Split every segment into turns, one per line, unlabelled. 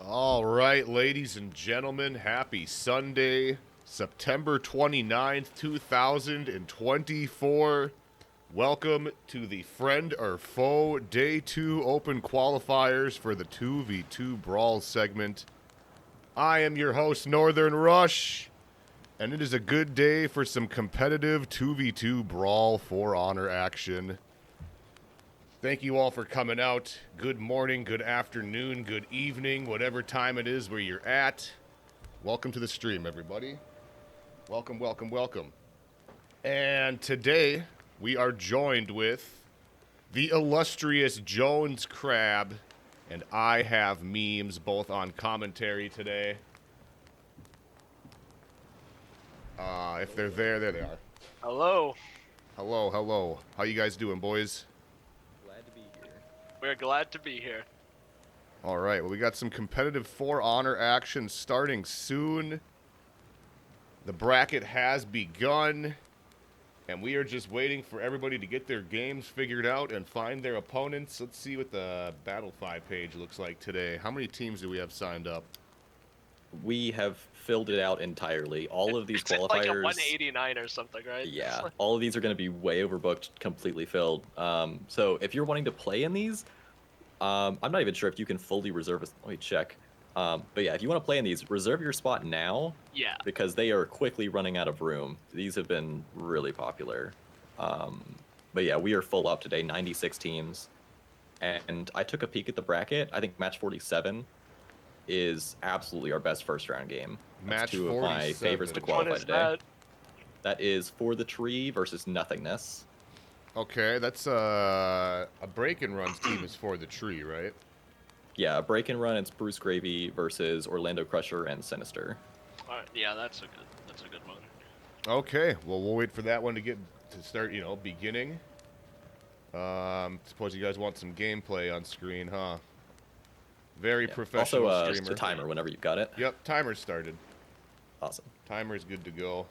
All right, ladies and gentlemen, happy Sunday, September 29th, 2024. Welcome to the Friend or Foe Day 2 Open Qualifiers for the 2v2 Brawl segment. I am your host, NorthernxRush, and it is a good day for some competitive 2v2 Brawl for Honor action. Thank you all for coming out. Good morning, good afternoon, good evening, whatever time it is where you're at. Welcome to the stream, everybody. Welcome, welcome, welcome. And today, we are joined with the illustrious Jones Crab, and I have memes both on commentary today. If they're there, there they are.
Hello.
Hello, hello. How you guys doing, boys?
We're glad to be here.
All right, well, we got some competitive For Honor action starting soon. The bracket has begun, and we are just waiting for everybody to get their games figured out and find their opponents. Let's see what the Battle 5 page looks like today. How many teams do we have signed up?
We have filled it out entirely. All of these
It's
qualifiers.
like a 189 or something, right?
Yeah, all of these are going to be way overbooked, completely filled. So if you're wanting to play in these, I'm not even sure if you can fully reserve a. Let me check. But yeah, if you want to play in these, reserve your spot now.
Yeah.
Because they are quickly running out of room. These have been really popular. But yeah, we are full up today, 96 teams. And I took a peek at the bracket. I think match 47 is absolutely our best first round game. That's
Match
two of my
47.
favorites to
Which one
qualify
is
today.
that?
That is For the Tree versus Nothingness.
Okay, that's a break and runs team is For the Tree, right?
Yeah, break and run. It's Bruce Gravy versus Orlando Crusher and Sinister.
Alright, yeah, that's a good one.
Okay, well, we'll wait for that one to start, beginning. Suppose you guys want some gameplay on screen, huh? Very professional
Also,
streamer.
just a timer whenever you've got it.
Yep, timer started.
Awesome.
Timer's good to go.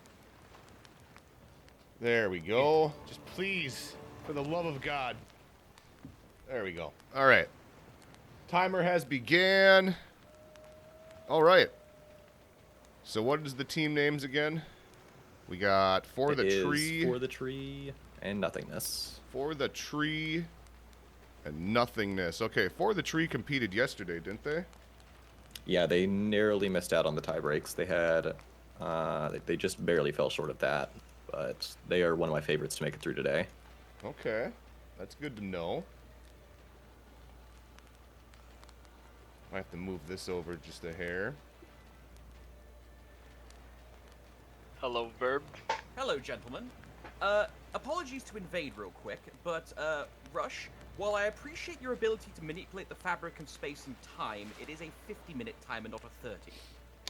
There we go. Just please, for the love of God. There we go. All right. Timer has began. All right. So what is the team names again? We got For the Tree.
For the Tree and Nothingness.
For the Tree and Nothingness. Okay, For the Tree competed yesterday, didn't they?
Yeah, they narrowly missed out on the tie breaks. They had, they just barely fell short of that, but they are one of my favorites to make it through today.
Okay, that's good to know. I have to move this over just a hair.
Hello, Verb.
Hello, gentlemen. Apologies to invade real quick, but, Rush, while I appreciate your ability to manipulate the fabric and space and time, it is a 50-minute timer, not a 30.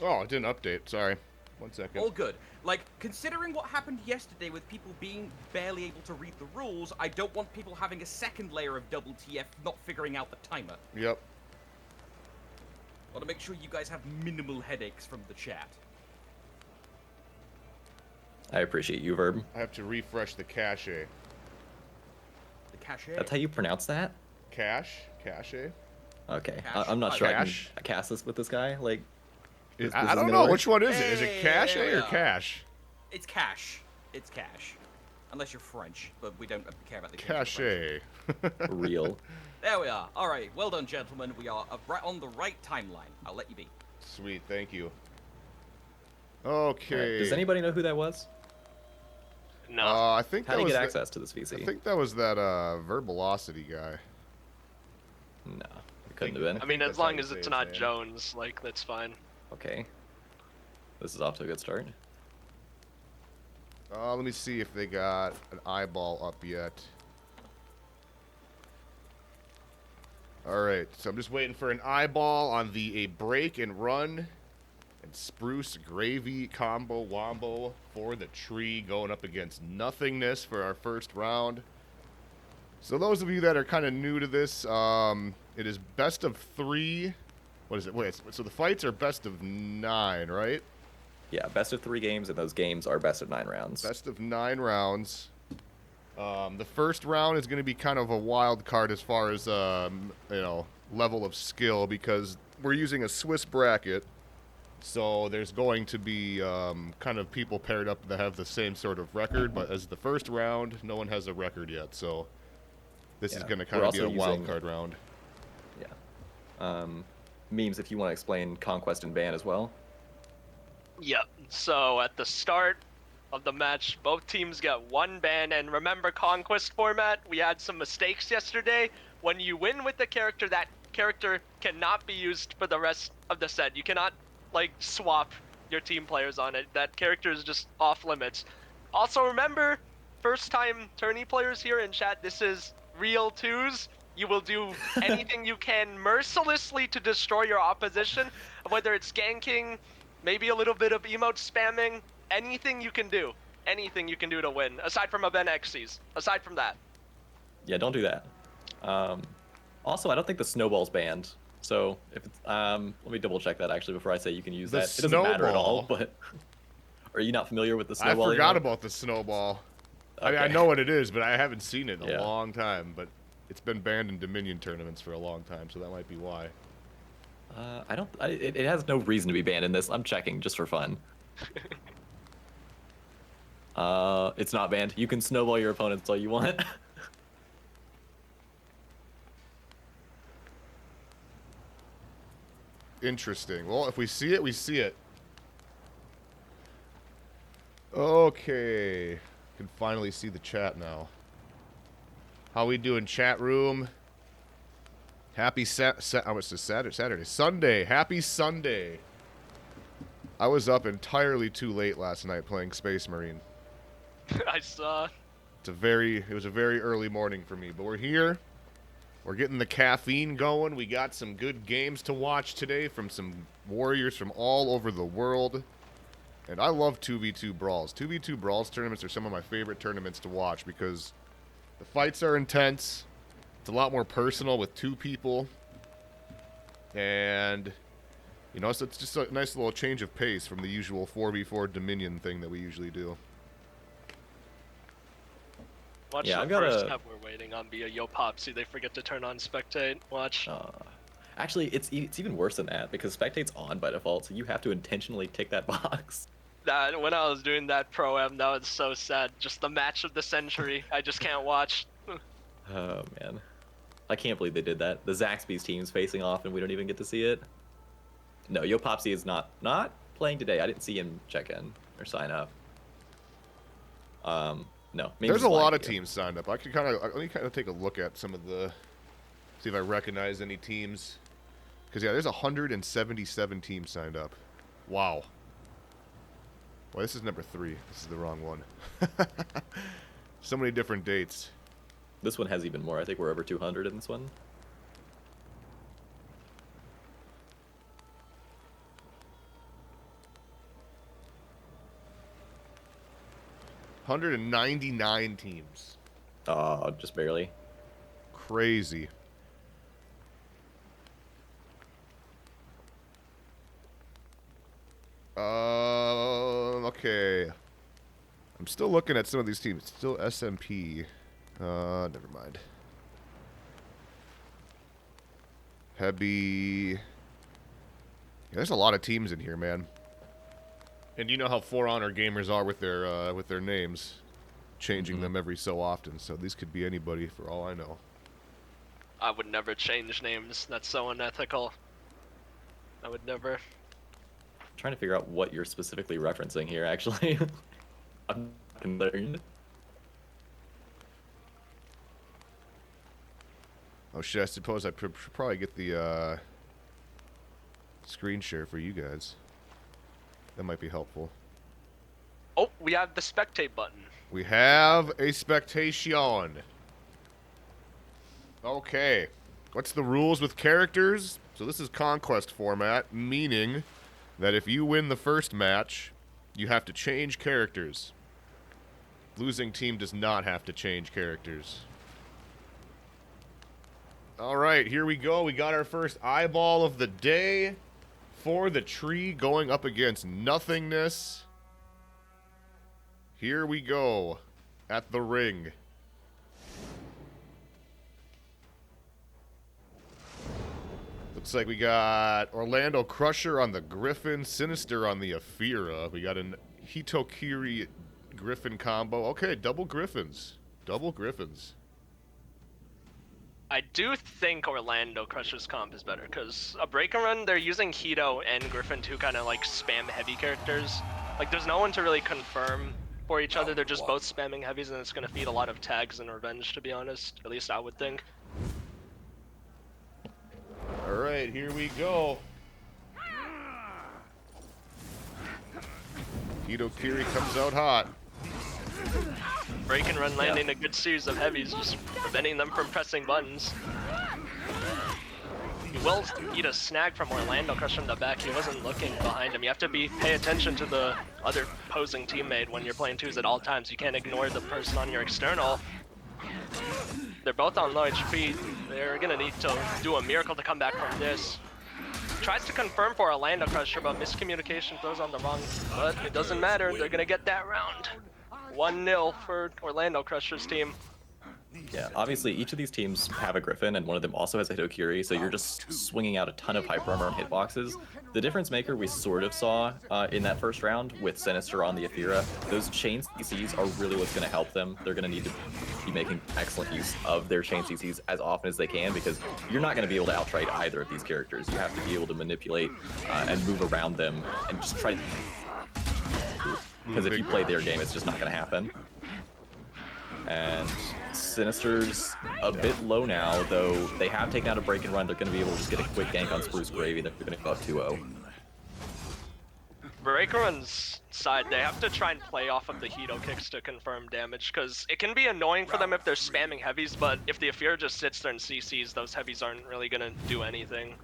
Oh, it didn't update. Sorry. 1 second.
All good. Like, considering what happened yesterday with people being barely able to read the rules, I don't want people having a second layer of double TF not figuring out the timer.
Yep.
I want to make sure you guys have minimal headaches from the chat.
I appreciate you, Verb.
I have to refresh the cache.
The cache.
That's how you pronounce that?
Cache? Cache?
Okay.
Cache?
I'm not sure
Cache?
I can cast this with this guy. Like, this
I
is
don't
gonna
know.
work?
Which one is it? Is it
Hey,
cache
there we
or
are.
cache?
It's cash. It's cash. Unless you're French, but we don't care about the
Cache.
Real.
There we are. All right. Well done, gentlemen. We are right on the right timeline. I'll let you be.
Sweet, thank you. Okay.
Alright, does anybody know who that was?
No.
I think
How
that
do you
was
get
the-
access to this VC?
I think that was that Verbalocity guy.
No, it couldn't have been.
I mean,
that's
as
how
long
you
as
say
it's
his
not
name.
Jones, like, that's fine.
Okay. This is off to a good start.
Let me see if they got an eyeball up yet. Alright, so I'm just waiting for an eyeball on the break and run and spruce gravy combo wombo For the Tree going up against Nothingness for our first round. So those of you that are kind of new to this, it is best of 3. What is it? Wait, so the fights are best of 9, right?
Yeah, best of 3 games, and those games are best of 9 rounds.
Best of 9 rounds. The first round is going to be kind of a wild card as far as level of skill, because we're using a Swiss bracket, so there's going to be kind of people paired up that have the same sort of record, but as the first round, no one has a record yet, so this is
Yeah.
going to
We're
kind of be a
also
wild
using-
card round.
Yeah. Memes, if you want to explain Conquest and Ban as well.
Yep. So at the start of the match, both teams get one ban, and remember Conquest format, we had some mistakes yesterday. When you win with the character, that character cannot be used for the rest of the set. You cannot, like, swap your team players on it. That character is just off limits. Also remember, first time tourney players here in chat, this is real twos. You will do anything you can mercilessly to destroy your opposition, whether it's ganking, maybe a little bit of emote spamming, anything you can do. Anything you can do to win, aside from event XCs. Aside from that.
Yeah, don't do that. Also, I don't think the snowball's banned. So if it's, let me double check that actually before I say you can use
The
that. It doesn't matter at all.
snowball.
But are you not familiar with the
I
snowball?
forgot
yet?
about the snowball. I mean, I
Okay.
know what it is, but I haven't seen it in
Yeah.
a long time, but it's been banned in Dominion tournaments for a long time, so that might be why.
I don't. It has no reason to be banned in this. I'm checking just for fun. It's not banned. You can snowball your opponents all you want.
Interesting. Well, if we see it, we see it. Okay. Can finally see the chat now. How we doing, chat room? Happy Saturday. Sunday. Happy Sunday. I was up entirely too late last night playing Space Marine.
I saw.
It was a very early morning for me, but we're here. We're getting the caffeine going. We got some good games to watch today from some warriors from all over the world. And I love 2v2 brawls. 2v2 brawls tournaments are some of my favorite tournaments to watch because the fights are intense. It's a lot more personal with two people. And, you know, so it's just a nice little change of pace from the usual 4v4 Dominion thing that we usually do.
Watch
Yeah,
the
I've got
first
a-
tab we're waiting on be a Yo Popsy. They forget to turn on spectate. Watch.
Actually, it's even worse than that because spectate's on by default, so you have to intentionally tick that box.
That when I was doing that pro-am, that was so sad. Just the match of the century. I just can't watch.
Oh man, I can't believe they did that. The Zaxby's team's facing off, and we don't even get to see it. No, Yo Popsy is not playing today. I didn't see him check in or sign up. No. maybe
There's
he's
a lot
lying
of
to you.
teams signed up. Let me kind of take a look at some of the, see if I recognize any teams. Because, yeah, there's 177 teams signed up. Wow. Well, this is number 3. This is the wrong one. So many different dates.
This one has even more. I think we're over 200 in this one.
$199 teams.
Oh, just barely.
Crazy. Okay. I'm still looking at some of these teams. Still SMP. Never mind. Heavy. Yeah, there's a lot of teams in here, man. And you know how For Honor gamers are with their names, changing them every so often. So these could be anybody for all I know.
I would never change names. That's so unethical. I would never.
I'm trying to figure out what you're specifically referencing here, actually. I'm concerned.
Oh shit! I suppose I should probably get the screen share for you guys. That might be helpful.
Oh, we have the spectate button.
We have a spectation. Okay. What's the rules with characters? So this is conquest format, meaning that if you win the first match, you have to change characters. Losing team does not have to change characters. Alright, here we go. We got our first eyeball of the day for the tree going up against nothingness. Here we go at the ring. The Looks like we got Orlando Crusher on the Griffin, Sinister on the Aphira. We got an Hitokiri Griffin combo. Okay, double Griffins. Double Griffins.
I do think Orlando Crusher's comp is better, because a break and run, they're using Hito and Griffin to kind of like spam heavy characters. Like, there's no one to really confirm for each other. They're just both spamming heavies, and it's going to feed a lot of tags and revenge, to be honest. At least I would think.
Alright, here we go. Hitokiri comes out hot.
Break and run landing a good series of heavies, just preventing them from pressing buttons. He will eat a snag from Orlando Crusher in the back. He wasn't looking behind him. You have to pay attention to the other opposing teammate when you're playing twos at all times. You can't ignore the person on your external. They're both on low HP. They're gonna need to do a miracle to come back from this. Tries to confirm for Orlando Crusher, but miscommunication throws on the wrong. But it doesn't matter. They're gonna get that round. 1-0 for Orlando Crusher's team.
Yeah, obviously each of these teams have a Griffin, and one of them also has a Hitokiri, so you're just swinging out a ton of hyper armor and hitboxes. The difference maker we sort of saw in that first round with Sinister on the Aphira, those chain CCs are really what's going to help them. They're going to need to be making excellent use of their chain CCs as often as they can, because you're not going to be able to outtrade either of these characters. You have to be able to manipulate and move around them and just try to... Because if you play their game, it's just not going to happen. And Sinister's a bit low now, though they have taken out a break and run. They're going to be able to just get a quick gank on Spruce Gravy. They're going to go up 2-0.
Break and run's side, they have to try and play off of the Hito kicks to confirm damage, because it can be annoying for them if they're spamming heavies, but if the Aphira just sits there and CCs, those heavies aren't really going to do anything.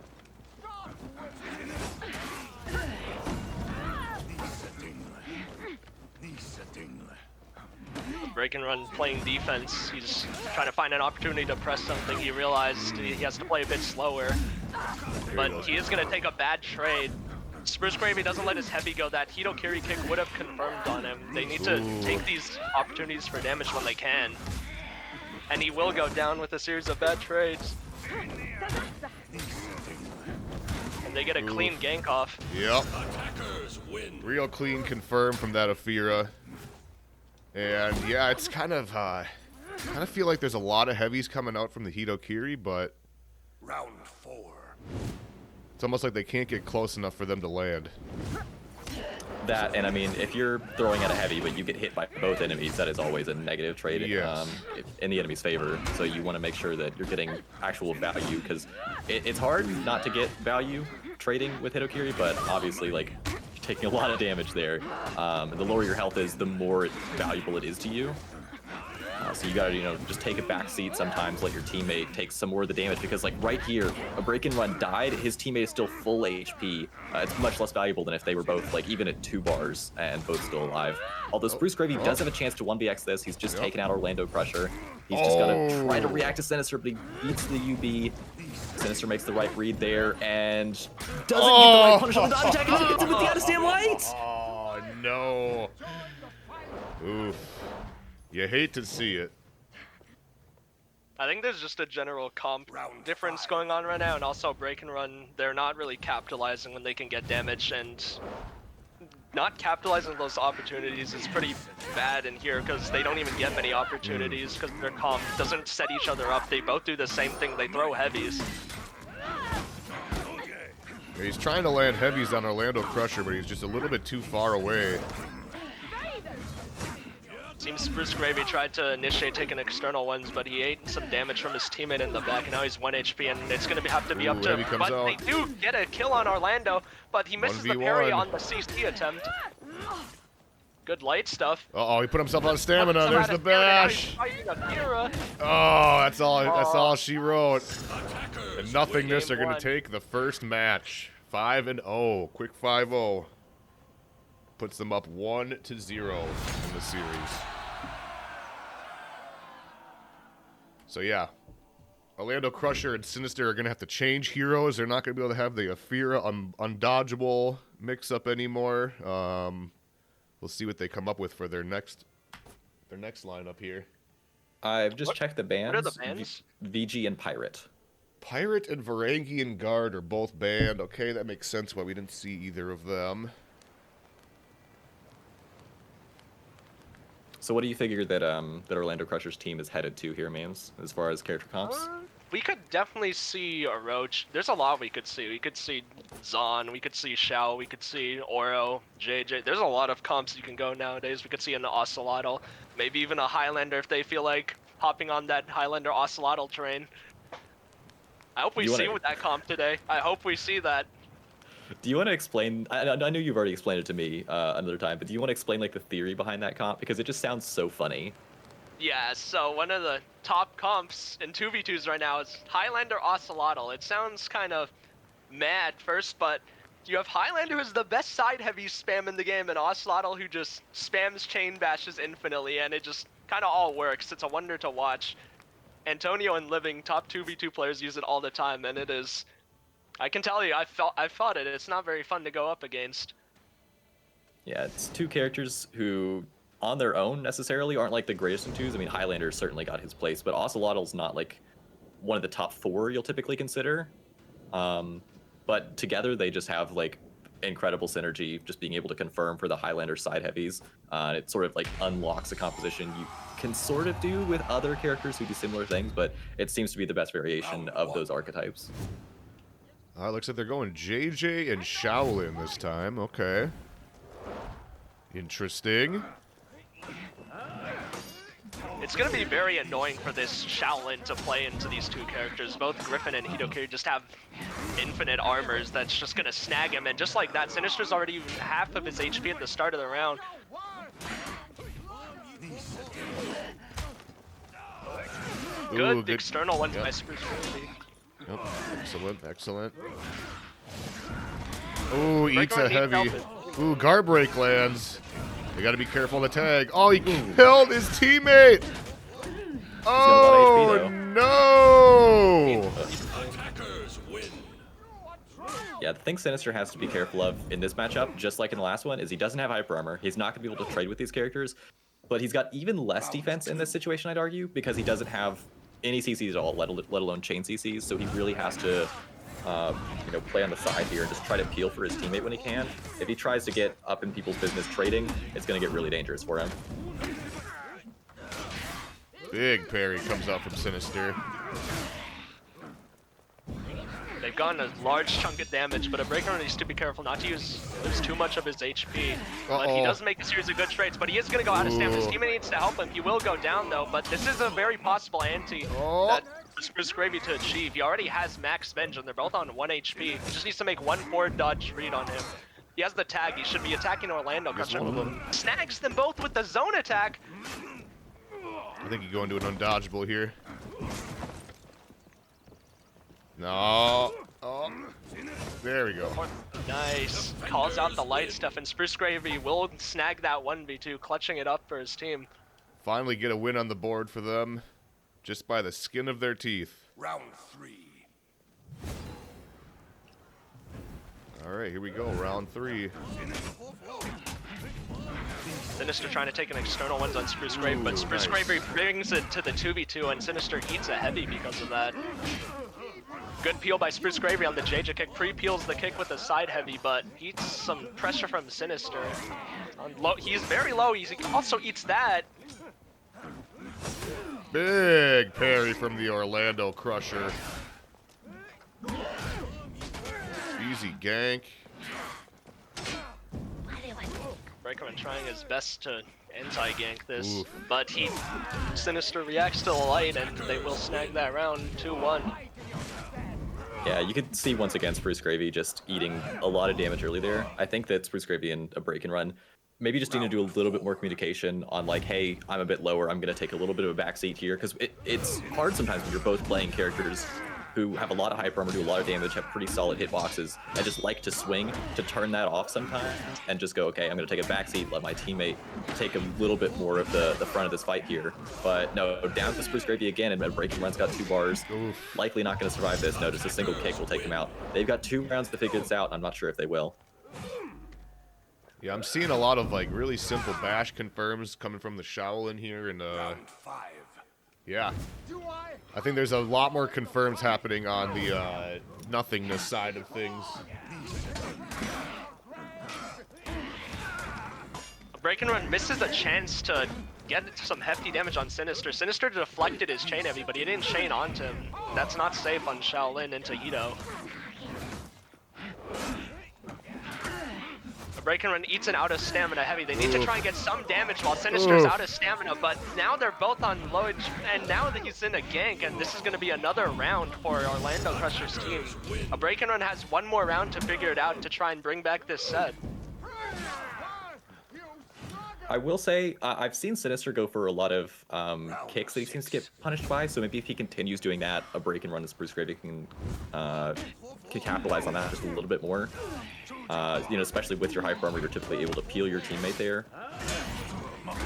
Break and run playing defense. He's trying to find an opportunity to press something. He realized he has to play a bit slower, but he is going to take a bad trade. Spruce Gravy doesn't let his heavy go. That Hitokiri kick would have confirmed on him. They need to take these opportunities for damage when they can. And he will go down with a series of bad trades. And they get a clean gank off.
Yep. Real clean confirm from that Aphira. And yeah, it's kind of feel like there's a lot of heavies coming out from the Hitokiri, but
Round 4.
it's almost like they can't get close enough for them to land.
That, and I mean, if you're throwing at a heavy, but you get hit by both enemies, that is always a negative trade
Yes.
in the enemy's favor. So you want to make sure that you're getting actual value, because it's hard not to get value trading with Hitokiri, but obviously, like, you're taking a lot of damage there. The lower your health is, the more valuable it is to you. So you gotta, just take a back seat sometimes, let your teammate take some more of the damage, because like right here, a break and run died, his teammate is still full HP. It's much less valuable than if they were both like even at 2 bars and both still alive. Although Spruce Gravy does have a chance to 1vx this, he's just taken out Orlando Crusher. He's just gonna try to react to Sinister, but he beats the UB. Sinister makes the right read there and doesn't get the right punish on the dodge attack, and he gets him with the out-of-stand light!
Oh no. Oof. You hate to see it.
I think there's just a general comp difference going on right now, and also break and run, they're not really capitalizing when they can get damage, and not capitalizing those opportunities is pretty bad in here, because they don't even get many opportunities, because their comp doesn't set each other up. They both do the same thing, they throw heavies.
He's trying to land heavies on Orlando Crusher, but he's just a little bit too far away.
Seems Spruce Gravy tried to initiate taking external ones, but he ate some damage from his teammate in the back, and now he's 1 HP, and it's going to have to be up to him. But they do get a kill on Orlando, but he misses the parry on the CC attempt. Good light stuff.
Uh-oh, he put himself out of stamina. There's the bash. Oh, that's all she wrote. And nothingness, they're going to take the first match. 5-0. Quick 5-0. Puts them up 1-0 in the series. So yeah, Orlando Crusher and Sinister are gonna have to change heroes. They're not gonna be able to have the Aphira undodgeable mix-up anymore. We'll see what they come up with for their next lineup here.
I've just checked the bans.
What are the bans?
VG and Pirate.
Pirate and Varangian Guard are both banned. Okay, that makes sense why we didn't see either of them.
So what do you figure that that Orlando Crushers team is headed to here, Memes, as far as character comps?
We could definitely see a Roach. There's a lot we could see. We could see Zon, we could see Shao, we could see Oro, JJ. There's a lot of comps you can go nowadays. We could see an Ocelotl, maybe even a Highlander if they feel like hopping on that Highlander Ocelotl train. I hope we see with that comp today. I hope we see that.
Do you want to explain? I know you've already explained it to me another time, but do you want to explain like the theory behind that comp, because it just sounds so funny?
Yeah, so one of the top comps in 2v2s right now is Highlander Ocelotl. It sounds kind of meh at first, but you have Highlander who's the best side heavy spam in the game, and Ocelotl who just spams chain bashes infinitely, and it just kind of all works. It's a wonder to watch. Antonio and Living, top 2v2 players, use it all the time, and it is... I can tell you, I've fought it. It's not very fun to go up against.
Yeah, it's two characters who, on their own, necessarily aren't like the greatest in twos. I mean, Highlander certainly got his place, but Ocelotl's not like one of the top 4 you'll typically consider. But together, they just have like incredible synergy, just being able to confirm for the Highlander side heavies. It sort of like unlocks a composition you can sort of do with other characters who do similar things, but it seems to be the best variation of those archetypes.
Looks like they're going JJ and Shaolin this time. Okay. Interesting.
It's going to be very annoying for this Shaolin to play into these two characters. Both Griffin and Hitokiri just have infinite armors that's just going to snag him. And just like that, Sinister's already half of his HP at the start of the round. Good external ones by Spruce.
Yep. Excellent, excellent. Ooh, eats a heavy. Ooh, guard break lands. They gotta be careful on the tag. Oh, he killed his teammate! Oh, no!
Yeah, the thing Sinister has to be careful of in this matchup, just like in the last one, is he doesn't have hyper armor. He's not gonna be able to trade with these characters, but he's got even less defense in this situation, I'd argue, because he doesn't have any CCs at all, let alone chain CCs, so he really has to play on the side here and just try to peel for his teammate when he can. If he tries to get up in people's business trading, it's going to get really dangerous for him.
Big parry comes out from Sinister.
They've gotten a large chunk of damage, but a Breaker needs to be careful not to lose too much of his HP. But he does make a series of good trades, but he is going to go out of stamina. His teammate needs to help him. He will go down, though, but this is a very possible ante that Spruce Gravy to achieve. He already has max Venge, and they're both on 1 HP. He just needs to make one forward dodge read on him. He has the tag. He should be attacking Orlando. Snags them both with the zone attack.
I think you go into an undodgeable here. No. Oh. There we go.
Nice. Calls out the light stuff, and Spruce Gravy will snag that 1v2, clutching it up for his team.
Finally get a win on the board for them, just by the skin of their teeth.
Round 3.
All right, here we go. Round 3.
Sinister trying to take an external ones on Spruce Grave, but Spruce Grave brings it to the 2v2, and Sinister eats a heavy because of that. Good peel by Spruce Gravy on the JJ kick. Pre-peels the kick with a side heavy, but eats some pressure from Sinister. He's very low. He also eats that.
Big parry from the Orlando Crusher. Easy gank.
Breakerman trying his best to anti-gank this, but Sinister reacts to the light, and they will snag that round 2-1.
Yeah, you could see once again Spruce Gravy just eating a lot of damage early there. I think that Spruce Gravy in a break and run maybe just need to do a little bit more communication on like, hey, I'm a bit lower, I'm going to take a little bit of a backseat here, because it's hard sometimes when you're both playing characters who have a lot of hyper armor, do a lot of damage, have pretty solid hitboxes. I just like to swing to turn that off sometimes and just go, okay, I'm going to take a backseat, let my teammate take a little bit more of the front of this fight here. But no, down to Spruce Gravy again, and Breaking Run's got 2 bars. Likely not going to survive this. No, just a single kick will take him out. They've got 2 rounds to figure this out. I'm not sure if they will.
Yeah, I'm seeing a lot of like really simple bash confirms coming from the Shaolin here, and Yeah. I think there's a lot more confirms happening on the nothingness side of things.
A break and run misses a chance to get some hefty damage on Sinister. Sinister deflected his chain heavy, but he didn't chain onto him. That's not safe on Shaolin into Ito. A break and run eats an out of stamina heavy. They need to try and get some damage while Sinister's out of stamina, but now they're both on low, and now that he's in a gank, and this is going to be another round for Orlando Crusher's team. A break and run has one more round to figure it out to try and bring back this set.
I will say, I've seen Sinister go for a lot of kicks that he seems to get punished by, so maybe if he continues doing that, a break and run as Spruce Gravy can capitalize on that just a little bit more. You know, especially with your high armor, you're typically able to peel your teammate there.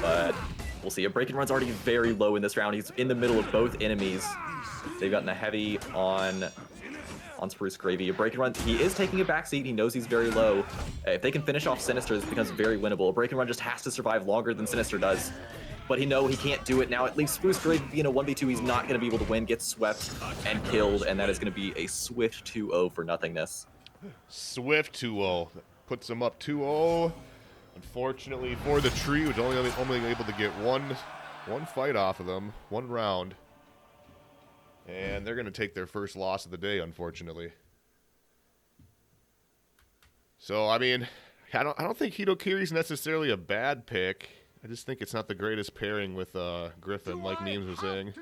But we'll see. A break and run's already very low in this round. He's in the middle of both enemies. They've gotten a heavy on Spruce Gravy. A break and run, he is taking a backseat. He knows he's very low. If they can finish off Sinister, this becomes very winnable. A break and run just has to survive longer than Sinister does. But he can't do it now. At least Spruce Gravy in a 1v2, he's not going to be able to win, gets swept and killed, and that is going to be a swift 2-0 for nothingness.
Swift 2-0. Puts him up 2-0. Unfortunately for the tree, was only able to get one fight off of them, one round. And they're going to take their first loss of the day, unfortunately. So, I mean, I don't think Hitokiri's necessarily a bad pick. I just think it's not the greatest pairing with Griffin, like Memes was saying.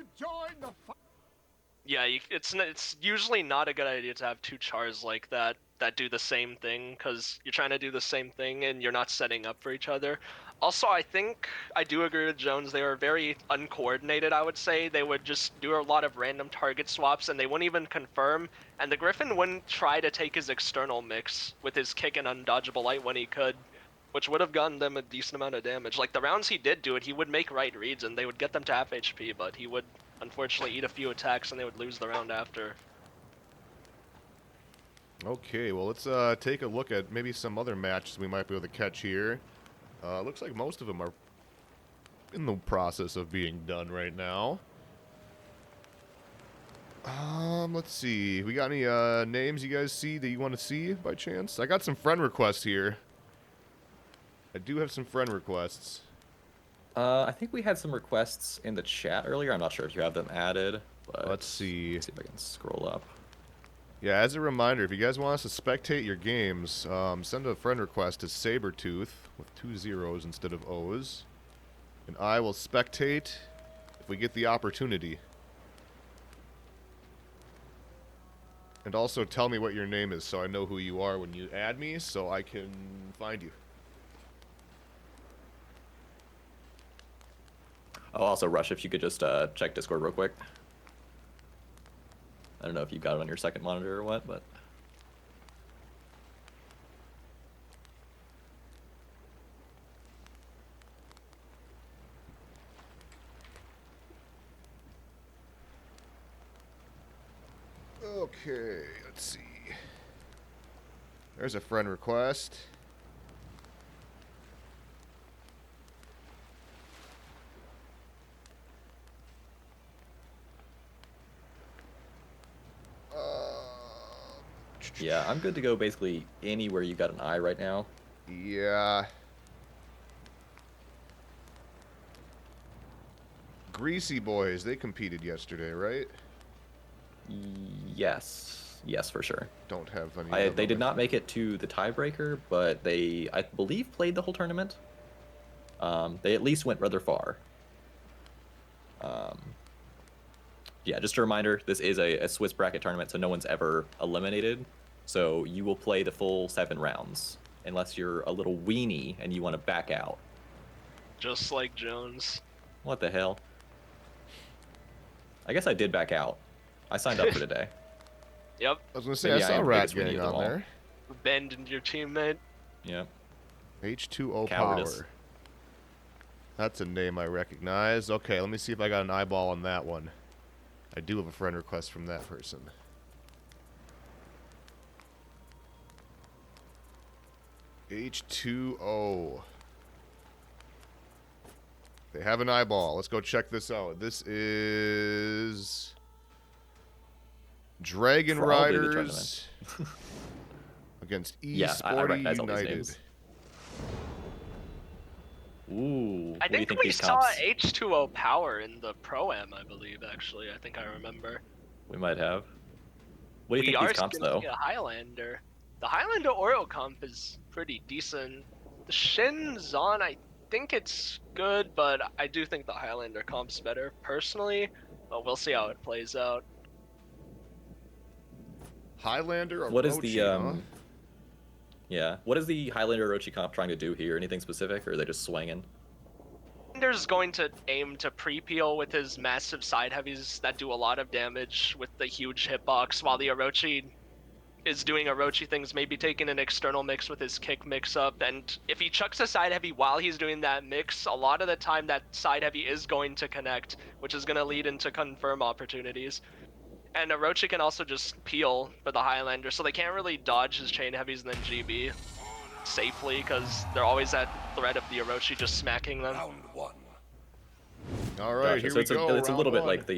Yeah, it's usually not a good idea to have two chars like that do the same thing, because you're trying to do the same thing and you're not setting up for each other. Also, I think I do agree with Jones. They were very uncoordinated, I would say. They would just do a lot of random target swaps and they wouldn't even confirm. And the Griffin wouldn't try to take his external mix with his kick and undodgeable light when he could, which would have gotten them a decent amount of damage. Like, the rounds he did do it, he would make right reads and they would get them to half HP, but he would unfortunately eat a few attacks and they would lose the round after.
Okay, well, let's take a look at maybe some other matches we might be able to catch here. Looks like most of them are in the process of being done right now. Let's see. We got any names you guys see that you want to see by chance? I got some friend requests here. I do have some friend requests.
I think we had some requests in the chat earlier. I'm not sure if you have them added, but
Let's see.
Let's see if I can scroll up.
Yeah, as a reminder, if you guys want us to spectate your games, send a friend request to Sabertooth with 2 zeros instead of O's. And I will spectate if we get the opportunity. And also tell me what your name is so I know who you are when you add me so I can find you.
Oh, also, Rush, if you could just check Discord real quick. I don't know if you got it on your second monitor or what, but...
Okay, let's see. There's a friend request.
Yeah, I'm good to go basically anywhere you got an eye right now.
Yeah. Greasy Boys, they competed yesterday, right?
Yes. Yes, for sure.
Don't have any.
They did not make it to the tiebreaker, but they, I believe, played the whole tournament. They at least went rather far. Yeah, just a reminder, this is a Swiss bracket tournament, so no one's ever eliminated. So you will play the full 7 rounds, unless you're a little weenie and you want to back out.
Just like Jones.
What the hell? I guess I did back out. I signed up for today.
Yep.
I was gonna say,
Maybe
I
I
saw
am
Rat
biggest winnie
Gang
of them
on
all.
there.
Bend your teammate.
Yep.
H2O
Cowardice.
Power. That's a name I recognize. Okay, let me see if I got an eyeball on that one. I do have a friend request from that person. H2O. They have an eyeball. Let's go check this out. This is Dragon
Probably the
Riders against
Yeah, I
Esporty
recognize all these
United.
names. Ooh.
I
what do you
think we
these
saw
comps?
H2O Power in the Pro-Am, I believe, actually. I think I remember.
We might have. What do you
We
think
are
these comps,
gonna
though?
see a Highlander. The Highlander Oro comp is pretty decent. The Shin Zon, I think it's good, but I do think the Highlander comp's better, personally. But we'll see how it plays out.
Highlander.
What is the
Orochi, huh?
Yeah. What is the Highlander Orochi comp trying to do here? Anything specific, or are they just swinging?
Hinder's going to aim to pre-peel with his massive side heavies that do a lot of damage with the huge hitbox, while the Orochi is doing Orochi things, maybe taking an external mix with his kick mix-up, and if he chucks a side heavy while he's doing that mix, a lot of the time that side heavy is going to connect, which is going to lead into confirm opportunities. And Orochi can also just peel for the Highlander, so they can't really dodge his chain heavies and then GB safely, because they're always at threat of the Orochi just smacking them.
All right,
Gotcha.
here
So
we
it's
go.
it's a little
round
bit
one.
like the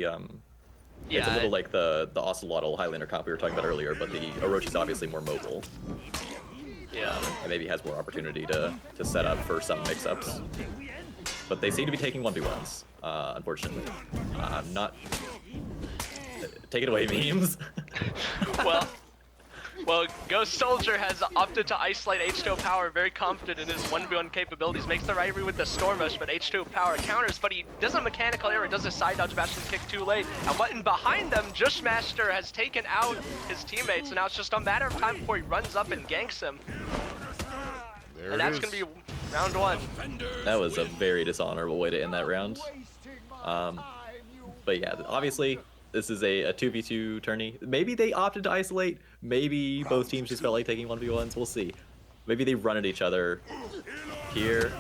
Yeah,
it's a little like the Ocelotl Highlander comp we were talking about earlier, but the Orochi's obviously more mobile.
yeah.
And maybe has more opportunity to set up for some mix-ups. But they seem to be taking 1v1s, unfortunately. Not... Take it away, memes.
Well, Ghost Soldier has opted to isolate H2O Power, very confident in his 1v1 capabilities. Makes the right read with the Storm Rush, but H2O Power counters, but he does a mechanical error, does a side dodge Bastion kick too late. And button behind them, Jushmaster has taken out his teammates, so now it's just a matter of time before he runs up and ganks him.
There
And
it
that's
is.
going to be round one.
That was a very dishonorable way to end that round. But yeah, obviously, this is a 2v2 tourney. Maybe they opted to isolate. Maybe both teams just felt like taking 1v1s. We'll see. Maybe they run at each other here.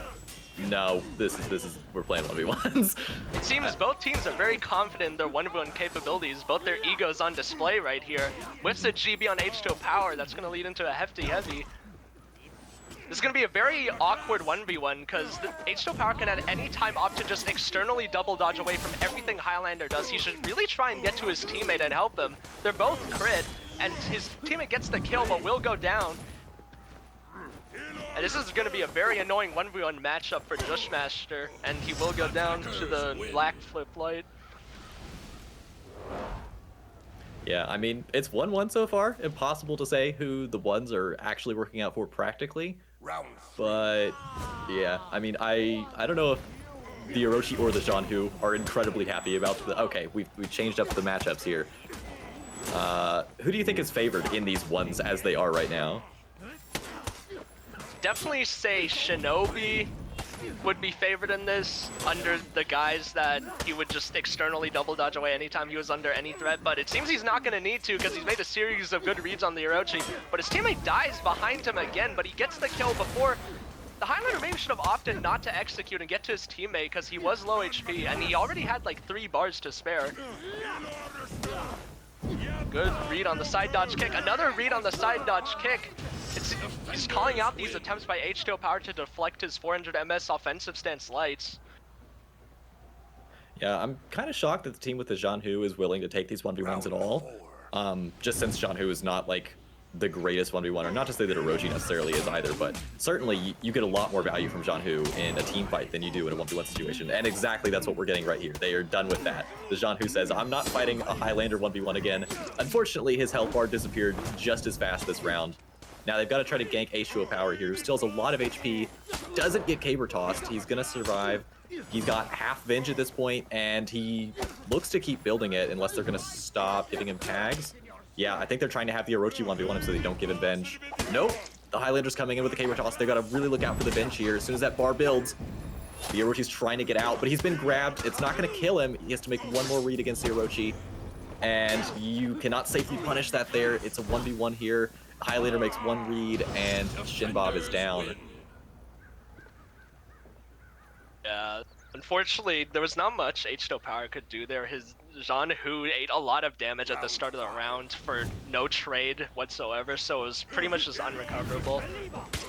No, this is we're playing 1v1s.
It seems both teams are very confident in their 1v1 capabilities. Both their egos on display right here. Whips a GB on H2O Power. That's going to lead into a hefty heavy. This is going to be a very awkward 1v1 because H2O Power can at any time opt to just externally double dodge away from everything Highlander does. He should really try and get to his teammate and help him. They're both crit, and his teammate gets the kill but will go down. And this is going to be a very annoying 1v1 matchup for Jushmaster, and he will go down to the black flip light.
Yeah, I mean, it's 1-1 so far. Impossible to say who the ones are actually working out for practically. But yeah, I mean, I don't know if the Orochi or the Jeonhu are incredibly happy about the... Okay, we've changed up the matchups here. Who do you think is favored in these ones as they are right now?
Definitely say Shinobi would be favored in this, under the guise that he would just externally double dodge away anytime he was under any threat, but it seems he's not going to need to because he's made a series of good reads on the Orochi, but his teammate dies behind him again, but he gets the kill before. The Highlander maybe should have opted not to execute and get to his teammate because he was low HP and he already had like 3 bars to spare. Good read on the side dodge kick, another read on the side dodge kick. He's calling out these attempts by H2O Power to deflect his 400 MS offensive stance lights.
Yeah, I'm kind of shocked that the team with the Jeonhu is willing to take these 1v1s at all. Just since Jeonhu is not like the greatest 1v1, or not to say that Orochi necessarily is either, but certainly you get a lot more value from Jeonhu in a team fight than you do in a 1v1 situation, and exactly that's what we're getting right here. They are done with that. The Jeonhu says, I'm not fighting a Highlander 1v1 again. Unfortunately, his health bar disappeared just as fast this round. Now they've got to try to gank H2O Power here, who still has a lot of HP, doesn't get caber tossed, he's gonna survive. He's got half Venge at this point, and he looks to keep building it unless they're gonna stop giving him tags. Yeah, I think they're trying to have the Orochi 1v1 him so they don't give him Venge. Nope, the Highlander's coming in with the caber toss. They've got to really look out for the Venge here. As soon as that bar builds, the Orochi's trying to get out, but he's been grabbed. It's not gonna kill him. He has to make one more read against the Orochi, and you cannot safely punish that there. It's a 1v1 here. Highlander makes one read, and Shinbob is down.
Yeah, unfortunately, there was not much H2O Power could do there. His Jean Hu ate a lot of damage at the start of the round for no trade whatsoever, so it was pretty much just unrecoverable.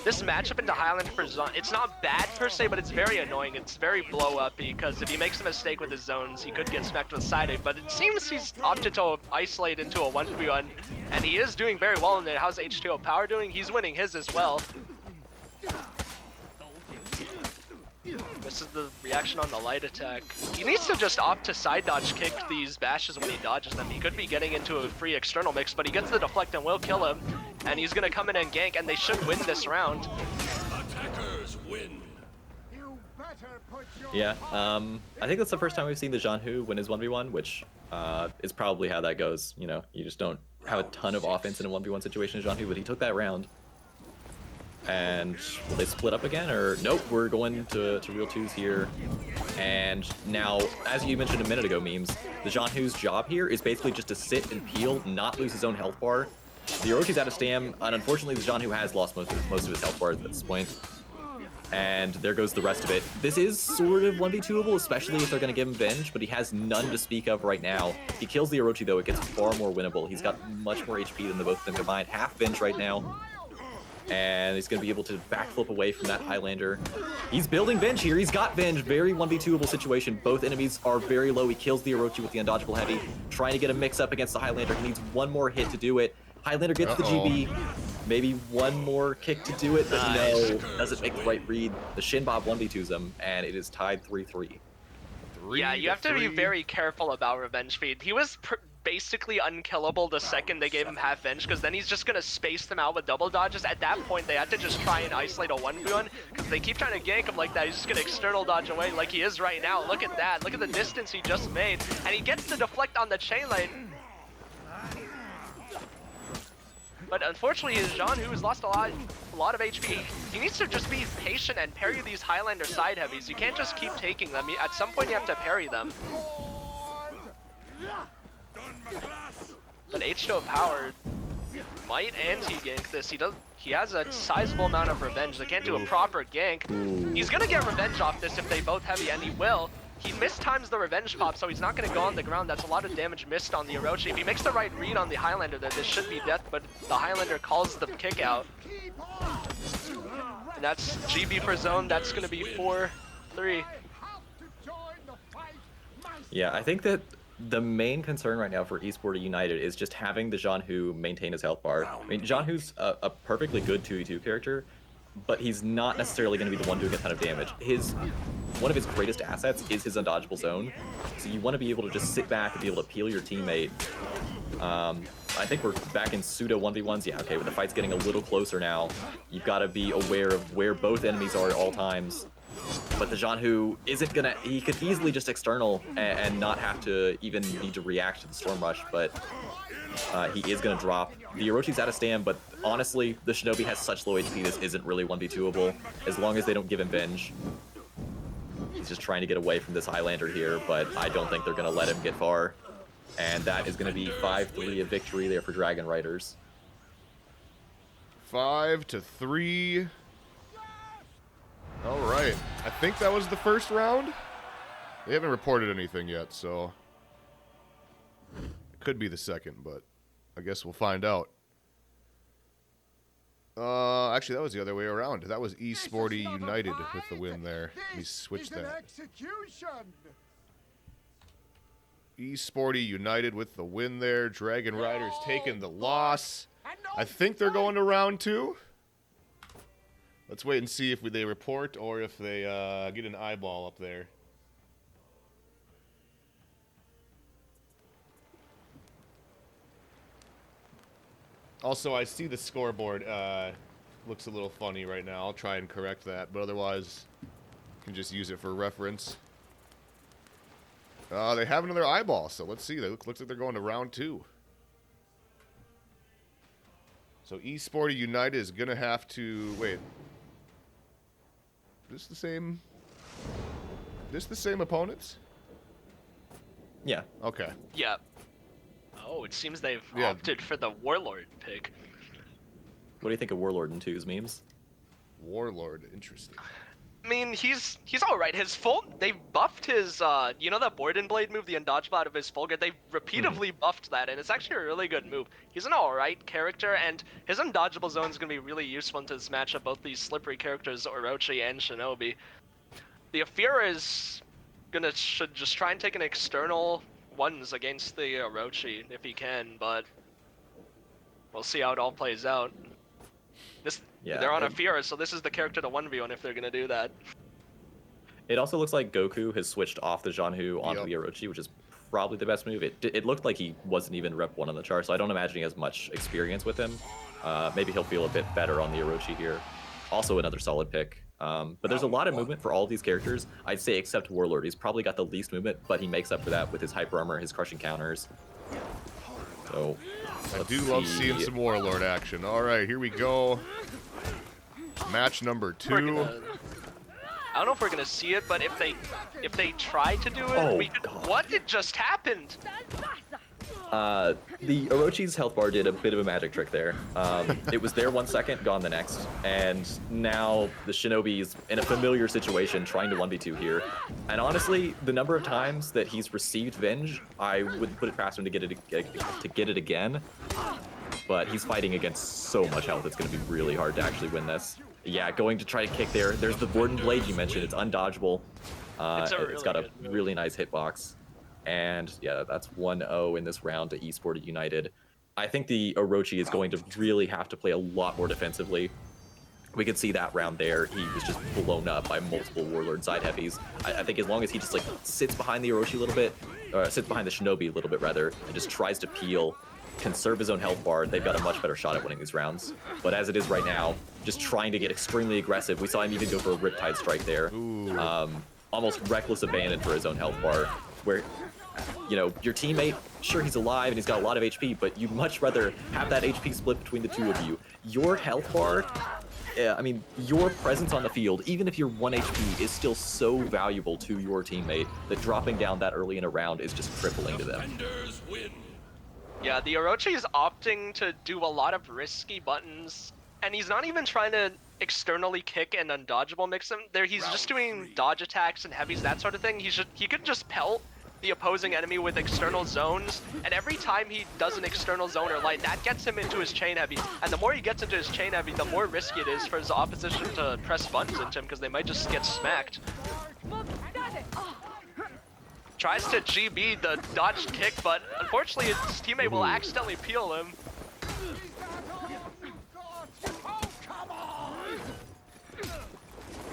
This matchup into Highland for Jean, it's not bad per se, but it's very annoying. It's very blow up because if he makes a mistake with his zones, he could get smacked with side A, but it seems he's opted to isolate into a 1v1, and he is doing very well in it. How's H2O Power doing? He's winning his as well. This is the reaction on the light attack. He needs to just opt to side dodge kick these bashes when he dodges them. He could be getting into a free external mix, but he gets the deflect and will kill him. And he's gonna come in and gank, and they should win this round.
Attackers win.
Yeah, I think that's the first time we've seen the Jean Hu win his 1v1, which is probably how that goes. You know, you just don't have a ton of offense in a 1v1 situation as Jean Hu, but he took that round. And will they split up again, or nope? We're going to real twos here. And now, as you mentioned a minute ago, memes, the Jean Hu's job here is basically just to sit and peel, not lose his own health bar. The Orochi's out of stam, and unfortunately, the Jean Hu has lost most of his health bars at this point. And there goes the rest of it. This is sort of 1v2able, especially if they're going to give him Venge, but he has none to speak of right now. He kills the Orochi, though. It gets far more winnable. He's got much more HP than the both of them combined. Half Venge right now. And he's going to be able to backflip away from that Highlander. He's building Venge here. He's got Venge. Very 1v2able situation. Both enemies are very low. He kills the Orochi with the undodgeable heavy. Trying to get a mix-up against the Highlander. He needs one more hit to do it. Highlander gets the GB. Maybe one more kick to do it, but no. Doesn't make the right read. The Shinbob 1v2s him, and it is tied 3-3.
Yeah, you have to be very careful about Revenge Feed. He was basically unkillable the second they gave him half Venge, because then he's just going to space them out with double dodges. At that point, they had to just try and isolate a 1v1, because they keep trying to gank him like that. He's just going to external dodge away like he is right now. Look at that. Look at the distance he just made. And he gets the deflect on the chain lane. But unfortunately, Jean Hu has lost a lot of HP. He needs to just be patient and parry these Highlander side heavies. You can't just keep taking them. At some point, you have to parry them. But H2O Power might anti-gank this. He has a sizable amount of revenge. They can't do a proper gank. He's gonna get revenge off this if they both heavy, and he will. He mistimes the revenge pop, so he's not going to go on the ground. That's a lot of damage missed on the Orochi. If he makes the right read on the Highlander, then this should be death, but the Highlander calls the kick out. And that's GB for zone. That's going to be 4-3.
Yeah, I think that the main concern right now for Esporty United is just having the Jean Hu maintain his health bar. I mean, Jean Hu's a perfectly good 2v2 character, but he's not necessarily going to be the one doing a ton of damage. One of his greatest assets is his undodgeable zone, so you want to be able to just sit back and be able to peel your teammate. I think we're back in pseudo 1v1s. Yeah, okay, but the fight's getting a little closer now. You've got to be aware of where both enemies are at all times. But the Jean Hu isn't gonna, he could easily just external and not have to even need to react to the Storm Rush, but he is gonna drop. The Orochi's out of stam, but honestly, the Shinobi has such low HP, this isn't really 1v2able, as long as they don't give him Venge. He's just trying to get away from this Highlander here, but I don't think they're gonna let him get far. And that is gonna be 5-3, a victory there for Dragon Riders.
5-3. All right. I think that was the first round. They haven't reported anything yet, so it could be the second, but I guess we'll find out. Actually, that was the other way around. That was Esporty United with the win there. Let me switch that. Esporty United with the win there. Dragon Riders taking the loss. I think they're going to round 2. Let's wait and see if they report or if they get an eyeball up there. Also, I see the scoreboard looks a little funny right now. I'll try and correct that, but otherwise, you can just use it for reference. They have another eyeball, so let's see. Looks like they're going to round 2. So Esporty United is going to have to... Wait. This the same opponents?
Yeah.
Okay.
Yeah. Oh, it seems they've opted for the Warlord pick.
What do you think of Warlord and 2's memes?
Warlord, interesting.
I mean, he's all right. They buffed his you know that Board and Blade move, the undodgeable out of his full guard. They repeatedly buffed that, and it's actually a really good move. He's an all right character, and his undodgeable zone is gonna be really useful into this matchup. Both these slippery characters, Orochi and Shinobi. The Afira is should just try and take an external ones against the Orochi if he can, but we'll see how it all plays out. They're on Afira, so this is the character to 1v1 if they're gonna do that.
It also looks like Goku has switched off the Janhu onto the Orochi, which is probably the best move. It looked like he wasn't even rep 1 on the chart, so I don't imagine he has much experience with him. Maybe he'll feel a bit better on the Orochi here. Also another solid pick. But there's a lot of movement for all of these characters, I'd say, except Warlord. He's probably got the least movement, but he makes up for that with his hyper armor, his crushing counters. So
I do love seeing some Warlord action. All right, here we go. Match number 2.
I don't know if we're gonna see it, but if they try to do it, we could.
God.
What had just happened?
The Orochi's health bar did a bit of a magic trick there. It was there 1 second, gone the next, and now the Shinobi's in a familiar situation trying to 1v2 here. And honestly, the number of times that he's received Venge, I would put it past him to get it again. But he's fighting against so much health, it's going to be really hard to actually win this. Yeah, going to try to kick there. There's the Board and Blade you mentioned. It's undodgeable. It's got a really nice hitbox. And yeah, that's 1-0 in this round to Esported United. I think the Orochi is going to really have to play a lot more defensively. We could see that round there. He was just blown up by multiple Warlord side heavies. I think as long as he just like sits behind the Orochi a little bit, or sits behind the Shinobi a little bit rather, and just tries to peel, conserve his own health bar, they've got a much better shot at winning these rounds. But as it is right now, just trying to get extremely aggressive. We saw him even go for a Riptide strike there. Almost reckless abandon for his own health bar, where, you know, your teammate, sure, he's alive and he's got a lot of HP, but you'd much rather have that HP split between the two of you. Your health bar, I mean, your presence on the field, even if you're 1 HP, is still so valuable to your teammate that dropping down that early in a round is just crippling to them.
Defenders win.
Yeah, the Orochi is opting to do a lot of risky buttons, and he's not even trying to externally kick and undodgeable mix him. He's just doing dodge attacks and heavies, that sort of thing. He could just pelt the opposing enemy with external zones, and every time he does an external zone or light, that gets him into his chain heavy. And the more he gets into his chain heavy, the more risky it is for his opposition to press buttons into him, because they might just get smacked. Tries to GB the dodged kick, but unfortunately his teammate will accidentally peel him.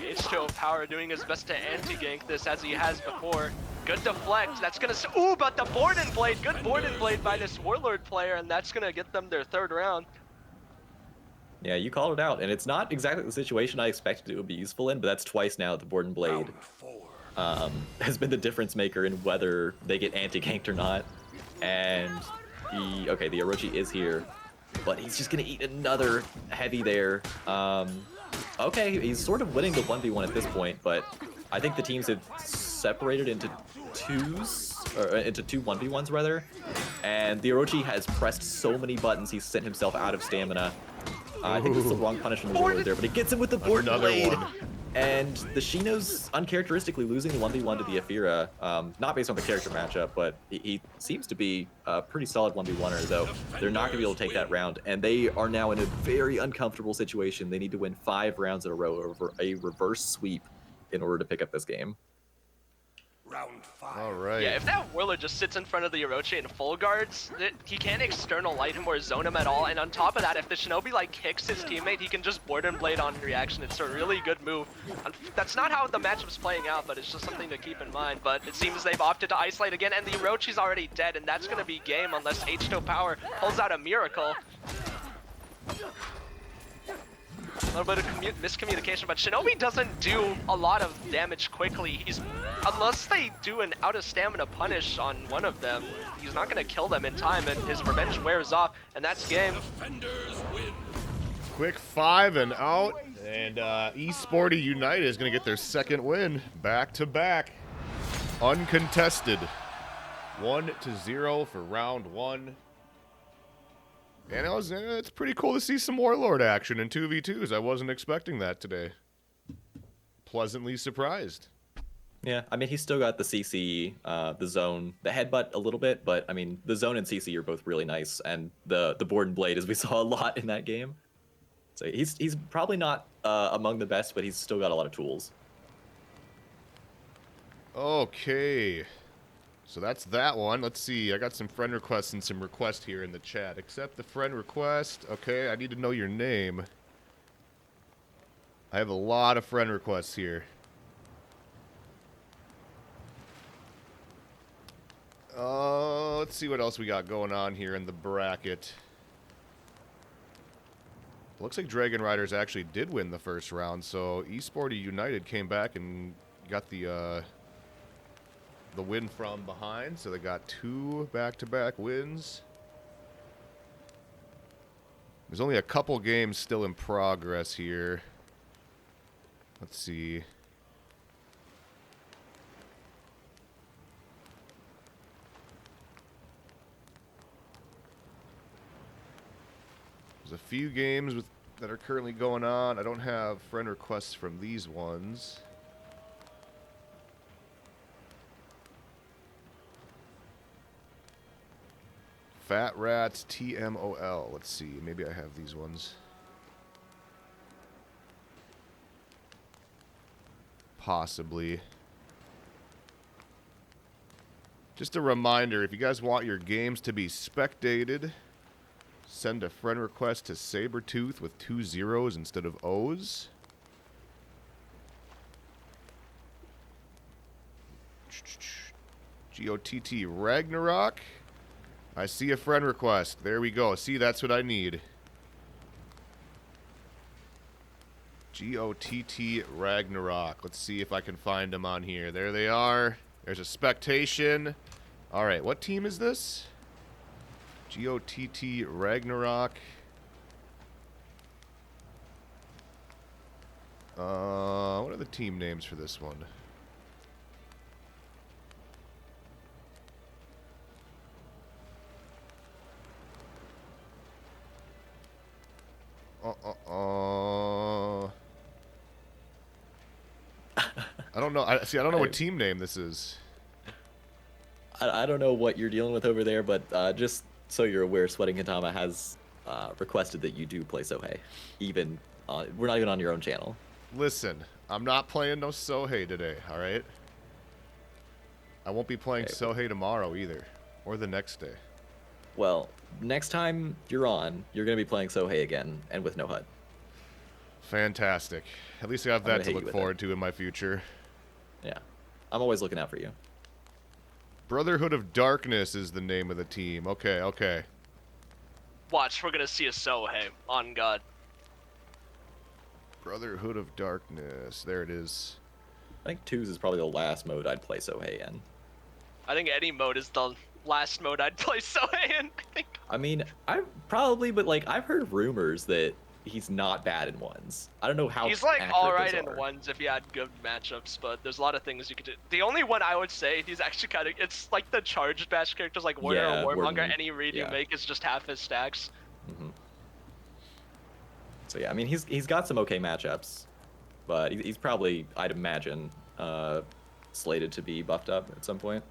H2O Power doing his best to anti-gank this as he has before. Good deflect, that's gonna, ooh, but the Board and Blade, good Board and Blade by this Warlord player, and that's gonna get them their 3rd round.
Yeah, you called it out, and it's not exactly the situation I expected it would be useful in, but that's twice now that the Board and Blade
Round 4.
has been the difference maker in whether they get anti-ganked or not. And the Orochi is here, but he's just gonna eat another heavy there. Okay, he's sort of winning the 1v1 at this point, but I think the teams have separated into two 1v1s rather, and the Orochi has pressed so many buttons he's sent himself out of stamina. I think it's the wrong punish from the Warlord there, but he gets him with the Board and Blade. And the Shino's uncharacteristically losing the 1v1 to the Afira, not based on the character matchup, but he seems to be a pretty solid 1v1er, though they're not going to be able to take that round, and they are now in a very uncomfortable situation. They need to win 5 rounds in a row over a reverse sweep in order to pick up this game.
Round 5.
All right.
Yeah, if that Warlord just sits in front of the Orochi in full guards, he can't external light him or zone him at all, and on top of that, if the Shinobi like kicks his teammate, he can just Board and Blade on reaction. It's a really good move. That's not how the matchup's playing out, but it's just something to keep in mind. But it seems they've opted to isolate again, and the Orochi's already dead, and that's gonna be game unless H2O Power pulls out a miracle. A little bit of miscommunication, but Shinobi doesn't do a lot of damage quickly. Unless they do an out of stamina punish on one of them, he's not gonna kill them in time, and his revenge wears off, and that's game.
Defenders win.
Quick 5 and out, and Esported United is going to get their 2nd win back-to-back. Uncontested. 1-0 for round 1. And it's pretty cool to see some Warlord action in 2v2s. I wasn't expecting that today. pleasantly surprised.
Yeah, I mean, he's still got the CC, the zone, the headbutt a little bit, but I mean, the zone and CC are both really nice, and the board and blade, as we saw a lot in that game. So he's probably not among the best, but he's still got a lot of tools.
Okay. So that's that one. Let's see. I got some friend requests and some requests here in the chat. Accept the friend request. Okay, I need to know your name. I have a lot of friend requests here. Let's see what else we got going on here in the bracket. Looks like Dragon Riders actually did win the first round, so Esporty United came back and got the win from behind, so they got 2 back-to-back wins. There's only a couple games still in progress here. Let's see. There's a few games that are currently going on. I don't have friend requests from these ones. Fat Rats TMOL. Let's see. Maybe I have these ones. Possibly. Just a reminder, if you guys want your games to be spectated, send a friend request to Sabretooth with 2 zeros instead of O's. GOTT Ragnarok. I see a friend request. There we go. See, that's what I need. GOTT Ragnarok. Let's see if I can find them on here. There they are. There's a spectation. All right, what team is this? GOTT Ragnarok. What are the team names for this one? I don't know. I don't know what team name this is.
I don't know what you're dealing with over there, but just so you're aware, Sweating Katama has requested that you do play Sohei. Even we're not even on your own channel.
Listen, I'm not playing no Sohei today, all right? I won't be playing
Okay.
Sohei tomorrow either, or the next day.
Well, next time you're on, you're going to be playing Sohei again, and with no HUD.
Fantastic. At least I have
I'm
that
gonna
to
hit
look
you with
forward to in my future.
Yeah. I'm always looking out for you.
Brotherhood of Darkness is the name of the team. Okay, okay.
Watch, we're gonna see a Sohei. On God.
Brotherhood of Darkness. There it is.
I think 2s is probably the last mode I'd play Sohei in.
I think any mode is the last mode I'd play Sohei in, I think.
I mean, but like, I've heard rumors that he's not bad in 1s. I don't know how
He's like
accurate
alright
those
in
are.
1s if you had good matchups, but there's a lot of things you could do. The only one I would say he's actually kind of, it's like the charged match characters like Warrior
Yeah,
or Warmonger.
Warden,
Any read you
yeah.
make is just half his stacks.
hmm So yeah, I mean, he's got some okay matchups, but he's probably, I'd imagine, slated to be buffed up at some point.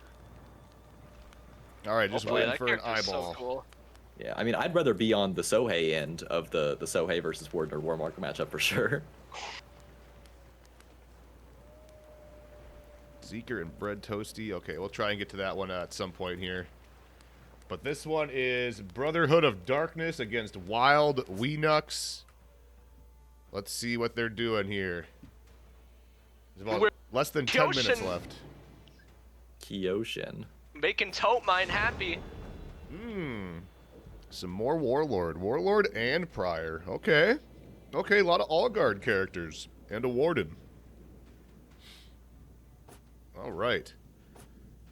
All right, just
Oh boy,
waiting
that
for an
character's
eyeball.
So cool.
Yeah, I mean, I'd rather be on the Sohei end of the Sohei versus Warden or Warmark matchup for sure.
Zeker and Bread Toasty. Okay, we'll try and get to that one at some point here. But this one is Brotherhood of Darkness against Wild Weenux. Let's see what they're doing here. There's about
We're-
less than 10 minutes
Kyoshin.
left.
Kyoshin.
Making Tote Mine happy.
Some more Warlord. Warlord and Prior. Okay. Okay, a lot of All-Guard characters. And a Warden. All right.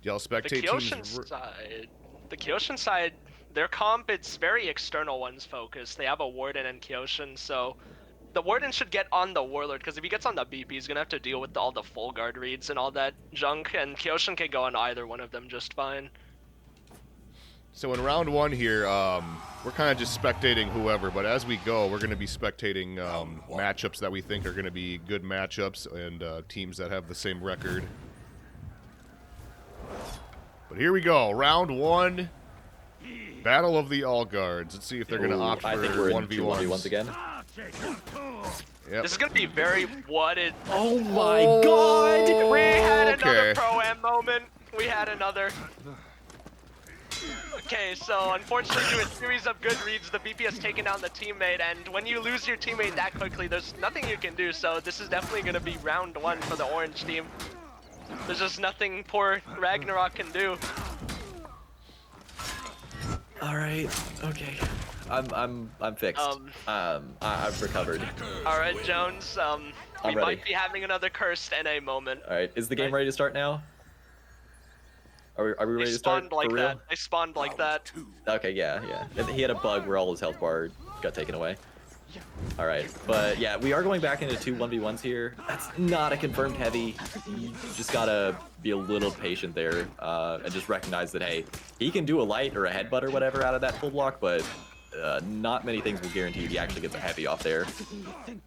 Y'all
The
spectate
Kyoshin
teams...
side, their comp, it's very external ones focused. They have a Warden and Kyoshin, so the Warden should get on the Warlord, because if he gets on the BP, he's gonna have to deal with all the full guard reads and all that junk, and Kyoshin can go on either one of them just fine.
So in round one here, we're kind of just spectating whoever, but as we go, we're going to be spectating matchups that we think are going to be good matchups and teams that have the same record. But here we go, round one, Battle of the All Guards. Let's see if they're going to opt for
I think we're in
1v1s.
2v1s again.
Yep.
This is gonna be very what
Oh my
We had another
Okay.
pro-am moment. We had another. Okay, so unfortunately, through a series of good reads, the BP has taken down the teammate, and when you lose your teammate that quickly, there's nothing you can do. So this is definitely gonna be round one for the orange team. There's just nothing poor Ragnarok can do.
All right. Okay. I'm fixed. I've recovered.
All right, Jones. We
I'm
might
ready.
be having another cursed NA moment.
All right. Is the game ready to start now? Are we
They
ready to start
spawned like
for real?
that. They spawned like that.
Okay, yeah. And he had a bug where all his health bar got taken away. All right, but yeah, we are going back into 2 1v1s here. That's not a confirmed heavy. You just gotta be a little patient there and just recognize that, hey, he can do a light or a headbutt or whatever out of that full block, but not many things will guarantee he actually gets a heavy off there.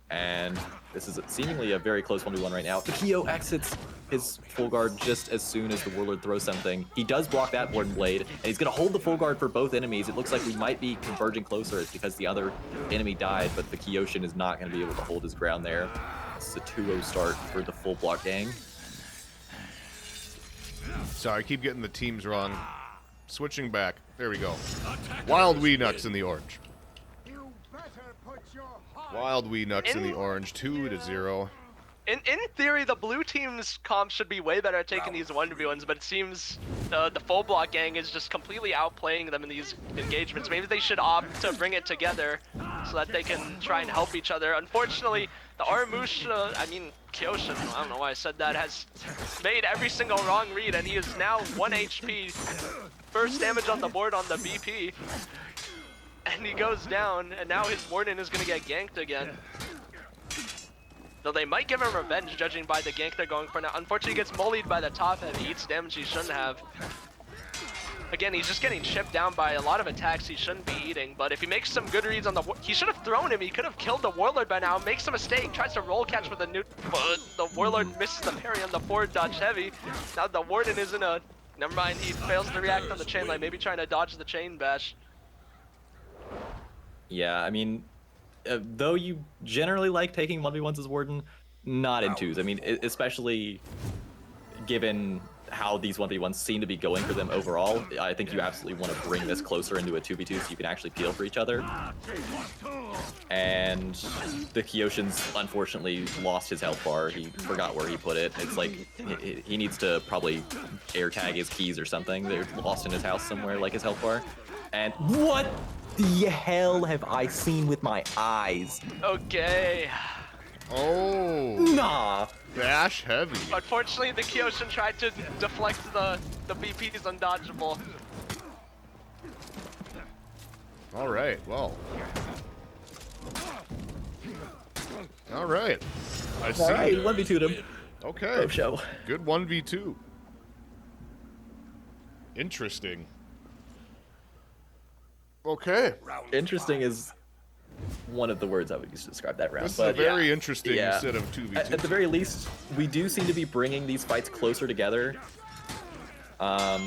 And this is seemingly a very close 1v1 right now. The Kyo exits his full guard just as soon as the Warlord throws something. He does block that Warden Blade, and he's going to hold the full guard for both enemies. It looks like we might be converging closer. It's because the other enemy died, but the Kyoshin is not going to be able to hold his ground there. This is a 2-0 start for the full block gang.
Sorry, I keep getting the teams wrong. Switching back. There we go. Wild Weenucks in the orange. Wild Weenucks in the orange, 2-0.
In theory, the blue team's comp should be way better at taking these 1v1s, but it seems the full block gang is just completely outplaying them in these engagements. Maybe they should opt to bring it together so that they can try and help each other. Unfortunately, the Kyoshin, I don't know why I said that, has made every single wrong read, and he is now 1 HP. First damage on the board on the BP. And he goes down, and now his Warden is going to get ganked again. Though they might give him revenge, judging by the gank they're going for now. Unfortunately, he gets mollied by the top heavy, eats damage he shouldn't have. Again, he's just getting chipped down by a lot of attacks he shouldn't be eating. But if he makes some good reads on the... He should have thrown him. He could have killed the Warlord by now. Makes a mistake. Tries to roll catch with a new... But the Warlord misses the parry on the forward dodge heavy. Now the Warden is in a... Never mind, he fails to react on the chain line. Maybe trying to dodge the chain bash.
Yeah, I mean, though you generally like taking 1v1s as Warden, not in 2s. I mean, especially given how these 1v1s seem to be going for them overall, I think you absolutely want to bring this closer into a 2v2 so you can actually peel for each other. And the Kyoshin's unfortunately lost his health bar. He forgot where he put it. It's like he needs to probably air tag his keys or something. They're lost in his house somewhere, like his health bar. And what the hell have I seen with my eyes?
Okay.
Oh.
Nah.
Bash heavy.
Unfortunately, the Kyoshin tried to deflect the BP's undodgeable.
All right, well. All right. I see.
All right, 1v2'd him.
Okay.
Pro show.
Good 1v2. Interesting. Okay.
Interesting is one of the words I would use to describe that round.
This is a
But
very
yeah.
interesting
Yeah.
set of 2v2.
At the very least, we do seem to be bringing these fights closer together. Now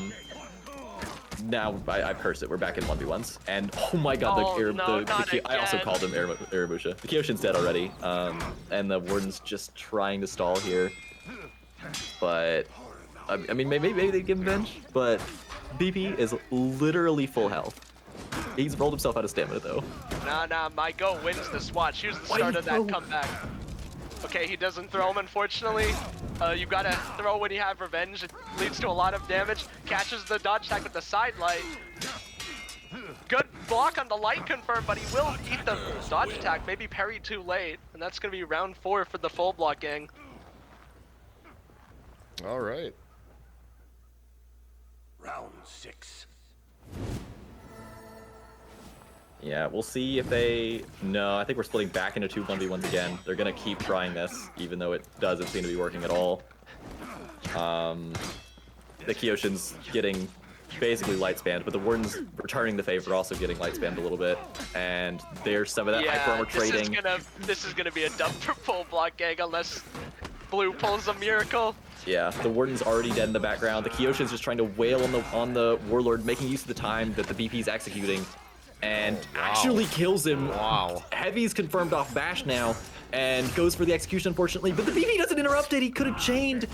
I've cursed it. We're back in 1v1s, and oh my god,
Oh, no, not
I also
again.
called him Aramusha. The Kyoshin's dead already, and the Warden's just trying to stall here. But I mean, maybe they give him bench, but BP is literally full health. He's rolled himself out of stamina though.
Nah, my go wins this watch. Here's the
Why
start
you
of that
throw?
comeback. Okay, he doesn't throw him, unfortunately. You gotta throw when you have revenge. It leads to a lot of damage. Catches the dodge attack with the side light. Good block on the light confirmed, but he will eat the dodge attack. Maybe parry too late. And that's gonna be round 4 for the full block gang.
All right.
Round 6.
Yeah, we'll see if they... No, I think we're splitting back into 2 1v1s again. They're going to keep trying this, even though it doesn't seem to be working at all. The Kyoshin's getting basically light spammed, but the Warden's returning the favor, also getting light spammed a little bit. And there's some of that hyper armor trading.
This is gonna be a dump for full block gang unless Blue pulls a miracle.
Yeah, the Warden's already dead in the background. The Kyoshin's just trying to wail on the Warlord, making use of the time that the BP's executing, and actually kills him.
Wow.
Heavy's confirmed off Bash now, and goes for the execution, unfortunately, but the BP doesn't interrupt it. He could have chained,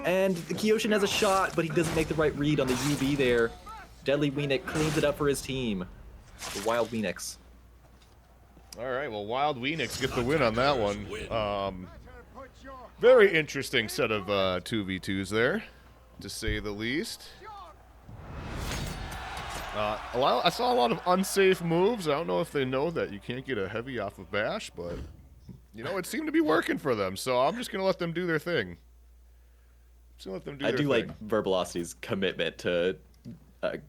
and the Kyoshin has a shot, but he doesn't make the right read on the UB there. Deadly Weenix cleans it up for his team. The Wild Weenix.
All right, well, Wild Weenix get the win on that one. Very interesting set of 2v2s there, to say the least. I saw a lot of unsafe moves. I don't know if they know that you can't get a heavy off of Bash, but, you know, it seemed to be working for them, so I'm just going to let them do their thing.
I do like Verbalocity's commitment to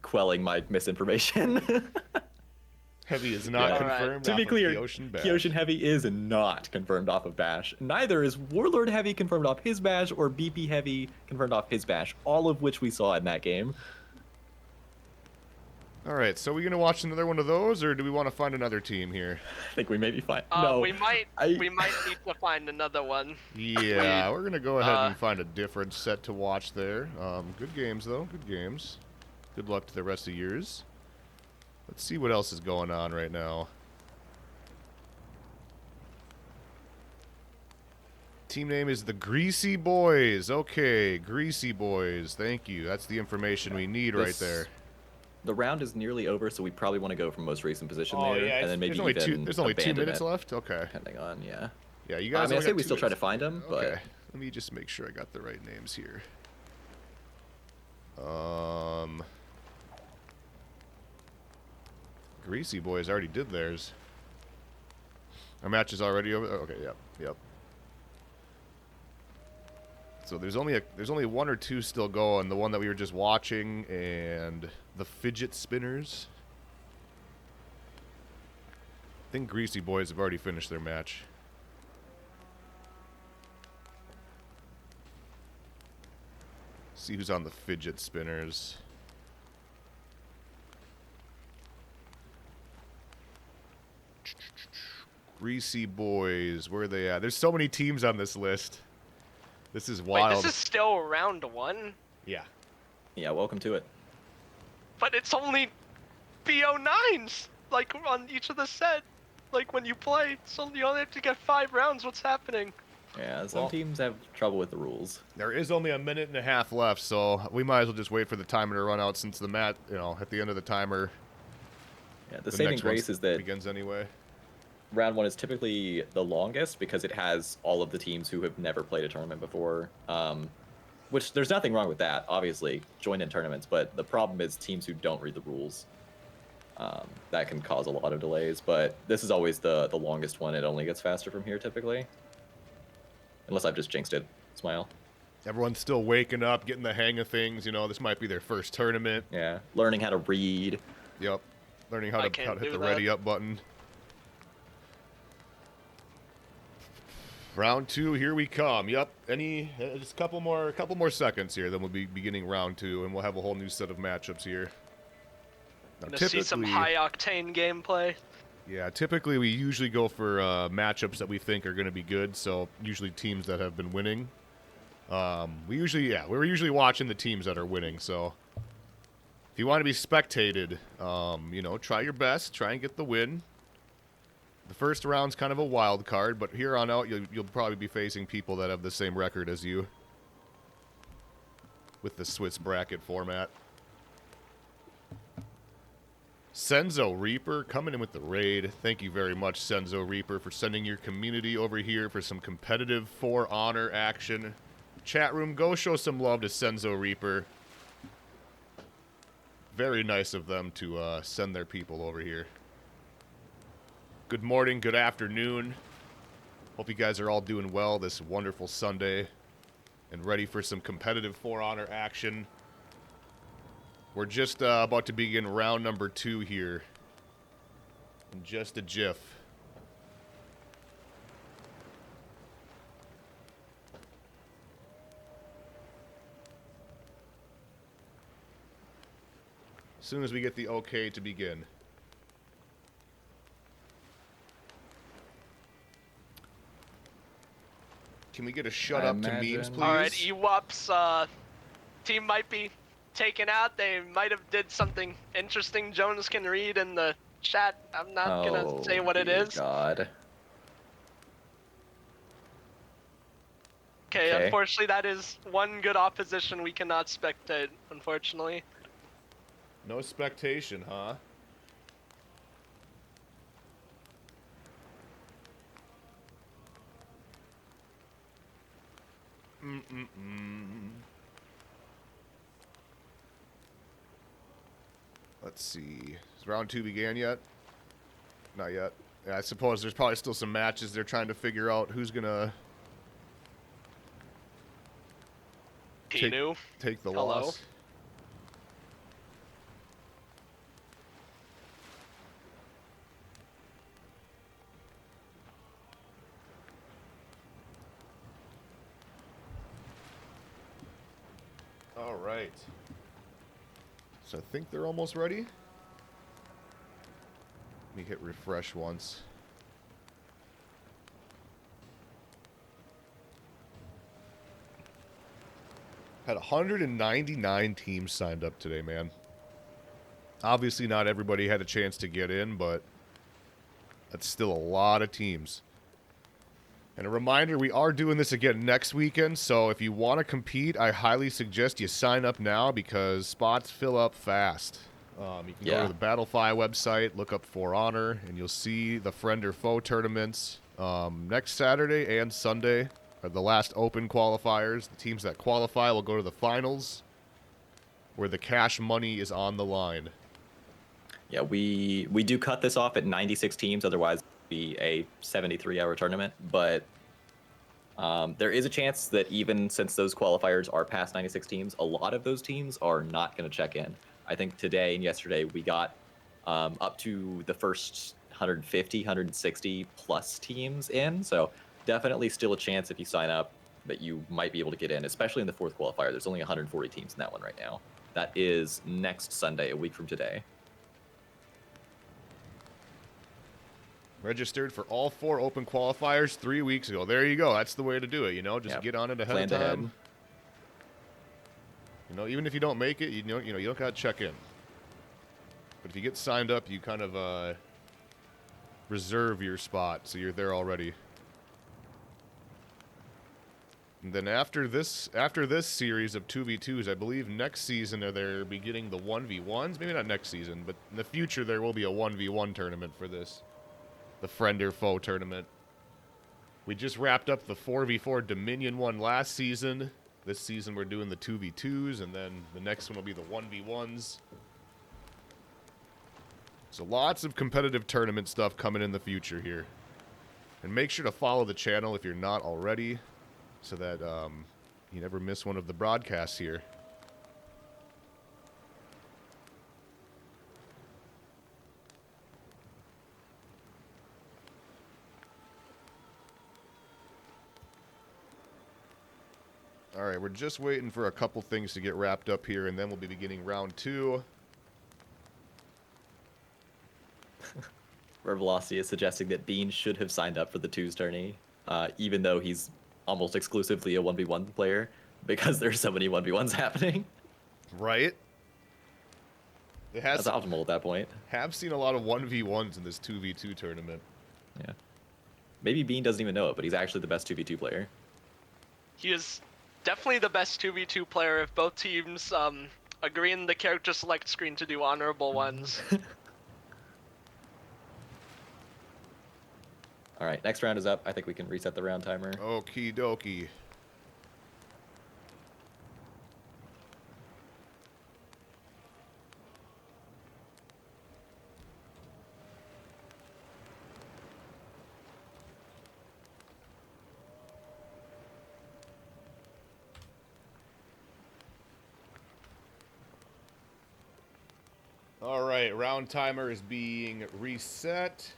quelling my misinformation.
Heavy is not confirmed.
To be clear,
Kyoshin Bash.
Kyoshin Heavy is not confirmed off of Bash. Neither is Warlord Heavy confirmed off his Bash or BP Heavy confirmed off his Bash, all of which we saw in that game.
All right, so we gonna watch another one of those, or do we want to find another team here?
I think we may be fine. No,
we might need to find another one.
Yeah, we're gonna go ahead and find a different set to watch there. Good games though, good games. Good luck to the rest of yours. Let's see what else is going on right now. Team name is the Greasy Boys. Okay, Greasy Boys. Thank you. That's the information we need right there.
The round is nearly over, so we probably want to go from most recent position there,
yeah,
and then maybe
there's only 2 minutes left. Okay.
Depending on, yeah.
Yeah, you guys.
I say we still try to find them, but
okay. Let me just make sure I got the right names here. Greasy Boys already did theirs. Our match is already over. Okay, yep. So there's only 1 or 2 still going. The one that we were just watching, and the Fidget Spinners. I think Greasy Boys have already finished their match. See who's on the Fidget Spinners. Greasy Boys, where are they at? There's so many teams on this list. This is wild.
Wait, this is still round 1?
Yeah.
yeah, welcome to it.
But it's only BO9s, like, on each of the set. Like, when you play, so you only have to get 5 rounds. What's happening?
Yeah, some teams have trouble with the rules.
There is only a minute and a half left, so we might as well just wait for the timer to run out since the at the end of the timer.
Yeah, the saving grace is that
begins anyway.
round 1 is typically the longest because it has all of the teams who have never played a tournament before. Which there's nothing wrong with that, obviously, join in tournaments, but the problem is teams who don't read the rules. That can cause a lot of delays, but this is always the longest one. It only gets faster from here, typically. Unless I've just jinxed it. Smile.
Everyone's still waking up, getting the hang of things. You know, this might be their first tournament.
Yeah, learning how to read.
Yep, learning how to hit the ready up button. Round 2, here we come. Yep, just a couple more seconds here, then we'll be beginning round 2, and we'll have a whole new set of matchups here. Now,
Gonna see some high octane gameplay.
Yeah, typically we usually go for matchups that we think are going to be good. So usually teams that have been winning. We're usually watching the teams that are winning. So if you want to be spectated, try your best, try and get the win. The first round's kind of a wild card, but here on out you'll probably be facing people that have the same record as you with the Swiss bracket format. Senzo Reaper coming in with the raid. Thank you very much, Senzo Reaper, for sending your community over here for some competitive For Honor action. Chat room, go show some love to Senzo Reaper. Very nice of them to send their people over here. Good morning, good afternoon. Hope you guys are all doing well this wonderful Sunday and ready for some competitive For Honor action. We're just about to begin round number 2 here. In just a jiff. soon as we get the okay to begin. Can we get a shut
I
up to memes,
imagine-
please?
All right, Ewup's team might be taken out. They might have did something interesting. Jonas can read in the chat. I'm not gonna say what it
dear
is.
God.
Okay,
Okay.
unfortunately, that is one good opposition we cannot spectate, unfortunately.
No spectation, huh? Let's see. Has round 2 began yet? Not yet. Yeah, I suppose there's probably still some matches they're trying to figure out who's gonna
Tinu.
take the
Hello.
loss. All right. So I think they're almost ready. Let me hit refresh once. Had 199 teams signed up today, man. Obviously not everybody had a chance to get in, but that's still a lot of teams. And a reminder, we are doing this again next weekend, so if you want to compete, I highly suggest you sign up now because spots fill up fast. You can go to the Battlefy website, look up For Honor, and you'll see the friend or foe tournaments next Saturday and Sunday are the last open qualifiers. The teams that qualify will go to the finals, where the cash money is on the line.
Yeah, we do cut this off at 96 teams, otherwise it'd be a 73-hour tournament. But there is a chance that even since those qualifiers are past 96 teams, a lot of those teams are not going to check in. I think today and yesterday we got up to the first 150, 160 plus teams in. So definitely still a chance if you sign up that you might be able to get in, especially in the fourth qualifier. There's only 140 teams in that one right now. That is next Sunday, a week from today.
Registered for all 4 open qualifiers 3 weeks ago. There you go. That's the way to do it, you know? Just get on it ahead of
Planned
time.
ahead.
You know, even if you don't make it, you don't got to check in. But if you get signed up, you kind of reserve your spot, so you're there already. And then after this series of 2v2s, I believe next season they'll be getting the 1v1s. Maybe not next season, but in the future there will be a 1v1 tournament for this. The friend or foe tournament. We just wrapped up the 4v4 Dominion one last season. This season we're doing the 2v2s, and then the next one will be the 1v1s. So lots of competitive tournament stuff coming in the future here. And make sure to follow the channel if you're not already, so that you never miss one of the broadcasts here. All right, we're just waiting for a couple things to get wrapped up here, and then we'll be beginning round 2.
Velocity is suggesting that Bean should have signed up for the 2s tourney, even though he's almost exclusively a 1v1 player, because there's so many 1v1s happening.
Right?
That's optimal at that point.
Have seen a lot of 1v1s in this 2v2 tournament.
Yeah. Maybe Bean doesn't even know it, but he's actually the best 2v2 player.
He is definitely the best 2v2 player if both teams agree in the character select screen to do honorable ones.
All right, next round is up. I think we can reset the round timer.
Okie dokie. All right, round timer is being reset.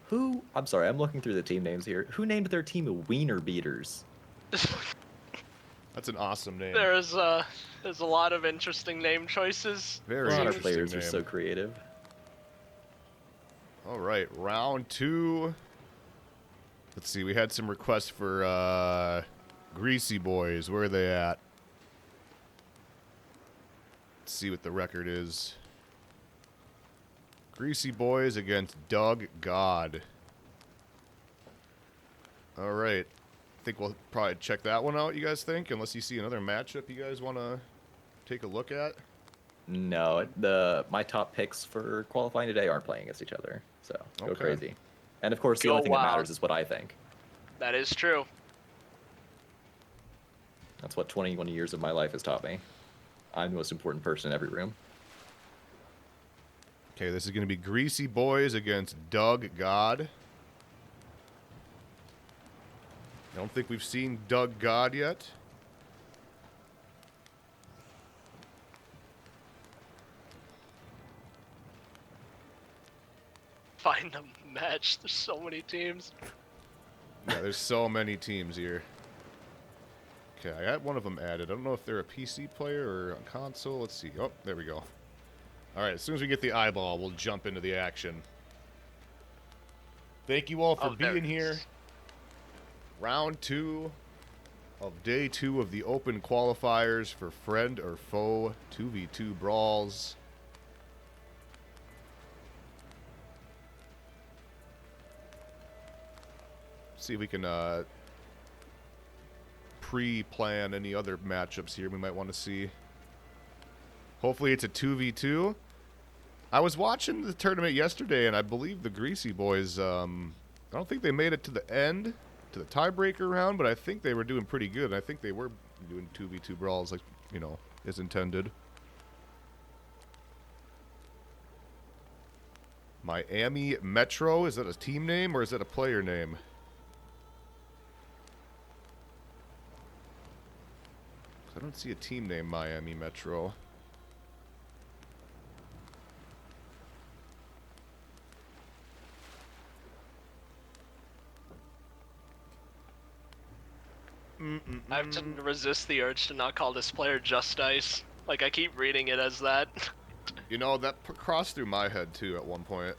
Who? I'm sorry, I'm looking through the team names here. Who named their team Wiener Beaters?
That's an awesome name.
There's a lot of interesting name choices.
Very
A lot of
interesting
players are
name.
so creative.
All right, round 2. Let's see. We had some requests for Greasy Boys. Where are they at? Let's see what the record is. Greasy Boys against Doug God. All right. I think we'll probably check that one out, you guys think? Unless you see another matchup you guys want to take a look at.
No, my top picks for qualifying today aren't playing against each other, so go
Okay.
crazy. And of course, the
Go
only thing that
wild.
matters is what I think.
That is true.
That's what 21 years of my life has taught me. I'm the most important person in every room.
Okay, this is going to be Greasy Boys against Doug God. I don't think we've seen Doug God yet.
Find a match. There's so many teams.
Yeah, there's so many teams here. Okay, I got one of them added. I don't know if they're a PC player or on console. Let's see. Oh, there we go. All right, as soon as we get the eyeball, we'll jump into the action. Thank you all for
Oh, there
being
it
here.
is.
Round 2 of day 2 of the open qualifiers for friend or foe 2v2 brawls. See if we can pre-plan any other matchups here we might want to see. Hopefully it's a 2v2. I was watching the tournament yesterday, and I believe the Greasy Boys, I don't think they made it to the end, to the tiebreaker round, but I think they were doing pretty good. And I think they were doing 2v2 brawls, like, you know, as intended. Miami Metro, is that a team name or is that a player name? I don't see a team name Miami Metro.
I have to resist the urge to not call this player Just Ice. Like, I keep reading it as that.
You know, that crossed through my head too at one point.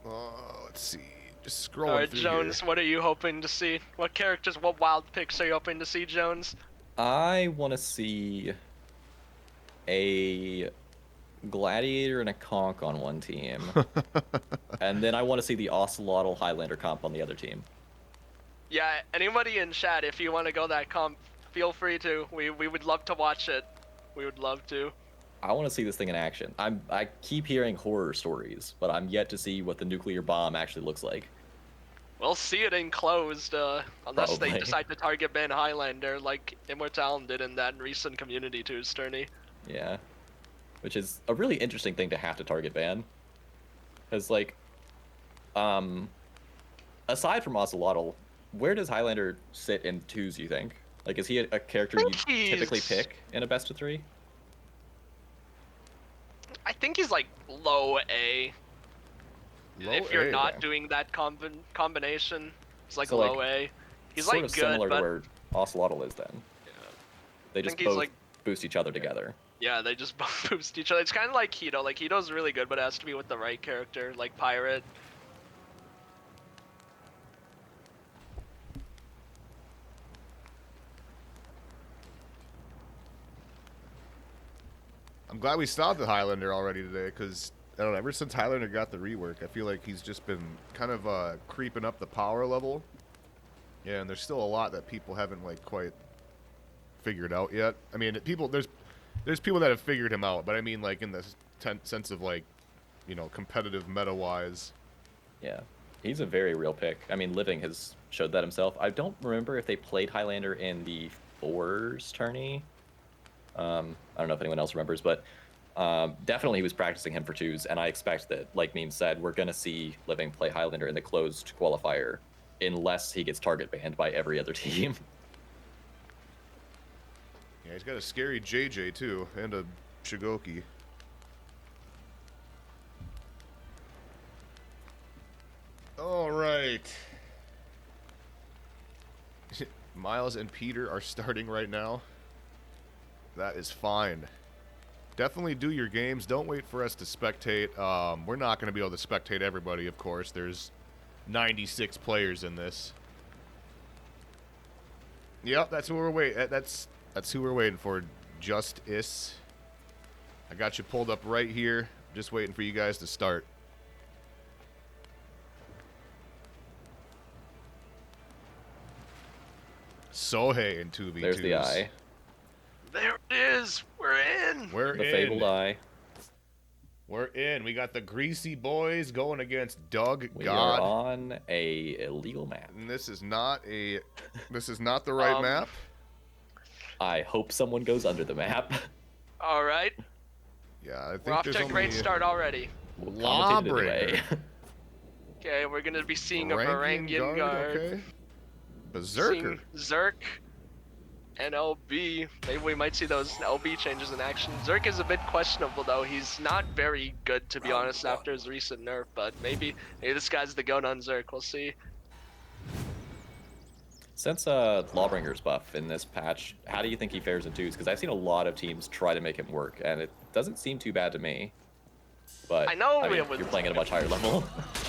Let's see. Just scrolling
Alright,
through
Jones,
here.
what are you hoping to see? What characters, what wild picks are you hoping to see, Jones?
I want to see a gladiator and a conch on one team, and then I want to see the ocelotl Highlander comp on the other team.
Yeah, anybody in chat, if you want to go that comp, feel free to. We would love to watch it. We would love to.
I want to see this thing in action. I keep hearing horror stories, but I'm yet to see what the nuclear bomb actually looks like.
We'll see it enclosed, unless they
Probably.
decide to target ban Highlander like Immortal did in that recent Community 2's tourney.
Yeah, which is a really interesting thing to have to target ban, because like, aside from ocelotl, where does Highlander sit in twos? You think? Like, is he a character you
think
typically
he's-
pick in a best of 3?
I think he's like low A.
Low
if you're
A,
not
okay.
doing that combination, it's like
So, like,
low A. He's
sort
like
of
good,
similar
but
to where ocelotl is. Then they just
think he's,
both
like-
boost each other together.
yeah, they just both boost each other. It's kind of like Hito. Like Hito's really good, but it has to be with the right character, like Pirate.
I'm glad we stopped the Highlander already today, because I don't know, ever since Highlander got the rework, I feel like he's just been kind of creeping up the power level. Yeah, and there's still a lot that people haven't like quite figured out yet. I mean, there's people that have figured him out, but I mean like in the sense of like, you know, competitive meta-wise.
Yeah, he's a very real pick. I mean, Living has showed that himself. I don't remember if they played Highlander in the fours tourney. I don't know if anyone else remembers, but definitely he was practicing him for twos, and I expect that, like Meme said, we're going to see Living play Highlander in the closed qualifier unless he gets target banned by every other team.
Yeah, he's got a scary JJ too, and a Shigoki. All right. Miles and Peter are starting right now. That is fine. Definitely do your games. Don't wait for us to spectate. We're not going to be able to spectate everybody, of course. There's 96 players in this. Yep, that's who we're waiting. That's who we're waiting for. Justice. I got you pulled up right here. Just waiting for you guys to start. Sohei in 2v2s.
There's the eye.
There it is. We're in.
We're
The
in.
fabled eye.
We're in. We got the Greasy Boys going against Doug
We
God.
are on a illegal map.
And this is not the right map.
I hope someone goes under the map.
All right.
Yeah, I think
We're off
there's
to a great
only
start already.
We'll commentate it
Lawbreaker.
anyway.
Okay, we're gonna be seeing a
Varangian
Varangian guard.
Okay. Berserker.
Seeing Zerk and LB. Maybe we might see those LB changes in action. Zerk is a bit questionable though. He's not very good to be honest after his recent nerf, but maybe this guy's the goat on Zerk. We'll see.
Since Lawbringer's buff in this patch, how do you think he fares in twos? Because I've seen a lot of teams try to make him work, and it doesn't seem too bad to me. But
I know
mean,
it was-
you're playing at a much higher level.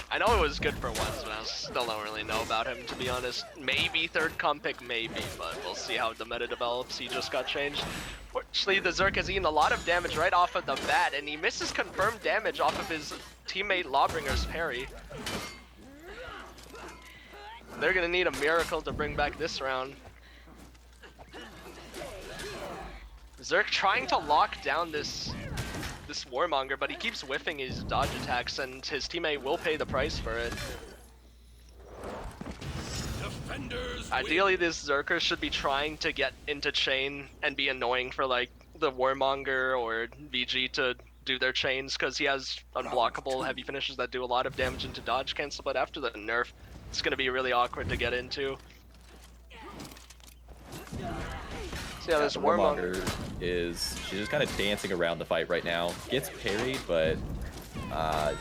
I know it was good for once, but I still don't really know about him to be honest. Maybe third comp pick, maybe, but we'll see how the meta develops. He just got changed. Fortunately, the Zerk has eaten a lot of damage right off of the bat, and he misses confirmed damage off of his teammate Lawbringer's parry. They're gonna need a miracle to bring back this round. Zerk trying to lock down this Warmonger, but he keeps whiffing his dodge attacks, and his teammate will pay the price for it.
Defenders
Ideally, this Zerker should be trying to get into chain and be annoying for like the Warmonger or VG to do their chains, because he has unblockable heavy finishes that do a lot of damage into dodge cancel, but after the nerf, it's going to be really awkward to get into. So yeah, this Warmonger.
She's just kind of dancing around the fight right now. Gets parried, but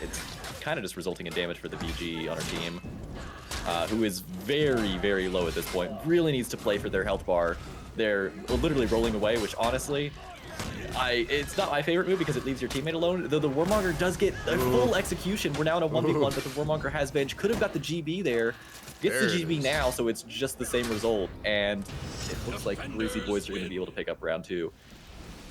it's kind of just resulting in damage for the VG on her team, who is very, very low at this point. Really needs to play for their health bar. They're literally rolling away, which honestly, it's not my favorite move because it leaves your teammate alone. Though the Warmonger does get a full execution. We're now in a 1v1, but the Warmonger has bench. Could have got the GB there. Gets
There
the
it
GB
is.
now, so it's just the same result. And it looks like Greasy Boys are going to be able to pick up round 2.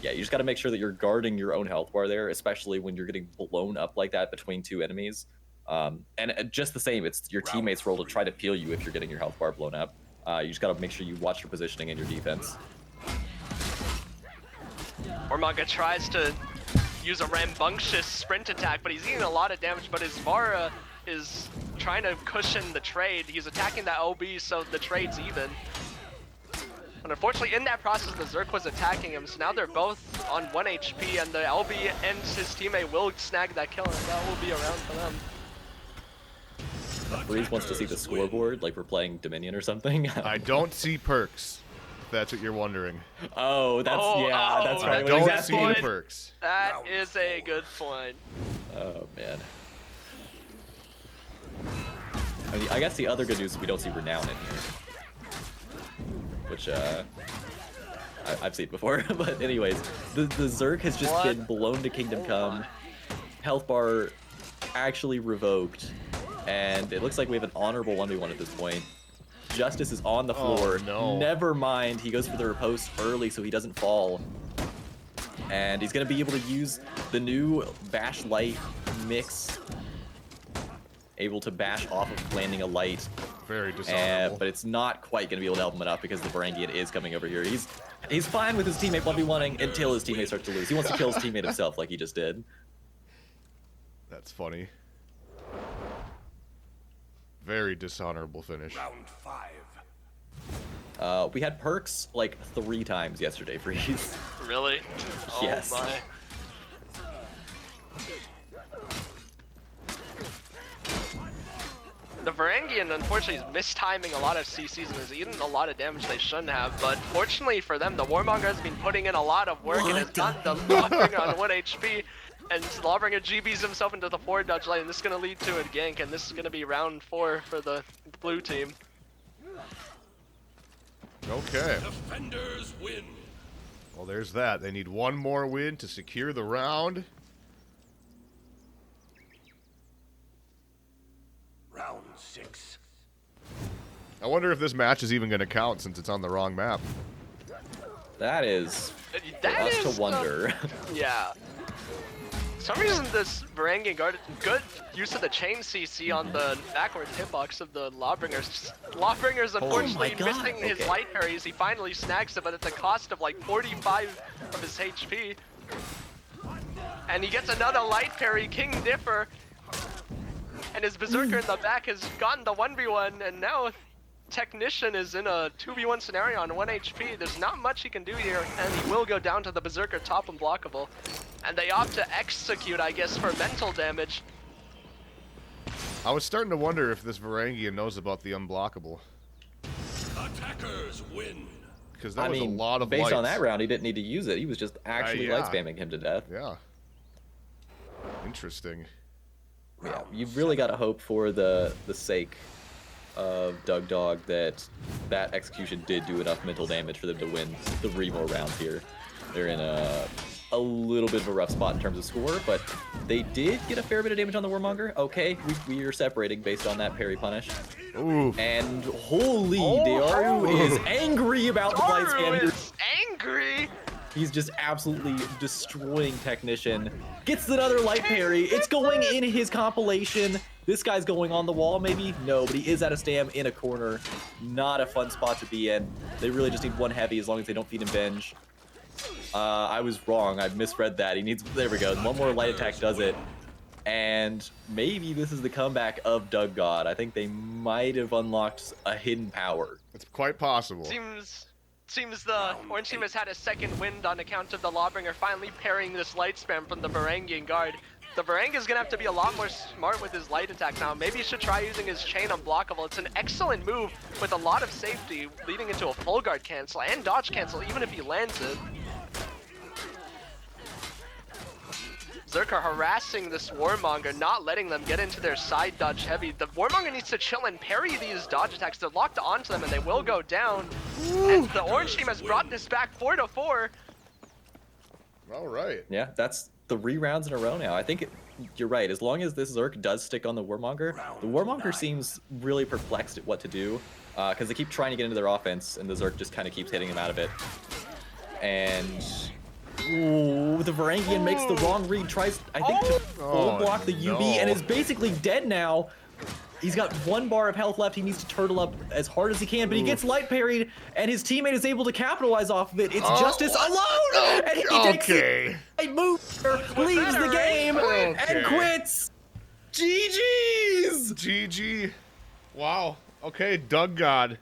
Yeah, you just got to make sure that you're guarding your own health bar there, especially when you're getting blown up like that between two enemies. And just the same, it's your teammate's role to try to peel you if you're getting your health bar blown up. You just got to make sure you watch your positioning and your defense.
Warmonger tries to use a rambunctious sprint attack, but he's eating a lot of damage, but his Vara is trying to cushion the trade. He's attacking that OB, so the trade's even. And unfortunately, in that process, the Zerk was attacking him, so now they're both on 1 HP, and the LB and his teammate will snag that kill, and that will be around for them.
Breeze wants to see the scoreboard, like we're playing Dominion or something.
I don't see perks, if that's what you're wondering.
Oh, that's
I
right.
don't
What he's
see
asking.
perks.
That is a good point.
Oh man. I mean, I guess the other good news is we don't see Renown in here, which I've seen before. But anyways, the Zerk has just been blown to Kingdom Come. Health bar actually revoked, and it looks like we have an honorable 1v1 at this point. Justice is on the floor.
Oh, no.
Never mind, he goes for the riposte early so he doesn't fall. And he's gonna be able to use the new Bash Light mix. Able to bash off of landing a light.
Very dishonorable.
But it's not quite gonna be able to help him enough because the Varangian is coming over here. He's fine with his teammate 1v1ing until his teammate starts to lose. He wants to kill his teammate himself like he just did.
That's funny. Very dishonorable finish.
Round 5.
We had perks like 3 times yesterday, Freeze.
Really?
Yes.
Oh my. The Varangian, unfortunately, is mistiming a lot of CCs and is eating a lot of damage they shouldn't have, but fortunately for them, the Warmonger has been putting in a lot of work and has gotten the Lawbringer on 1 HP, and Lawbringer GBs himself into the forward dodge lane, and this is going to lead to a gank, and this is going to be round 4 for the blue team.
Okay.
Defenders win.
Well, there's that. They need one more win to secure the round.
Round 6.
I wonder if this match is even going to count since it's on the wrong map.
That is
That
for us
is
to wonder.
Yeah. For some reason, this Varangian guard, good use of the chain CC on the backward hitbox of the Lawbringers. Lawbringer's unfortunately
God,
missing his
okay.
light parries. He finally snags it, but at the cost of like 45 of his HP. And he gets another light parry, King Differ. And his Berserker in the back has gotten the 1v1, and now Technician is in a 2v1 scenario on 1 HP. There's not much he can do here, and he will go down to the Berserker top unblockable. And they opt to execute, I guess, for mental damage.
I was starting to wonder if this Varangian knows about the unblockable.
Attackers win.
Because that
I
was
mean,
a lot of
based on
lights.
that round, he didn't need to use it. He was just actually light
yeah.
spamming him to death.
Yeah. Interesting.
Yeah, you've really got to hope for the sake of Doug Dog that execution did do enough mental damage for them to win 3 more rounds here. They're in a little bit of a rough spot in terms of score, but they did get a fair bit of damage on the Warmonger. Okay, we are separating based on that parry punish.
Ooh.
And holy, Daru is angry about the blight
Daru
spam.
is angry!
He's just absolutely destroying Technician. Gets another light parry. It's going in his compilation. This guy's going on the wall, maybe? No, but he is out of stam in a corner. Not a fun spot to be in. They really just need one heavy as long as they don't feed him Venge. I was wrong. I misread that. He needs... There we go. One more light attack does it. And maybe this is the comeback of Doug God. I think they might have unlocked a hidden power.
It's quite possible.
Seems the Orange team has had a second wind on account of the Lawbringer finally parrying this light spam from the Varangian guard. The Varangian's gonna have to be a lot more smart with his light attack now. Maybe he should try using his chain unblockable. It's an excellent move with a lot of safety, leading into a full guard cancel and dodge cancel, even if he lands it. Zerker harassing this Warmonger, not letting them get into their side dodge heavy. The Warmonger needs to chill and parry these dodge attacks. They're locked onto them and they will go down. And the Orange team has brought this back 4-4.
All right.
Yeah, that's 3 rounds in a row now. I think you're right. As long as this Zerk does stick on the Warmonger seems really perplexed at what to do because they keep trying to get into their offense and the Zerk just kind of keeps hitting him out of it. And ooh, the Varangian makes the wrong read, tries, I think, to full block the UB and is basically dead now. He's got 1 bar of health left. He needs to turtle up as hard as he can, but he gets light parried, and his teammate is able to capitalize off of it. It's Justice alone, and he takes it. A move, leaves the game, and quits. GG's.
GG. Wow. Okay, Doug God.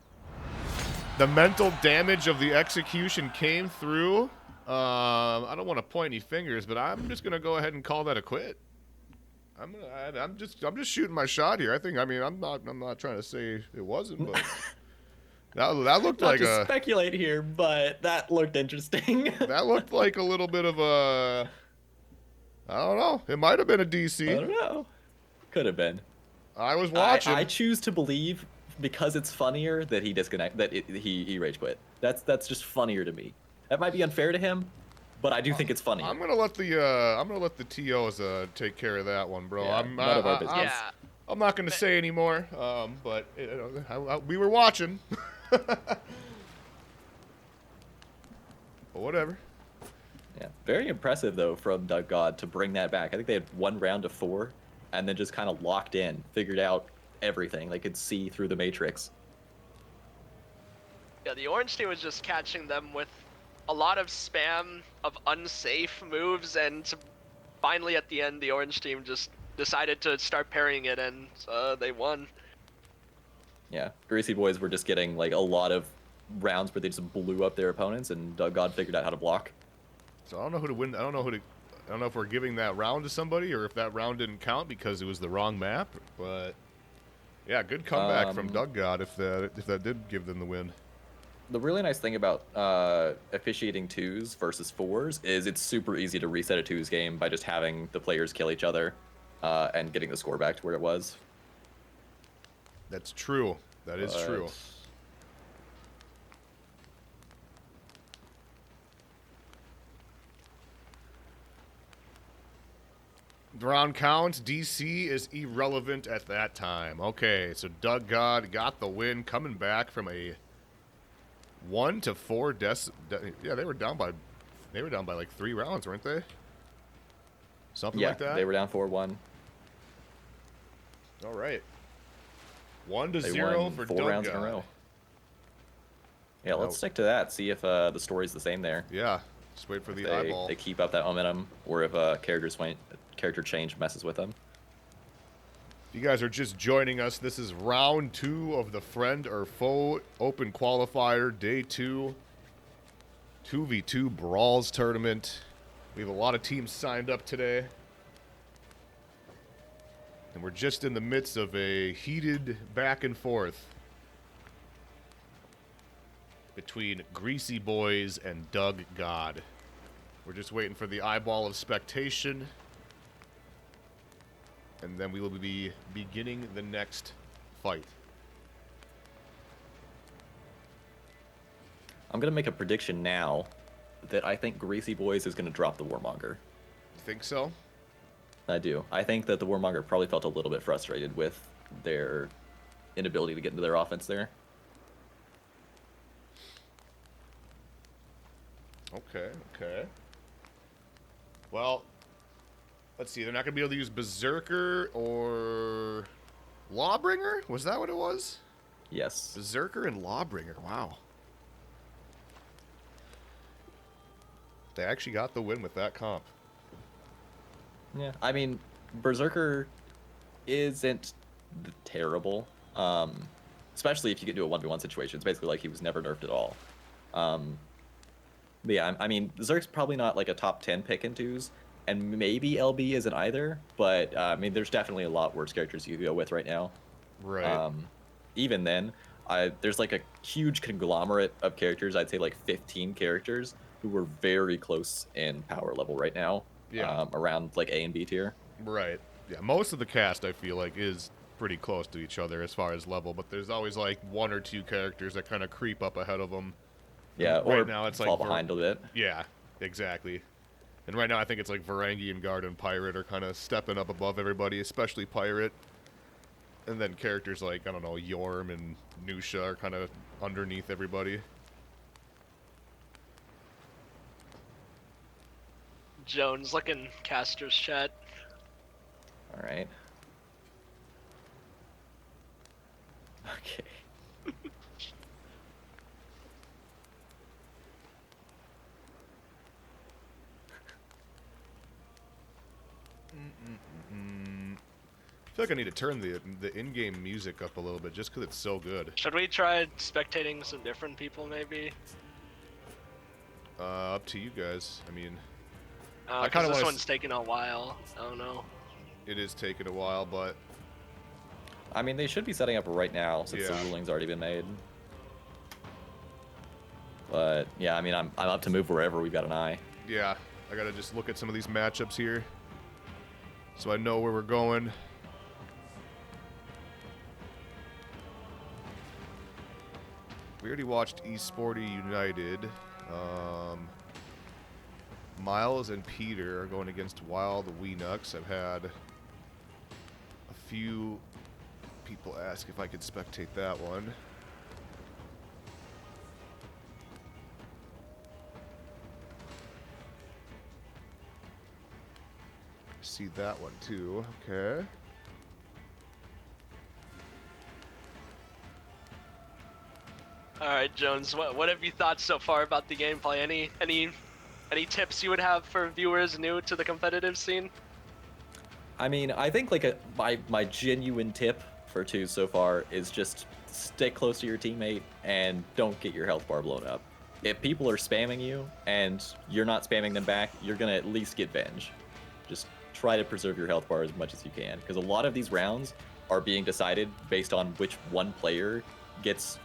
The mental damage of the execution came through. I don't want to point any fingers, but I'm just gonna go ahead and call that a quit. I'm just shooting my shot here. I'm not trying to say it wasn't, but that looked
Not
like
to
a
speculate here, but that looked interesting.
that looked like a little bit of a, I don't know. It might have been a DC.
I don't know. Could have been.
I was watching.
I choose to believe because it's funnier that he rage quit. That's just funnier to me. That might be unfair to him, but I do think it's funny.
I'm gonna let the TOs take care of that one, bro.
Yeah, none of our business.
Yeah.
I'm not gonna say anymore. But we were watching. But whatever.
Yeah, very impressive though from Doug God to bring that back. I think they had 1 round of 4, and then just kind of locked in, figured out everything. They could see through the matrix.
Yeah, the Orange team was just catching them with a lot of spam of unsafe moves, and finally at the end, the Orange team just decided to start parrying it, and they won.
Yeah, Greasy Boys were just getting like a lot of rounds where they just blew up their opponents, and Doug God figured out how to block.
So I don't know who to win. I don't know if we're giving that round to somebody or if that round didn't count because it was the wrong map. But Yeah, good comeback from Doug God if that did give them the win.
The really nice thing about officiating 2s versus 4s is it's super easy to reset a 2s game by just having the players kill each other and getting the score back to where it was.
That's true. That is true. The round counts. DC is irrelevant at that time. Okay, so Doug God got the win, coming back from a 1-4 yeah, they were down by like 3 rounds, weren't they? Something like that.
Yeah, they were down 4-1.
All right. 1-0
won
for
4
Doug
rounds
God.
in a row. Yeah, let's stick to that. See if the story's the same there.
Yeah, just wait for the
They
eyeball.
they keep up that momentum, or if character change messes with them.
If you guys are just joining us, this is round 2 of the Friend or Foe Open Qualifier, day 2, 2v2 Brawls tournament. We have a lot of teams signed up today. And we're just in the midst of a heated back and forth between Greasy Boys and Doug God. We're just waiting for the eyeball of spectation. And then we will be beginning the next fight.
I'm gonna make a prediction now that I think Greasy Boys is gonna drop the Warmonger.
Think so?
I do. I think that the Warmonger probably felt a little bit frustrated with their inability to get into their offense there.
Okay, okay. Well, let's see. They're not going to be able to use Berserker or Lawbringer? Was that what it was?
Yes.
Berserker and Lawbringer. Wow. They actually got the win with that comp.
Yeah. I mean, Berserker isn't terrible, especially if you get into a 1v1 situation. It's basically like he was never nerfed at all. But yeah, I mean, Berserk's probably not like a top 10 pick in 2s, and maybe LB isn't either, but I mean, there's definitely a lot worse characters you could go with right now.
Right.
Even then, there's like a huge conglomerate of characters, I'd say like 15 characters, who are very close in power level right now.
Yeah.
Around like A and B tier.
Right. Yeah, most of the cast, I feel like, is pretty close to each other as far as level, but there's always like 1 or 2 characters that kind of creep up ahead of them.
Yeah,
Right
or
now it's
fall
like
behind a bit.
Yeah, exactly. And right now I think it's like Varangian Guard and Pirate are kind of stepping up above everybody, especially Pirate. And then characters like, I don't know, Yorm and Nusha are kind of underneath everybody.
Jones looking caster's chat.
All right. Okay.
I feel like I need to turn the in-game music up a little bit just because it's so good.
Should we try spectating some different people maybe?
Up to you guys. I mean,
I
kinda
this
wanna
one's taking a while. I don't know.
it is taking a while, but
I mean, they should be setting up right now since
Yeah.
the ruling's already been made. But yeah, I mean, I'm up to move wherever we've got an eye.
yeah, I gotta just look at some of these matchups here so I know where we're going. We already watched Esporty United. Miles and Peter are going against Wild Weenux. I've had a few people ask if I could spectate that one. See that one too. Okay.
All right, Jones. What have you thought so far about the gameplay? Any tips you would have for viewers new to the competitive scene?
I mean, I think like my genuine tip for 2 so far is just stick close to your teammate and don't get your health bar blown up. If people are spamming you and you're not spamming them back, you're gonna at least get venge. Just try to preserve your health bar as much as you can, because a lot of these rounds are being decided based on which one player gets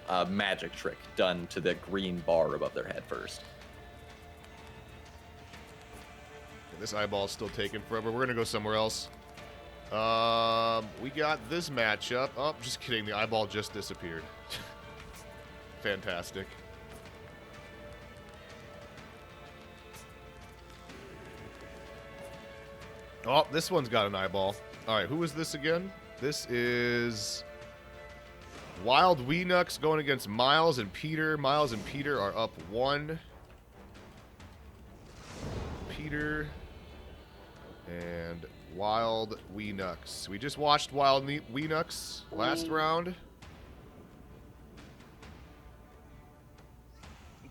a magic trick done to the green bar above their head first.
This eyeball's still taking forever. We're gonna go somewhere else. We got this matchup. Oh, just kidding. The eyeball just disappeared. Fantastic. Oh, this one's got an eyeball. All right, who is this again? This is Wild Weenux going against Miles and Peter. Miles and Peter are up 1. Peter and Wild Weenux. We just watched Wild Weenux last round.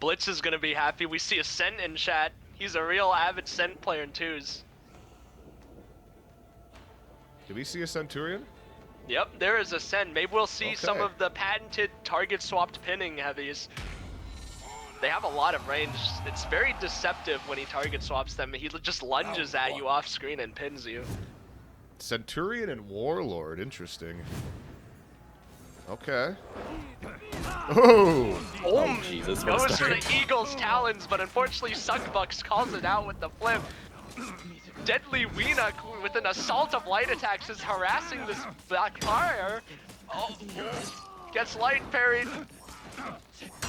Blitz is gonna be happy. We see a Scent in chat. He's a real avid Scent player in 2s.
Did we see a Centurion?
Yep, there is a Scent. Maybe we'll see some
Okay.
of the patented target swapped pinning heavies. They have a lot of range. It's very deceptive when he target swaps them. He just lunges at you off screen and pins you.
Centurion and Warlord. Interesting. Okay. Oh!
Oh, Jesus. what a
Goes for
start.
the Eagle's talons, but unfortunately Suckbucks calls it out with the flip. Deadly Weenuk with an assault of light attacks is harassing this black fire. Oh, gets light parried.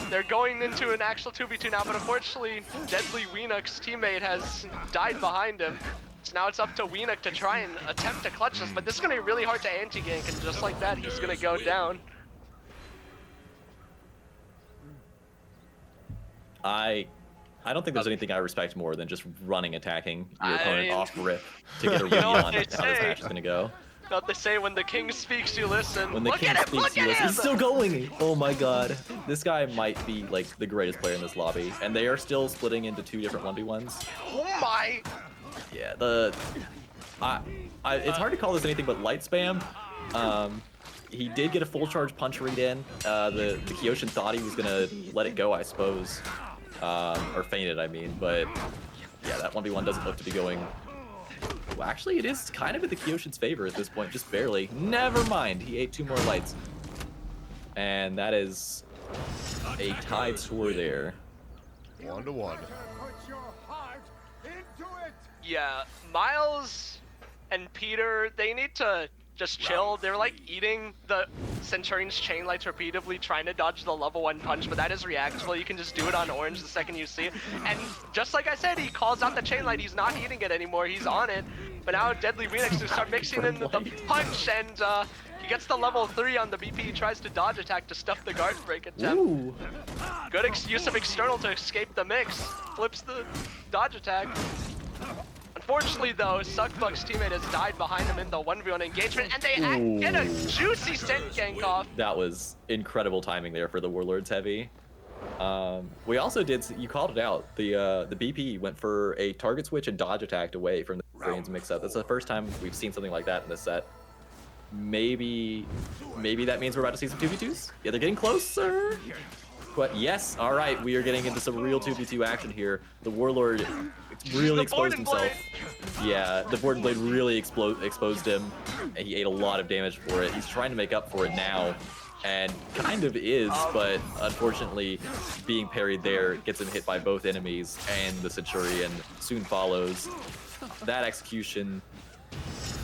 They're going into an actual 2v2 now, but unfortunately Deadly Weenuk's teammate has died behind him. So now it's up to Weenuk to try and attempt to clutch this, but this is going to be really hard to anti-gank, and just like that, he's going to go down.
I don't think there's anything I respect more than just running attacking your
I
opponent
mean,
off rip to get a read
know what
on
they
how this
say.
match is gonna go.
What they say, when the king speaks, you listen.
When the
Look
king
at him!
speaks,
Look
you
at
listen.
him!
He's still going. Oh my god, this guy might be like the greatest player in this lobby, and they are still splitting into 2 different 1v1s.
Oh my!
Yeah, it's hard to call this anything but light spam. He did get a full charge punch read in. The Kyoshin thought he was gonna let it go, I suppose, or feint it, I mean. But yeah, that 1v1 doesn't look to be going. Well, actually, it is kind of in the Kyoshin's favor at this point, just barely. Never mind, he ate 2 more lights, and that is a tied score there.
1-1.
Yeah, Miles and Peter, they need to just chill. They're like eating the Centurion's chain lights repeatedly, trying to dodge the level 1 punch, but that is reactable. You can just do it on orange the second you see it. And just like I said, he calls out the chain light. He's not eating it anymore. He's on it. But now Deadly Weenux to start mixing in the punch, and he gets the level 3 on the BP. He tries to dodge attack to stuff the guard break attempt.
Ooh.
Good use of external to escape the mix. Flips the dodge attack. Unfortunately, though, Suckbuck's teammate has died behind him in the 1v1 engagement, and they get a juicy Scent gank off.
That was incredible timing there for the Warlords heavy. We also did, you called it out, the BP went for a target switch and dodge attack away from the Brains mix-up. That's the first time we've seen something like that in this set. Maybe that means we're about to see some 2v2s? Yeah, they're getting closer. But yes, all right, we are getting into some real 2v2 action here. The Warlord really exposed himself. Yeah, the Board and Blade really exposed him, and he ate a lot of damage for it. He's trying to make up for it now, and kind of is, but unfortunately, being parried there gets him hit by both enemies, and the Centurion soon follows. That execution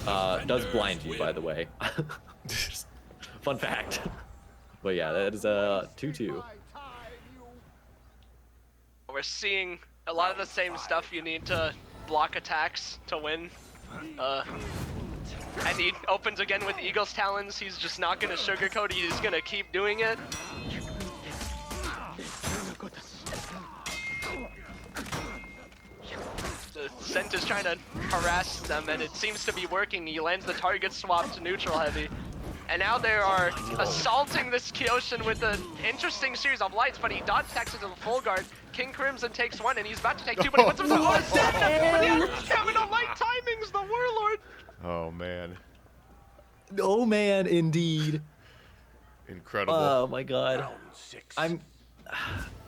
does blind you, by the way. Just fun fact. But yeah, that is a 2-2.
We're seeing a lot of the same stuff you need to block attacks to win. And he opens again with Eagle's Talons. He's just not going to sugarcoat. He's going to keep doing it. The Scent is trying to harass them, and it seems to be working. He lands the target swap to neutral heavy. And now they are assaulting this Kyoshin with an interesting series of lights, but he dodge attacks into the full guard. King Crimson takes 1, and he's about to take 2, but he puts himself on his stamina. But he's having a light timings, the Warlord.
Oh, man.
Oh man, indeed.
Incredible.
Oh my god.
Round 6.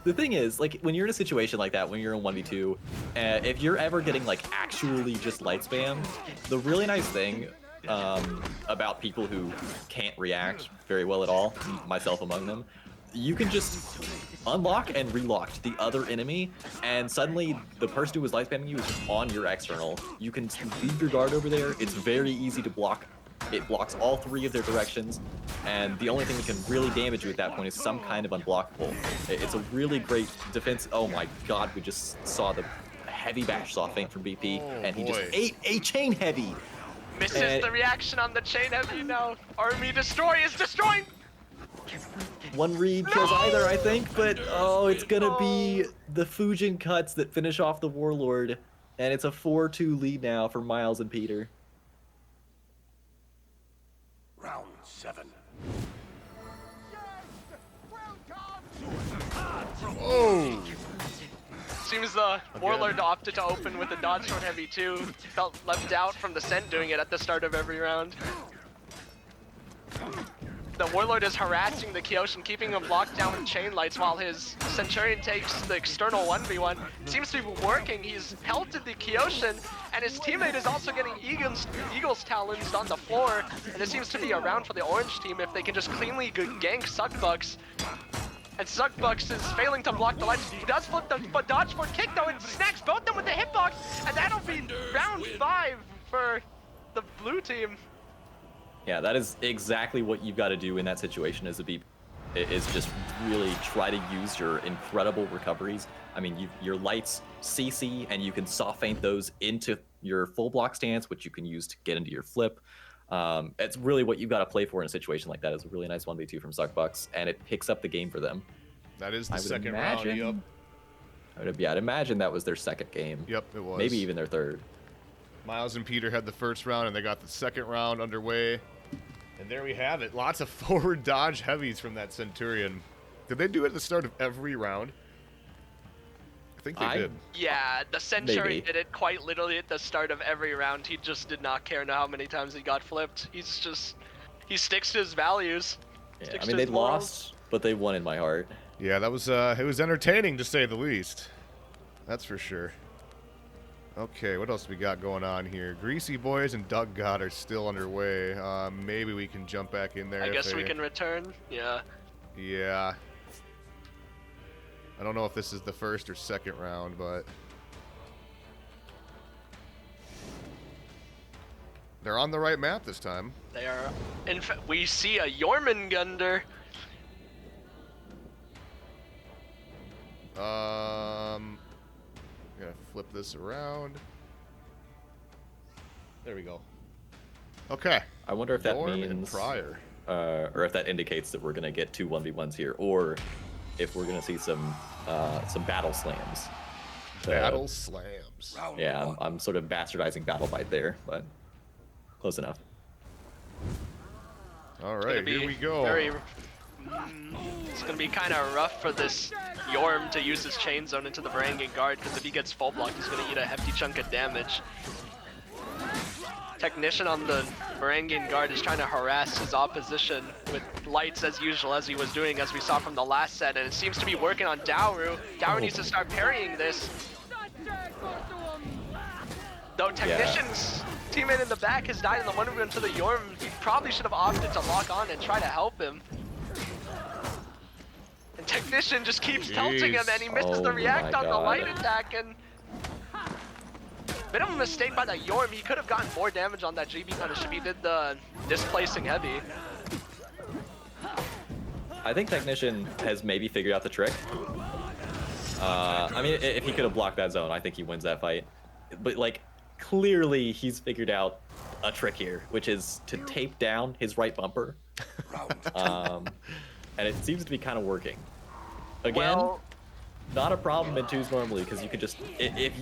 The thing is, like, when you're in a situation like that, when you're in 1v2, if you're ever getting, like, actually just light spam, the really nice thing about people who can't react very well at all, myself among them. You can just unlock and relock to the other enemy, and suddenly the person who was light spamming you is on your external. You can leave your guard over there. It's very easy to block. It blocks all 3 of their directions, and the only thing that can really damage you at that point is some kind of unblockable. It's a really great defense. Oh my god, we just saw the heavy bash saw feint from BP, and he just ate a chain heavy.
Misses the reaction on the chain heavy now. Army destroy is destroying.
One read kills either, I think, but oh, it's gonna be the Fujin cuts that finish off the Warlord, and it's a 4-2 lead now for Miles and Peter.
Round 7.
Oh!
Seems the Warlord opted to open with a dodge from heavy too. Felt left out from the Scent doing it at the start of every round. The Warlord is harassing the Kyoshin, keeping him blocked down with chain lights while his Centurion takes the external 1v1. It seems to be working. He's pelted the Kyoshin, and his teammate is also getting Eagle's Talons on the floor. And it seems to be a round for the orange team if they can just cleanly gank Suckbucks. And Suckbucks is failing to block the lights. He does flip the dodge for kick though, and snacks both them with the hitbox. And that'll be round 5 for the blue team.
Yeah, that is exactly what you've got to do in that situation as a BP. Is just really try to use your incredible recoveries. I mean, your lights CC, and you can soft feint those into your full block stance, which you can use to get into your flip. It's really what you've got to play for in a situation like that. Is a really nice 1v2 from Suckbucks, and it picks up the game for them.
That is the
I would
second
imagine,
round, yep.
I'd imagine that was their second game.
Yep, it was.
Maybe even their third.
Miles and Peter had the first round, and they got the second round underway. And there we have it. Lots of forward dodge heavies from that Centurion. Did they do it at the start of every round? I think they did.
Yeah, the Centurion
Maybe.
did it quite literally at the start of every round. He just did not care how many times he got flipped. He sticks to his values.
Yeah,
Sticks
I mean,
to
they
his morals.
lost, but they won in my heart.
Yeah, that was it was entertaining to say the least. That's for sure. Okay, what else we got going on here? Greasy Boys and Doug God are still underway. Maybe we can jump back in there.
I guess we can return. Yeah.
Yeah. I don't know if this is the first or second round, but they're on the right map this time.
They are. In fact, we see a Jormungandr.
I'm gonna flip this around. There we go. Okay.
I wonder if that
Norm and
means,
Pryor.
or if that indicates that we're gonna get 2 1v1s here, or if we're gonna see some battle slams.
Battle slams.
Round
Yeah,
1.
I'm sort of bastardizing Battle Bite there, but close enough.
All right, here we go.
It's gonna be kind of rough for this Yorm to use his chain zone into the Varangian Guard, because if he gets full blocked, he's gonna eat a hefty chunk of damage. Technician on the Varangian Guard is trying to harass his opposition with lights as usual, as he was doing, as we saw from the last set, and it seems to be working on Daoru. Daoru needs to start parrying this. Though Technician's teammate in the back has died in the 1v1 to the Yorm, he probably should have opted to lock on and try to help him. And Technician just keeps tilting him, and he misses the
Oh
react
my
on the
God.
light attack, and bit of a mistake by the Yorm. He could have gotten more damage on that GB punish if he did the displacing heavy.
I think Technician has maybe figured out the trick. I mean, if he could have blocked that zone, I think he wins that fight. But, like, clearly he's figured out a trick here, which is to tape down his right bumper. And it seems to be kind of working. Again,
Well,
not a problem in 2s normally, because you can just,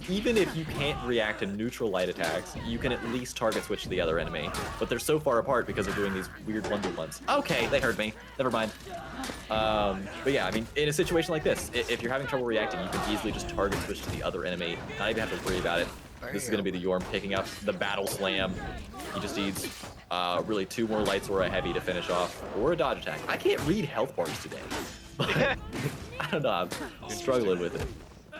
even if you can't react to neutral light attacks, you can at least target switch to the other enemy. But they're so far apart because they're doing these weird 1v1s. Okay, they heard me. Never mind. But yeah, I mean, in a situation like this, if you're having trouble reacting, you can easily just target switch to the other enemy, not even have to worry about it. This is going to be the Yorm picking up the Battle Slam. He just needs really 2 more lights or a heavy to finish off, or a dodge attack. I can't read health bars today. But I don't know, I'm struggling with it.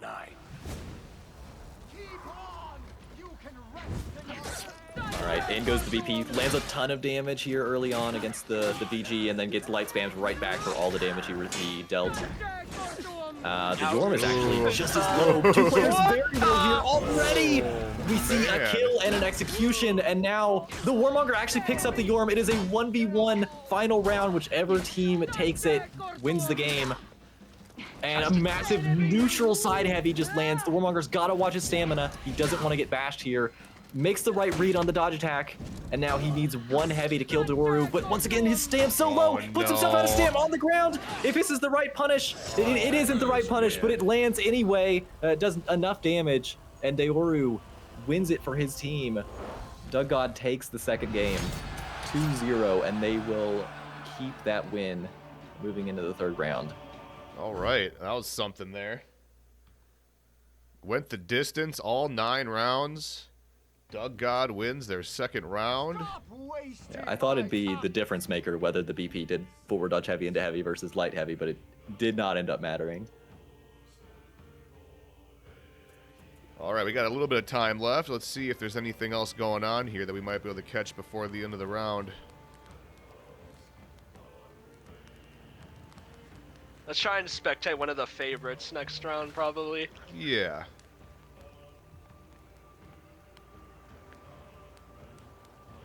9.
All right, in goes the BP. Lands a ton of damage here early on against the BG, and then gets light spams right back for all the damage he dealt. The Yorm is actually just as low. 2 players very low here already. We see a kill and an execution, and now the Warmonger actually picks up the Yorm. It is a 1v1 final round. Whichever team takes it wins the game. And a massive neutral side heavy just lands. The Warmonger's got to watch his stamina. He doesn't want to get bashed here. Makes the right read on the dodge attack, and now he needs 1 heavy to kill Doru, but once again, his stam's so low, puts himself out of stam on the ground. If this is the right punish, it isn't the right punish, but it lands anyway. It does enough damage, and Doru wins it for his team. Doug God takes the second game, 2-0, and they will keep that win moving into the third round.
All right, that was something there. Went the distance, all 9 rounds. Doug God wins their second round.
Yeah, I thought it'd be the difference maker whether the BP did forward dodge heavy into heavy versus light heavy, but it did not end up mattering.
All right, we got a little bit of time left. Let's see if there's anything else going on here that we might be able to catch before the end of the round.
Let's try and spectate one of the favorites next round, probably.
Yeah.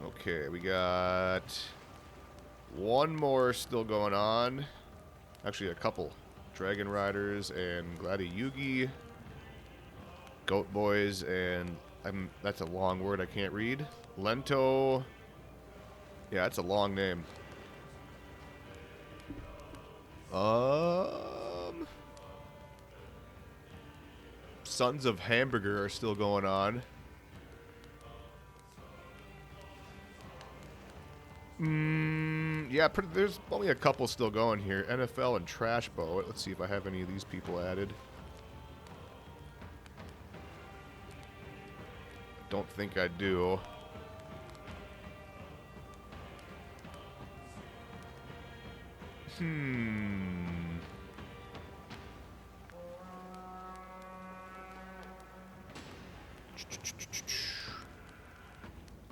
Okay, we got 1 more still going on. Actually, a couple. Dragon Riders and Gladi Yugi. Goat Boys and... that's a long word I can't read. Lento. Yeah, that's a long name. Sons of Hamburger are still going on. Yeah, there's only a couple still going here. NFL and Trash Bow. Let's see if I have any of these people added. Don't think I do.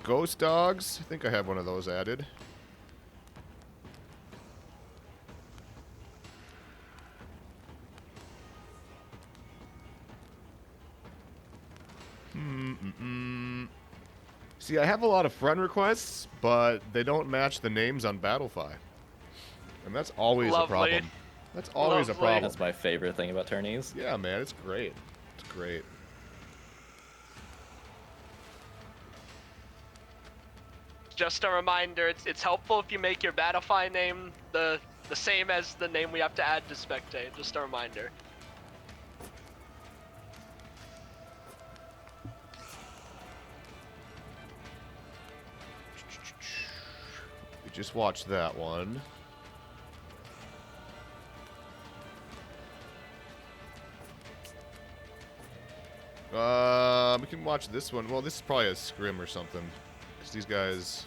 Ghost Dogs. I think I have one of those added. See, I have a lot of friend requests, but they don't match the names on Battlefy. And that's always a problem. That's always a problem.
That's my favorite thing about tourneys.
Yeah, man, it's great. It's great.
Just a reminder, it's helpful if you make your Battlefy name the same as the name we have to add to spectate. Just a reminder.
We just watched that one. We can watch this one. Well, this is probably a scrim or something, because these guys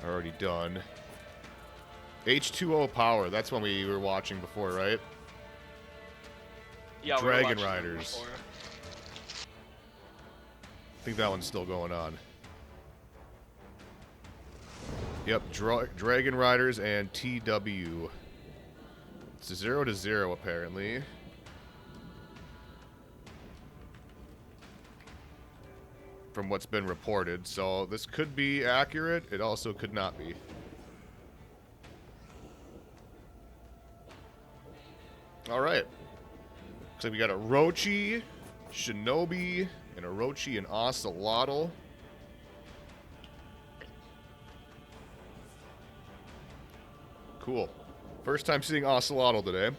are already done. H2O Power, that's one we were watching before, right?
Yeah,
Dragon
we were watching
Riders.
before.
I think that one's still going on. Yep, Dragon Riders and TW. It's 0-0 apparently. From what's been reported, so this could be accurate. It also could not be. All right. Looks like we got a Orochi, Shinobi, and Orochi and Ocelotl. Cool. First time seeing Ocelotl today.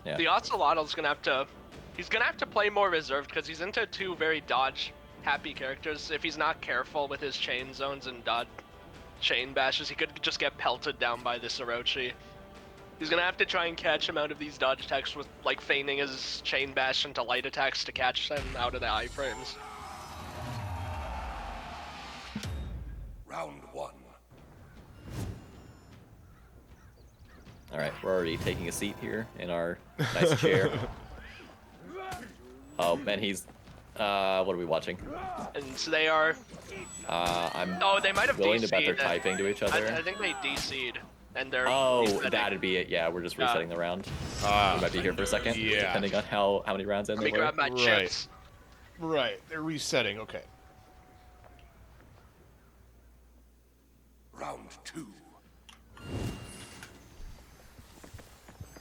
Yeah.
The Ocelotl's gonna have to... He's gonna have to play more reserved because he's into 2 very dodge-happy characters. If he's not careful with his chain zones and dodge chain bashes, he could just get pelted down by this Orochi. He's gonna have to try and catch him out of these dodge attacks with, like, feigning his chain bash into light attacks to catch them out of the iframes.
Round 1.
All right, we're already taking a seat here in our nice chair. Oh, and he's, what are we watching?
And so they are.
I'm
Oh, they might have
willing to bet
DC'd.
they're typing to each other.
I think they DC'd, and they're.
Oh,
resetting.
that'd be it. Yeah, we're just resetting the round. We might be here for a second,
yeah.
depending on how many rounds in
Let me
there were.
grab my
Right.
chips.
Right, they're resetting. Okay.
Round 2.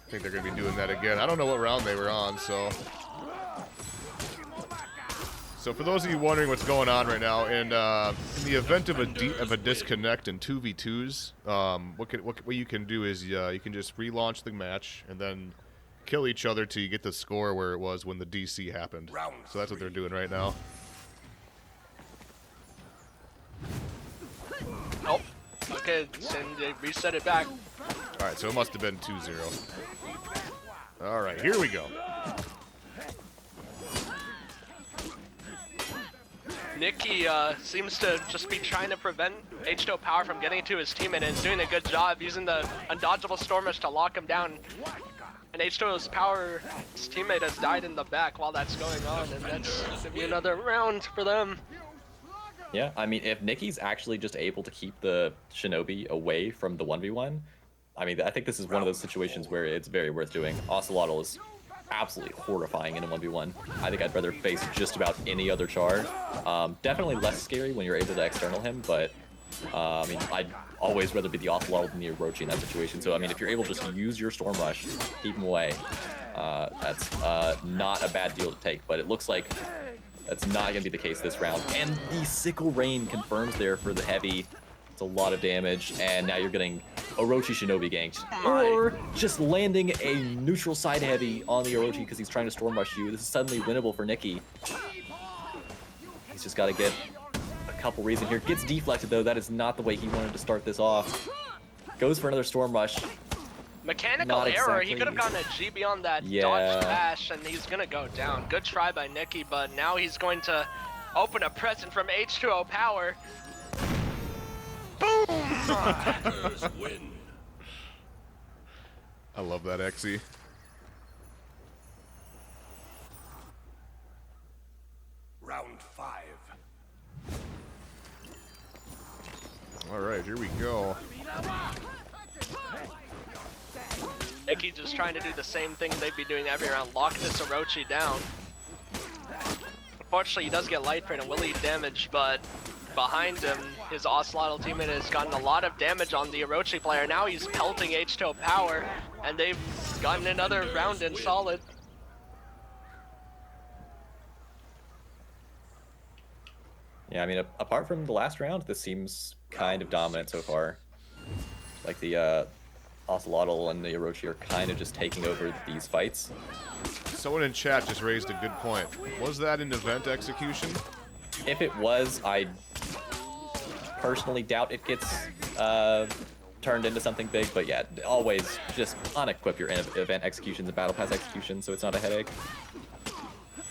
I think they're going to be doing that again. I don't know what round they were on, so... So for those of you wondering what's going on right now, in the event of a disconnect in 2v2s, what you can do is you can just relaunch the match and then kill each other till you get the score where it was when the DC happened. So that's what they're doing right now.
Nope. Okay, and they reset it back.
All right, so it must have been 2-0. All right, here we go.
Nikki seems to just be trying to prevent H2O Power from getting to his teammate, and is doing a good job using the undodgeable Storm Rush to lock him down. And H2O's Power's teammate has died in the back while that's going on, and that's going to be another round for them.
Yeah, I mean, if Nikki's actually just able to keep the Shinobi away from the 1v1, I mean, I think this is one of those situations where it's very worth doing. Ocelotl is absolutely horrifying in a 1v1. I think I'd rather face just about any other char. Definitely less scary when you're able to external him, but I mean, I'd always rather be the Ocelotl than the Orochi in that situation. So, I mean, if you're able to just use your Storm Rush, keep him away, that's not a bad deal to take, but it looks like that's not going to be the case this round. And the Sickle Rain confirms there for the heavy. It's a lot of damage, and now you're getting Orochi Shinobi ganked. Or just landing a neutral side heavy on the Orochi because he's trying to Storm Rush you. This is suddenly winnable for Nikki. He's just got to get a couple reason here. Gets deflected, though. That is not the way he wanted to start this off. Goes for another Storm Rush.
Mechanical
Not
error.
exactly.
He could have gotten a GB on that
Yeah.
dodge dash, and he's gonna go down. Good try by Nikki, but now he's going to open a present from H2O Power. Boom!
Win.
I love that Xe.
Round 5.
All right, here we go.
Nikki just trying to do the same thing they'd be doing every round, lock this Orochi down. Unfortunately, he does get light print and will eat damage, but behind him, his Ocelotl teammate has gotten a lot of damage on the Orochi player. Now he's pelting H2O Power, and they've gotten another round in solid.
Yeah, I mean, apart from the last round, this seems kind of dominant so far. Like the Ocelotl and the Orochi are kind of just taking over these fights.
Someone in chat just raised a good point. Was that an event execution?
If it was, I personally doubt it gets turned into something big, but yeah, always just unequip your event executions and battle pass executions so it's not a headache.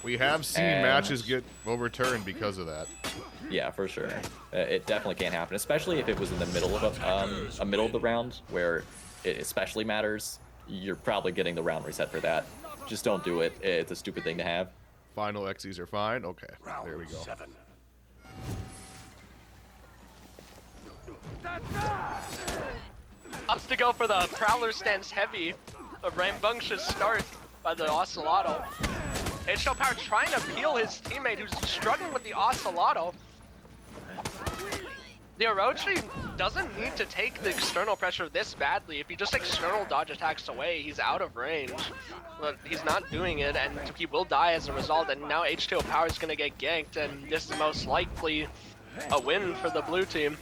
We have seen
And-
matches get overturned because of that.
Yeah, for sure. It definitely can't happen, especially if it was in the middle of a middle of the round where it especially matters. You're probably getting the round reset for that. Just don't do it. It's a stupid thing to have.
Final Xes are fine. Okay, there we
Round
go.
7.
Opts to go for the Prowler stance heavy. A rambunctious start by the Ocelotl. H2O Power trying to peel his teammate who's struggling with the Ocelotl. The Orochi doesn't need to take the external pressure this badly. If he just external dodge attacks away, he's out of range. But he's not doing it, and he will die as a result. And now H2O Power is going to get ganked, and this is most likely a win for the blue team.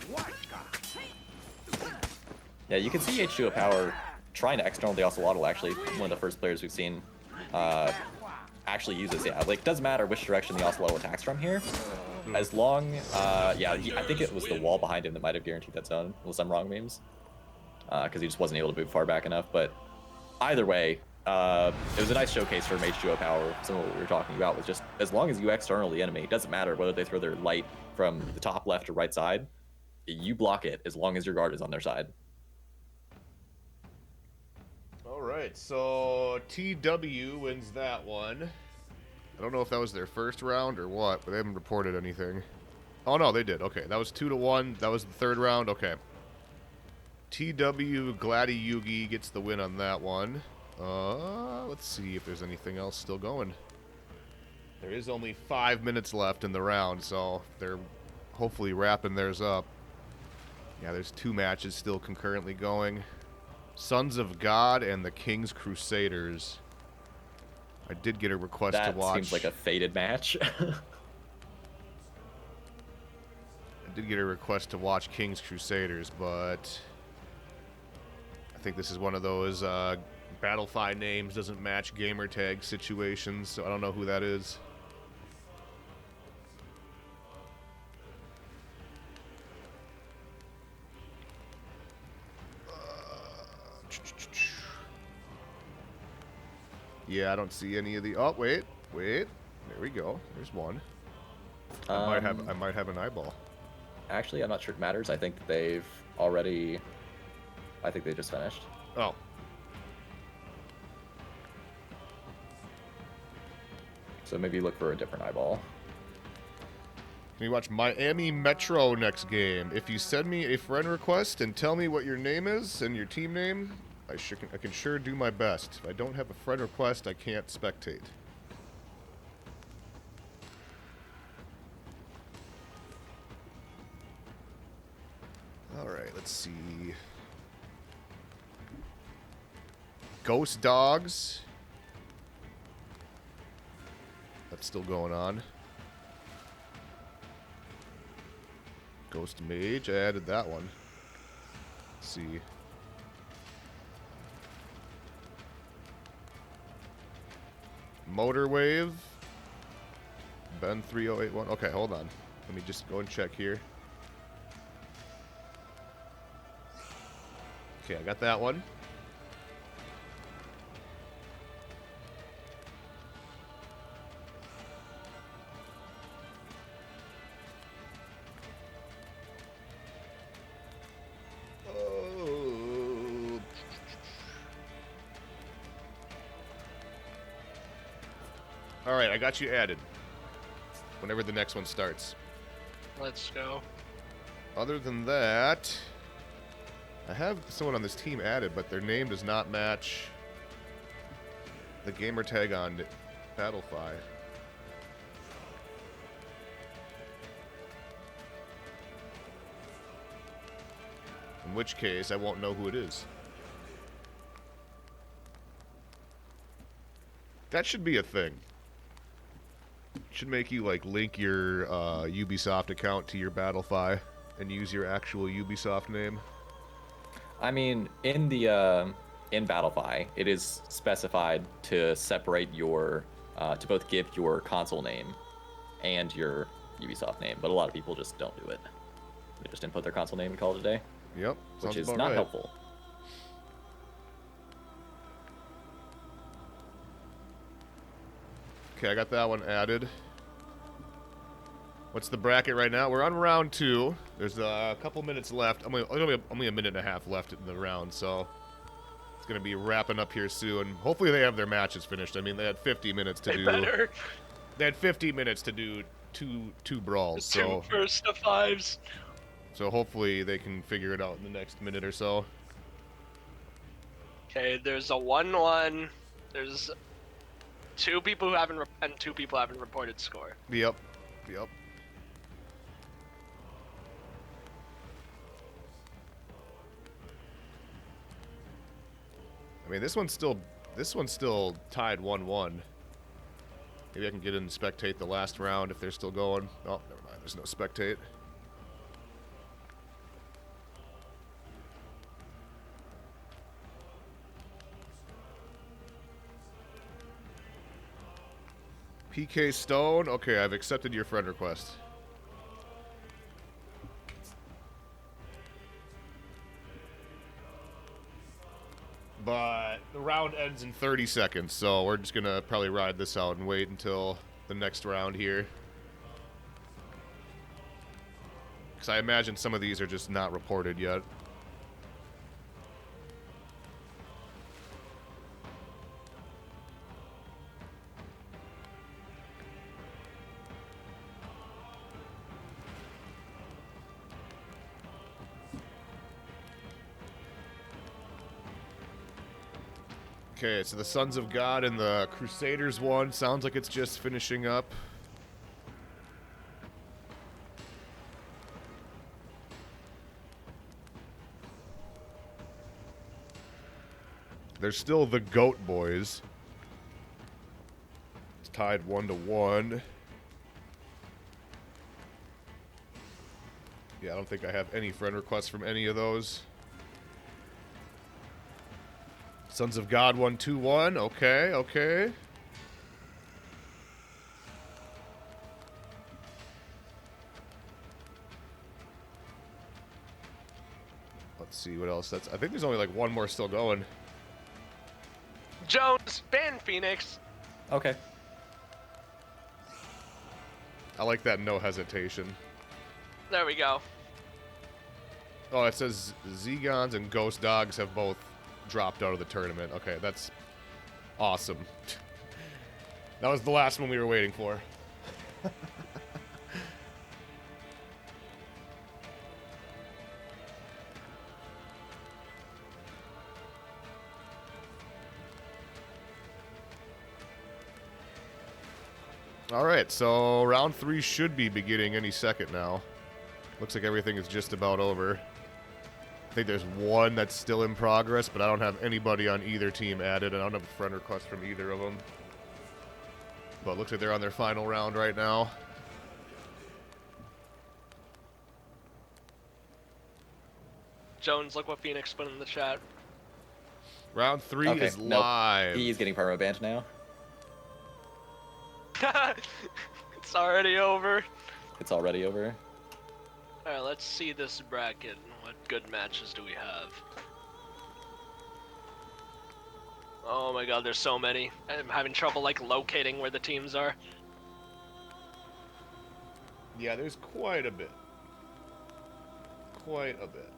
Yeah, you can see H2O Power trying to external the Ocelotl, actually. One of the first players we've seen actually use this. Yeah, like, doesn't matter which direction the Ocelotl attacks from here. As long, yeah, I think it was the wall behind him that might have guaranteed that zone, unless I'm wrong, memes. Because he just wasn't able to move far back enough. But either way, it was a nice showcase from H2O Power. Some of what we were talking about was just, as long as you external the enemy, it doesn't matter whether they throw their light from the top left or right side, you block it as long as your guard is on their side.
right, so TW wins that one. I don't know if that was their first round or what, but they haven't reported anything. Oh, no, they did. Okay, that was 2-1. That was the third round. Okay. TW Gladdy Yugi gets the win on that one. Let's see if there's anything else still going. There is only 5 minutes left in the round, so they're hopefully wrapping theirs up. Yeah, there's 2 matches still concurrently going. Sons of God and the King's Crusaders. I did get a request to watch.
That seems like a fated match.
I did get a request to watch King's Crusaders, but I think this is one of those Battlefy names doesn't match gamertag situations, so I don't know who that is. Yeah, I don't see any of the. Oh, wait. There we go. There's one. I might have an eyeball.
Actually, I'm not sure it matters. I think they've already. I think they just finished.
Oh.
So maybe look for a different eyeball.
Can you watch Miami Metro next game? If you send me a friend request and tell me what your name is and your team name, I can sure do my best. If I don't have a friend request, I can't spectate. Alright, let's see. Ghost Dogs. That's still going on. Ghost Mage, I added that one. Let's see. Motor Wave. Ben 3081. Okay, hold on. Let me just go and check here. Okay, I got that one. Oh. All right, I got you added. Whenever the next one starts.
Let's go.
Other than that, I have someone on this team added, but their name does not match the gamer tag on Battlefy. In which case, I won't know who it is. That should be a thing. Should make you like link your Ubisoft account to your Battlefy and use your actual Ubisoft name.
I mean, in the in Battlefy, it is specified to separate your to both give your console name and your Ubisoft name, but a lot of people just don't do it. They just input their console name and call it a day.
Yep,
which is
about
not
right.
helpful.
Okay, I got that one added. What's the bracket right now? We're on round 2. There's a couple minutes left. Only a minute and a half left in the round, so it's going to be wrapping up here soon. Hopefully they have their matches finished. I mean, they had 50 minutes to do.
Better.
They had 50 minutes to do two brawls.
The two first of 5s.
So hopefully they can figure it out in the next minute or so.
Okay, there's a 1-1. There's 2 people who haven't and 2 people haven't reported score.
Yep. I mean, this one's still tied 1-1. Maybe I can get in and spectate the last round if they're still going. Oh, never mind. There's no spectate. PK Stone. Okay, I've accepted your friend request. But the round ends in 30 seconds, so we're just gonna probably ride this out and wait until the next round here. Because I imagine some of these are just not reported yet. Okay, so the Sons of God and the Crusaders one sounds like it's just finishing up. There's still the Goat Boys. It's tied 1-1. Yeah, I don't think I have any friend requests from any of those. Sons of God 1-2-1. Okay, okay. Let's see what else. I think there's only like one more still going.
Jones, ban Phoenix.
Okay.
I like that no hesitation.
There we go.
Oh, it says Zegons and Ghost Dogs have both dropped out of the tournament. Okay, that's awesome. That was the last one we were waiting for. Alright, so round 3 should be beginning any second now. Looks like everything is just about over. I think there's one that's still in progress, but I don't have anybody on either team added, and I don't have a friend request from either of them. But it looks like they're on their final round right now.
Jones, look what Phoenix put in the chat.
Round 3
Okay,
is
nope.
live.
He's getting perma banned now.
It's already over.
It's already over.
Alright, let's see this bracket. What good matches do we have? Oh my god, there's so many. I'm having trouble like locating where the teams are.
Yeah, there's quite a bit. Quite a bit.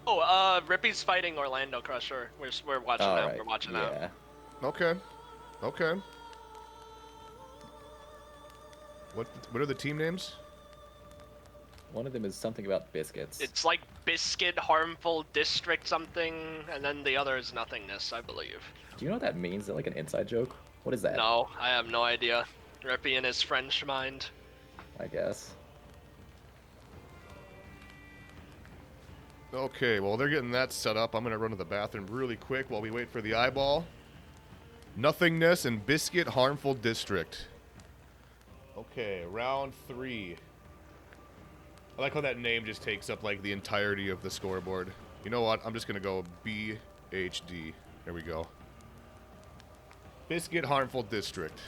Oh, Rippy's fighting Orlando Crusher. We're watching
All
that.
right.
We're watching
yeah.
that.
Okay. Okay. What are the team names?
One of them is something about biscuits.
It's like Biscuit, Harmful, District something, and then the other is Nothingness, I believe.
Do you know what that means? Is that like an inside joke? What is that?
No, I have no idea. Rippy and his French mind.
I guess.
Okay, well, they're getting that set up. I'm going to run to the bathroom really quick while we wait for the eyeball. Nothingness and Biscuit Harmful District. Okay, round 3. I like how that name just takes up, like, the entirety of the scoreboard. You know what? I'm just going to go BHD. There we go. Biscuit Harmful District.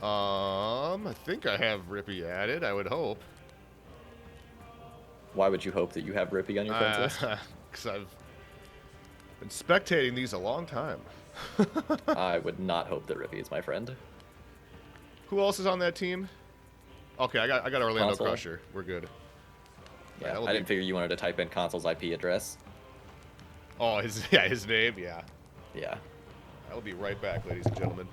I think I have Rippy added, I would hope.
Why would you hope that you have Rippy on your friends list?
Because I've been spectating these a long time.
I would not hope that Rippy is my friend.
Who else is on that team? Okay, I got Orlando
Console.
Crusher. We're good.
Yeah,
that'll
I
be-
didn't figure you wanted to type in console's IP address.
Oh, his name, yeah.
Yeah.
I'll be right back, ladies and gentlemen.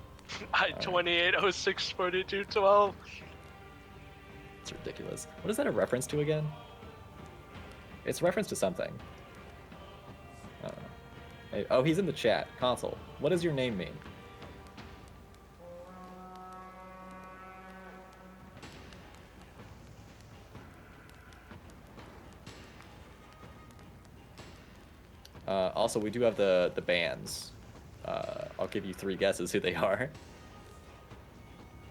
I 28064212.
It's ridiculous. What is that a reference to again? It's a reference to something. Hey, oh, he's in the chat. Console. What does your name mean? Also, we do have the bands. I'll give you 3 guesses who they are.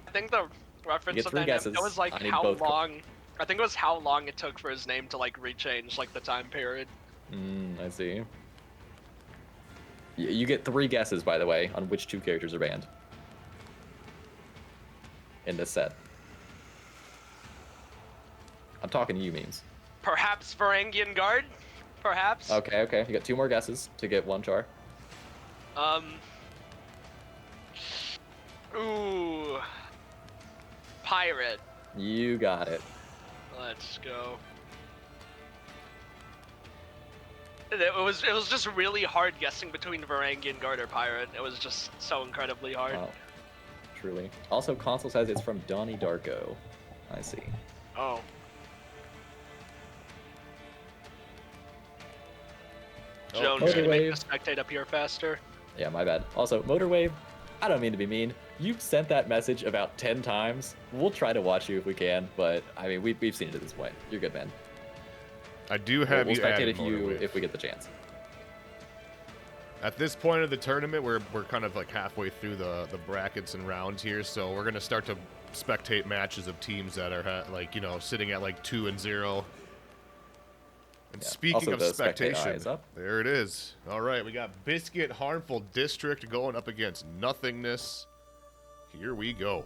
I think the reference
get
of
3
that name,
guesses.
it was like
I need
how
both
long. I think it was how long it took for his name to like rechange, like the time period.
I see. You get 3 guesses, by the way, on which 2 characters are banned in this set. I'm talking to you, means.
Perhaps Varangian Guard? Perhaps?
Okay, okay. You got 2 more guesses to get 1 char.
Ooh. Pirate.
You got it.
Let's go. It was just really hard guessing between Varangian Guard or Pirate. It was just so incredibly hard.
Wow. Truly. Also, console says it's from Donnie Darko. I see.
Oh. Jones,
Motor
can you make
Wave.
the spectate appear faster?
Yeah, my bad. Also, Motor Wave, I don't mean to be mean. You've sent that message about 10 times. We'll try to watch you if we can, but I mean, we've seen it at this point. You're good, man.
I do have
We'll
you
spectate
added
if you
Motorwave.
if we get the chance.
At this point of the tournament, we're kind of like halfway through the brackets and rounds here, so we're gonna start to spectate matches of teams that are like, you know, sitting at like 2-0. And
Yeah.
speaking
Also,
of
the spectate eye
spectation,
is up.
there it is. All right, we got Biscuit Harmful District going up against Nothingness. Here we go.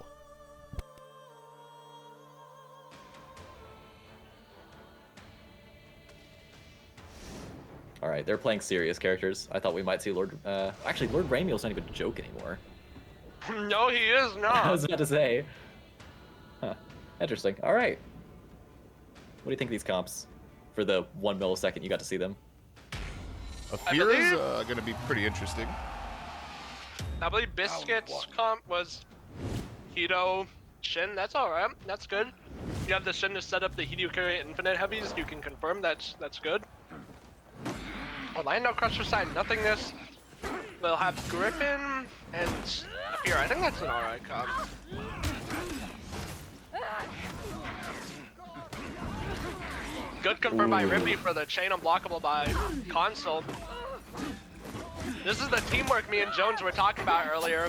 All right, they're playing serious characters. I thought we might see Lord. Actually, Lord Raimiel's not even a joke anymore.
No, he is
I
not.
was about to say. Huh. Interesting. All right. What do you think of these comps? For the 1 millisecond you got to see them.
Afira's
believe-
going to be pretty interesting.
I believe Biscuit's comp was Hito, Shin. That's alright. That's good. You have the Shin to set up the Hito carry Infinite Heavies. You can confirm that's good. Orlando Crusher side, Nothingness. They'll have Griffin and Afira. I think that's an alright comp. Good confirmed by Rippy for the chain unblockable by Console. This is the teamwork me and Jones were talking about earlier.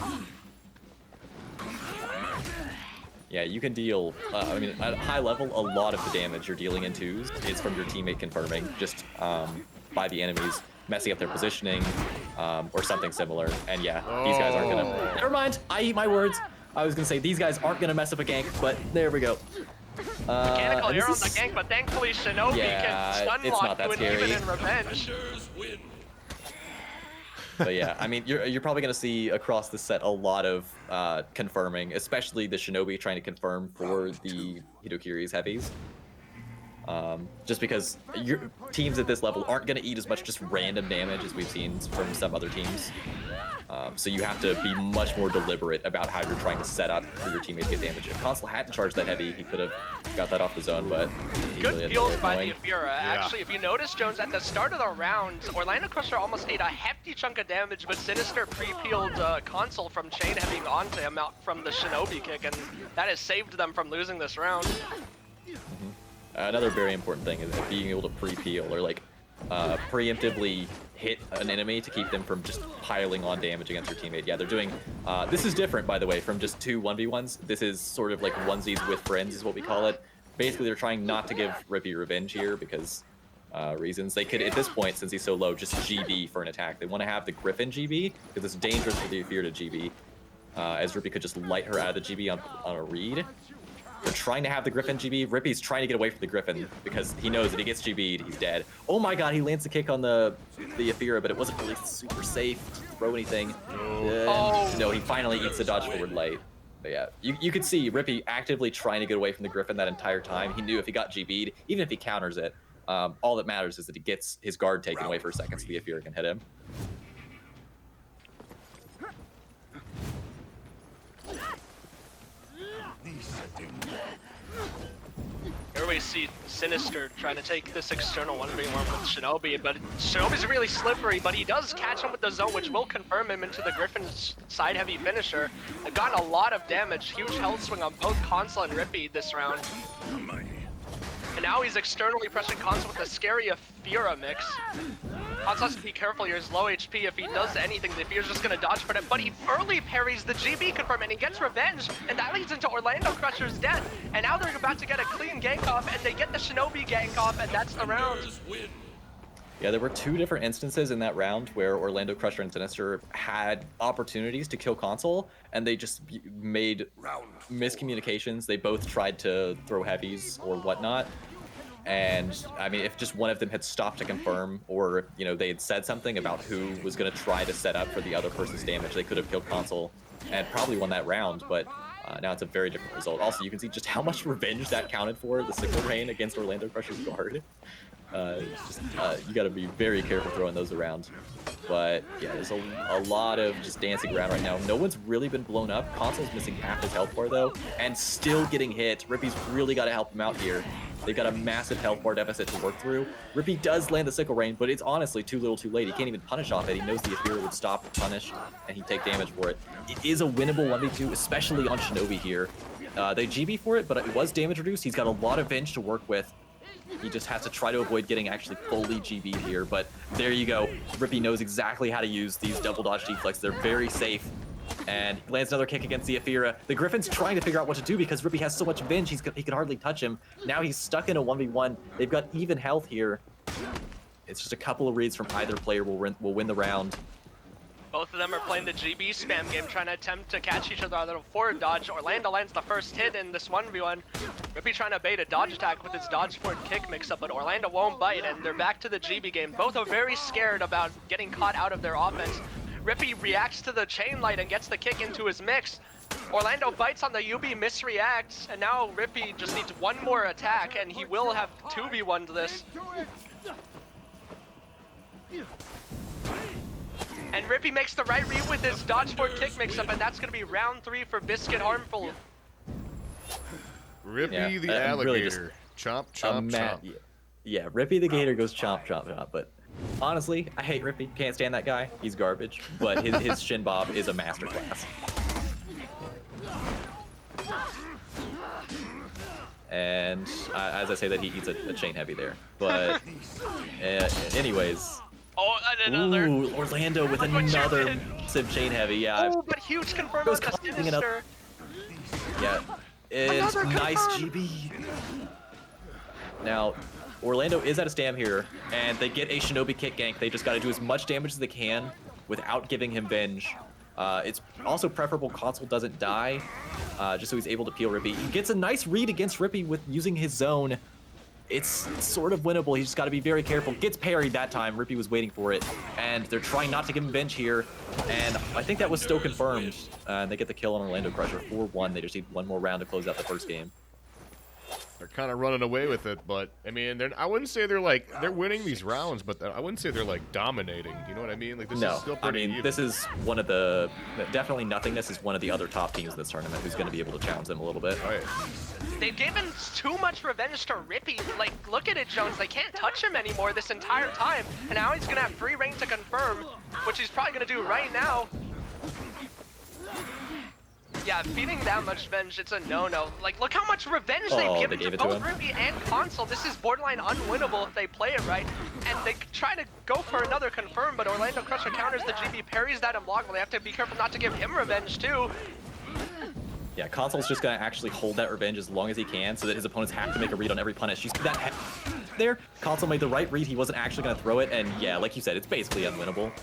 Yeah, you can deal, I mean, at a high level, a lot of the damage you're dealing in twos is from your teammate confirming, just by the enemies messing up their positioning, or something similar. And yeah, these guys aren't gonna... Never mind, I eat my words. I was gonna say, these guys aren't gonna mess up a gank, but there we go.
Mechanical
and this
error on the
is-
gank, but thankfully Shinobi
Yeah,
can stun
it's
lock
not that
to it
scary.
even in revenge.
Hunters win.
But yeah, I mean, you're probably going to see across the set a lot of confirming, especially the Shinobi trying to confirm for the Hitokiri's heavies. Just because your teams at this level aren't going to eat as much just random damage as we've seen from some other teams. So you have to be much more deliberate about how you're trying to set up for your teammate to get damage. If Consul hadn't charged that heavy, he could have got that off the zone, but he really
Good
ended
deals
up
by
going.
the Afira. Actually, if you notice, Jones, at the start of the round, Orlando Crusher almost ate a hefty chunk of damage, but Sinister pre-peeled Console from chain heavy onto him out from the Shinobi kick, and that has saved them from losing this round.
Another very important thing is being able to pre-peel or like preemptively hit an enemy to keep them from just piling on damage against your teammate. Yeah, they're doing, this is different by the way from just 2 1v1s. This is sort of like onesies with friends is what we call it. Basically they're trying not to give Rippy revenge here because reasons. They could, at this point, since he's so low, just GB for an attack. They want to have the Griffin GB because it's dangerous for the Afir to GB. As Rippy could just light her out of the GB on a read. They're trying to have the Griffin GB. Rippy's trying to get away from the Griffin because he knows that he gets GB'd, he's dead. Oh my god, he lands the kick on the Afira, but it wasn't really super safe to throw anything.
Oh.
No, he finally eats the dodge forward light. But yeah, you could see Rippy actively trying to get away from the Griffin that entire time. He knew if he got GB'd, even if he counters it, all that matters is that he gets his guard taken away for a second so the Afira can hit him.
Here we see Sinister trying to take this external 1v1 with Shinobi, but Shinobi's really slippery, but he does catch him with the zone, which will confirm him into the Griffin's side heavy finisher. They've gotten a lot of damage, huge health swing on both Console and Rippy this round. And now he's externally pressing Console with a scary Afira mix. Console has to be careful here, he's low HP. If he does anything, the Afira's just gonna dodge for it, but he early parries the GB confirm and he gets revenge, and that leads into Orlando Crusher's death. And now they're about to get a clean gank off, and they get the Shinobi gank off, and that's the round.
Hunters win.
Yeah, there were 2 different instances in that round where Orlando Crusher and Sinister had opportunities to kill Console, and they just made
Round 4.
miscommunications. They both tried to throw heavies or whatnot. And I mean, if just one of them had stopped to confirm, or you know, they had said something about who was going to try to set up for the other person's damage, they could have killed Console and probably won that round. But now it's a very different result. Also, you can see just how much revenge that counted for, the sickle rain against Orlando Crusher's guard. You got to be very careful throwing those around. But yeah, there's a lot of just dancing around right now. No one's really been blown up. Console's missing half his health bar though, and still getting hit. Rippy's really got to help him out here. They've got a massive health bar deficit to work through. Rippy does land the sickle rain, but it's honestly too little too late. He can't even punish off it. He knows the Aethera would stop and punish, and he'd take damage for it. It is a winnable 1v2, especially on Shinobi here. They GB for it, but it was damage reduced. He's got a lot of Venge to work with. He just has to try to avoid getting actually fully GB'd here, but there you go. Rippy knows exactly how to use these double dodge deflects. They're very safe. And he lands another kick against the Aethera. The Griffin's trying to figure out what to do because Rippy has so much Venge, he can hardly touch him. Now he's stuck in a 1v1. They've got even health here. It's just a couple of reads from either player will win the round.
Both of them are playing the GB spam game, trying to attempt to catch each other on a forward dodge. Orlando lands the first hit in this 1v1. Rippy trying to bait a dodge attack with his dodge forward kick mix-up, but Orlando won't bite, and they're back to the GB game. Both are very scared about getting caught out of their offense. Rippy reacts to the chain light and gets the kick into his mix. Orlando bites on the UB, misreacts, and now Rippy just needs one more attack, and he will have 2v1 to this. And Rippy makes the right read with his dodge forward kick mix-up, and that's going to be round 3 for Biscuit Harmful.
Rippy the
really
alligator. Chomp, chomp, chomp.
Yeah, Rippy the gator goes chomp, chomp, chomp. But honestly, I hate Rippy. Can't stand that guy. He's garbage. But his shin bob is a masterclass. And as I say that, he eats a chain heavy there. But anyways.
Oh, and another.
Ooh, Orlando with another massive chain heavy. Yeah.
Oh, but huge confirm
Goes
with the
climbing
Sinister.
Yeah. It's
Another
nice
confirm.
GB. Now, Orlando is at a stam here, and they get a Shinobi kick gank. They just got to do as much damage as they can without giving him Venge. It's also preferable Console doesn't die, just so he's able to peel Rippy. He gets a nice read against Rippy with using his zone. It's sort of winnable. He's just got to be very careful. Gets parried that time. Rippy was waiting for it, and they're trying not to give him Venge here. And I think that was still confirmed. They get the kill on Orlando Crusher 4-1. They just need one more round to close out the first game.
They're kind of running away with it, but I mean, I wouldn't say they're winning these rounds, but I wouldn't say they're like dominating. You know what I mean? Like this is still pretty even.
This is one of the definitely nothingness is one of the other top teams in this tournament who's going to be able to challenge them a little bit.
Right.
They've given too much revenge to Rippy. Like, look at it, Jones. They can't touch him anymore this entire time, and now he's gonna have free reign to confirm, which he's probably gonna do right now. Yeah, feeding that much Venge, it's a no-no. Like, look how much revenge they've given to both Rippy and Console. This is borderline unwinnable if they play it right. And they try to go for another confirm, but Orlando Crusher counters the GB, parries that and block. They have to be careful not to give him revenge, too.
Yeah, Console's just going to actually hold that revenge as long as he can so that his opponents have to make a read on every punish. You see that there? Console made the right read. He wasn't actually going to throw it, and yeah, like you said, it's basically unwinnable.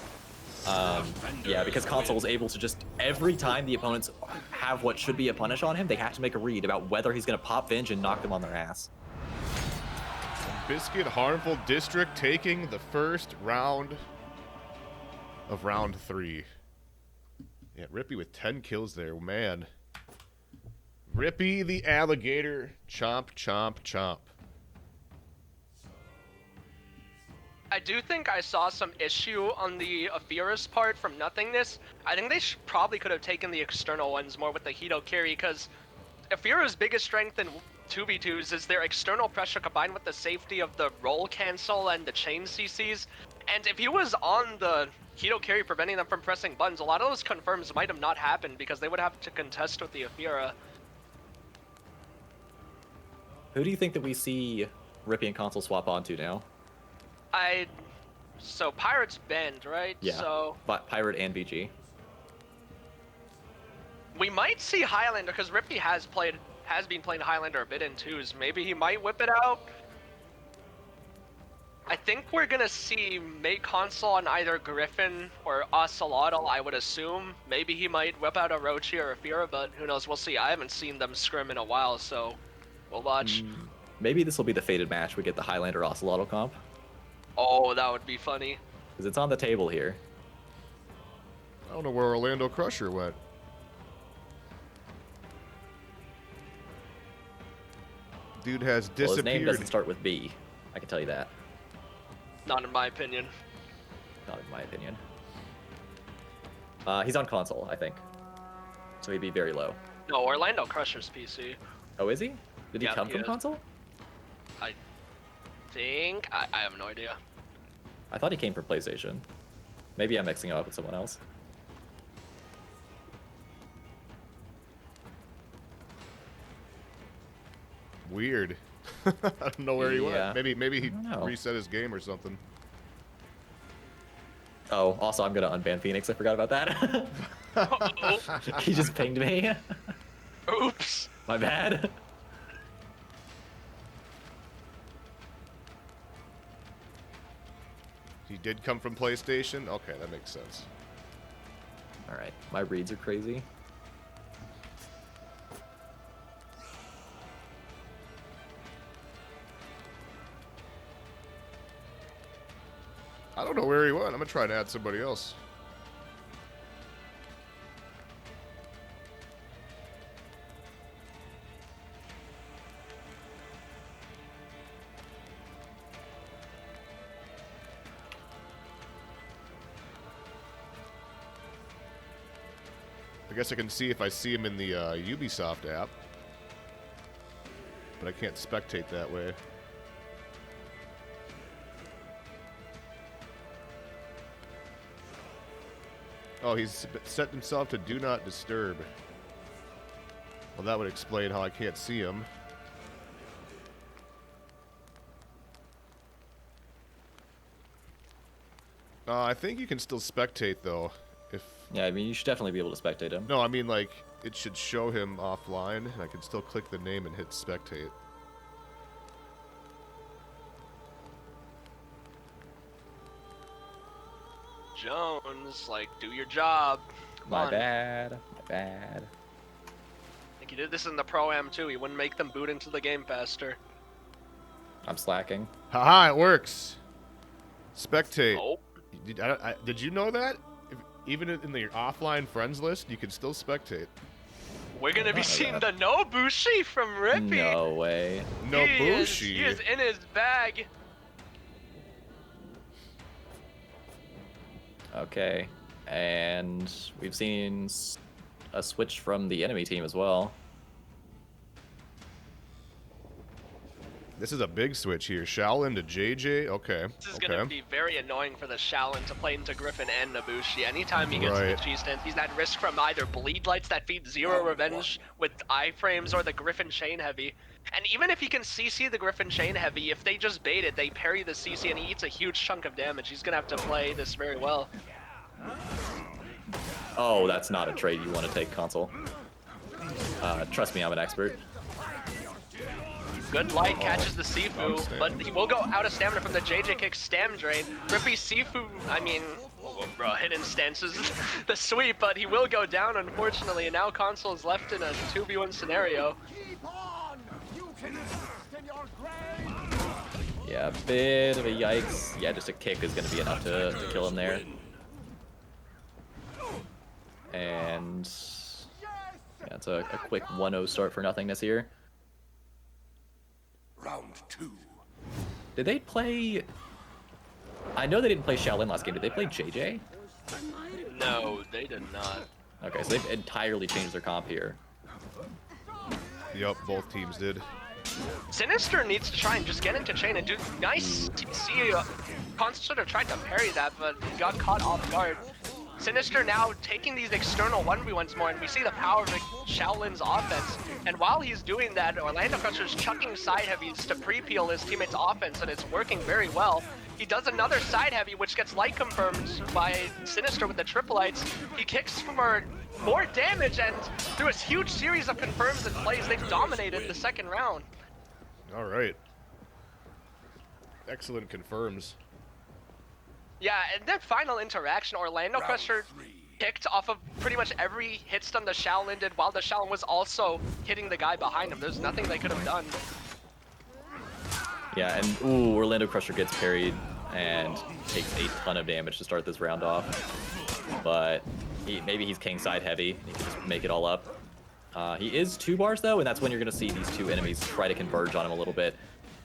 Yeah, because Console is able to just, every time the opponents have what should be a punish on him, they have to make a read about whether he's going to pop Venge and knock them on their ass.
Biscuit Harmful District taking the first round of round 3. Yeah, Rippy with 10 kills there, man. Rippy the alligator, chomp, chomp, chomp.
I do think I saw some issue on the Aethera's part from nothingness. I think they probably could have taken the external ones more with the Hito carry, because Aethera's biggest strength in 2v2s is their external pressure combined with the safety of the roll cancel and the chain CCs. And if he was on the Hito carry preventing them from pressing buttons, a lot of those confirms might have not happened because they would have to contest with the Aethera.
Who do you think that we see Rippy and Console swap onto now?
So Pirate's banned, right?
Yeah,
So
Pirate and BG.
we might see Highlander, because Rippy has been playing Highlander a bit in twos. Maybe he might whip it out. I think we're gonna see Mate Console on either Griffin or Ocelotl, I would assume. Maybe he might whip out a Rochi or a Fira, but who knows, we'll see. I haven't seen them scrim in a while, so we'll watch.
Maybe this will be the fated match. We get the Highlander Ocelotl comp.
Oh, that would be funny.
Because it's on the table here.
I don't know where Orlando Crusher went. Dude has
Well,
disappeared.
his name doesn't start with B. I can tell you that.
Not in my opinion.
Not in my opinion. He's on console, I think. So he'd be very low.
No, Orlando Crusher's PC.
Oh, is he? Did he
Yeah,
come
he
from
is.
console?
I think I have no idea.
I thought he came from PlayStation. Maybe I'm mixing him up with someone else.
Weird. I don't know where he
Yeah.
went. Maybe he
I don't know.
reset his game or something.
Oh, also I'm gonna unban Phoenix. I forgot about that. He just pinged me.
Oops.
My bad.
He did come from PlayStation? Okay, that makes sense.
All right, my reads are crazy.
I don't know where he went. I'm gonna try and add somebody else. I guess I can see if I see him in the Ubisoft app. But I can't spectate that way. Oh, he's set himself to Do Not Disturb. Well, that would explain how I can't see him. I think you can still spectate, though. If
Yeah, I mean, you should definitely be able to spectate him.
No, I mean, like, it should show him offline, and I can still click the name and hit spectate.
Jones, like, do your job. Come
My
on.
bad. My bad.
I think he did this in the Pro-Am too. He wouldn't make them boot into the game faster.
I'm slacking.
Haha, it works. Spectate.
Oh.
Did you know that? Even in the offline friends list, you can still spectate.
We're gonna be
Oh,
seeing
yeah.
the Nobushi from Rippy.
No way.
Nobushi.
He is in his bag.
Okay. And we've seen a switch from the enemy team as well.
This is a big switch here. Shaolin to JJ. Okay.
This is gonna be very annoying for the Shaolin to play into Griffin and Nobushi. Anytime he gets
Right.
the G-stance, he's at risk from either bleed lights that feed zero revenge with iframes or the Griffin chain heavy. And even if he can CC the Griffin chain heavy, if they just bait it, they parry the CC and he eats a huge chunk of damage. He's gonna have to play this very well.
Oh, that's not a trade you want to take, console. Trust me, I'm an expert.
Good light catches the Sifu,
Understand.
but he will go out of stamina from the JJ kick stam drain. Rippy Sifu, I mean, hidden stances the sweep, but he will go down unfortunately, and now console is left in a 2v1 scenario.
Yeah, bit of a yikes. Yeah, just a kick is going to be enough to kill him there. And yeah, it's a quick 1-0 start for nothingness here.
Round 2.
Did they play... I know they didn't play Shaolin last game. Did they play JJ?
No, they did not.
Okay, so they've entirely changed their comp here.
Yep, both teams did.
Sinister needs to try and just get into chain and do nice TC. Constant sort of tried to parry that, but he got caught off guard. Sinister now taking these external 1v1s more, and we see the power of Shaolin's offense. And while he's doing that, Orlando Crusher's chucking side heavies to pre-peel his teammate's offense, and it's working very well. He does another side heavy, which gets light confirmed by Sinister with the triple lights. He kicks for more damage, and through a huge series of confirms and plays, they've dominated the second round.
All right. Excellent confirms.
Yeah, and that final interaction, Orlando
Round
Crusher
3.
kicked off of pretty much every hit stun the Shaolin did, while the Shaolin was also hitting the guy behind him. There's nothing they could have done.
Yeah, and ooh, Orlando Crusher gets parried and takes a ton of damage to start this round off. But maybe he's king side heavy. He can just make it all up. He is 2 bars though, and that's when you're going to see these 2 enemies try to converge on him a little bit.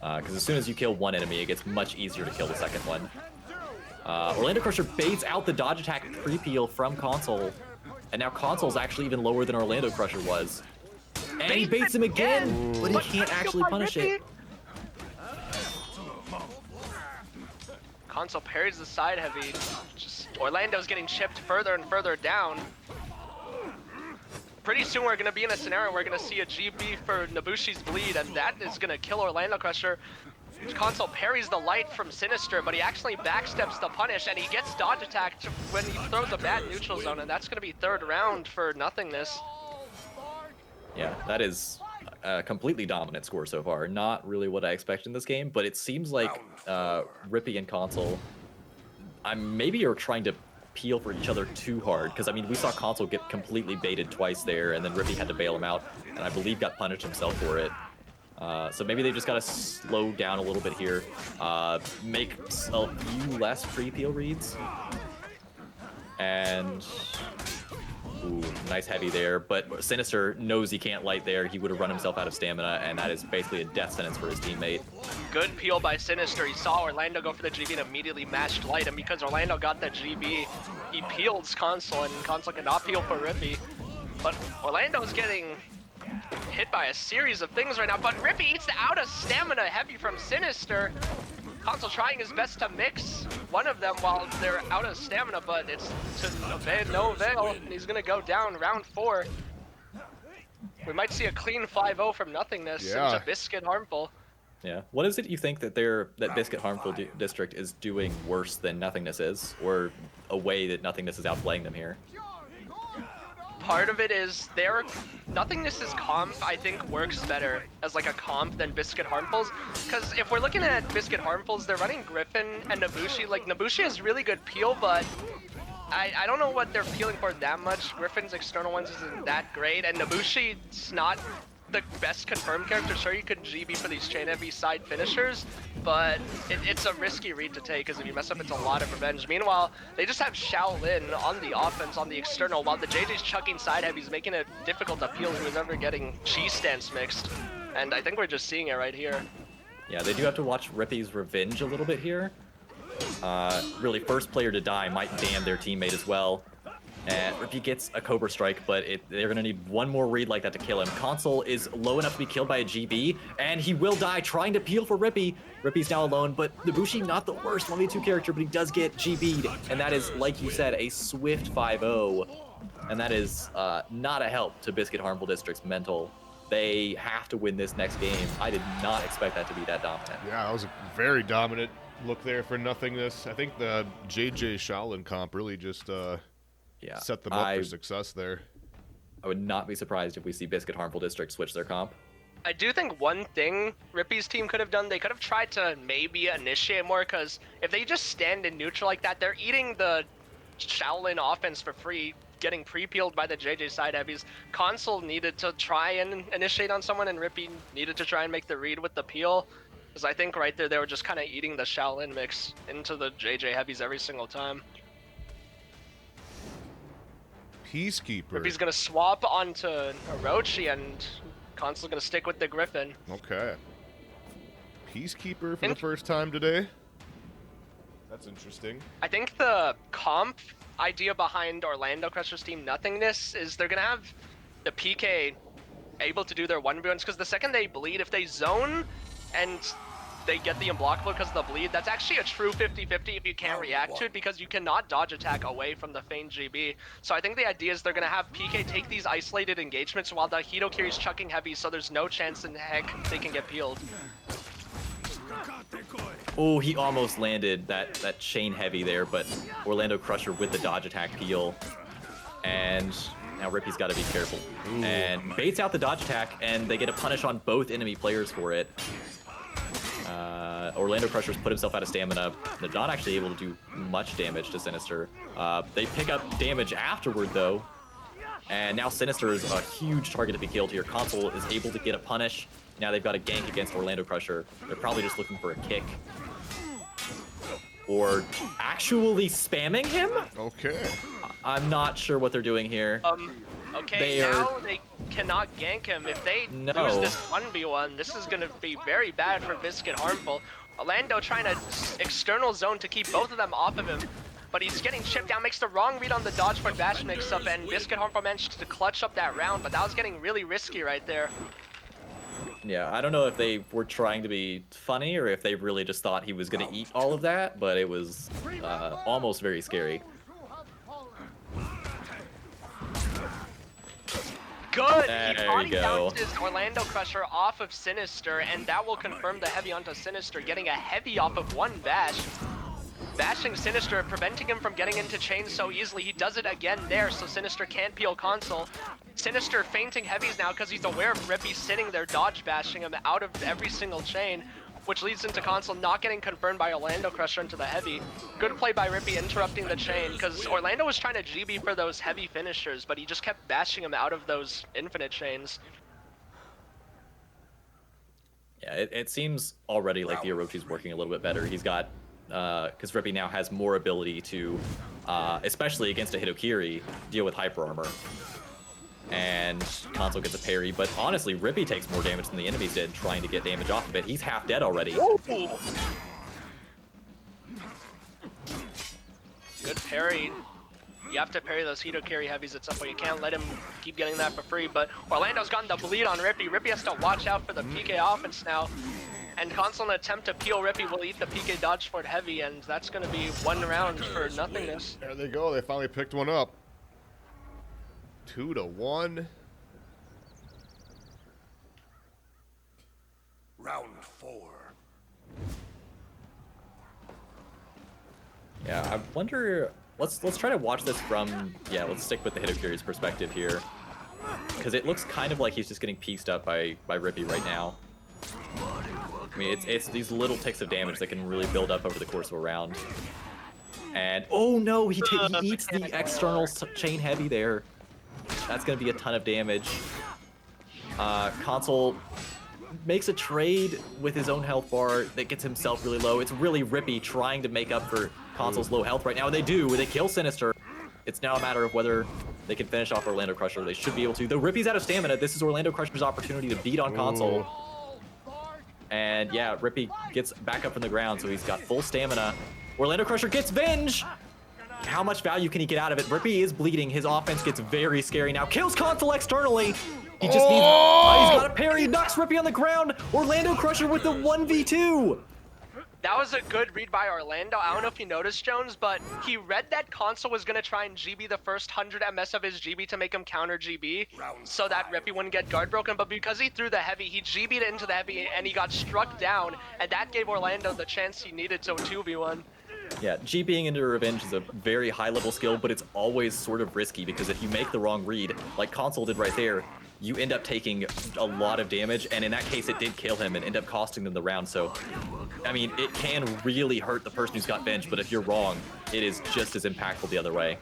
Because as soon as you kill one enemy, it gets much easier to kill the second one. Orlando Crusher baits out the dodge attack pre-peel from Console. And now Console's actually even lower than Orlando Crusher was. And he baits him again, but he can't actually punish it.
Console parries the side heavy. Just Orlando's getting chipped further and further down. Pretty soon we're gonna be in a scenario where we're gonna see a GB for Nabushi's bleed, and that is gonna kill Orlando Crusher. Console parries the light from Sinister, but he actually backsteps the punish, and he gets dodge attacked when he throws a bad neutral zone, and that's gonna be third round for nothingness.
Yeah, that is a completely dominant score so far. Not really what I expected in this game, but it seems like Rippy and Console, maybe are trying to peel for each other too hard, because I mean we saw Console get completely baited twice there, and then Rippy had to bail him out, and I believe got punished himself for it. So maybe they just gotta slow down a little bit here, make a few less pre-peel reads, and ooh, nice heavy there. But Sinister knows he can't light there. He would have run himself out of stamina, and that is basically a death sentence for his teammate.
Good peel by Sinister. He saw Orlando go for the GB and immediately matched light, and because Orlando got that GB, he peels Console, and Console cannot peel for Rippy. But Orlando's getting hit by a series of things right now, but Rippy eats the out of stamina heavy from Sinister. Console trying his best to mix one of them while they're out of stamina, but it's to no avail, and he's gonna go down round 4. We might see a clean 5-0 from nothingness into Biscuit Harmful.
Yeah. What is it you think that that Biscuit Harmful District is doing worse than nothingness is, or a way that nothingness is outplaying them here?
Part of it is Nothingness's comp, I think, works better as like a comp than Biscuit Harmful's. Because if we're looking at Biscuit Harmful's, they're running Griffin and Nabushi. Like, Nabushi has really good peel, but I don't know what they're peeling for that much. Griffin's external ones isn't that great, and Nabushi's not the best confirmed character. Sure, you could GB for these chain heavy side finishers, but it's a risky read to take, because if you mess up, it's a lot of revenge. Meanwhile, they just have Shaolin on the offense, on the external, while the JJ's chucking side heavies, making it difficult to peel who's ever getting cheese stance mixed. And I think we're just seeing it right here.
Yeah, they do have to watch Rippy's revenge a little bit here. Really, first player to die might damn their teammate as well. And Rippy gets a Cobra Strike, but they're going to need one more read like that to kill him. Console is low enough to be killed by a GB, and he will die trying to peel for Rippy. Rippy's now alone, but Nabushi not the worst 1v2 character, but he does get GB'd. And that is, like you said, a swift 5-0. And that is not a help to Biscuit Harmful District's mental. They have to win this next game. I did not expect that to be that dominant.
Yeah, that was a very dominant look there for nothingness. I think the JJ Shaolin comp really just set them up for success there.
I would not be surprised if we see Biscuit Harmful District switch their comp.
I do think one thing Rippy's team could have done, they could have tried to maybe initiate more, because if they just stand in neutral like that, they're eating the Shaolin offense for free, getting pre-peeled by the JJ side heavies. Console needed to try and initiate on someone, and Rippy needed to try and make the read with the peel. Because I think right there, they were just kind of eating the Shaolin mix into the JJ heavies every single time.
Peacekeeper.
Rippy's gonna swap onto Orochi, and Console's gonna stick with the Griffin.
Okay. Peacekeeper for the first time today. That's interesting.
I think the comp idea behind Orlando Crusher's team Nothingness is they're gonna have the PK able to do their 1v1s, because the second they bleed, if they zone and they get the unblockable because of the bleed, that's actually a true 50-50 if you can't react to it, because you cannot dodge attack away from the feign GB. So I think the idea is they're going to have PK take these isolated engagements while the Hitokiri's chucking heavy, so there's no chance in heck they can get peeled.
Oh, he almost landed that chain heavy there, but Orlando Crusher with the dodge attack peel. And now Rippy's got to be careful.
Ooh.
And baits out the dodge attack, and they get a punish on both enemy players for it. Orlando Crusher's put himself out of stamina. They're not actually able to do much damage to Sinister. They pick up damage afterward, though. And now Sinister is a huge target to be killed here. Console is able to get a punish. Now they've got a gank against Orlando Crusher. They're probably just looking for a kick. Or actually spamming him?
Okay.
I'm not sure what they're doing here.
Okay, now they cannot gank him. If they lose this 1v1, this is going to be very bad for Biscuit Harmful. Orlando trying to external zone to keep both of them off of him, but he's getting chipped down, makes the wrong read on the dodge for dash mix-up, and Biscuit Harmful managed to clutch up that round, but that was getting really risky right there.
Yeah, I don't know if they were trying to be funny or if they really just thought he was going to eat all of that, but it was almost very scary.
Good!
There
He
you
body
go.
bounces Orlando Crusher off of Sinister, and that will confirm the heavy onto Sinister, getting a heavy off of one bash. Bashing Sinister, preventing him from getting into chains so easily. He does it again there, so Sinister can't peel console. Sinister fainting heavies now because he's aware of Rippy sitting there dodge bashing him out of every single chain, which leads into console not getting confirmed by Orlando Crusher into the heavy. Good play by Rippy interrupting the chain, because Orlando was trying to GB for those heavy finishers, but he just kept bashing him out of those infinite chains.
Yeah, it seems already like the Orochi's working a little bit better. He's got, because Rippy now has more ability to, especially against a Hitokiri, deal with hyper armor. And Console gets a parry, but honestly, Rippy takes more damage than the enemies did trying to get damage off of it. He's half dead already.
Good parry. You have to parry those Hitokiri heavies at some point. You can't let him keep getting that for free, but Orlando's gotten the bleed on Rippy. Rippy has to watch out for the PK offense now. And Console, in an attempt to peel Rippy, will eat the PK dodge for it heavy, and that's going to be one round for nothingness.
There they go. They finally picked one up. 2-1.
Round 4.
Yeah, I wonder. Let's try to watch this from. Yeah, let's stick with the Hitokiri's perspective here, because it looks kind of like he's just getting pieced up by Rippy right now. I mean, it's these little ticks of damage that can really build up over the course of a round. And oh no, he eats the external chain heavy there. That's gonna be a ton of damage. Console makes a trade with his own health bar that gets himself really low. It's really Rippy trying to make up for Console's low health right now. And they do. They kill Sinister. It's now a matter of whether they can finish off Orlando Crusher. They should be able to. Though Rippy's out of stamina, this is Orlando Crusher's opportunity to beat on Console. And yeah, Rippy gets back up from the ground, so he's got full stamina. Orlando Crusher gets Venge! How much value can he get out of it? Rippy is bleeding. His offense gets very scary now. Kills Console externally. He just needs... Oh, he's got a parry. Knocks Rippy on the ground. Orlando Crusher with the 1v2.
That was a good read by Orlando. I don't know if you noticed, Jones, but he read that Console was going to try and GB the first 100 MS of his GB to make him counter GB so that Rippy wouldn't get guard broken, but because he threw the heavy, he GB'd into the heavy and he got struck down, and that gave Orlando the chance he needed to 2v1.
Yeah, GBing into Revenge is a very high-level skill, but it's always sort of risky because if you make the wrong read, like Console did right there, you end up taking a lot of damage, and in that case, it did kill him and end up costing them the round. So, I mean, it can really hurt the person who's got Venge, but if you're wrong, it is just as impactful the other way.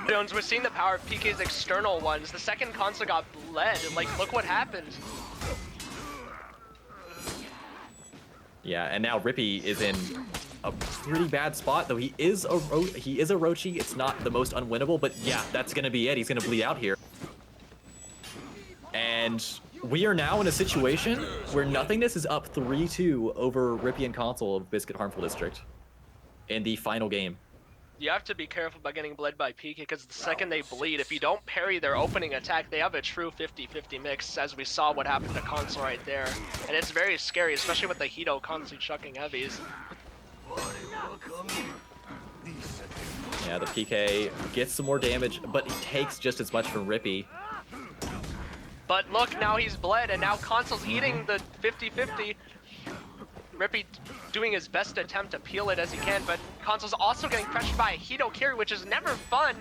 Jones, we're seeing the power of PK's external ones. The second Console got bled. Like, look what happened.
Yeah, and now Rippy is in a pretty bad spot, though he is a Orochi. It's not the most unwinnable, but yeah, that's gonna be it. He's gonna bleed out here. And we are now in a situation where Nothingness is up 3-2 over Rippy and Console of Biscuit Harmful District in the final game.
You have to be careful about getting bled by PK, because the second they bleed, if you don't parry their opening attack, they have a true 50-50 mix, as we saw what happened to Console right there. And it's very scary, especially with the Hito constantly chucking heavies.
Yeah, the PK gets some more damage, but he takes just as much from Rippy.
But look, now he's bled, and now Console's eating the 50-50. Rippy doing his best attempt to peel it as he can, but Console's also getting pressured by a Hito carry, which is never fun.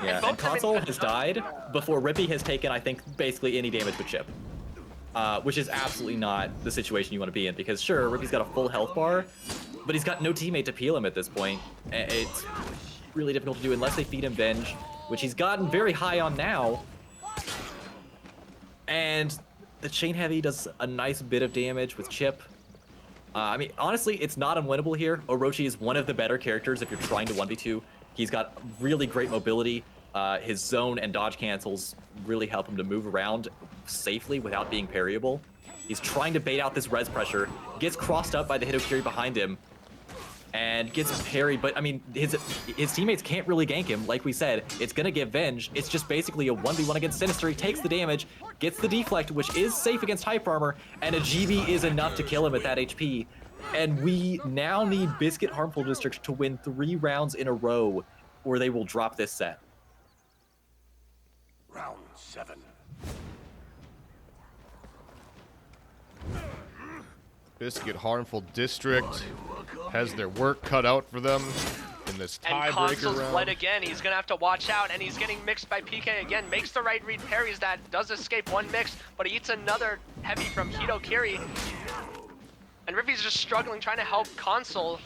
Yeah, and Console has died before Rippy has taken, I think, basically any damage with Chip. Which is absolutely not the situation you want to be in, because sure, Rippy's got a full health bar, but he's got no teammate to peel him at this point. It's really difficult to do unless they feed him Venge, which he's gotten very high on now. And the Chain Heavy does a nice bit of damage with Chip. I mean, honestly, it's not unwinnable here. Orochi is one of the better characters if you're trying to 1v2. He's got really great mobility. His zone and dodge cancels really help him to move around safely without being parryable. He's trying to bait out this res pressure, gets crossed up by the Hitokiri behind him. and gets parried. But I mean, his teammates can't really gank him. Like we said, it's gonna get Venge. It's just basically a 1v1 against Sinister. He takes the damage, gets the deflect, which is safe against Hyper Armor, and a GB is enough to kill him at that HP. And we now need Biscuit Harmful District to win 3 rounds in a row, or they will drop this set.
Round 7.
Biscuit Harmful District has their work cut out for them in this
And
tiebreaker
Console's
round.
bled again. He's gonna have to watch out, and he's getting mixed by PK again. Makes the right read, parries that, does escape one mix, but he eats another heavy from Hito Kiri. And Rippy's just struggling, trying to help Console.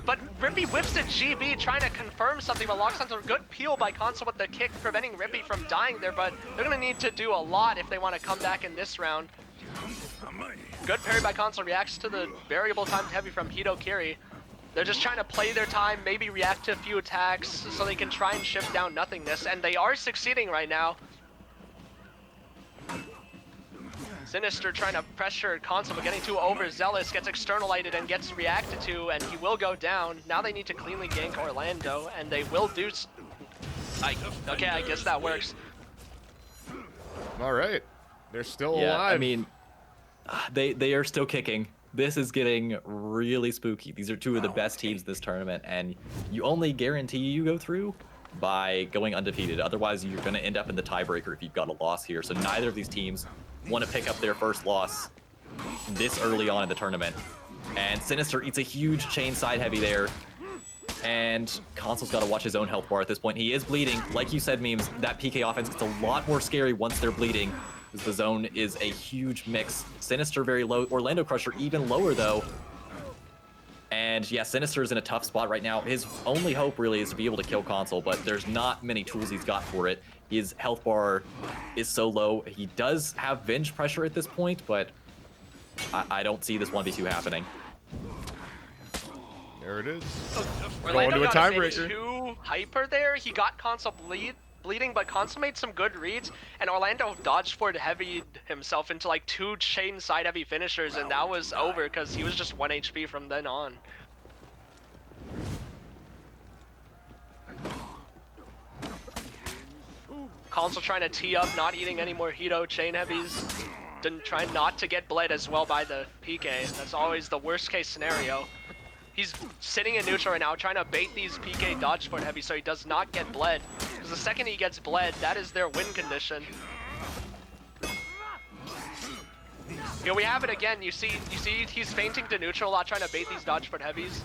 But Rippy whips a GB, trying to confirm something, but locks onto a good peel by Console with the kick, preventing Rippy from dying there, but they're gonna need to do a lot if they want to come back in this round. Good parry by Console, reacts to the variable timed heavy from Hito Kiri. They're just trying to play their time, maybe react to a few attacks so they can try and shift down nothingness, and they are succeeding right now. Sinister trying to pressure Console, but getting too overzealous, gets externalized and gets reacted to, and he will go down. Now they need to cleanly gank Orlando, and they will do okay, I guess that works.
All right. They're still
Yeah,
alive.
I mean, they are still kicking. This is getting really spooky. These are 2 of the best teams this tournament, and you only guarantee you go through by going undefeated. Otherwise, you're going to end up in the tiebreaker if you've got a loss here. So neither of these teams want to pick up their first loss this early on in the tournament. And Sinister eats a huge chain side heavy there. And Console's got to watch his own health bar at this point. He is bleeding. Like you said, Memes, that PK offense gets a lot more scary once they're bleeding, because the zone is a huge mix. Sinister very low. Orlando Crusher even lower, though. And yeah, Sinister is in a tough spot right now. His only hope really is to be able to kill Console, but there's not many tools he's got for it. His health bar is so low. He does have Venge pressure at this point, but I don't see this 1v2 happening.
There it is.
Orlando
Going to a
got a bit
tiebreaker.
too hyper there. He got Console bleeding, but Console made some good reads, and Orlando dodged forward heavied himself into like 2 chain side heavy finishers, and that was over because he was just 1 HP from then on. Console trying to tee up, not eating any more Hito chain heavies. Didn't try not to get bled as well by the PK. That's always the worst case scenario. He's sitting in neutral right now, trying to bait these PK dodge forward heavy so he does not get bled. Because the second he gets bled, that is their win condition. Here we have it again. You see he's feinting to neutral a lot, trying to bait these dodge forward heavies.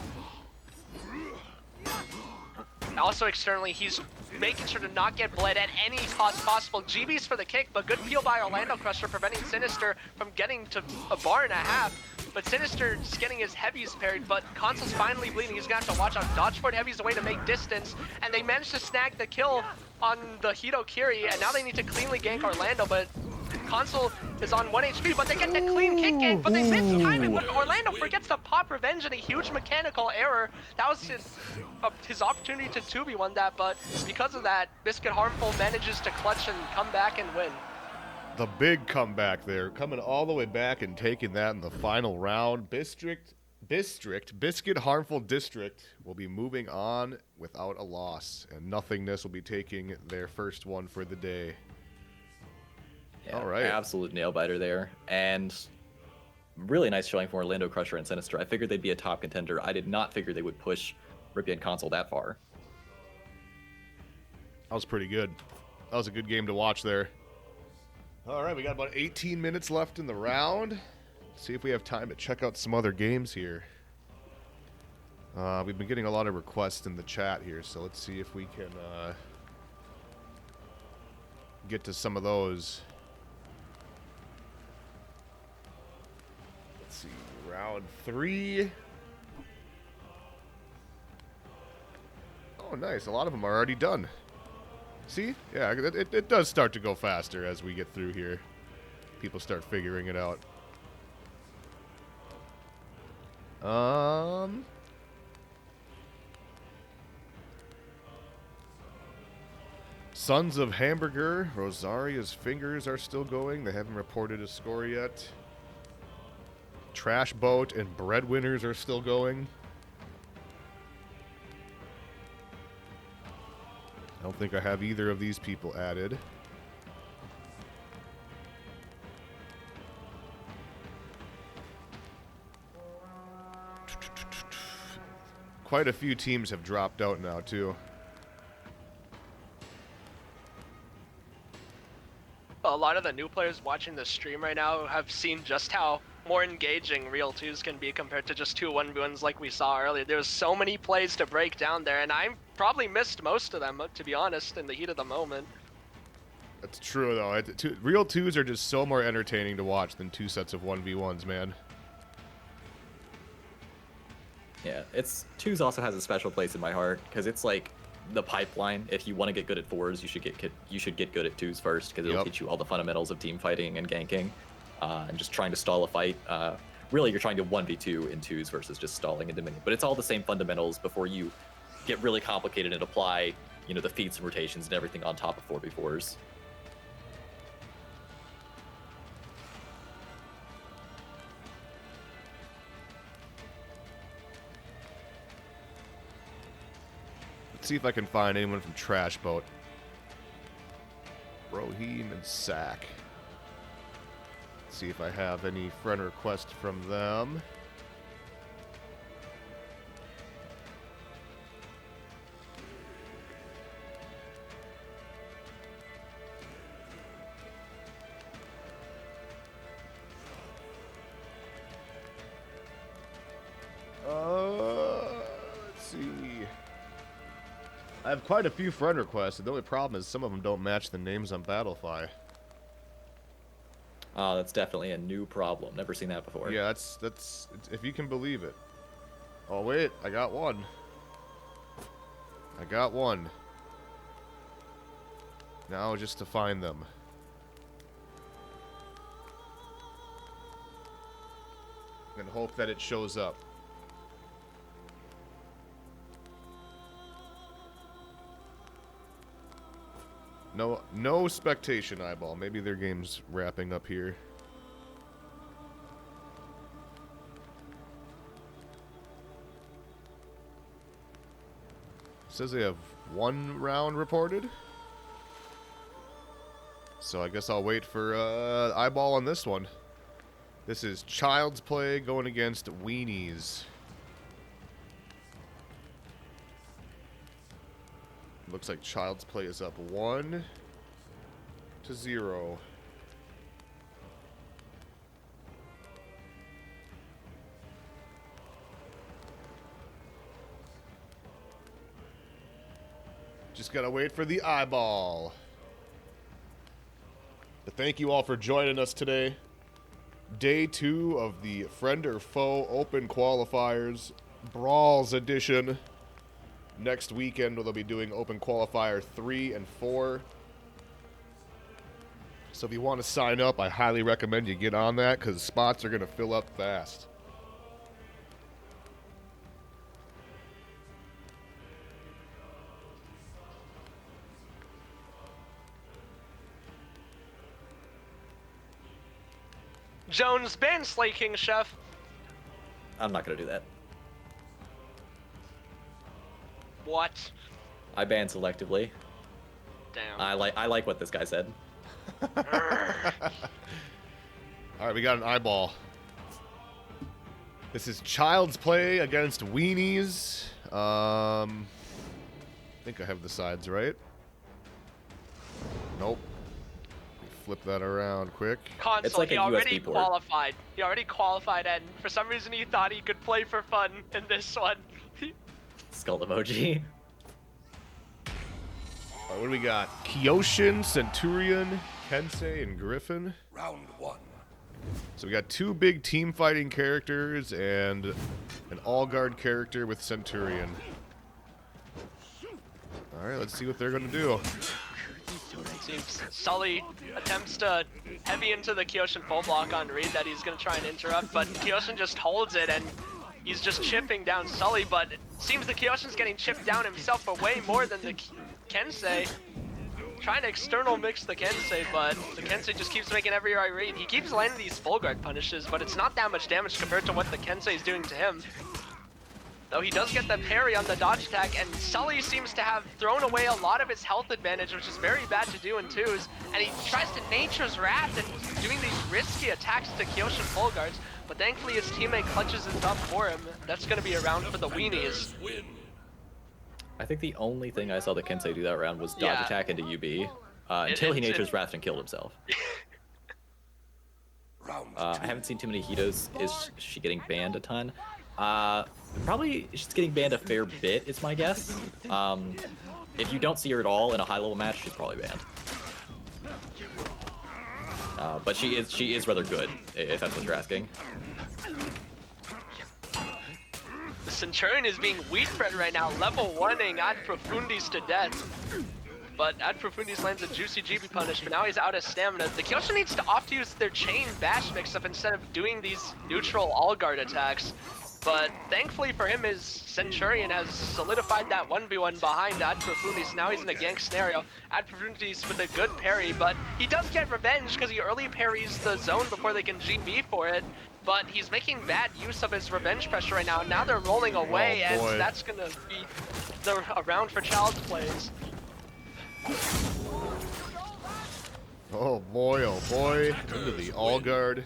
Also externally, he's making sure to not get bled at any cost possible. GB's for the kick, but good peel by Orlando Crusher, preventing Sinister from getting to a bar and a half. But Sinister's getting his heavies parried, but Console's finally bleeding. He's gonna have to watch out. Dodge forward heavy's a way to make distance, and they managed to snag the kill on the Hito Kiri, and now they need to cleanly gank Orlando, but Console is on 1 HP, but they get the clean kick gank, but they miss timing, but Orlando forgets to pop revenge in a huge mechanical error. That was his opportunity to 2v1 that, but because of that, Biscuit Harmful manages to clutch and come back and win.
The big comeback there, coming all the way back and taking that in the final round. Biscuit Harmful District will be moving on without a loss, and Nothingness will be taking their first one for the day.
Yeah,
All right.
Absolute nail biter there. And really nice showing from Orlando Crusher and Sinister. I figured they'd be a top contender. I did not figure they would push Rippy and Console that far.
That was pretty good. That was a good game to watch there. All right, we got about 18 minutes left in the round. Let's see if we have time to check out some other games here. We've been getting a lot of requests in the chat here, so let's see if we can get to some of those. Let's see, round 3. Oh, nice. A lot of them are already done. See? Yeah, it does start to go faster as we get through here. People start figuring it out. Sons of Hamburger, Rosaria's fingers are still going. They haven't reported a score yet. Trash Boat and Breadwinners are still going. I don't think I have either of these people added. Quite a few teams have dropped out now, too.
A lot of the new players watching the stream right now have seen just how more engaging Real 2s can be compared to just 2 1v1s like we saw earlier. There's so many plays to break down there, and I probably missed most of them, to be honest, in the heat of the moment.
That's true, though. Real 2s are just so more entertaining to watch than 2 sets of 1v1s, man.
Yeah, twos also has a special place in my heart because it's like the pipeline. If you want to get good at fours, you should get good at twos first because it'll teach you all the fundamentals of team fighting and ganking, and just trying to stall a fight. Really, you're trying to 1v2 in twos versus just stalling into mini. But it's all the same fundamentals before you get really complicated and apply, the feats and rotations and everything on top of 4v4s.
Let's see if I can find anyone from Trash Boat. Rohim and Sack. Let's see if I have any friend requests from them. Let's see. I have quite a few friend requests, and the only problem is some of them don't match the names on Battlefy.
Oh, that's definitely a new problem. Never seen that before.
Yeah, that's if you can believe it. Oh wait, I got one. Now just to find them. And hope that it shows up. No spectation eyeball. Maybe their game's wrapping up here. Says they have 1 round reported. So I guess I'll wait for eyeball on this one. This is Child's Play going against Weenies. Looks like Child's Play is up 1-0. Just gotta wait for the eyeball. But thank you all for joining us today. Day 2 of the Friend or Foe Open Qualifiers, Brawls edition. Next weekend, they'll be doing Open Qualifier 3 and 4. So if you want to sign up, I highly recommend you get on that because spots are going to fill up fast.
Jones ban Slay King, Chef.
I'm not gonna do that.
What?
I ban selectively.
Damn.
I like what this guy said.
Alright, we got an eyeball. This is Child's Play against Weenies. I think I have the sides right. Nope. Flip that around quick.
Console,
It's like
he
a
already
USB port.
qualified. He already qualified, and for some reason he thought he could play for fun in this one.
Skull emoji.
Alright, what do we got? Kyoshin, Centurion, Kensei, and Griffin.
Round 1.
So we got 2 big team fighting characters and an all-guard character with Centurion. Alright, let's see what they're gonna do.
Seems Sully attempts to heavy into the Kyoshin full block on Reed that he's going to try and interrupt, but Kyoshin just holds it and he's just chipping down Sully, but it seems the Kyoshin's getting chipped down himself for way more than the Kensei. trying to external mix the Kensei, but the Kensei just keeps making every right read. He keeps landing these full guard punishes, but it's not that much damage compared to what the Kensei is doing to him. Though he does get the parry on the dodge attack, and Sully seems to have thrown away a lot of his health advantage, which is very bad to do in twos, and he tries to Nature's Wrath and doing these risky attacks to Kyoshin full guards, but thankfully his teammate clutches it up for him. That's going to be a round for the weenies.
Win.
I think the only thing I saw the Kensei do that round was dodge
Yeah.
attack into UB until he Nature's Wrath and killed himself.
Round
I haven't seen too many Hitos. Is she getting banned a ton? Probably she's getting banned a fair bit, is my guess. If you don't see her at all in a high-level match, she's probably banned. But she is rather good, if that's what you're asking.
The Centurion is being wheat-bred right now, level 1ing Ad Profundis to death. But Ad Profundis lands a juicy GB punish, but now he's out of stamina. The Kyoshin needs to opt to use their chain bash mix-up instead of doing these neutral all-guard attacks. But thankfully for him, his Centurion has solidified that 1v1 behind Ad Profundis. Now he's in a gank scenario. Ad Profundis with a good parry, but he does get revenge because he early parries the zone before they can GB for it. But he's making bad use of his revenge pressure right now. Now they're rolling away,
Oh, boy.
and that's going to be a round for Child's Plays.
Oh boy, into the all guard.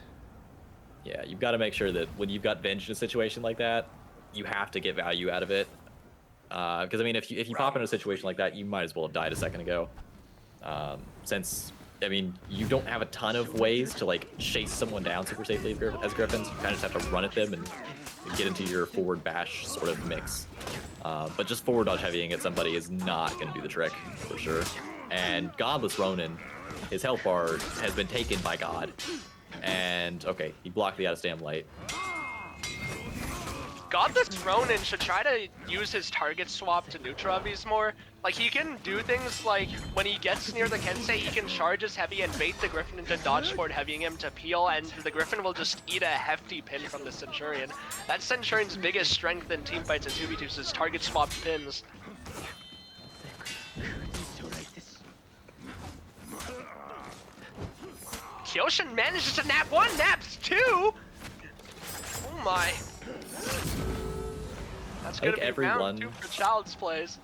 Yeah, you've got to make sure that when you've got Venge in a situation like that, you have to get value out of it. Because I mean, if you pop in a situation like that, you might as well have died a second ago. Since I mean, you don't have a ton of ways to like chase someone down super safely as Griffins. You kind of just have to run at them and get into your forward bash sort of mix. But just forward dodge heavying at somebody is not going to do the trick for sure. And Godless Ronin, his health bar has been taken by God. And okay, he blocked the out of stam light.
Godless Ronin should try to use his target swap to neutral heavies more. Like, he can do things like, when he gets near the Kensei, he can charge his heavy and bait the Griffin into dodge forward heavying him to peel, and the Griffin will just eat a hefty pin from the Centurion. That's Centurion's biggest strength in teamfights and 2v2s, is target swap pins. Kyoshin manages to nap one, naps two! Oh my. That's gonna be round 2 for Child's Plays.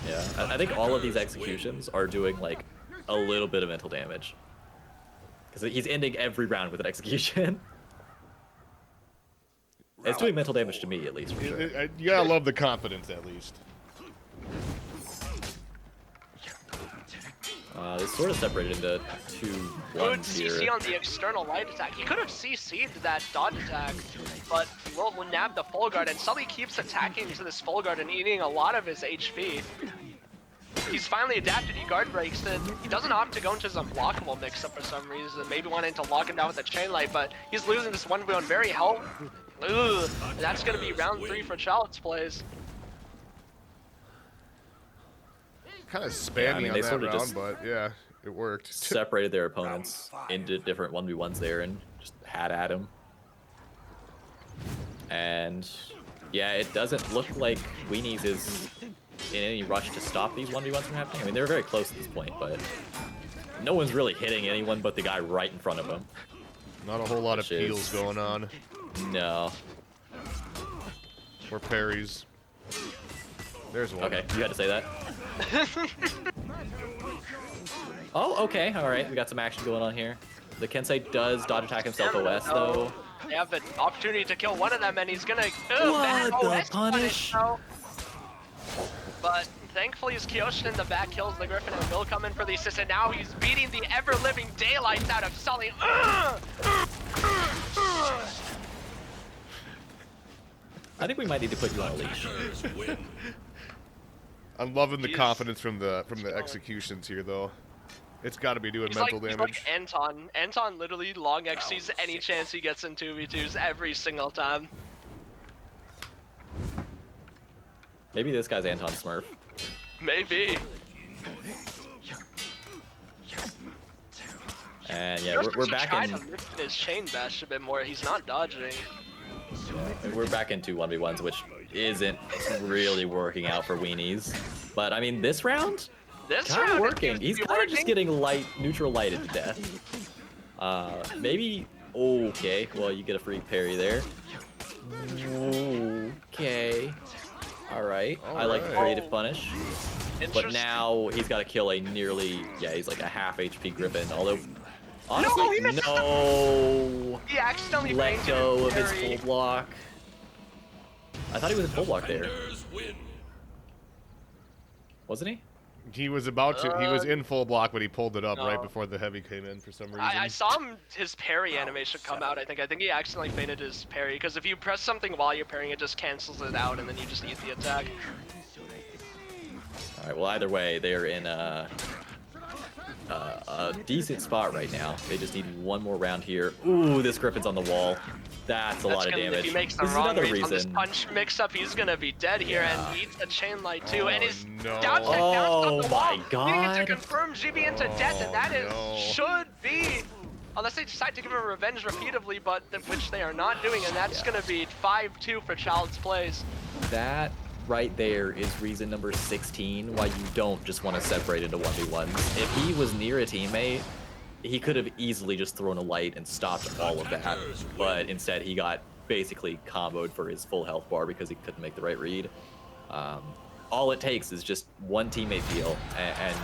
Yeah, I think all of these executions are doing like a little bit of mental damage. Because he's ending every round with an execution. It's doing mental damage to me, at least, for sure.
You gotta love the confidence, at least.
It's sort of separated into two
Good
ones
CC
here.
on the external light attack. He could have CC'd that dodge attack, but will nab the full guard, and Sully keeps attacking to this full guard and eating a lot of his HP. He's finally adapted, he guard breaks it. He doesn't opt to go into his unblockable mix-up for some reason, maybe wanting to lock him down with a chain light, but he's losing this 1v1 very help. Ugh, and that's gonna be round 3 for Child's Plays.
Kind of spammy
Yeah, I mean,
on
they
that
sort of
round,
just-
but yeah, it worked.
Separated their opponents into different 1v1s there and just had at him. And yeah, it doesn't look like Weenies is in any rush to stop these 1v1s from happening. I mean, they're very close at this point, but no one's really hitting anyone but the guy right in front of them.
Not a whole lot of
Which is-
peels going on.
No.
Or parries. There's one.
Okay, you had to say that. Oh, okay, alright, we got some action going on here. The Kensei does dodge attack himself OS, though.
They have an opportunity to kill one of them, and he's gonna
What the
OS
punish?
though. But thankfully, his Kyoshin in the back kills the Griffin and will come in for the assist, and now he's beating the ever-living daylights out of Sully.
I think we might need to put you on a leash.
Win.
I'm loving the
He's-
confidence from the executions here, though. It's got to be doing
He's
mental
like
damage.
Anton. Anton literally long XCs any chance he gets in 2v2s every single time.
Maybe this guy's Anton Smurf.
Maybe.
And yeah, we're back
trying
in.
to lift his chain bash a bit more. He's not dodging.
We're back into 1v1s, which isn't really working out for Weenies. But I mean, this round,
This
Kind
round
of
it
working.
seems to
He's
be
kind of just
working.
getting neutral lighted to death. Maybe. Okay. Well, you get a free parry there. Okay. All right. I like the
Alright.
creative punish. But
Interesting.
now he's got to kill a nearly. Yeah, he's like a half HP Griffin. Although, honestly,
he missed.
no.
He accidentally
Let
fainted
go of
and
his
parry.
full block. I thought he was in full block there.
Defenders win.
Wasn't he?
He was about to. He was
Uh,
in full block, but he pulled it up right
no.
before the heavy came in for some reason.
I saw his parry animation come out. I think he accidentally feinted his parry because if you press something while you're parrying, it just cancels it out, and then you just eat the attack.
All right. Well, either way, they're in a decent spot right now. They just need one more round here. Ooh, this Griffin's on the wall. That's a lot of damage.
If he makes the
This is
wrong
another
reads on this
reason.
punch mix-up, he's gonna be dead here
Yeah.
and eats a chain light too.
Oh,
And his
no.
down tech
Oh,
bounced off the
my
wall, leading
God.
it to confirm GB into death, and that is
no.
should be. Unless they decide to give him revenge repeatedly, but which they are not doing, and that's
Yeah.
gonna be 5-2 for Child's Plays.
That right there is reason number 16 why you don't just want to separate into 1v1s. If he was near a teammate, he could have easily just thrown a light and stopped all of that. But instead, he got basically comboed for his full health bar because he couldn't make the right read. All it takes is just one teammate deal, and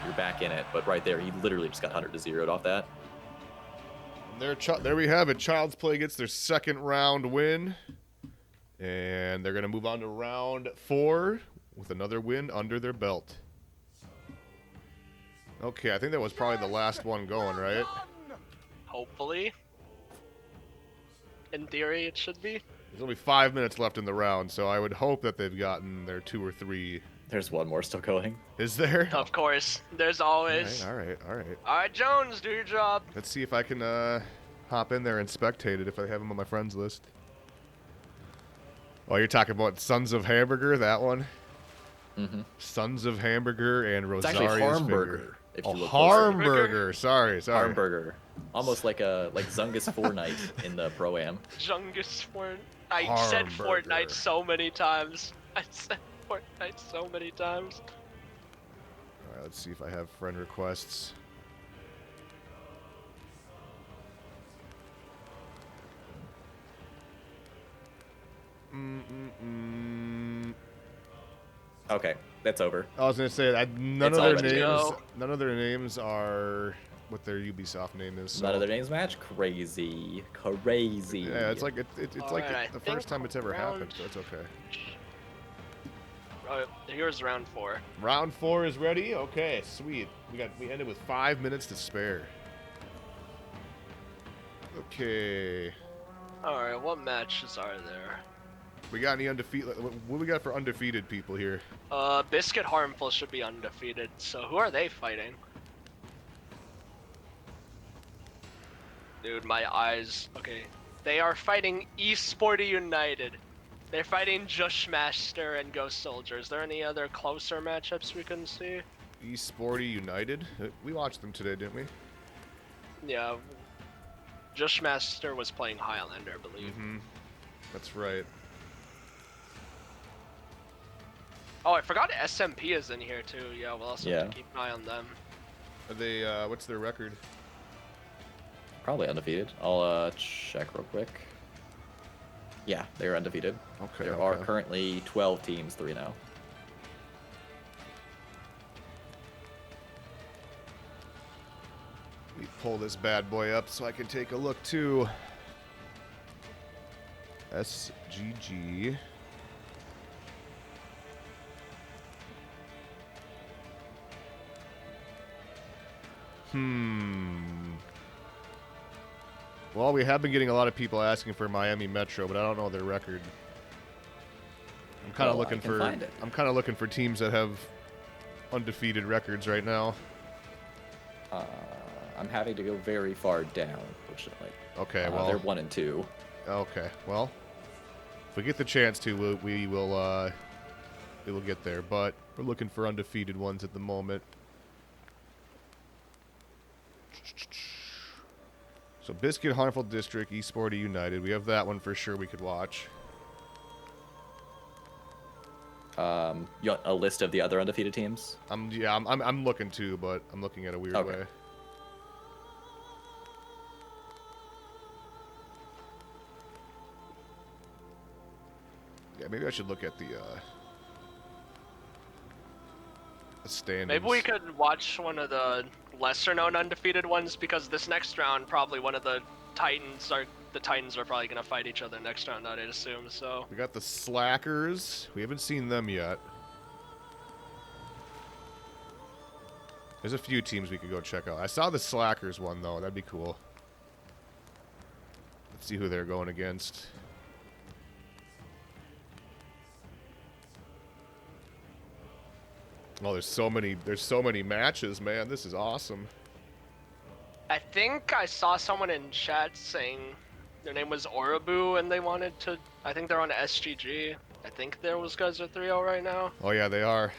you're back in it. But right there, he literally just got 100 to 0'd off that.
There we have it. Child's Play gets their second round win. And they're going to move on to round 4 with another win under their belt. Okay, I think that was probably the last one going, right?
Hopefully. In theory, it should be.
There's only 5 minutes left in the round, so I would hope that they've gotten their 2 or 3.
There's one more still going.
Is there?
Of course, there's always.
All right.
All right, Jones, do your job.
Let's see if I can hop in there and spectate it if I have them on my friends list. Oh, you're talking about Sons of Hamburger, that one?
Mm-hmm.
Sons of Hamburger and
It's
Rosaria's
actually
Finger.
Harmburger. If you
Oh,
look closer.
Harmburger. Sorry.
Harmburger. Almost like Zungus Fortnite in the Pro-Am.
Jungus Fortnite. I said
Harmburger.
Fortnite so many times. I said Fortnite so many times.
All right, let's see if I have friend requests.
Okay, that's over.
I was gonna say none
It's
of
all
their
ready to
names.
go.
None of their names are what their Ubisoft name is. So.
None of their names match? Crazy. Crazy.
Yeah, it's like it's like
Alright, I
the
think
first time it's ever
round-
happened, so it's okay.
Here's round 4.
Round 4 is ready. Okay, sweet. We ended with 5 minutes to spare. Okay.
All right, what matches are there?
We got any undefeated? What we got for undefeated people here?
Biscuit Harmful should be undefeated. So who are they fighting? Dude, my eyes. Okay, they are fighting Esporty United. They're fighting Jushmaster and Ghost Soldier. Is there any other closer matchups we can see?
Esporty United. We watched them today, didn't we?
Yeah. Jushmaster was playing Highlander, I believe.
Mm-hmm. That's right.
Oh, I forgot SMP is in here too. Yeah, we'll also have
Yeah.
to keep an eye on them.
Are they? What's their record?
Probably undefeated. I'll check real quick. Yeah, they're undefeated.
Okay.
There are currently 12 teams, 3-0.
Let me pull this bad boy up so I can take a look too. SGG. Well, we have been getting a lot of people asking for Miami Metro, but I don't know their record. I'm kind of
Well, I
looking
can
for
find it.
I'm kind of looking for teams that have undefeated records right now.
I'm having to go very far down, unfortunately.
Okay, well,
they're 1 and 2.
okay, well, if we get the chance to, we will get there. But we're looking for undefeated ones at the moment. So Biscuit Harmful District, Esporty United. We have that one for sure we could watch.
You want a list of the other undefeated teams?
I'm looking too, but I'm looking at a weird
Okay.
way. Yeah, maybe I should look at the standings.
Maybe we could watch one of the lesser-known undefeated ones, because this next round, probably one of the Titans are probably gonna fight each other next round, I'd assume. So
We got the Slackers. We haven't seen them yet. There's a few teams we could go check out. I saw the Slackers one, though. That'd be cool. Let's see who they're going against. Oh, there's so many matches, man. This is awesome.
I think I saw someone in chat saying their name was Orabu, and they wanted to. I think they're on SGG. I think those guys are 3-0 right now.
Oh, yeah, they are.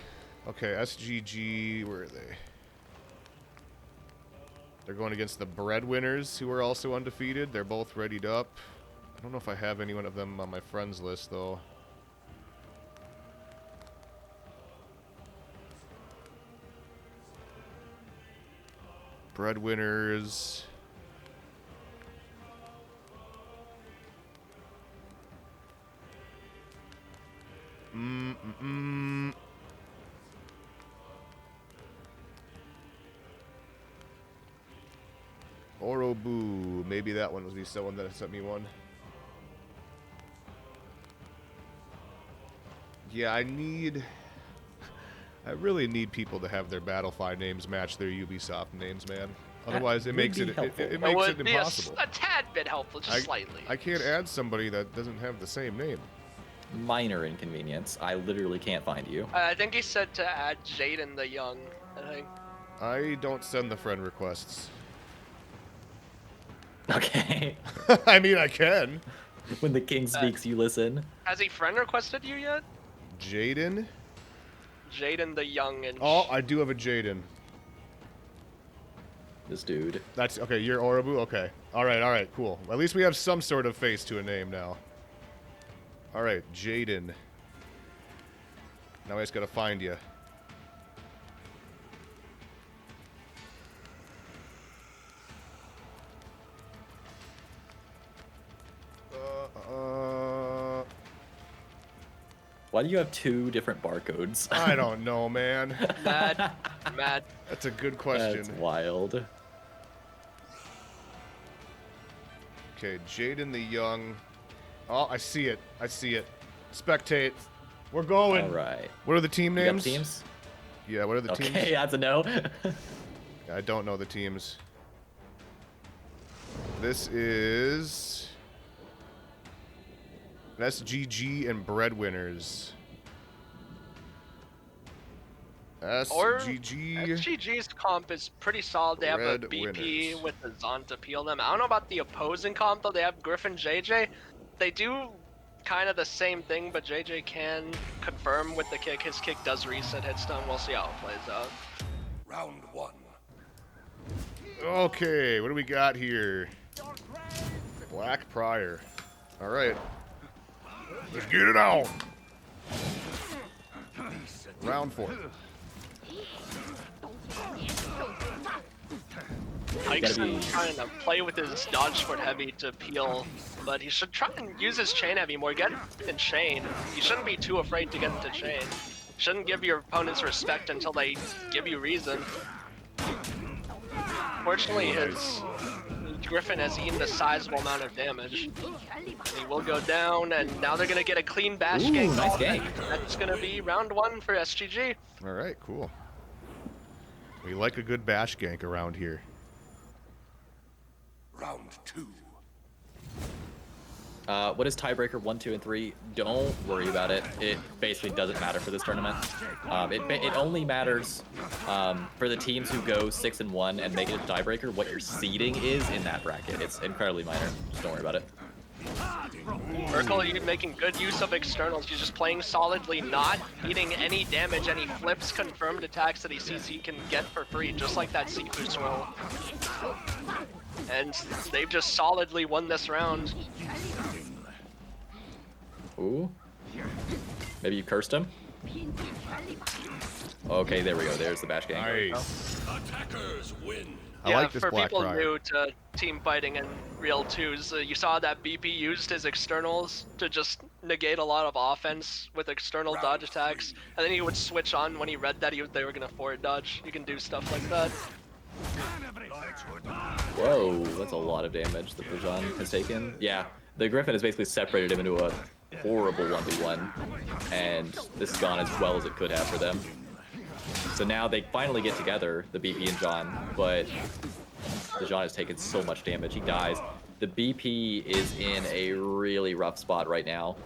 Okay, SGG, where are they? They're going against the Breadwinners, who are also undefeated. They're both readied up. I don't know if I have any one of them on my friends list, though. Breadwinners. Orobu. Maybe that one was the someone that sent me one. Yeah, I really need people to have their Battlefy names match their Ubisoft names, man. Otherwise, it makes it makes it impossible.
A tad bit helpful, just slightly.
I can't add somebody that doesn't have the same name.
Minor inconvenience. I literally can't find you.
I think he said to add Jaden the Young. I think.
I don't send the friend requests.
Okay.
I mean, I can.
When the king speaks, you listen.
Has he friend requested you yet?
Jaden?
Jaden the Young and.
Oh, I do have a Jaden.
This dude.
That's okay. You're Orobu. Okay. All right. Cool. At least we have some sort of face to a name now. All right, Jaden. Now I just gotta find you.
Why do you have two different barcodes?
I don't know, man.
Mad.
That's a good question.
That's wild.
Okay, Jaden the Young. Oh, I see it. Spectate. We're going.
All right.
What are the team
You got
names?
teams?
Yeah, what are the
Okay,
teams?
that's a no.
I don't know the teams. This is SGG and Breadwinners. SGG.
SGG's comp is pretty solid. They have a BP
Breadwinners.
with the Zon to peel them. I don't know about the opposing comp, though. They have Griffin JJ. They do kind of the same thing, but JJ can confirm with the kick. His kick does reset hitstun. We'll see how it plays out.
Round 1.
Okay, what do we got here? Black Prior. All right. Let's get it on. Round 4.
Tyson trying to play with his dodge foot heavy to peel, but he should try and use his chain heavy more. Get in chain. You shouldn't be too afraid to get into chain. Shouldn't give your opponents respect until they give you reason. Fortunately, his Griffin has eaten a sizable amount of damage. He will go down, and now they're gonna get a clean bash
Ooh,
gank.
nice gank.
That's gonna be round 1 for SGG.
All right, cool. We like a good bash gank around here.
Round 2.
What is tiebreaker 1, 2, and 3? Don't worry about it. It basically doesn't matter for this tournament. It only matters for the teams who go 6 and 1 and make it a tiebreaker. What your seeding is in that bracket. It's incredibly minor. Just don't worry about it.
Merkel, you're making good use of externals. He's just playing solidly, not eating any damage, any flips, confirmed attacks that he sees he can get for free, just like that Sifu swirl. And they've just solidly won this round.
Ooh. Maybe you cursed him? Okay, there we go. There's the bash gang.
Nice.
Attackers win.
I
Yeah,
like this
for
Black
people
Crier.
new to team fighting and real twos, you saw that BP used his externals to just negate a lot of offense with external
Round
dodge attacks,
three.
and then he would switch on when he read that they were gonna forward dodge. You can do stuff like that.
Whoa, that's a lot of damage that Rajan has taken. Yeah, the Griffin has basically separated him into a horrible 1v1, and this has gone as well as it could have for them. So now they finally get together, the BP and John, but the John has taken so much damage, he dies. The BP is in a really rough spot right now.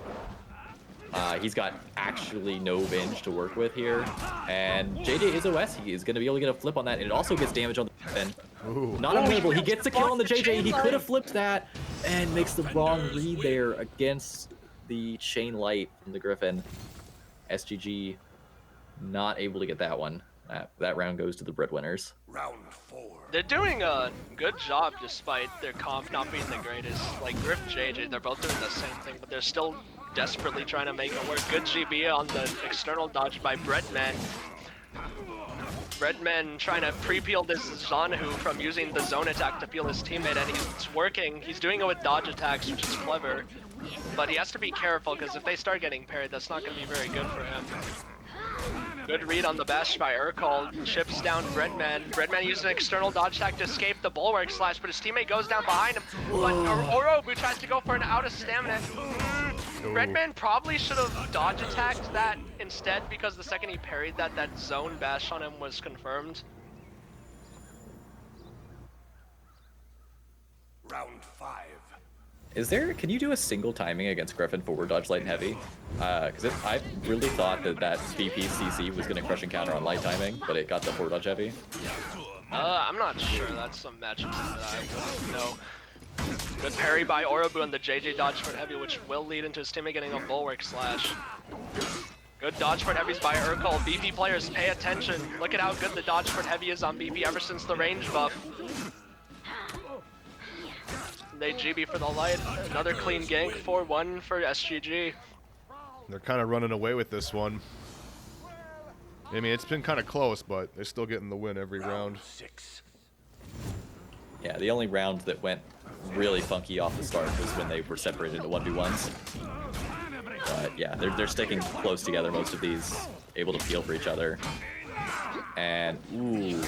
He's got actually no binge to work with here, and JJ is OS. He is going to be able to get a flip on that, and it also gets damage on the Griffin.
Ooh.
Not unwinnable. He gets the kill on the JJ. He could have flipped that and makes the wrong read there against the chain light from the Griffin. SGG not able to get that one. That round goes to the breadwinners.
Round 4.
They're doing a good job despite their comp not being the greatest. Like Griff JJ, they're both doing the same thing, but they're still desperately trying to make it work. Good GB on the external dodge by Breadman. Breadman trying to pre-peel this Zanahu from using the zone attack to peel his teammate, and it's working. He's doing it with dodge attacks, which is clever. But he has to be careful, because if they start getting parried, that's not going to be very good for him. Good read on the bash by Urkel. Chips down Breadman. Breadman used an external dodge attack to escape the bulwark slash, but his teammate goes down behind him. But Orobu tries to go for an out of stamina. Breadman probably should have dodge attacked that instead, because the second he parried that, that zone bash on him was confirmed.
Round 5.
Can you do a single timing against Griffin forward dodge light and heavy? Because I really thought that BP CC was going to crush and counter on light timing, but it got the forward dodge heavy.
I'm not sure. That's some matchups that I wouldn't know. Good parry by Orobu on the JJ dodge for heavy, which will lead into his teammate getting a bulwark slash. Good dodge for heavies by Urkel. BP players, pay attention. Look at how good the dodge for heavy is on BP ever since the range buff. They GB for the light. Another clean gank, 4-1 for SGG.
They're kind of running away with this one. I mean, it's been kind of close, but they're still getting the win every round.
6.
Yeah, the only round that went really funky off the start was when they were separated into 1v1s. But yeah, they're sticking close together, most of these, able to peel for each other. And, ooh,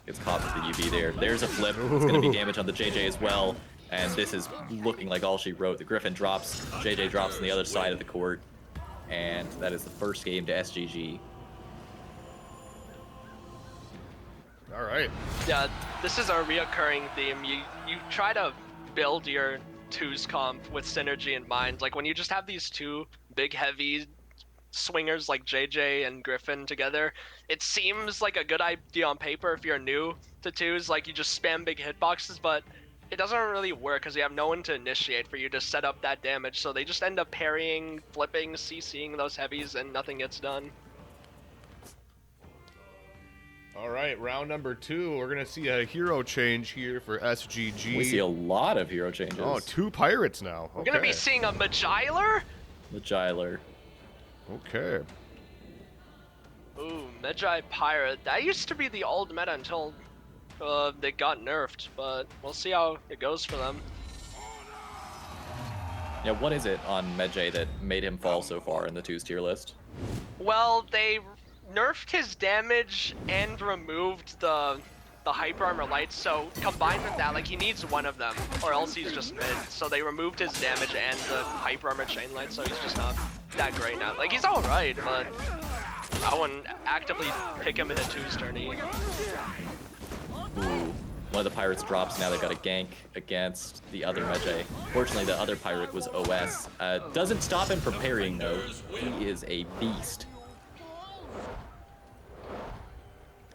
gets caught with the UV there. There's a flip. It's going to be damage on the JJ as well. And this is looking like all she wrote. The Griffin drops, JJ drops on the other side of the court. And that is the first game to SGG.
All right.
Yeah, this is a reoccurring theme. You try to build your twos comp with synergy in mind. Like when you just have these two big heavy swingers like JJ and Griffin together, it seems like a good idea on paper if you're new to twos. Like you just spam big hitboxes, but it doesn't really work because you have no one to initiate for you to set up that damage. So they just end up parrying, flipping, CCing those heavies, and nothing gets done.
All right, round number 2. We're going to see a hero change here for SGG.
We see a lot of hero changes.
Oh, 2 pirates now.
We're gonna be seeing a Magiler?
The Giler.
Okay.
Ooh, Magi Pirate. That used to be the old meta until they got nerfed, but we'll see how it goes for them.
Yeah, what is it on Medjay that made him fall so far in the twos tier list?
Well, they nerfed his damage and removed the hyper armor lights, so combined with that, like he needs one of them or else he's just mid. So they removed his damage and the hyper armor chain light, so he's just not that great now. Like he's alright, but I wouldn't actively pick him in a twos tourney.
Ooh. One of the pirates drops, now they've got a gank against the other Medjay. Fortunately, the other pirate was OS. Doesn't stop him from parrying though. He is a beast.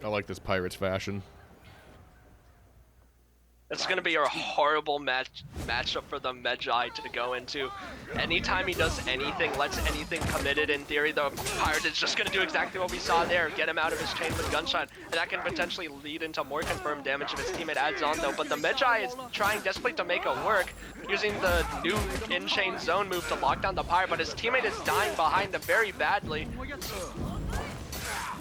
I like this pirate's fashion.
It's gonna be a horrible matchup for the Magi to go into. Anytime he does anything, lets anything committed, in theory, the Pirate is just gonna do exactly what we saw there, get him out of his chain with Gunshot, and that can potentially lead into more confirmed damage if his teammate adds on though. But the Magi is trying desperately to make it work, using the new in-chain zone move to lock down the Pirate, but his teammate is dying behind him very badly.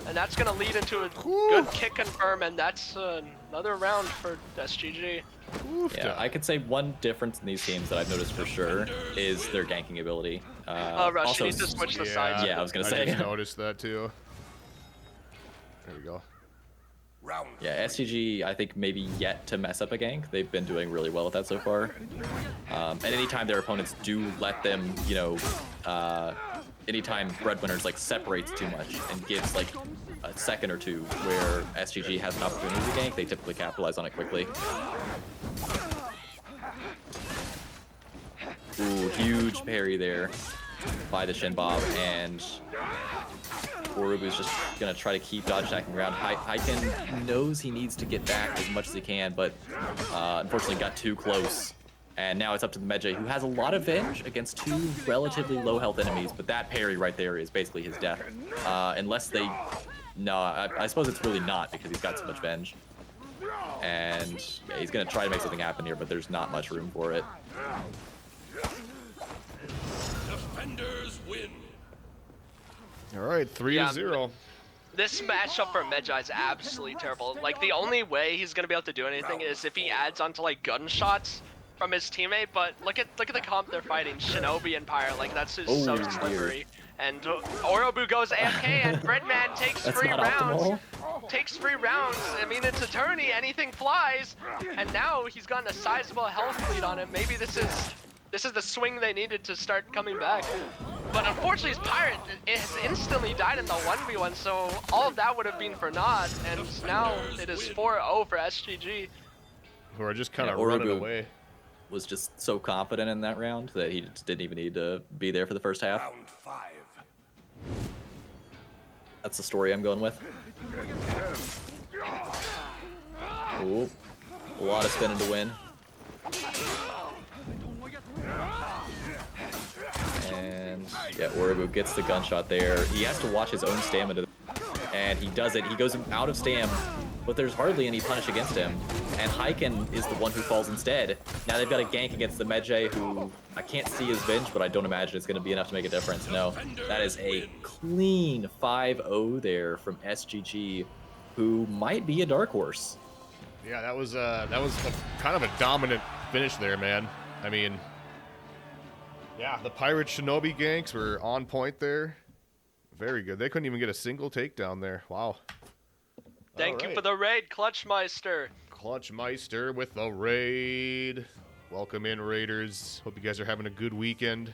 And that's gonna lead into a good kick confirm, and that's another round for SGG.
Yeah, I could say one difference in these teams that I've noticed for sure is their ganking ability.
Rush,
also,
you need to switch the sides.
Yeah, I was gonna say.
I just noticed that too. There we go.
Round
Yeah, SGG, I think maybe yet to mess up a gank. They've been doing really well with that so far. And anytime their opponents do let them, you know, anytime Breadwinners like separates too much and gives like a second or two where SGG has an opportunity to gank, they typically capitalize on it quickly. Ooh, huge parry there by the Shin Bob, and Orubu's just gonna try to keep dodge attacking around. Hyken knows he needs to get back as much as he can, but unfortunately got too close. And now it's up to the Medjay, who has a lot of Venge against two relatively low health enemies, but that parry right there is basically his death. Unless they... No, I suppose it's really not, because he's got so much Venge. And yeah, he's gonna try to make something happen here, but there's not much room for it.
defenders win.
All right, 3-0.
This matchup for Medjay is absolutely terrible. Like, the only way he's gonna be able to do anything is if he adds onto like gunshots from his teammate. But look at the comp they're fighting, Shinobi and Pyre. Like, that's just so slippery. And Orobu goes AFK, and Breadman takes free rounds. Takes free rounds. I mean, it's Eternity, anything flies. And now he's gotten a sizable health lead on him. Maybe this is the swing they needed to start coming back. But unfortunately, his Pirate has instantly died in the 1v1, so all of that would have been for naught. And now it is 4-0 for SGG.
Who are just kind of running
Orubu
away.
was just so confident in that round that he just didn't even need to be there for the first half.
Round 5.
That's the story I'm going with. Ooh, a lot of spinning to win. And yeah, Orubu gets the gunshot there. He has to watch his own stamina, and he does it. He goes out of stam, but there's hardly any punish against him. And Hyken is the one who falls instead. Now they've got a gank against the Medjay, who I can't see his Venge, but I don't imagine it's going to be enough to make a difference. No, that is a clean 5-0 there from SGG, who might be a dark horse.
Yeah, that was kind of a dominant finish there, man. I mean, yeah, the Pirate Shinobi ganks were on point there. Very good. They couldn't even get a single takedown there. Wow.
Thank you for the raid, Clutchmeister.
Clutchmeister with the raid. Welcome in, Raiders. Hope you guys are having a good weekend.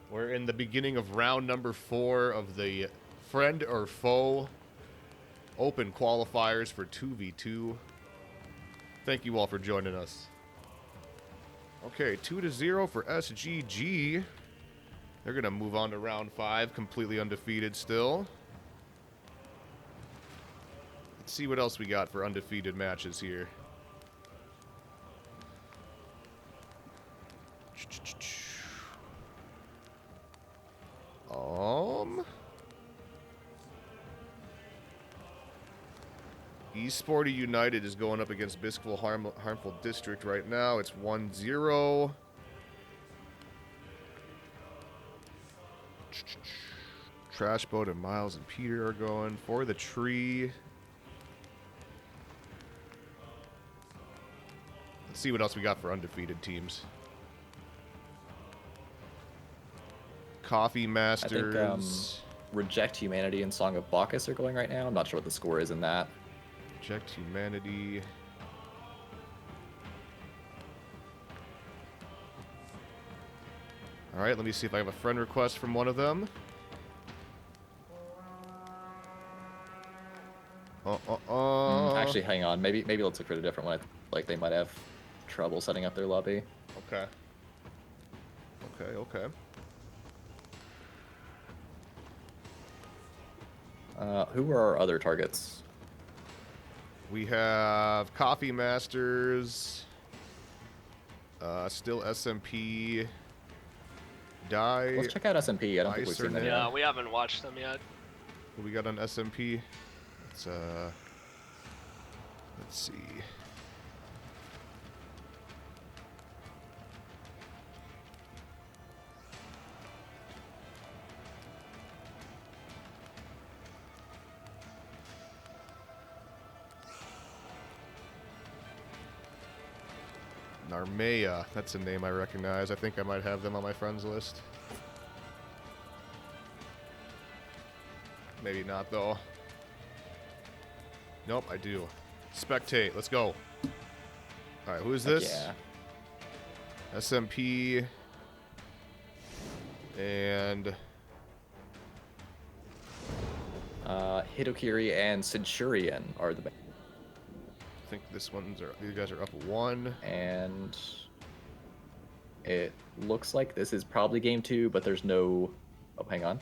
We're in the beginning of round number 4 of the Friend or Foe Open qualifiers for 2v2. Thank you all for joining us. Okay, 2-0 for SGG. They're going to move on to round 5, completely undefeated still. Let's see what else we got for undefeated matches here. Esporty United is going up against Biskville Harmful District right now. It's 1-0. Trashboat and Miles and Peter are going for the tree. Let's see what else we got for undefeated teams. Coffee Masters.
I think Reject Humanity and Song of Bacchus are going right now. I'm not sure what the score is in that.
Reject Humanity. All right, let me see if I have a friend request from one of them.
Actually, hang on. Maybe let's look for a different one. Like they might have trouble setting up their lobby.
Okay. Okay.
Who are our other targets?
We have Coffee Masters. Still SMP. Die.
Let's check out SMP. I don't think we've seen them yet.
Yeah, we haven't watched them yet.
What we got on SMP? Let's see. Narmea, that's a name I recognize. I think I might have them on my friends list. Maybe not, though. Nope, I do. Spectate, let's go. Alright, who is this?
Yeah.
SMP. And...
Hitokiri and Centurion are the...
I think these guys are up 1.
And... it looks like this is probably game 2, but there's no... Oh, hang on.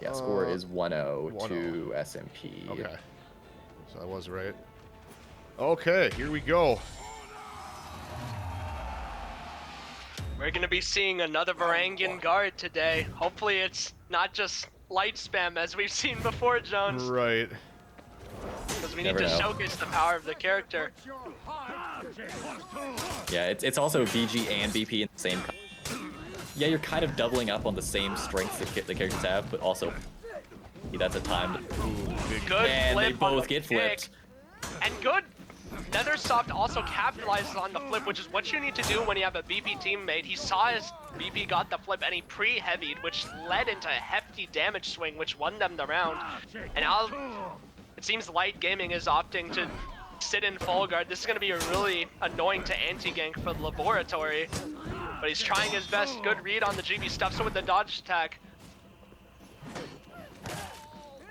Yeah, score is 1-0 to SMP.
Okay. So I was right. Okay, here we go.
We're gonna be seeing another Varangian guard today. Hopefully it's not just light spam as we've seen before, Jones.
Right.
Because we
Never
need to
know.
showcase the power of the character.
Yeah, it's also VG and BP in the same... Yeah, you're kind of doubling up on the same strengths that the characters have, but also... that's a timed...
Good
And they
flip on
both
the
get flipped.
kick. And good. Nethersoft also capitalizes on the flip, which is what you need to do when you have a BP teammate. He saw his BP got the flip and he pre-heavied, which led into a hefty damage swing, which won them the round. And now it seems Light Gaming is opting to sit in full guard. This is going to be a really annoying to anti-gank for the Laboratory. But he's trying his best. Good read on the GB stuff. So with the dodge attack,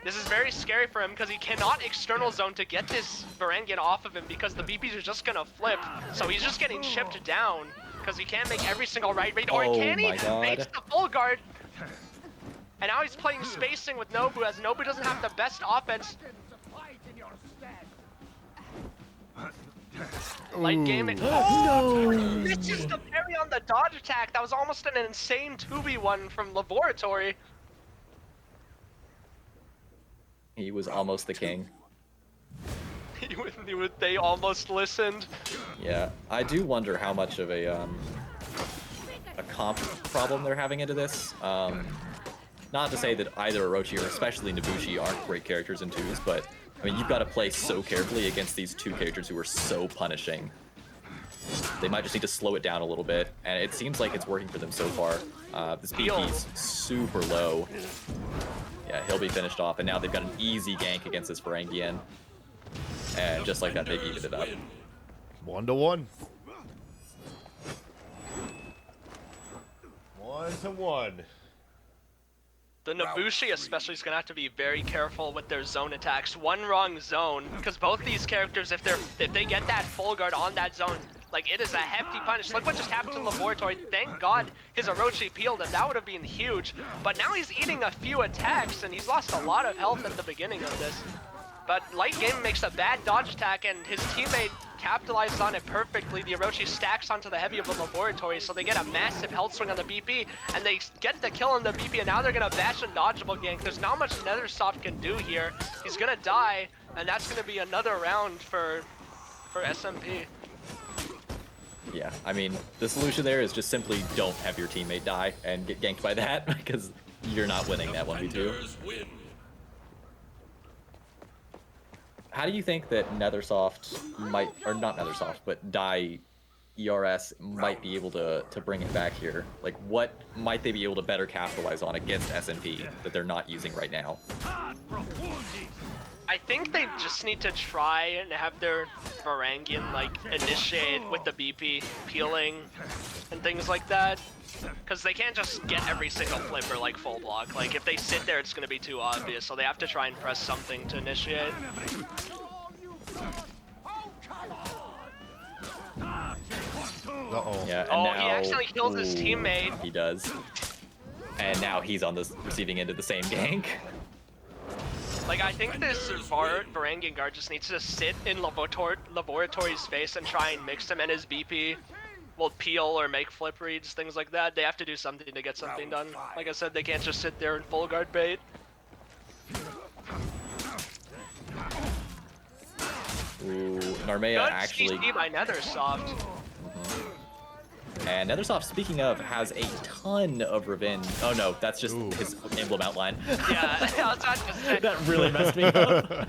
this is very scary for him because he cannot external zone to get this Varangian off of him because the BPs are just gonna flip. So he's just getting chipped down because he can't make every single right read. Or
Oh
can he?
my God.
Makes the full guard. And now he's playing spacing with Nobu as Nobu doesn't have the best offense. Light gaming. Oh, misses the parry on the dodge attack. That was almost an insane 2v1 from Laboratory.
He was almost the king.
They almost listened.
Yeah, I do wonder how much of a comp problem they're having into this. Not to say that either Orochi or especially Nobushi aren't great characters in 2s, but I mean, you've got to play so carefully against these two characters who are so punishing. They might just need to slow it down a little bit, and it seems like it's working for them so far. This BP's super low. Yeah, he'll be finished off, and now they've got an easy gank against this Varangian. And just like that, they've evened it up.
1-1. 1-1.
The Nobushi especially is gonna have to be very careful with their zone attacks. One wrong zone, because both these characters, if they get that full guard on that zone, like it is a hefty punish. Look what just happened to Laboratory. Thank God his Orochi peeled him. That would have been huge. But now he's eating a few attacks and he's lost a lot of health at the beginning of this. But Light Game makes a bad dodge attack and his teammate capitalizes on it perfectly. The Orochi stacks onto the heavy of the Laboratory, so they get a massive health swing on the BP, and they get the kill on the BP, and now they're gonna bash a dodgeable gank. There's not much Nethersoft can do here. He's gonna die, and that's gonna be another round for SMP.
Yeah, I mean, the solution there is just simply don't have your teammate die and get ganked by that, because you're not winning that 1v2.
Defenders win.
How do you think that Nethersoft might, or not Nethersoft, but Die ERS might be able to bring it back here? Like, what might they be able to better capitalize on against SMP that they're not using right now?
I think they just need to try and have their Varangian like initiate with the BP peeling and things like that. Because they can't just get every single flip or like full block. Like if they sit there, it's going to be too obvious. So they have to try and press something to initiate.
Uh-oh.
Yeah, and
Oh,
now,
he accidentally killed his teammate.
He does. And now he's on the receiving end of the same gank.
Like, I think this Varangian guard just needs to sit in Laboratory's face and try and mix him, and his BP will peel or make flip reads, things like that. They have to do something to get something done. Like I said, they can't just sit there and full guard bait.
Ooh, Narmea
Good
actually...
CC by NetherSoft.
And NetherSoft, speaking of, has a ton of revenge. Oh no, that's just his emblem outline.
Yeah, I was about to say.
That really messed me up.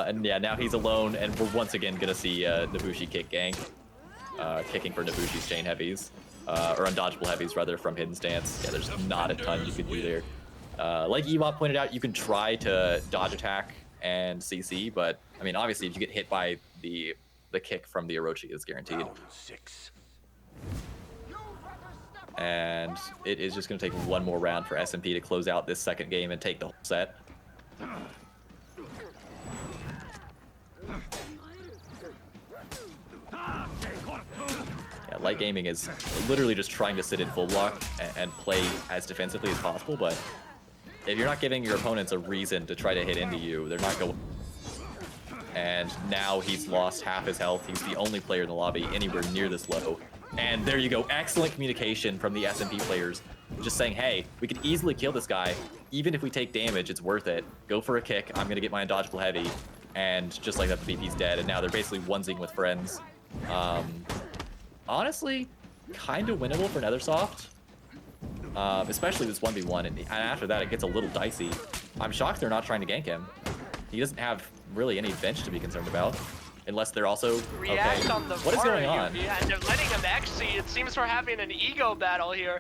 And yeah, now he's alone, and we're once again gonna see Nobushi kick gank. Kicking for Nobushi's chain heavies. Or undodgeable heavies, rather, from hidden stance. Yeah, there's not a ton you can do there. Like Ewok pointed out, you can try to dodge attack and CC, but, I mean, obviously, if you get hit by the kick from the Orochi, it's guaranteed.
Round 6.
And it is just going to take one more round for SMP to close out this second game and take the whole set. Yeah, light gaming is literally just trying to sit in full block and play as defensively as possible, but if you're not giving your opponents a reason to try to hit into you, they're not going. And now he's lost half his health. He's the only player in the lobby anywhere near this low. And there you go, excellent communication from the SMP players. Just saying, hey, we could easily kill this guy. Even if we take damage, it's worth it. Go for a kick, I'm gonna get my undodgeable heavy. And just like that, the BP's dead, and now they're basically onesying with friends. Honestly, kind of winnable for NetherSoft. Especially this 1v1, and after that it gets a little dicey. I'm shocked they're not trying to gank him. He doesn't have really any bench to be concerned about. Unless they're also...
React
okay,
on the
what is going on?
And they're letting him XC. It seems we're having an ego battle here.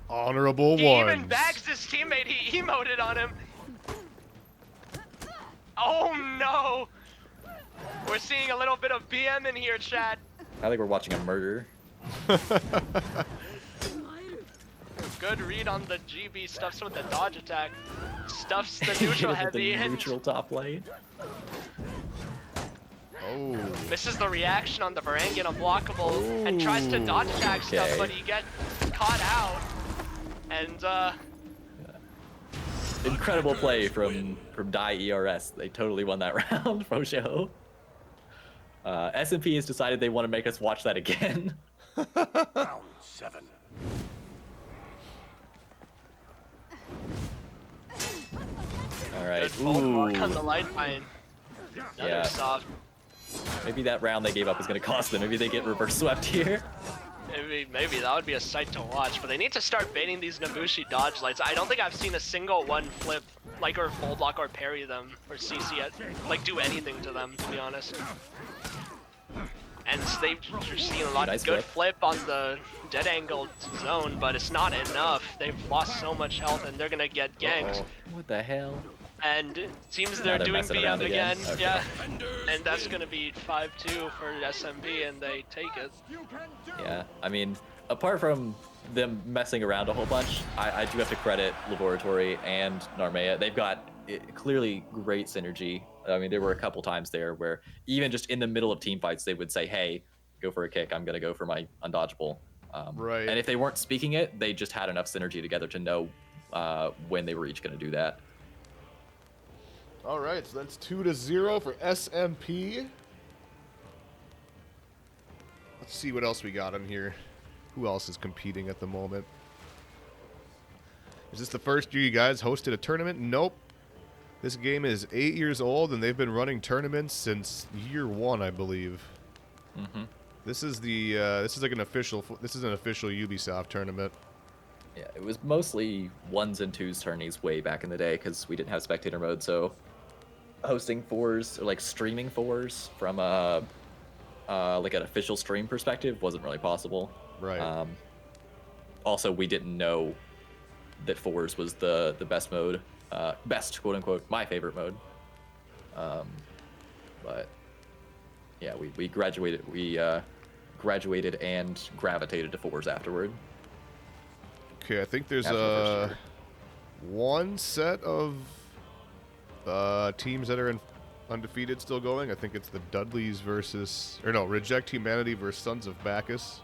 Honorable
He
ones.
even bags his teammate. He emoted on him. Oh no! We're seeing a little bit of BM in here, chat.
I think we're watching a murder.
Good read on the GB, stuffs with the dodge attack. Stuffs the neutral heavy
the
and
neutral top lane.
Oh.
misses the reaction on the Varangian unblockable and tries to dodge attack stuff,
Okay.
but he gets caught out. And
Incredible play from Die ERS. They totally won that round, for show. SMP has decided they want to make us watch that again.
Round 7.
All right.
good full
Ooh.
block on the lifeline. Another
Yeah.
soft.
Maybe that round they gave up is going to cost them. Maybe they get reverse swept here.
Maybe that would be a sight to watch, but they need to start baiting these Nobushi dodge lights. I don't think I've seen a single one flip, like, or full block or parry them, or CC it, like do anything to them, to be honest. And you're seeing a lot
Nice
of good
flip.
flip on the dead angled zone, but it's not enough. They've lost so much health and they're gonna get ganked.
What the hell?
And it seems
Now
they're
they're
doing
messing
BM
around again.
again.
Okay.
Yeah.
Defenders
And that's
win.
gonna be 5-2 for SMP, and they take it.
Yeah, I mean, apart from them messing around a whole bunch, I do have to credit Laboratory and Narmea. They've got clearly great synergy. I mean, there were a couple times there where even just in the middle of team fights, they would say, hey, go for a kick. I'm going to go for my undodgeable.
Right.
And if they weren't speaking it, they just had enough synergy together to know when they were each going to do that.
All right, so that's 2-0 for SMP. Let's see what else we got in here. Who else is competing at the moment? Is this the first year you guys hosted a tournament? Nope. This game is 8 years old, and they've been running tournaments since year 1, I believe.
Mm-hmm.
This is the this is like an official Ubisoft tournament.
Yeah, it was mostly 1s and 2s tourneys way back in the day because we didn't have spectator mode, so hosting 4s or like streaming 4s from like an official stream perspective wasn't really possible.
Right.
Also, we didn't know that 4s was the best mode, best quote unquote, my favorite mode. But yeah, we graduated and gravitated to 4s afterward.
Okay, I think there's
After the first year.
one set of teams that are undefeated still going. I think it's the Dudleys versus, or no, Reject Humanity versus Sons of Bacchus.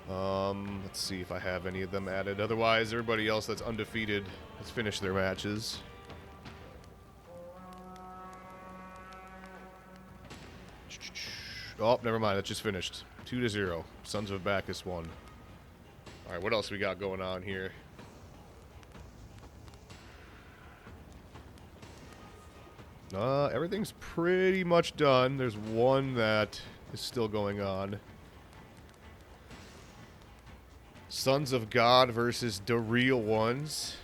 Let's see if I have any of them added. Otherwise, everybody else that's undefeated has finished their matches. Oh, never mind. That just finished. 2-0. Sons of Bacchus won. All right, what else we got going on here? Everything's pretty much done. There's one that is still going on. Sons of God versus the Real Ones.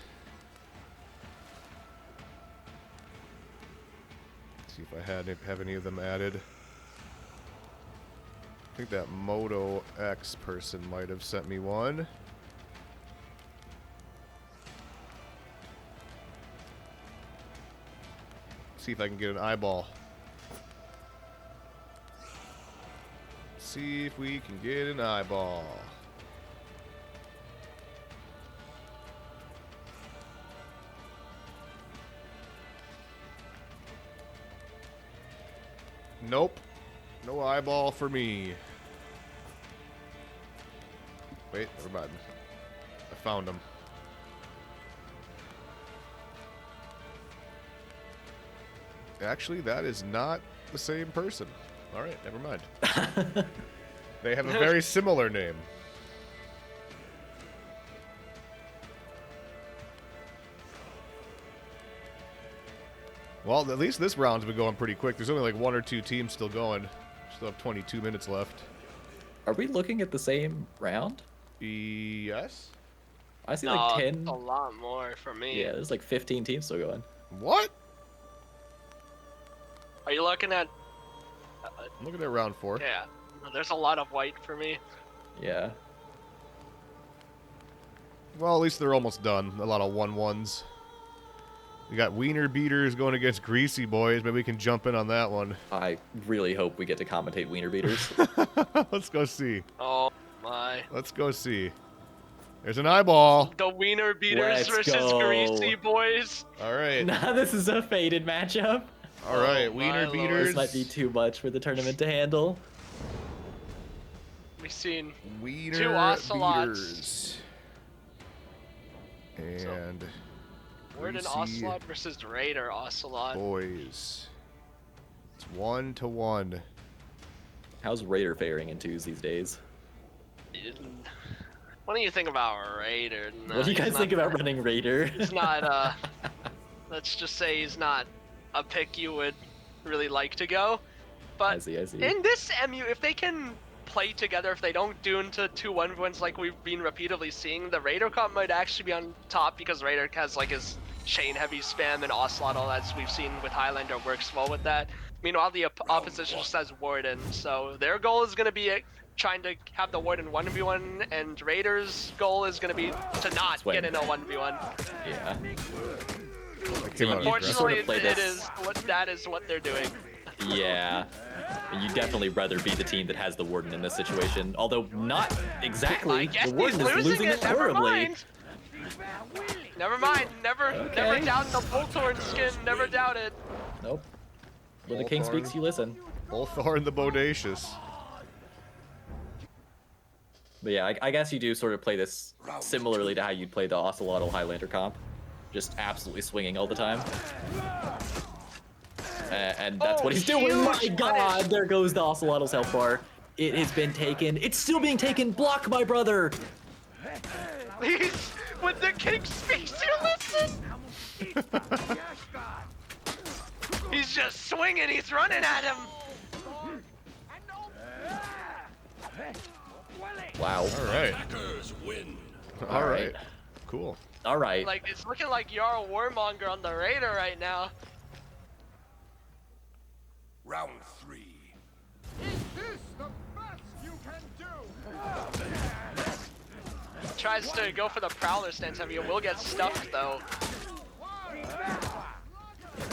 Let's see if I have any of them added. I think that Moto X person might have sent me one. See if I can get an eyeball. See if we can get an eyeball. Nope. No eyeball for me. Wait, never mind. I found him. Actually, that is not the same person. All right, never mind. They have a very similar name. Well, at least this round's been going pretty quick. There's only like 1 or 2 teams still going. Still have 22 minutes left.
Are we looking at the same round?
Yes?
I see
No,
like 10.
a lot more for me.
Yeah, there's like 15 teams still going.
What?
Are you looking at?
I'm looking at round 4.
Yeah, there's a lot of white for me.
Yeah.
Well, at least they're almost done. A lot of 1-1s. We got Wiener Beaters going against Greasy Boys. Maybe we can jump in on that one.
I really hope we get to commentate Wiener Beaters.
Let's go see.
Oh my.
Let's go see. There's an eyeball.
The Wiener Beaters
Let's
versus
go.
Greasy Boys.
All right.
Nah, this is a faded matchup.
All right.
Oh,
Wiener
my
Beaters.
This might be too much for the tournament to handle.
We've seen
Wiener
two ocelots.
Beaters. And
Word and
Greasy
Ocelot versus Raider Ocelot.
Boys. It's 1-1.
How's Raider faring in twos these days?
What do you think about Raider? No,
What do you
he's
guys think
not-
about running Raider?
He's not, let's just say he's not a pick you would really like to go. But
I see.
in this MU, if they can play together, if they don't do into 2-1 like we've been repeatedly seeing, the Raider comp might actually be on top because Raider has like his chain heavy spam and Ocelot, all that we've seen with Highlander works well with that. Meanwhile, the opposition just has Warden, so their goal is going to be trying to have the Warden 1v1, and Raiders' goal is going to be to not
Swing.
get in a 1v1.
Yeah.
That came out of
You sort
Unfortunately,
of play
it
this-
is that is what they're doing.
Yeah. You definitely rather be the team that has the Warden in this situation. Although not
I
exactly.
guess
The Warden
he's
is losing
it.
it
Never
horribly.
mind. Never mind. Never
Okay.
doubt the Bullthorn skin. Never doubt it.
Nope. When the king speaks, you listen.
Bullthorn the Bodacious.
But yeah, I guess you do sort of play this similarly to how you'd play the Ocelotl Highlander comp. Just absolutely swinging all the time. And that's
Oh,
what he's doing. My
huge
god,
punish.
there goes the Ocelotl's health bar. It has been taken. It's still being taken. Block, my brother.
He's when the king speaks, you listen. He's just swinging. He's running at him.
Wow.
All right.
All right.
Cool.
All right.
Like it's looking like Jarl Warmonger on the Raider right now.
Round 3.
Tries to go for the Prowler stance heavy. It will get stuffed though.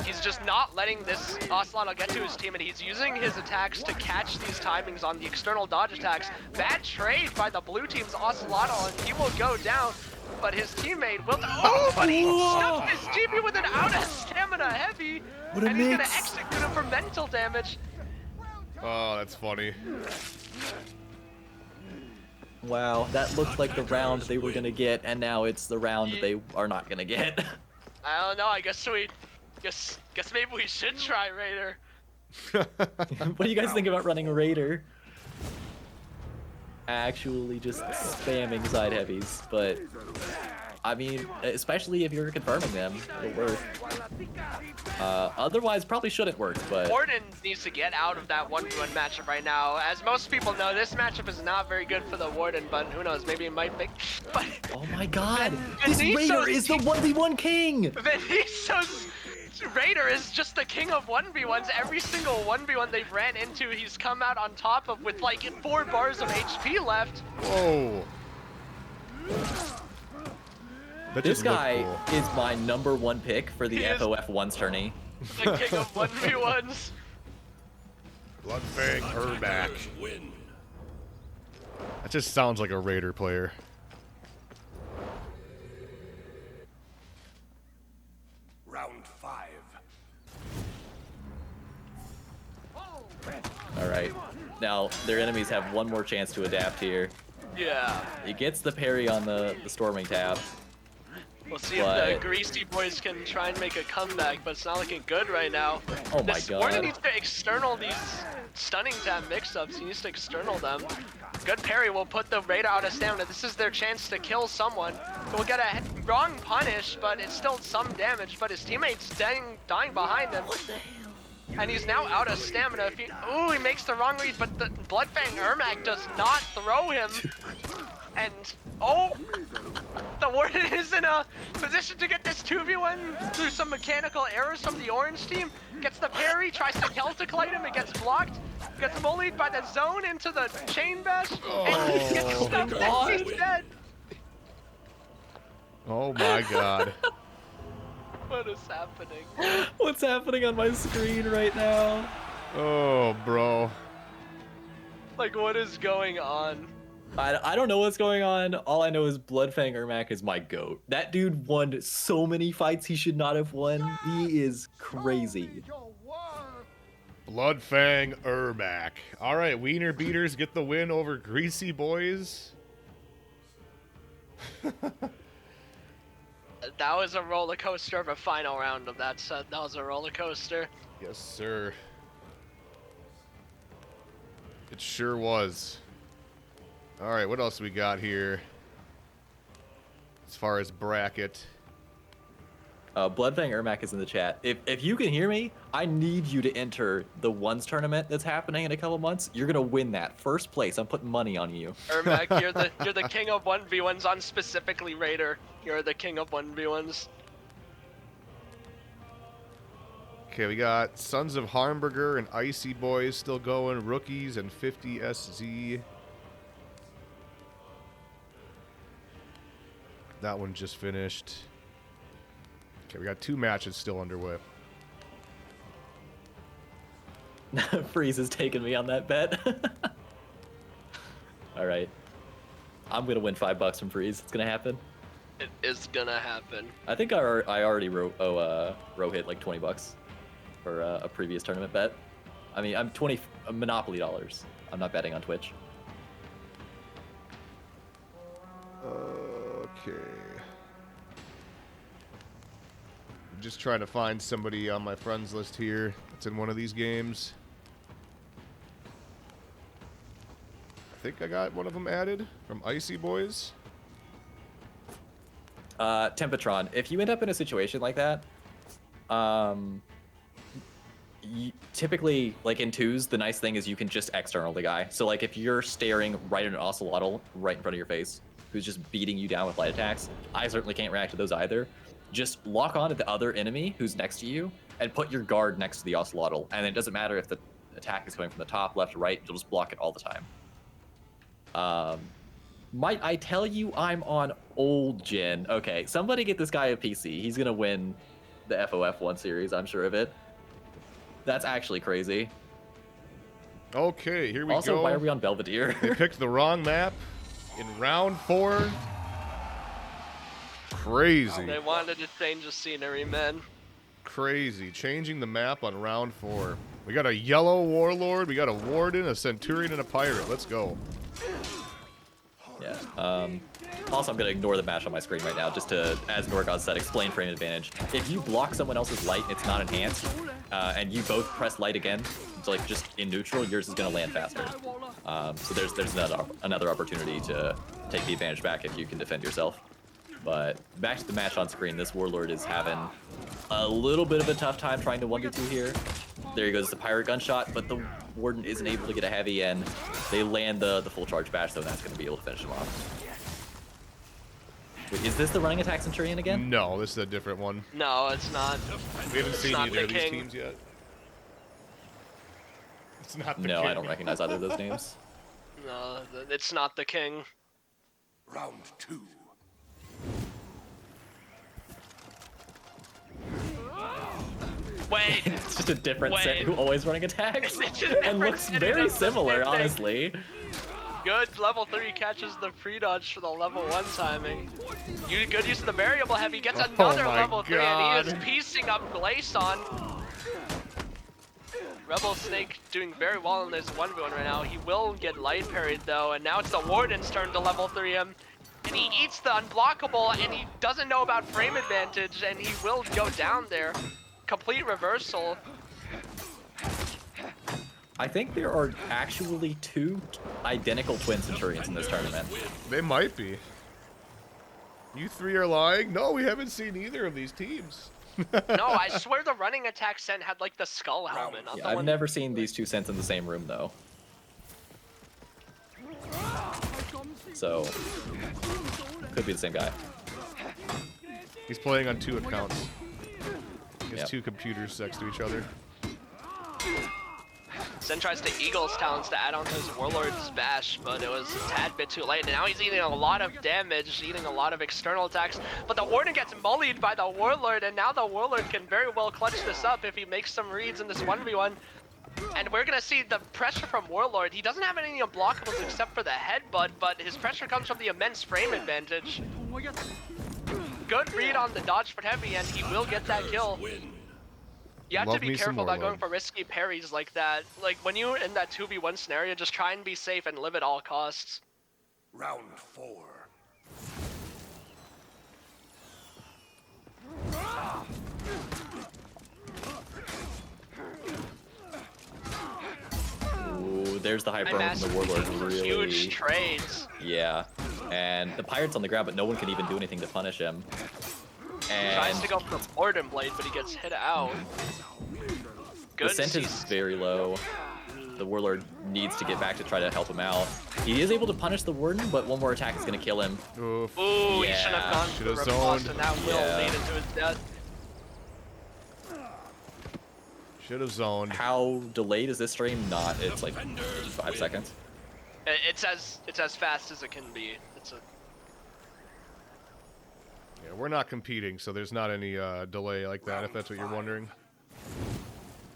He's just not letting this Ocelot get to his team, and he's using his attacks to catch these timings on the external dodge attacks. Bad trade by the blue team's Ocelot, and he will go down, but his teammate will. Oh, but he stuffed his GP with an out of stamina heavy, and he's gonna execute him for mental damage.
Oh, that's funny.
Wow, that looked like the round they were gonna get, and now it's the round they are not gonna get.
I don't know. I guess maybe we should try Raider.
What do you guys think about running Raider? Actually just spamming side heavies, but I mean, especially if you're confirming them, it'll work. Otherwise, probably shouldn't work, but...
Warden needs to get out of that 1v1 matchup right now. As most people know, this matchup is not very good for the Warden, but who knows, maybe it might make... But
Oh my god! This
Veniso's
Raider is the 1v1 king!
Veniso's Raider is just the king of 1v1s. Every single 1v1 they've ran into, he's come out on top of with like 4 bars of HP left.
Whoa. That
This
just looked
guy
cool.
is my #1 pick for the
He is-
FOF ones tourney.
The king of 1v1s.
Bloodfang Hermack.
Win.
That just sounds like a Raider player.
Round 5.
Alright. Now, their enemies have one more chance to adapt here.
Yeah.
He gets the parry on the storming tab.
We'll see if
But-
the Greasy Boys can try and make a comeback, but it's not looking good right now.
Oh my
This
god.
Warden needs to external these stunning tab mix-ups. He needs to external them. Good parry will put the Raider out of stamina. This is their chance to kill someone. We'll get a wrong punish, but it's still some damage. But his teammate's dying behind him. And he's now out of stamina. If he, ooh, he makes the wrong read, but the Bloodfang Ermac does not throw him. And, oh, the Warden is in a position to get this 2v1 through some mechanical errors from the orange team. Gets the parry, tries to Celtic-lite him, it gets blocked. Gets bullied by the zone into the chain bash, and he gets
Oh,
stuck
God.
and he's dead.
Oh my god.
What is happening?
What's happening on my screen right now?
Oh, bro.
Like, what is going on?
I don't know what's going on. All I know is Bloodfang Ermac is my GOAT. That dude won so many fights he should not have won. He is crazy.
Bloodfang Ermac. All right, Wiener Beaters get the win over Greasy Boys.
That was a roller coaster of a final round of that set. That was a roller coaster.
Yes, sir. It sure was. All right, what else we got here? As far as bracket.
Bloodfang Ermac is in the chat. If you can hear me, I need you to enter the ones tournament that's happening in a couple months. You're gonna win that first place. I'm putting money on you.
Ermac, you're the king of 1v1s on specifically Raider. You're the king of 1v1s.
Okay, we got Sons of Harmburger and Icy Boys still going. Rookies and 50SZ. That one just finished. Okay, we got 2 matches still underway.
Freeze is taking me on that bet. All right. I'm gonna win $5 from Freeze. It's gonna happen.
It is gonna happen.
I think I already hit like $20 for a previous tournament bet. I mean, I'm 20 Monopoly dollars. I'm not betting on Twitch.
Okay. I'm just trying to find somebody on my friends list here that's in one of these games. I think I got one of them added from Icy Boys.
Tempatron, if you end up in a situation like that, typically, like in twos, the nice thing is you can just external the guy. So like if you're staring right at an Ocelotl right in front of your face, who's just beating you down with light attacks, I certainly can't react to those either. Just lock on to the other enemy who's next to you and put your guard next to the Ocelotl, and it doesn't matter if the attack is coming from the top, left, or right, you'll just block it all the time. Might I tell you I'm on old gen? Okay, somebody get this guy a PC. He's gonna win the FOF 1 series, I'm sure of it. That's actually crazy.
Okay, here we
Also,
go.
why are we on Belvedere?
They picked the wrong map in round 4. Crazy.
They wanted to change the scenery, man.
Crazy. Changing the map on round 4. We got a yellow warlord, we got a warden, a centurion, and a pirate. Let's go.
Yeah. Also, I'm going to ignore the match on my screen right now just to, as Norgon said, explain frame advantage. If you block someone else's light and it's not enhanced, and you both press light again, so like just in neutral, yours is going to land faster. So there's another opportunity to take the advantage back if you can defend yourself. But back to the match on screen, this Warlord is having a little bit of a tough time trying to 1v2 here. There he goes, the Pirate Gunshot, but the Warden isn't able to get a heavy in. They land the full charge bash, so that's going to be able to finish him off. Wait, is this the running attack Centurion again?
No, this is a different one.
No, it's not.
We haven't seen
not
either of
the
these
king.
teams yet. It's not the
No,
king.
I don't recognize either of those names.
No, it's not the king.
Round 2.
Wait.
It's just a different
Wait.
set who always running attacks
It's just
and looks
different,
very
it's the
similar,
same thing.
honestly.
Good level 3 catches the pre-dodge for the level 1 timing. Good use of the variable heavy, gets another
my
level 3 and he is
God.
piecing up Glaceon. Rebel Snake doing very well in this 1v1 right now. He will get light parried though, and now it's the Warden's turn to level 3 him. And he eats the unblockable and he doesn't know about frame advantage and he will go down there. Complete reversal.
I think there are actually 2 identical twin Centurions in this tournament.
They might be. You three are lying? No, we haven't seen either of these teams.
No, I swear the running attack scent had like the skull helmet, not
Yeah,
the
I've
one.
never seen these 2 scents in the same room, though. So, could be the same guy.
He's playing on 2 accounts. He has
Yep.
2 computers next to each other.
Sen tries to Eagle's talents to add on to his Warlord's bash, but it was a tad bit too late. And now he's eating a lot of damage, eating a lot of external attacks. But the Warden gets bullied by the Warlord, and now the Warlord can very well clutch this up if he makes some reads in this 1v1. And we're gonna see the pressure from Warlord. He doesn't have any unblockables except for the headbutt, but his pressure comes from the immense frame advantage. Good read on the dodge for heavy, and he will get that kill. You have
Love
to be
me some
careful about going
Warlord.
for risky parries like that. Like, when you're in that 2v1 scenario, just try and be safe and live at all costs.
Round 4.
Ooh, there's the hyper
And
from the Warlord. Really,
huge trades.
yeah. And the Pirate's on the ground, but no one can even do anything to punish him.
Tries
And
to go for Warden Blade, but he gets hit out. Good
the scent is
sees-
very low. The Warlord needs to get back to try to help him out. He is able to punish the Warden, but one more attack is going to kill him.
Oof.
Ooh, he
Yeah,
shouldn't have gone for the
should've
riposte,
zoned.
and that will
Yeah.
lead into his death.
Should have zoned.
How delayed is this stream? Not. It's like 5 seconds.
It's as fast as it can be. It's a
Yeah, we're not competing, so there's not any delay like that, if that's what you're wondering.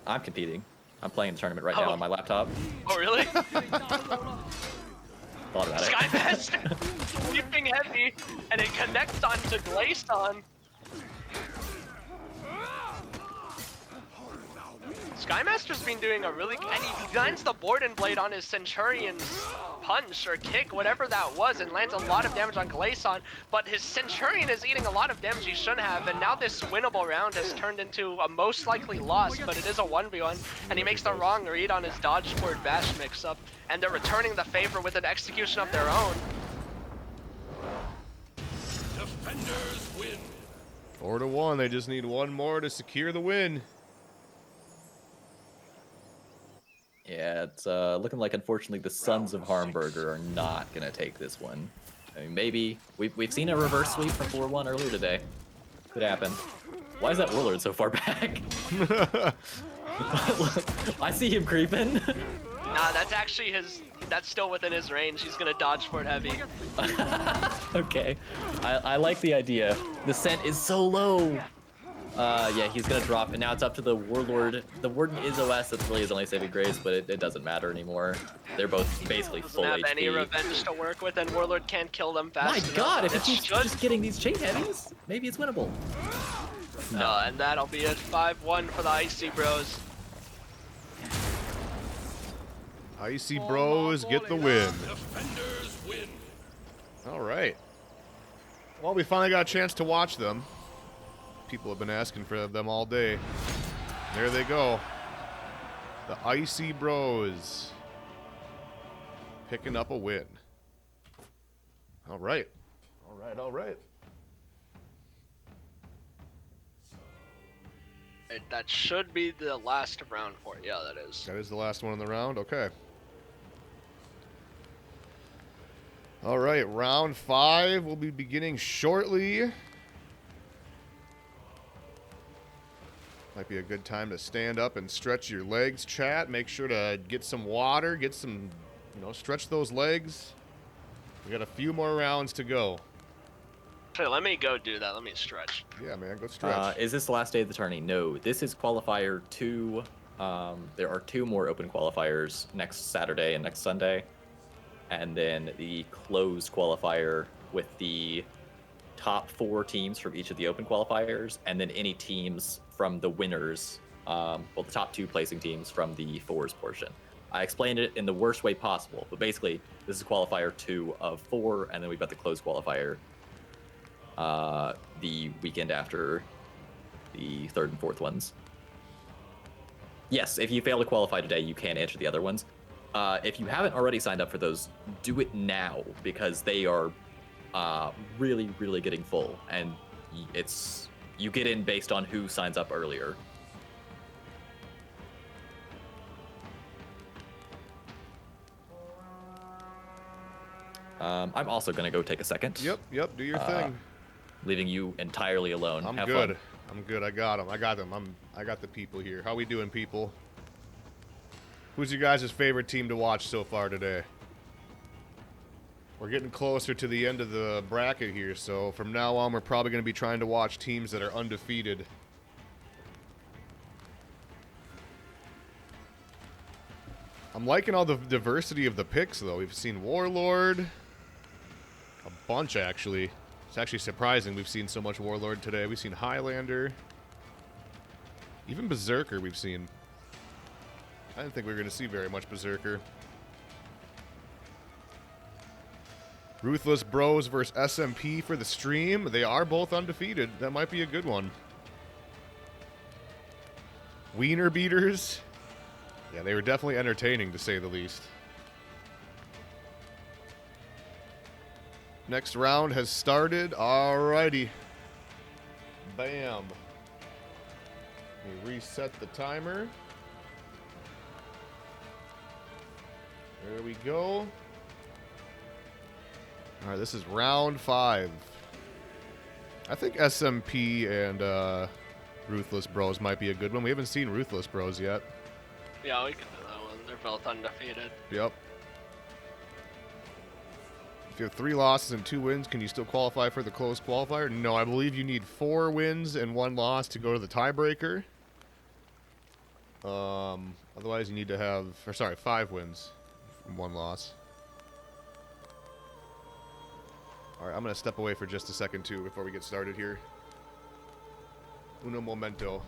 I'm competing. I'm playing the tournament right now
Oh.
on my laptop.
Oh really?
Thought about it.
Skymaster sweeping heavy, and it connects onto Glaceon. Skymaster's been doing a really, and he designs the Warden Blade on his Centurion's punch or kick, whatever that was, and lands a lot of damage on Glaceon, but his Centurion is eating a lot of damage he shouldn't have, and now this winnable round has turned into a most likely loss, but it is a 1v1, and he makes the wrong read on his dodge forward bash mix-up, and they're returning the favor with an execution of their own.
Defenders win.
4-1. They just need one more to secure the win.
Yeah, it's looking like, unfortunately, the Sons of Harmburger are not going to take this one. I mean, maybe. We've seen a reverse sweep from 4-1 earlier today. Could happen. Why is that Warlord so far back? I see him creeping.
Nah, that's actually that's still within his range. He's gonna dodge for it heavy.
Okay. I like the idea. The scent is so low. Yeah, he's gonna drop, and now it's up to the Warlord. The Warden is OS, that's really his only saving grace, but it doesn't matter anymore. They're both basically full
Doesn't have any
HP.
revenge to work with, and Warlord can't kill them fast
My
enough.
god, if
It
it keeps
should.
just getting these chain heavies, maybe it's winnable.
No, and that'll be it. 5-1 for the Icy Bros.
Icy Bros get the win.
Defenders win.
All right. Well, we finally got a chance to watch them. People have been asking for them all day. There they go. The Icy Bros. Picking up a win. All right. All right, all right.
That should be the last round for it. Yeah, that is.
That is the last one in the round? Okay. All right, round 5 will be beginning shortly. Might be a good time to stand up and stretch your legs, chat. Make sure to get some water, get some, stretch those legs. We got a few more rounds to go.
Hey, let me go do that. Let me stretch.
Yeah, man, go stretch.
Is this the last day of the tourney? No, this is qualifier 2. There are 2 more open qualifiers next Saturday and next Sunday. And then the closed qualifier with the top 4 teams from each of the open qualifiers, and then any teams from the winners, the top 2 placing teams from the fours portion. I explained it in the worst way possible, but basically, this is qualifier 2 of 4, and then we've got the closed qualifier the weekend after the 3rd and 4th ones. Yes, if you fail to qualify today, you can enter the other ones. If you haven't already signed up for those, do it now, because they are really, really getting full, and you get in based on who signs up earlier. I'm also gonna go take a second.
Yep, do your thing.
Leaving you entirely alone.
I'm
Have
good.
fun.
I'm good. I got them. I got the people here. How we doing, people? Who's your guys' favorite team to watch so far today? We're getting closer to the end of the bracket here, so from now on, we're probably going to be trying to watch teams that are undefeated. I'm liking all the diversity of the picks, though. We've seen Warlord. A bunch, actually. It's actually surprising we've seen so much Warlord today. We've seen Highlander. Even Berserker we've seen. I didn't think we were going to see very much Berserker. Ruthless Bros versus SMP for the stream. They are both undefeated. That might be a good one. Wiener Beaters. Yeah, they were definitely entertaining, to say the least. Next round has started. Alrighty. Bam. Let me reset the timer. There we go. Alright, this is round 5. I think SMP and Ruthless Bros might be a good one. We haven't seen Ruthless Bros yet.
Yeah, we can do that one. They're both undefeated.
Yep. If you have 3 losses and 2 wins, can you still qualify for the closed qualifier? No, I believe you need 4 wins and 1 loss to go to the tiebreaker. Otherwise you need to have, 5 wins and 1 loss. Alright, I'm going to step away for just a second, too, before we get started here. Uno momento.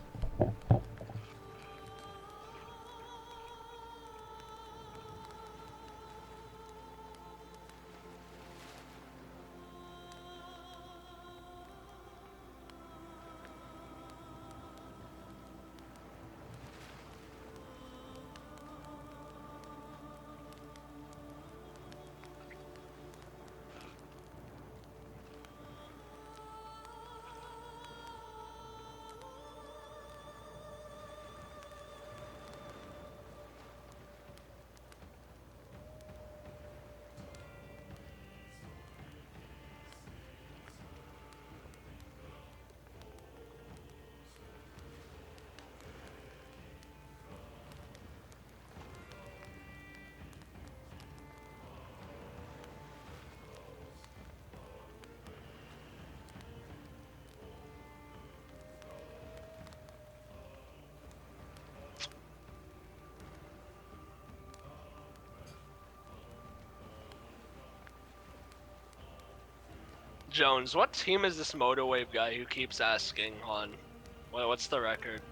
Jones, what team is this Motowave guy who keeps asking on? What's the record?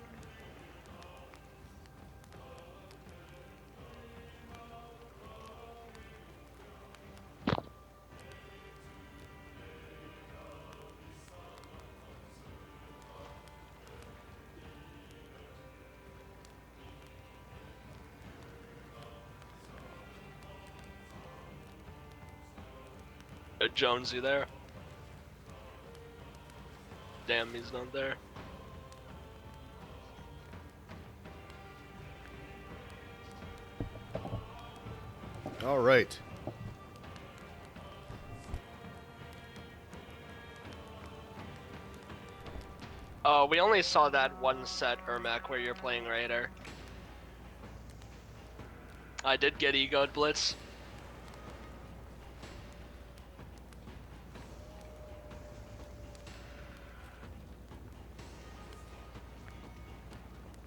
Jonesy there. Damn, he's not there.
All right.
Oh, we only saw that one set, Ermac, where you're playing Raider. I did get egoed Blitz.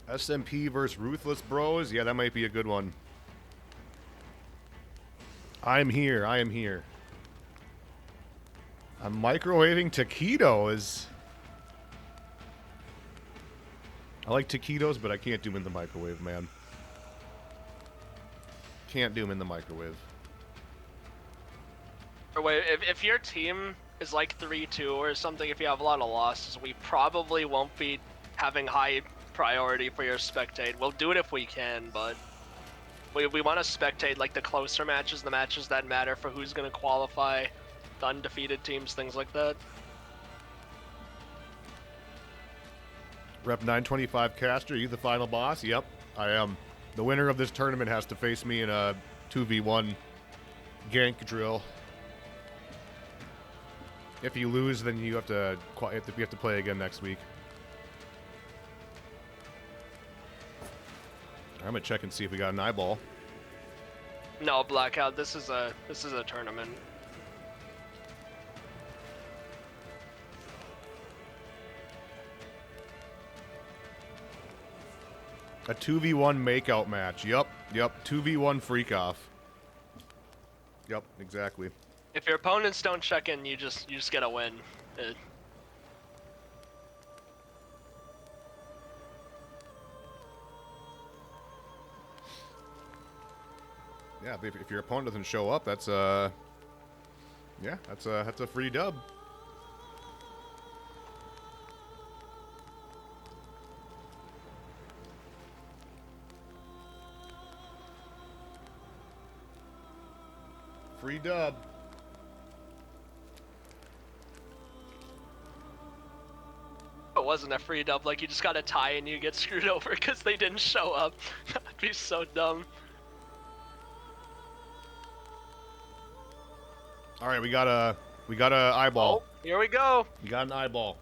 SMP versus Ruthless Bros. Yeah, that might be a good one. I'm here. I am here. I'm microwaving taquitos. I like taquitos, but I can't do them in the microwave, man. Can't do them in the microwave.
Or wait, if your team is like 3-2 or something, if you have a lot of losses, we probably won't be having high priority for your spectate. We'll do it if we can, but we want to spectate like the closer matches, the matches that matter for who's going to qualify, the undefeated teams, things like that.
Rep 925 Caster, you the final boss? Yep, I am. The winner of this tournament has to face me in a 2v1 gank drill. If you lose, then you have to play again next week. I'm gonna check and see if we got an eyeball.
No, Blackout. This is a tournament.
A 2v1 makeout match. Yep. 2v1 freak off. Yep, exactly.
If your opponents don't check in, you just get a win.
Yeah, if your opponent doesn't show up, that's a free dub. Free dub.
It wasn't a free dub, like you just got a tie and you get screwed over because they didn't show up. That'd be so dumb.
All right, we got a eyeball.
Oh, here we go.
We got an eyeball.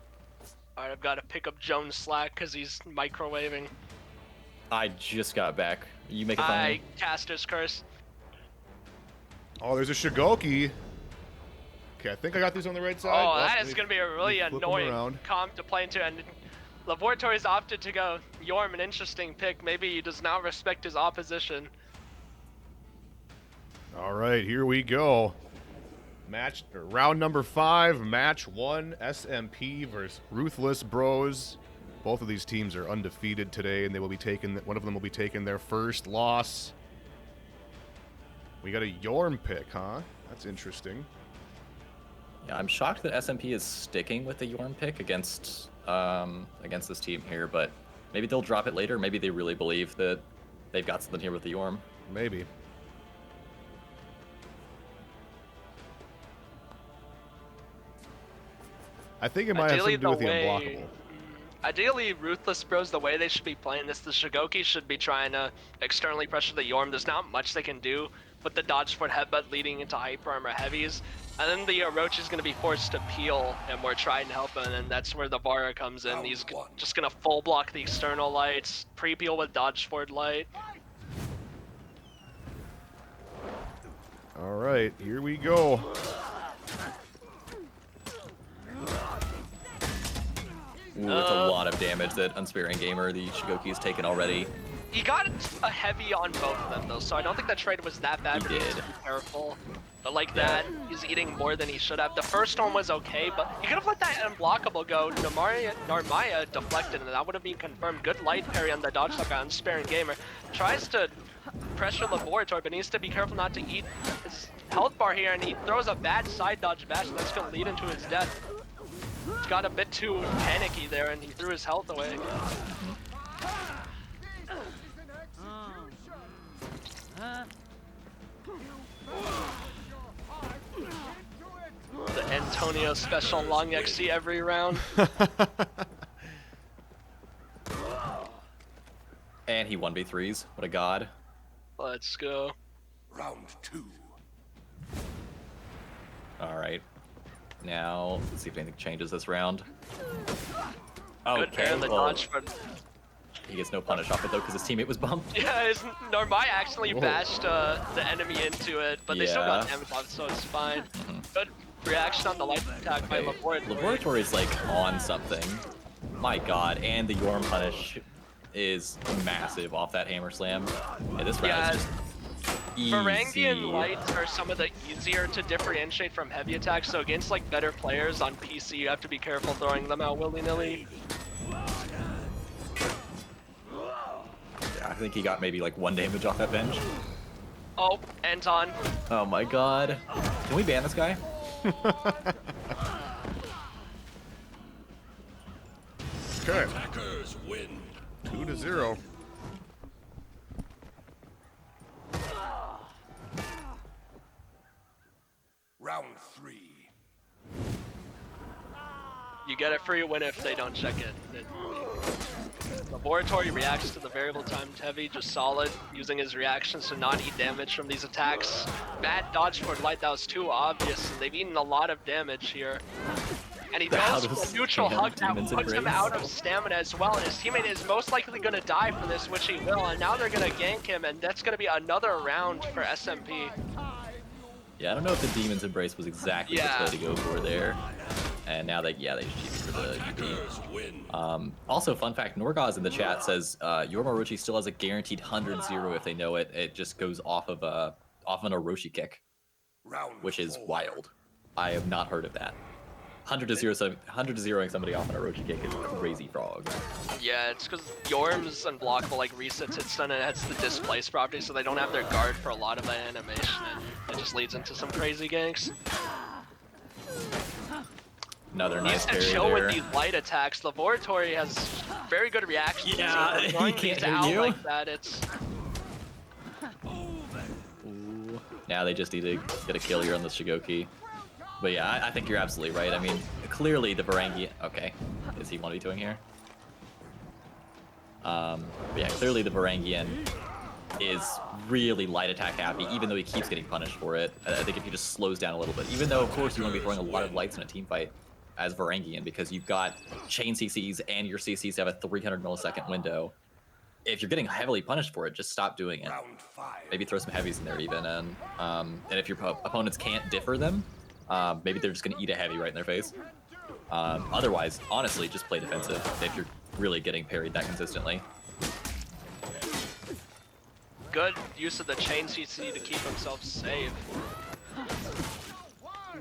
All right, I've got to pick up Jones slack because he's microwaving.
I just got back. You make it
I
fun.
caster's curse.
Oh, there's a Shigoki. Okay, I think I got these on the right side.
Oh, that
let
is
me-
going to be a really
let me flip 'em
annoying
around.
comp to play into. And Laboratory's opted to go Yorm, an interesting pick. Maybe he does not respect his opposition.
All right, here we go. Round number 5, match 1, SMP versus Ruthless Bros. Both of these teams are undefeated today, and one of them will be taking their first loss. We got a Yorm pick, huh? That's interesting.
Yeah, I'm shocked that SMP is sticking with the Yorm pick against this team here, but maybe they'll drop it later. Maybe they really believe that they've got something here with the Yorm.
Maybe. I think it might have something to do with the unblockable.
Ideally, Ruthless Bros, the way they should be playing this, the Shigoki should be trying to externally pressure the Yorm. There's not much they can do with the dodge forward headbutt leading into hyper armor heavies. And then the Orochi is going to be forced to peel, and we're trying to help him, and that's where the Vara comes in. He's just going to full block the external lights, pre-peel with dodge forward light.
All right, here we go.
Ooh, it's a lot of damage that Unsparing Gamer, the Shigoki, has taken already.
He got a heavy on both of them, though, so I don't think that trade was that bad.
He
But
did.
be careful. But like that, he's eating more than he should have. The first one was okay, but you could have let that unblockable go. Narmaya deflected, and that would have been confirmed. Good light parry on the dodge lock on Unsparing Gamer. Tries to pressure Laboratory, but needs to be careful not to eat his health bar here, and he throws a bad side dodge bash, and that's going to lead into his death. He got a bit too panicky there, and he threw his health away. Antonio special long XC every round.
And he 1v3s. What a god.
Let's go.
Round 2.
All right. Now, let's see if anything changes this round.
Good pair in the
well,
dodge, but
he gets no punish off it though because his teammate was bumped.
yeah, Normai actually
Whoa.
bashed the enemy into it, but they still got
Yeah.
damage off, so it's fine. Good reaction on the light attack by Laboratory.
Laboratory's like on something. My god, and the Yorm punish is massive off that hammer slam. Yeah, this round
Yeah,
is just easy.
Varangian lights are some of the easier to differentiate from heavy attacks, so against like better players on PC, you have to be careful throwing them out willy-nilly.
Yeah, I think he got maybe like 1 damage off that bench.
Oh, Anton.
Oh my god. Can we ban this guy?
Okay,
Attackers win.
2-0.
Round 3.
You get a free win if they don't check it. Laboratory reacts to the variable timed heavy, just solid, using his reactions to not eat damage from these attacks. Bad dodge for light, that was too obvious, and they've eaten a lot of damage here. And he goes for a neutral hug that
Demon's
puts him
Embrace.
out of stamina as well, and his teammate is most likely going to die for this, which he will, and now they're going to gank him, and that's going to be another round for SMP.
Yeah, I don't know if the Demon's Embrace was exactly the play to go for there. And now they just cheated for the UP.
Attackers win.
Also, fun fact, Norgaz in the chat says Yorm Orochi still has a guaranteed 100-0 if they know it. It just goes off of an Orochi kick,
Round
which is
4.
wild. I have not heard of that. 100-0ing somebody off an Orochi kick is crazy frog.
Yeah, it's because Yorm's unblockable like resets its stun and it has the displace property, so they don't have their guard for a lot of that animation, and it just leads into some crazy ganks.
Another
He
nice
used to
parry
chill
there.
with these light attacks. Laboratory has very good reactions.
Yeah,
so
he
throwing
can't
these
hit
out
you.
like that, it's
Ooh. Now they just need to get a kill here on the Shigoki. But yeah, I think you're absolutely right. I mean, clearly the Varangian... Okay, is he 1v2ing here? But yeah, clearly the Varangian is really light attack happy, even though he keeps getting punished for it. I think if he just slows down a little bit, even though of course you want to be throwing a lot of lights in a team fight as Varangian, because you've got chain CCs and your CCs have a 300 millisecond window. If you're getting heavily punished for it, just stop doing it.
Round 5.
Maybe throw some heavies in there even, and if your opponents can't differ them, maybe they're just gonna eat a heavy right in their face. Otherwise, honestly, just play defensive if you're really getting parried that consistently.
good use of the chain CC to keep himself safe.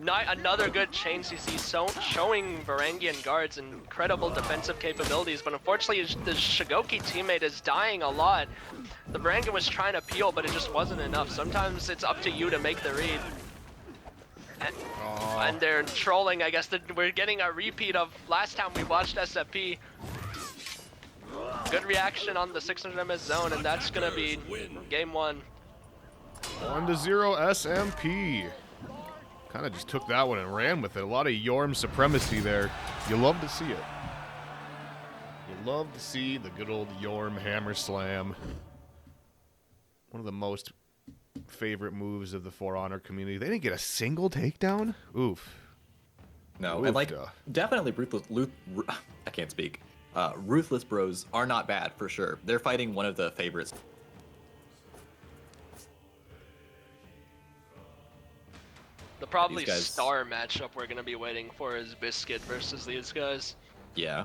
Another good chain CC showing Varangian guards incredible defensive capabilities, but unfortunately the Shigoki teammate is dying a lot. The Varangian was trying to peel, but it just wasn't enough. Sometimes it's up to you to make the read. And they're trolling, I guess. We're getting a repeat of last time we watched SMP. Good reaction on the 600 MS zone, and that's gonna be game 1.
1-0 SMP. Kind of just took that one and ran with it. A lot of Yorm supremacy there. You love to see it. You love to see the good old Yorm hammer slam. One of the most favorite moves of the For Honor community. They didn't get a single takedown? Oof.
No, and like
Oofda.
definitely I can't speak. Ruthless Bros are not bad for sure. They're fighting one of the favorites.
The probably
These guys-
star matchup we're gonna be waiting for is Biscuit versus these guys.
Yeah.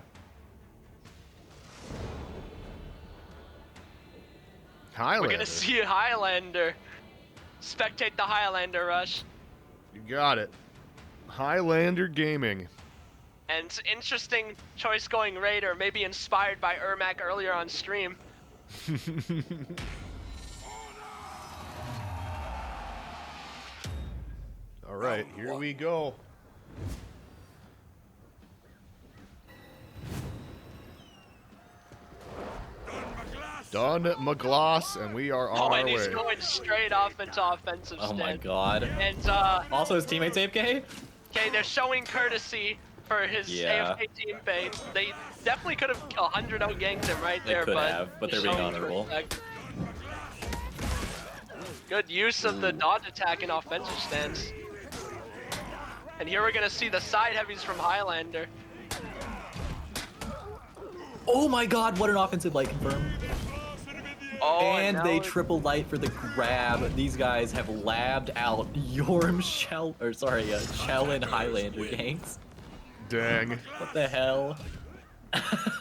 Highlander.
We're gonna see Highlander. Spectate the Highlander rush.
You got it. Highlander Gaming.
And interesting choice going Raider, maybe inspired by Ermac earlier on stream.
All right, here we go. Done McGloss, and we are on
Oh,
our
and he's
way.
going straight off into offensive
Oh my
stand.
god.
And
Also, his teammates AFK?
Okay, they're showing courtesy for his
Yeah.
AFK teammate. They definitely could have 100-0 ganked him right
They
there,
could
but
have, but they're being
showing
honorable.
respect. Good use of the dodge attack in offensive stance. And here we're gonna see the side heavies from Highlander.
Oh my god, what an offensive light confirm.
Oh,
And
now
they triple light for the grab. These guys have labbed out Yorm Shell, or sorry, Shell and Highlander ganks.
Dang.
What the hell?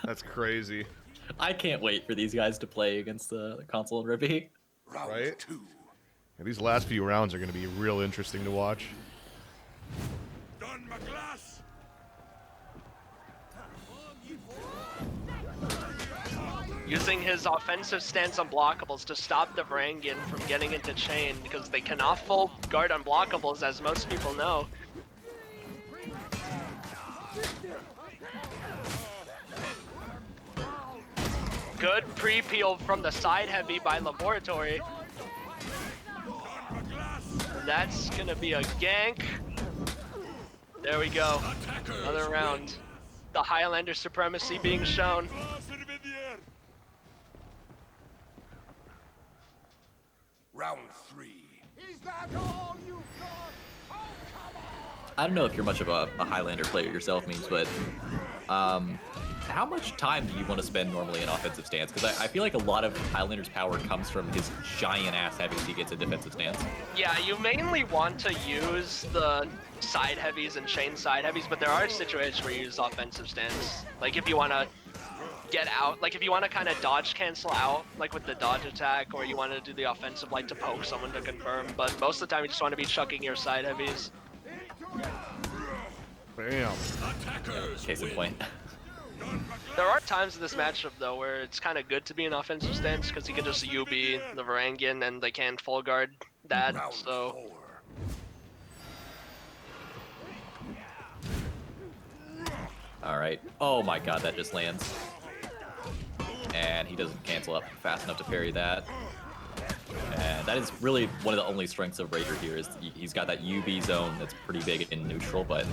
That's crazy.
I can't wait for these guys to play against the console and Rippy.
Round
Right?
2.
Yeah, these last few rounds are going to be real interesting to watch.
Done, McGlass.
using his offensive stance unblockables to stop the Varangian from getting into chain, because they cannot full guard unblockables, as most people know. Good pre-peel from the side heavy by Laboratory. That's gonna be a gank. There we go. Another round. The Highlander supremacy being shown.
Round 3.
I don't know if you're much of a Highlander player yourself, Means, but how much time do you want to spend normally in offensive stance? Because I feel like a lot of Highlander's power comes from his giant-ass heavies he gets in defensive stance.
Yeah, you mainly want to use the side heavies and chain side heavies, but there are situations where you use offensive stance. Like if you want to get out, like if you want to kind of dodge cancel out, like with the dodge attack, or you want to do the offensive like to poke someone to confirm, but most of the time you just want to be chucking your side heavies.
Bam.
Case in point.
There are times in this matchup though where it's kind of good to be in offensive stance, because you can just UB the Varangian and they can't full guard that,
Round
so...
4.
Alright. Oh my god, that just lands. And he doesn't cancel up fast enough to parry that. And that is really one of the only strengths of Raider here, is he's got that UB zone that's pretty big in neutral, but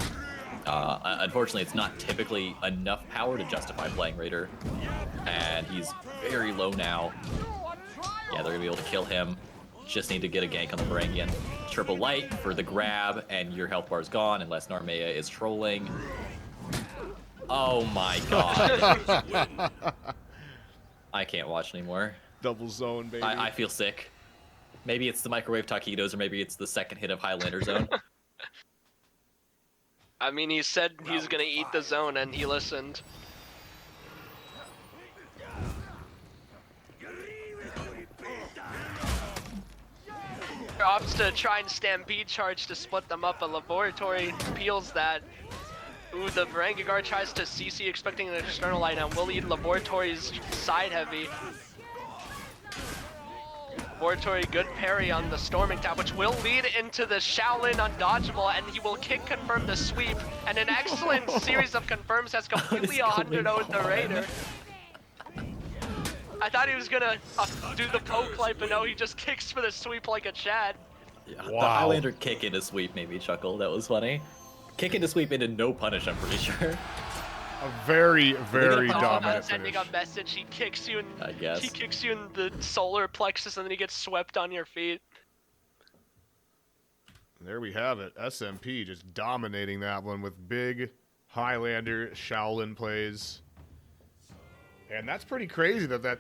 unfortunately it's not typically enough power to justify playing Raider. And he's very low now. Yeah, they're gonna be able to kill him. Just need to get a gank on the Varangian. Triple light for the grab, and your health bar is gone unless Narmea is trolling. Oh my god. I can't watch anymore.
Double zone, baby.
I feel sick. Maybe it's the microwave taquitos, or maybe it's the second hit of Highlander zone.
I mean, he said he's gonna eat the zone, and he listened. Opts to try and stampede charge to split them up, but Laboratory peels that. Ooh, the Varangigar tries to CC expecting an external light, and will eat Laboratory's side heavy. Laboratory, good parry on the Storming Tap, which will lead into the Shaolin undodgeable, and he will kick confirm the sweep, and an excellent series of confirms has completely 100-0'd the Raider. I thought he was gonna do the poke light, but no, he just kicks for the sweep like a Chad.
Yeah,
Wow.
The Highlander kick into sweep made me chuckle. That was funny. Kick into sweep into no punish, I'm pretty sure.
A very, very
Oh,
dominant
Sending
finish.
a message, he kicks you in.
I guess.
He kicks you in the solar plexus, and then he gets swept on your feet.
There we have it. SMP just dominating that one with big Highlander Shaolin plays. And that's pretty crazy that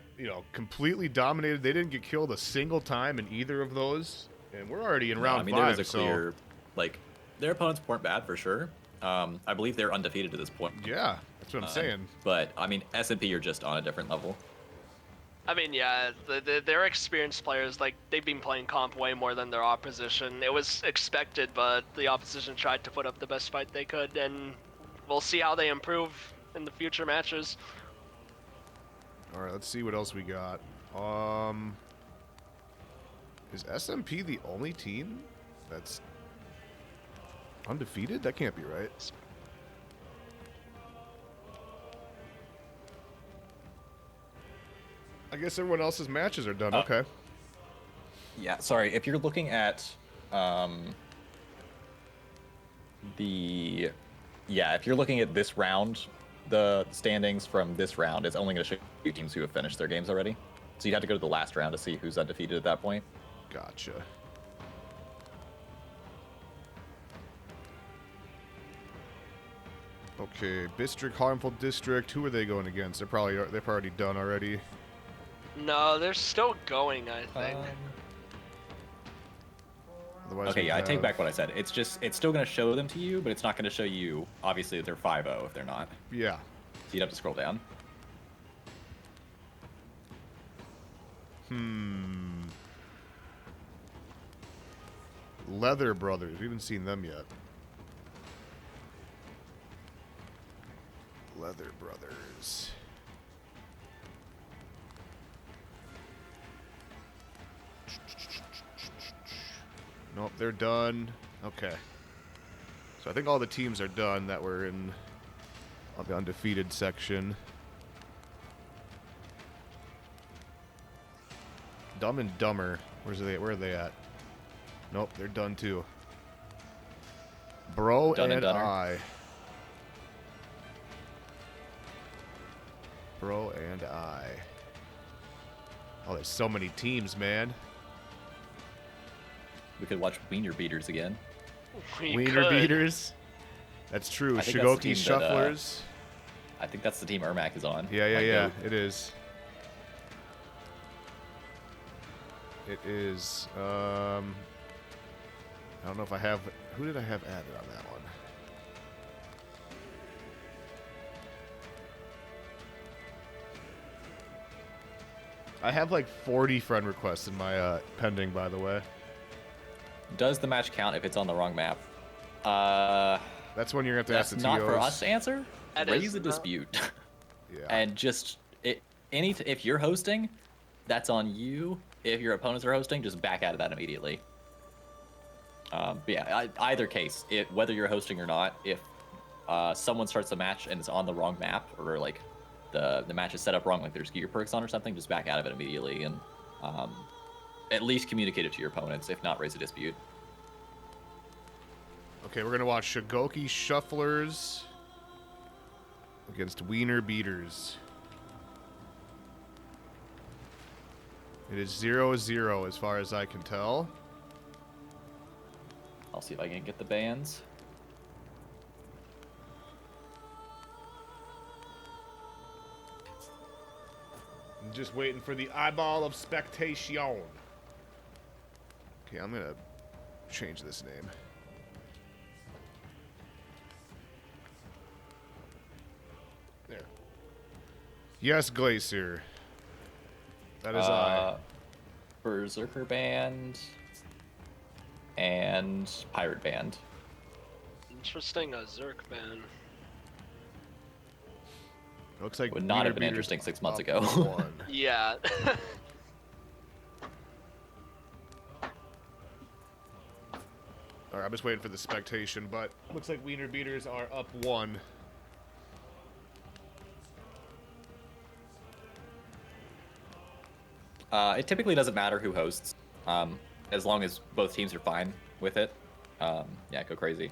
completely dominated. They didn't get killed a single time in either of those. And we're already in round 5.
I mean, there was a clear, like, their opponents weren't bad for sure. I believe they're undefeated to this point.
Yeah, that's what I'm saying.
But, I mean, SMP are just on a different level.
I mean, yeah, they're experienced players. Like, they've been playing comp way more than their opposition. It was expected, but the opposition tried to put up the best fight they could, and we'll see how they improve in the future matches.
All right, let's see what else we got. Is SMP the only team that's undefeated? That can't be right. I guess everyone else's matches are done. Okay.
Yeah, sorry, if you're looking at If you're looking at this round, the standings from this round is only going to show you teams who have finished their games already. So you'd have to go to the last round to see who's undefeated at that point.
Gotcha. Okay, Bistrict, Harmful District. Who are they going against? They're already done already.
No, they're still going, I think.
Otherwise
Okay,
we
yeah, I take
have-
back what I said. It's still going to show them to you, but it's not going to show you, obviously, that they're 5-0 if they're not.
Yeah.
So you'd have to scroll down.
Leather Brothers. We haven't seen them yet. Leather Brothers. Nope, they're done. Okay. So I think all the teams are done that were in on the undefeated section. Dumb and Dumber. Where are they at? Nope, they're done too. Bro
Done and
and
Dunner.
I. Bro and I. Oh, there's so many teams, man.
We could watch Wiener Beaters again.
We
Wiener
could.
Beaters. That's true.
I think that's the
Shigoki
team that,
Shufflers.
I think that's the team Ermac is on.
Yeah,
My goat.
it is. It is. I don't know if I have. Who did I have added on that one? I have like 40 friend requests in my pending, by the way.
Does the match count if it's on the wrong map?
That's when you're gonna have to
That's
ask the
not
TOs.
for us to answer.
That
Raise
is
a
not-
dispute.
Yeah.
And just if you're hosting, that's on you. If your opponents are hosting, just back out of that immediately. Either case, whether you're hosting or not, if someone starts the match and it's on the wrong map, or like the match is set up wrong, like there's gear perks on or something, just back out of it immediately and at least communicate it to your opponents. If not, raise a dispute.
Okay, we're gonna watch Shigoki Shufflers against Wiener Beaters. It is 0-0 as far as I can tell.
I'll see if I can get the bans.
I'm just waiting for the eyeball of spectation. Okay, I'm gonna change this name. There. Yes, Glacier. That is I.
Berserker Band and Pirate Band.
Interesting, a Zerk ban.
Looks like
Would not
Wiener
have been
Beaters
interesting 6 months
up
ago.
1.
Yeah.
Alright, I'm just waiting for the spectation, but looks like Wiener Beaters are up 1.
It typically doesn't matter who hosts, as long as both teams are fine with it. Yeah, go crazy.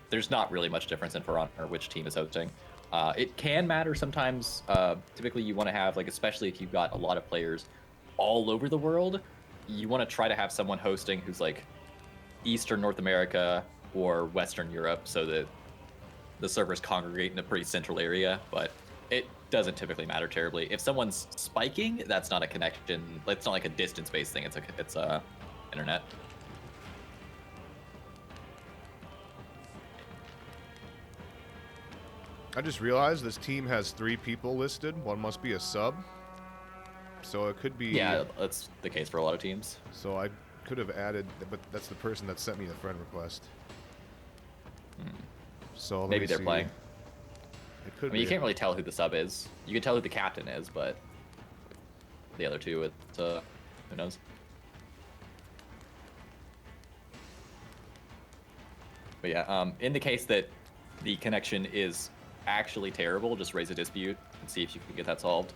There's not really much difference in For Honor which team is hosting. It can matter sometimes. Typically, you want to have, like, especially if you've got a lot of players all over the world, you want to try to have someone hosting who's like Eastern North America or Western Europe, so that the servers congregate in a pretty central area. But it doesn't typically matter terribly. If someone's spiking, that's not a connection. It's not like a distance-based thing. It's internet.
I just realized this team has 3 people listed. One must be a sub. So it could be...
Yeah, that's the case for a lot of teams.
So I could have added... But that's the person that sent me the friend request. So let
Maybe
me
they're
see.
playing.
It could
I mean, you
be.
can't really tell who the sub is. You can tell who the captain is, but the other two, who knows? But yeah, in the case that the connection is actually terrible, just raise a dispute and see if you can get that solved.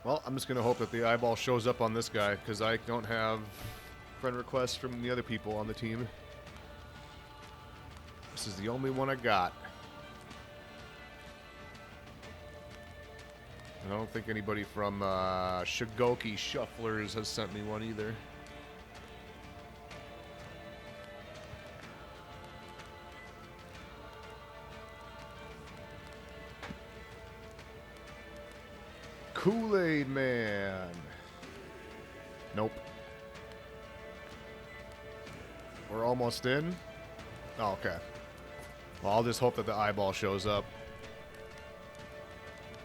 Well, I'm just going to hope that the eyeball shows up on this guy, because I don't have friend requests from the other people on the team. This is the only one I got. I don't think anybody from Shigoki Shufflers has sent me one either. Kool-Aid Man. Nope. We're almost in. Oh, okay. Well, I'll just hope that the eyeball shows up.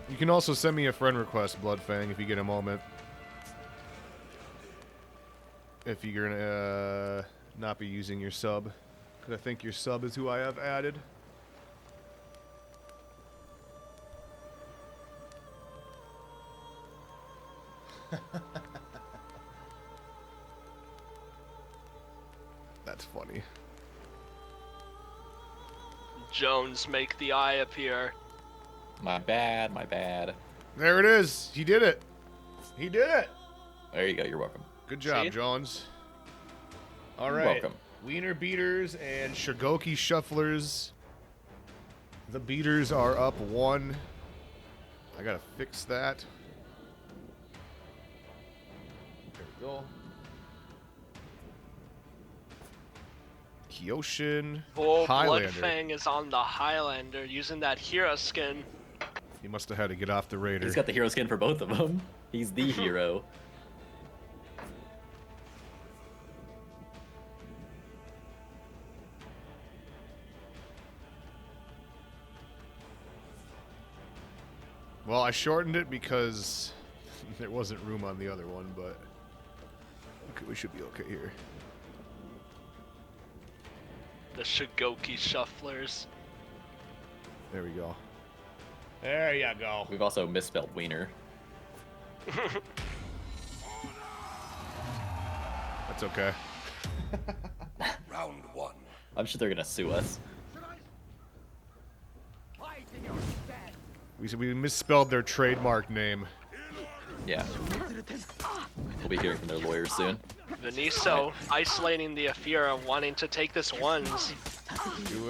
You can also send me a friend request, Bloodfang, if you get a moment. If you're gonna not be using your sub. Because I think your sub is who I have added. That's funny.
Jones, make the eye appear.
My bad, my bad.
There it is. He did it. He did it.
There you go. You're welcome.
Good job,
See?
Jones. All
You're
right.
welcome.
Wiener Beaters and Shigoki Shufflers. The Beaters are up 1. I gotta fix that. There we go. Kyoshin.
Oh,
Highlander.
Bloodfang is on the Highlander using that hero skin.
He must have had to get off the Raider.
He's got the hero skin for both of them. He's the hero.
Well, I shortened it because there wasn't room on the other one, but okay, we should be okay here.
The Shigoki Shufflers.
There we go. There you go.
We've also misspelled wiener.
That's okay.
Round 1.
I'm sure they're gonna sue us.
We misspelled their trademark name.
Yeah. We'll be hearing from their lawyers soon.
Veniso isolating the Afira, wanting to take this ones.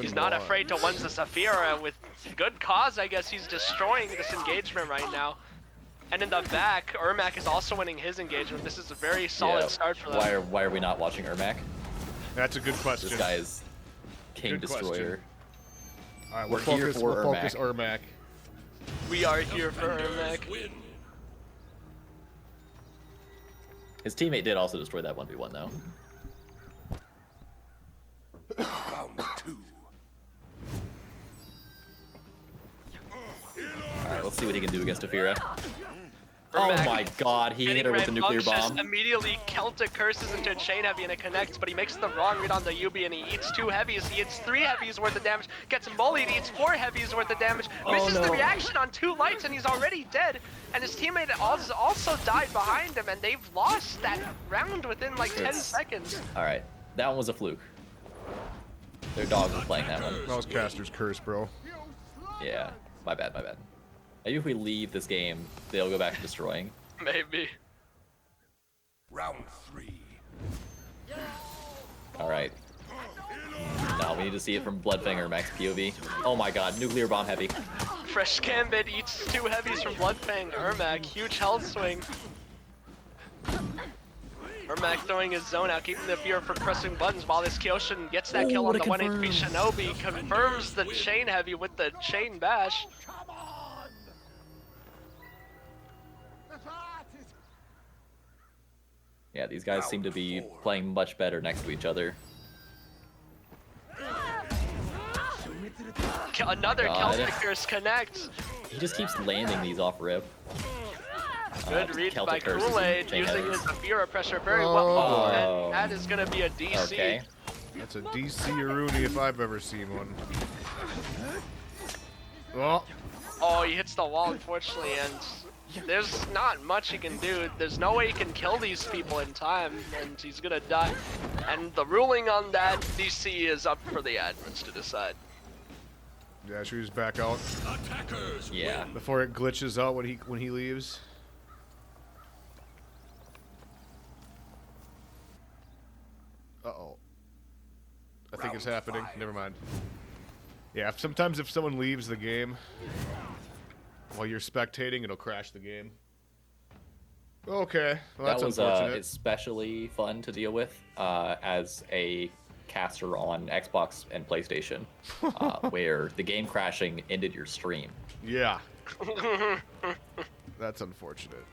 He's not afraid to ones this Afira with good cause, I guess. He's destroying this engagement right now. And in the back, Ermac is also winning his engagement. This is a very solid start for them.
Why are we not watching Ermac?
That's a good question.
This guy is King
Good
Destroyer.
question. All right,
We're here for
we'll focus Ermac.
We are here for Ermac.
Win.
His teammate did also destroy that 1v1 though.
Round 2.
Alright, let's see what he can do against Afira. Oh
Ermac
my god, he hit her with the nuclear bomb.
Immediately Celtic curses into a chain heavy and it connects, but he makes the wrong read on the UB and he eats 2 heavies. He hits 3 heavies worth of damage, gets bullied, eats 4 heavies worth of damage, misses the reaction on 2 lights and he's already dead. And his teammate also died behind him and they've lost that round within like 10 seconds.
Alright, that one was a fluke. Their dog was playing that one.
That was Caster's curse, bro.
Yeah, my bad, my bad. Maybe if we leave this game, they'll go back to destroying.
Maybe.
Round 3.
Alright. Now we need to see it from Bloodfinger Max POV. Oh my god, nuclear bomb heavy.
Fresh Gambit eats 2 heavies from Bloodfang. Ermac, huge health swing. Ermac throwing his zone out, keeping the fear from pressing buttons while this Kyoshin gets that kill on the 1 HP Shinobi, confirms the chain heavy with the chain bash.
Yeah, these guys seem to be playing much better next to each other.
Another
God.
Celtic Curse connects.
He just keeps landing these off rip.
Good read by
Celtic Curses
Kool-Aid,
and
using
chain
his Afira pressure very
Oh.
well. Oh,
Oh.
and that is going to be a DC.
Okay.
That's a DC Aruni if I've ever seen one. Oh,
Oh, he hits the wall, unfortunately, and there's not much he can do. There's no way he can kill these people in time, and he's gonna die. And the ruling on that DC is up for the admins to decide.
Yeah, should we just back out
Attackers
Yeah.
win.
before it glitches out when he leaves? Uh-oh. I think it's
Round
happening.
5.
Never mind. Yeah, sometimes if someone leaves the game while you're spectating, it'll crash the game. Okay, well, that's
that was
unfortunate.
especially fun to deal with as a caster on Xbox and PlayStation, where the game crashing ended your stream.
Yeah. That's unfortunate.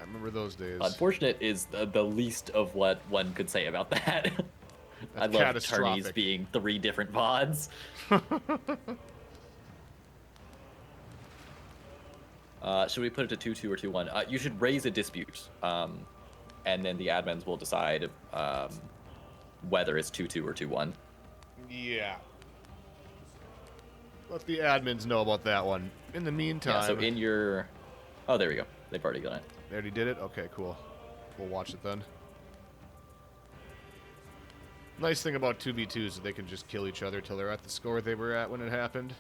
I remember those days.
Unfortunate is the least of what one could say about that. I love
catastrophic.
tourneys being 3 different VODs. Should we put it to 2-2 or 2-1? You should raise a dispute, and then the admins will decide whether it's 2-2 or 2-1.
Yeah. Let the admins know about that one. In the meantime...
Yeah, so in your... Oh, there we go. They've already done it.
They already did it? Okay, cool. We'll watch it then. Nice thing about 2v2 is that they can just kill each other till they're at the score they were at when it happened.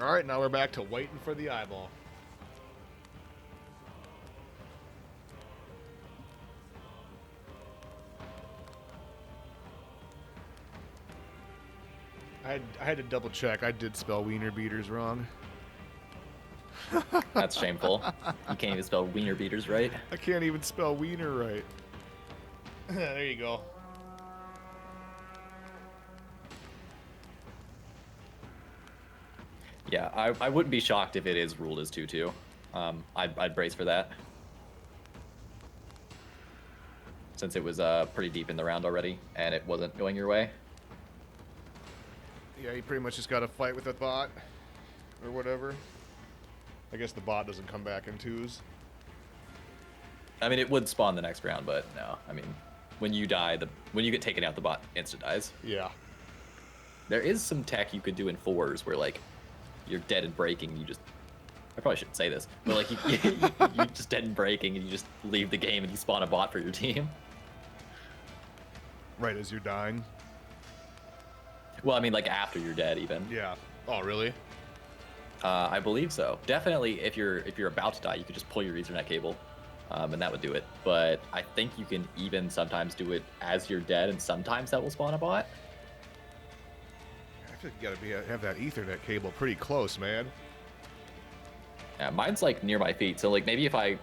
Alright, now we're back to waiting for the eyeball. I had to double check. I did spell wiener beaters wrong.
That's shameful. You can't even spell wiener beaters right.
I can't even spell wiener right. There you go.
Yeah, I wouldn't be shocked if it is ruled as 2-2. I'd brace for that. Since it was pretty deep in the round already, and it wasn't going your way.
Yeah, you pretty much just got to fight with a bot. Or whatever. I guess the bot doesn't come back in twos.
I mean, it would spawn the next round, but no. I mean, when you die, when you get taken out, the bot insta dies.
Yeah.
There is some tech you could do in 4s where, like, you're dead and breaking, you just... I probably shouldn't say this, but, like, you're just dead and breaking, and you just leave the game and you spawn a bot for your team.
Right as you're dying.
Well, I mean, like, after you're dead, even.
Yeah. Oh, really?
I believe so. Definitely, if you're about to die, you could just pull your Ethernet cable, and that would do it. But I think you can even sometimes do it as you're dead, and sometimes that will spawn a bot.
I feel like you gotta have that Ethernet cable pretty close, man.
Yeah, mine's like near my feet, so like maybe if I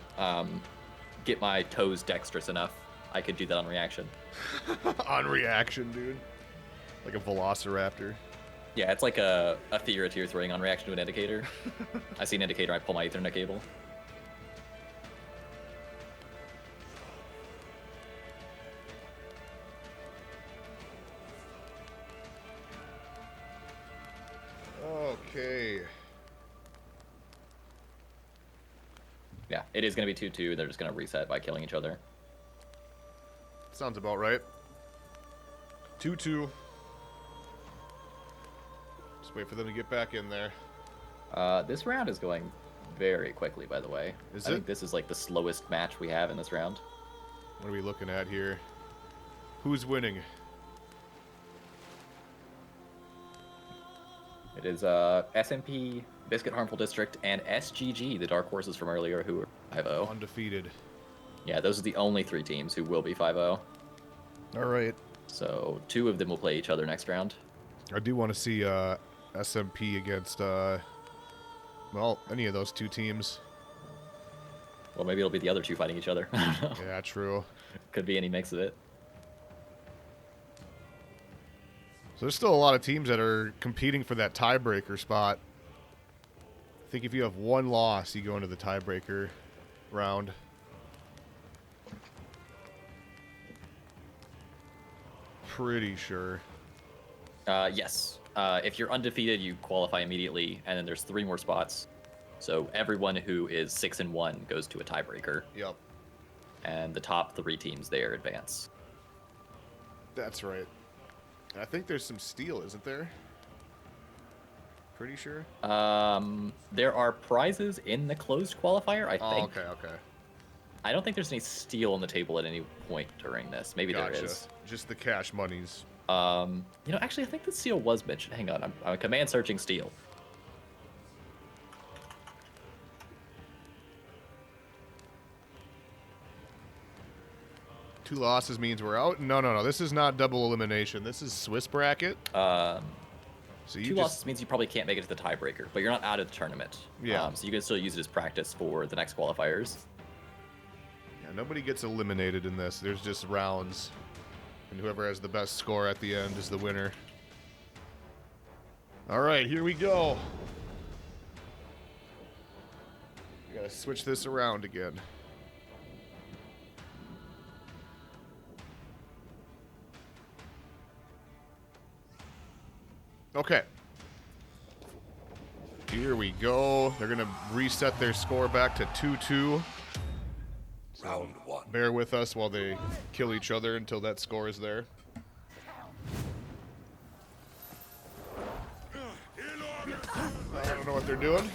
get my toes dexterous enough, I could do that on reaction.
On reaction, dude. Like a velociraptor.
Yeah, it's like a theory tier throwing on reaction to an indicator. I see an indicator, I pull my Ethernet cable.
Okay.
Yeah, it is going to be 2-2. They're just going to reset by killing each other.
Sounds about right. 2-2. Just wait for them to get back in there.
This round is going very quickly, by the way.
Is
I
it?
think this is like the slowest match we have in this round.
What are we looking at here? Who's winning?
It is SMP, Biscuit Harmful District, and SGG, the Dark Horses from earlier, who are 5-0.
Undefeated.
Yeah, those are the only 3 teams who will be 5-0.
All right.
So 2 of them will play each other next round.
I do want to see SMP against, well, any of those 2 teams.
Well, maybe it'll be the other 2 fighting each other. I don't know.
Yeah, true.
Could be any mix of it.
So there's still a lot of teams that are competing for that tiebreaker spot. I think if you have 1 loss, you go into the tiebreaker round. Pretty sure.
Yes. If you're undefeated, you qualify immediately, and then there's 3 more spots. So everyone who is 6-1 goes to a tiebreaker,
Yep,
and the top 3 teams there advance.
that's right. I think there's some steel, isn't there? pretty sure.
There are prizes in the closed qualifier, I
Oh,
think.
okay.
I don't think there's any steel on the table at any point during this. Maybe
Gotcha.
there is.
Just the cash monies.
Actually, I think the steel was mentioned. Hang on, I'm command searching steel.
Two losses means we're out? No. This is not double elimination. This is Swiss bracket. So you
Two losses means you probably can't make it to the tiebreaker, but you're not out of the tournament.
Yeah.
So you can still use it as practice for the next qualifiers.
Yeah, nobody gets eliminated in this. There's just rounds. And whoever has the best score at the end is the winner. All right, here we go. We gotta switch this around again. Okay. Here we go. They're gonna reset their score back to 2-2.
Round 1.
Bear with us while they kill each other until that score is there. I don't know what they're doing.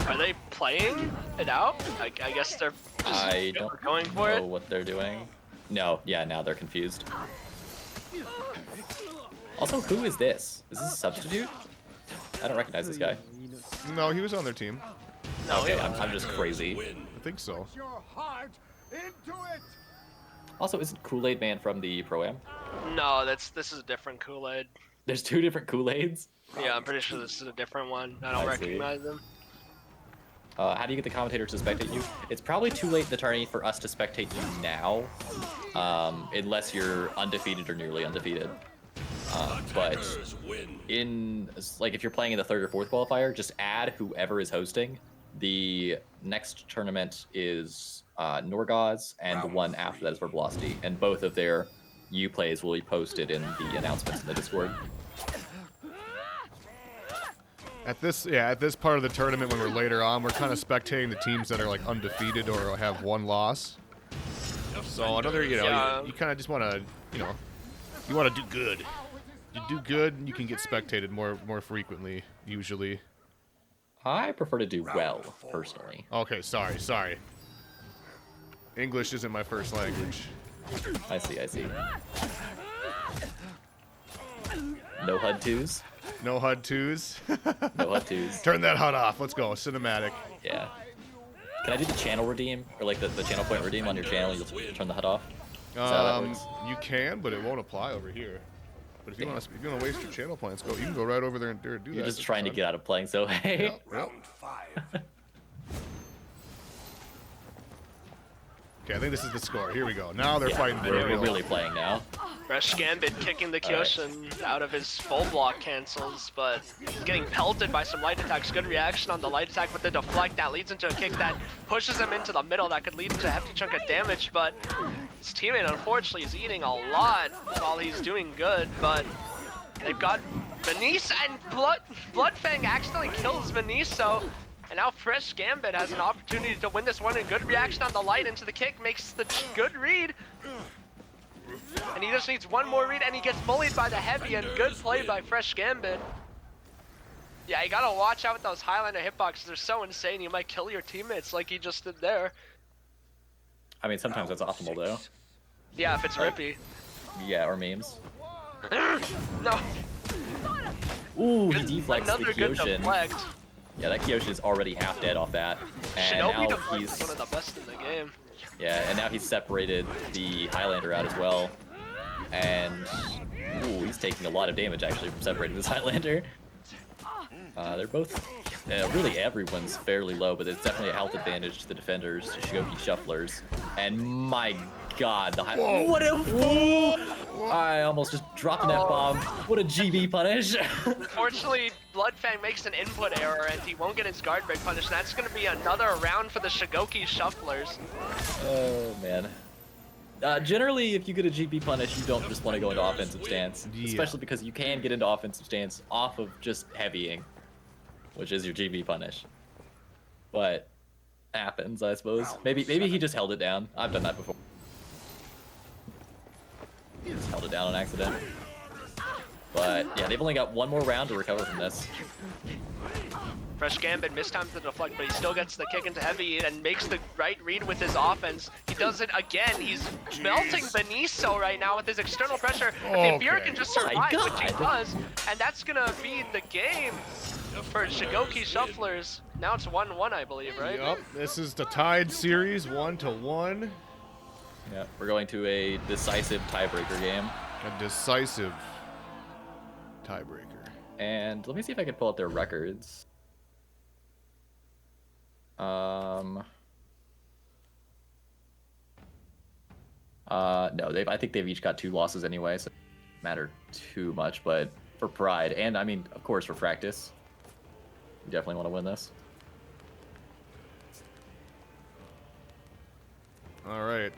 Are they playing it out? I guess they're just
I don't
going for
know
it.
what they're doing. No, yeah, now they're confused. Also, who is this? Is this a substitute? I don't recognize this guy.
No, he was on their team.
No,
Okay,
yeah.
I'm just crazy.
I think so.
Your heart into it.
Also, isn't Kool-Aid Man from the Pro-Am?
No, this is a different Kool-Aid.
There's two different Kool-Aids?
Yeah, I'm pretty sure this is a different one. I don't
I see.
recognize them.
How do you get the commentator to spectate you? It's probably too late in the tourney for us to spectate you now, unless you're undefeated or nearly undefeated. But if you're playing in the third or fourth qualifier, just add whoever is hosting. The next tournament is Norgaz, and the one after that is for Velocity, and both of their plays will be posted in the announcements in the Discord.
At this part of the tournament, when we're later on, we're kind of spectating the teams that are like undefeated or have one loss. So another, you kind of just want to, you want to do good. You do good, and you can get spectated more frequently, usually.
I prefer to do well, personally.
Okay, sorry. English isn't my first language.
I see. No HUD 2s?
No HUD 2s.
No HUD 2s.
Turn that HUD off. Let's go. Cinematic.
Yeah. Can I do the channel redeem? Or like the channel point redeem on your channel, you'll turn the HUD off? Is that how that works?
You can, but it won't apply over here. But if you want to waste your channel points, you can go right over there and do that.
You're just trying to get out of playing, so hey.
Yep.
Round 5.
Okay, I think this is the score. Here we go. Now they're fighting for
We're
real.
really playing now.
Fresh Gambit kicking the Kyoshin out of his full block cancels, but he's getting pelted by some light attacks. Good reaction on the light attack with the deflect. That leads into a kick that pushes him into the middle. That could lead to a hefty chunk of damage, but his teammate, unfortunately, is eating a lot while he's doing good, but they've got Venice, and Bloodfang accidentally kills Veniso. And now Fresh Gambit has an opportunity to win this one, and good reaction on the light into the kick makes the good read. And he just needs one more read, and he gets bullied by the heavy, and good play by Fresh Gambit. Yeah, you gotta watch out with those Highlander hitboxes. They're so insane, you might kill your teammates like he just did there.
I mean, sometimes that's optimal, though.
Yeah, if it's Rippy.
Yeah, or memes.
No.
Ooh, he deflects the
Another good
Kyoshin.
deflect.
Yeah, that Kyoshin is already half dead off that. And
Shinobi
now
deflect
he's...
is one of the best in the game.
Yeah, and now he's separated the Highlander out as well. And... Ooh, he's taking a lot of damage, actually, from separating this Highlander. They're both... really, everyone's fairly low, but there's definitely a health advantage to the defenders, to Shigoki Shufflers. And my god, the Highlander... What a fool! I almost just dropped an F-bomb. What a GB punish.
Unfortunately, Bloodfang makes an input error and he won't get his guard break punished. That's going to be another round for the Shigoki Shufflers.
Oh, man. Generally, if you get a GB punish, you don't just want to go into offensive stance.
Yeah.
Especially because you can get into offensive stance off of just heavying, which is your GB punish. But happens, I suppose. Maybe he just held it down. I've done that before. He just held it down on accident. But yeah, they've only got one more round to recover from this.
Fresh Gambit mistimes the deflect, but he still gets the kick into heavy and makes the right read with his offense. He does it again. He's melting Beniso right now with his external pressure. If Fear can just
My
survive, which he
God.
does, and that's gonna be the game for Shigoki Shufflers. Now it's 1-1, I believe, right?
Yep, this is the tied series, 1-1.
Yeah, we're going to a decisive tiebreaker game.
A decisive tiebreaker.
And let me see if I can pull up their records. No, I think they've each got 2 losses anyway, so it doesn't matter too much, but for pride, and I mean, of course, for practice, you definitely want to win this.
All right.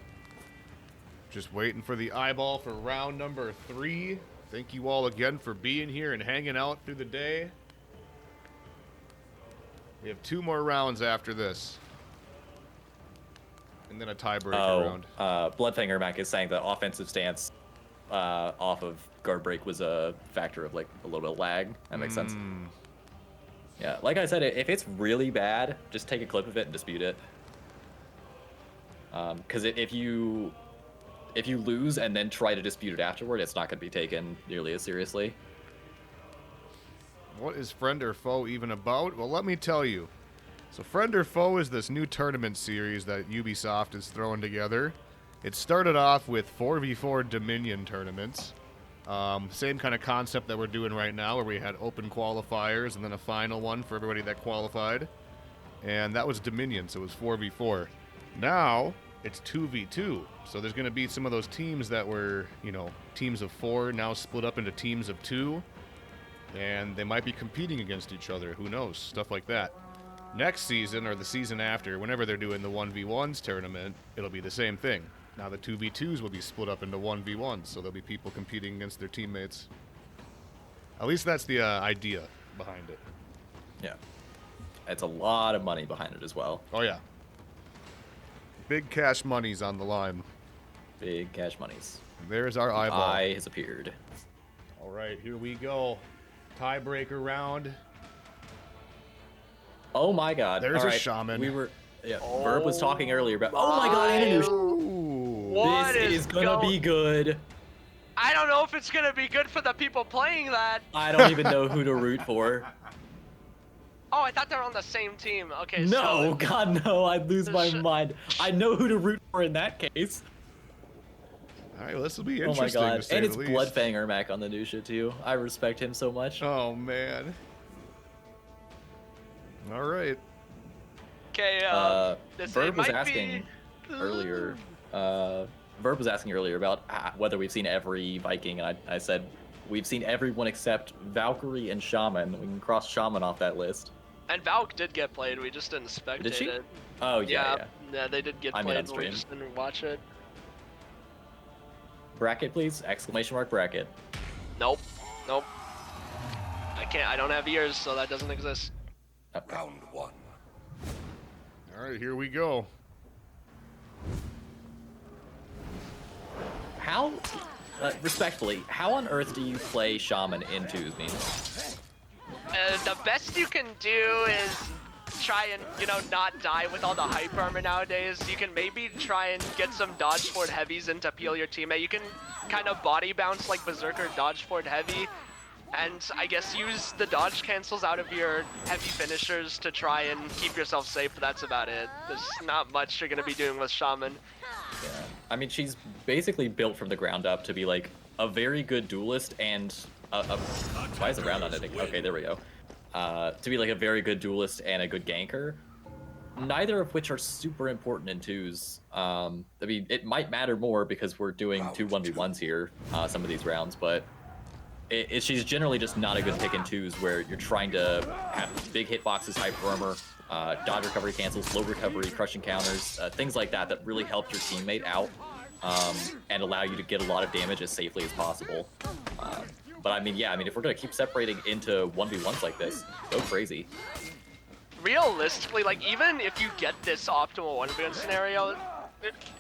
Just waiting for the eyeball for round number 3. Thank you all again for being here and hanging out through the day. We have 2 more rounds after this. And then a tiebreaker round.
Bloodfinger Mac is saying that offensive stance off of guard break was a factor of like a little bit of lag. That makes sense. Yeah, like I said, if it's really bad, just take a clip of it and dispute it. Because if you lose and then try to dispute it afterward, it's not going to be taken nearly as seriously.
What is Friend or Foe even about? Well, let me tell you. So Friend or Foe is this new tournament series that Ubisoft is throwing together. It started off with 4v4 Dominion tournaments. Same kind of concept that we're doing right now, where we had open qualifiers and then a final one for everybody that qualified. And that was Dominion, so it was 4v4. Now, it's 2v2. So there's going to be some of those teams that were, teams of 4 now split up into teams of 2. And they might be competing against each other. Who knows? Stuff like that. Next season, or the season after, whenever they're doing the 1v1s tournament, it'll be the same thing. Now the 2v2s will be split up into 1v1s, so there'll be people competing against their teammates. At least that's the idea behind it.
Yeah. It's a lot of money behind it as well.
Oh, yeah. Big cash money's on the line.
Big cash monies.
There's our eyeball.
Eye has appeared.
All right, here we go. Tiebreaker round.
Oh my god.
There's
All
a
right.
shaman.
Verb was talking earlier about. Oh my god, Ananush.
Ooh.
What
This is gonna be good.
I don't know if it's gonna be good for the people playing that.
I don't even know who to root for.
Oh, I thought they were on the same team. Okay,
No,
so
god no, I'd lose my mind. I know who to root for in that case.
All right, well, this will be
Oh my
interesting
god.
to say
And
the
it's
least.
Bloodfanger Mac on the Nusha too. I respect him so much.
Oh, man. All right.
okay, this
Verb
it
was
might
asking
be...
earlier. Verb was asking earlier about whether we've seen every Viking, and I said we've seen everyone except Valkyrie and Shaman. We can cross Shaman off that list.
And Valk did get played. We just didn't spectate
Did she?
it.
Oh yeah.
Yeah, they did get
I mean,
played,
on
but we
stream.
just didn't watch it.
Bracket, please! Exclamation mark bracket.
Nope. I don't have ears, so that doesn't exist.
Round 1.
All right, here we go.
How, respectfully, how on earth do you play Shaman in 2s, Mean?
The best you can do is try and, not die with all the hype armor nowadays. You can maybe try and get some dodge forward heavies in to peel your teammate. You can kind of body bounce like Berserker dodge forward heavy. And I guess use the dodge cancels out of your heavy finishers to try and keep yourself safe, but that's about it. There's not much you're going to be doing with Shaman.
Yeah. I mean, she's basically built from the ground up to be like a very good duelist and why is the round not ending? Okay, there we go. To be like a very good duelist and a good ganker. Neither of which are super important in 2s. I mean, it might matter more because we're doing 2 1v1s here, some of these rounds, but she's generally just not a good pick in 2s where you're trying to have big hitboxes, hyper armor, dodge recovery cancels, low recovery, crushing counters, things like that that really help your teammate out and allow you to get a lot of damage as safely as possible. But I mean, yeah, if we're going to keep separating into 1v1s like this, go crazy.
Realistically, like, even if you get this optimal 1v1 scenario,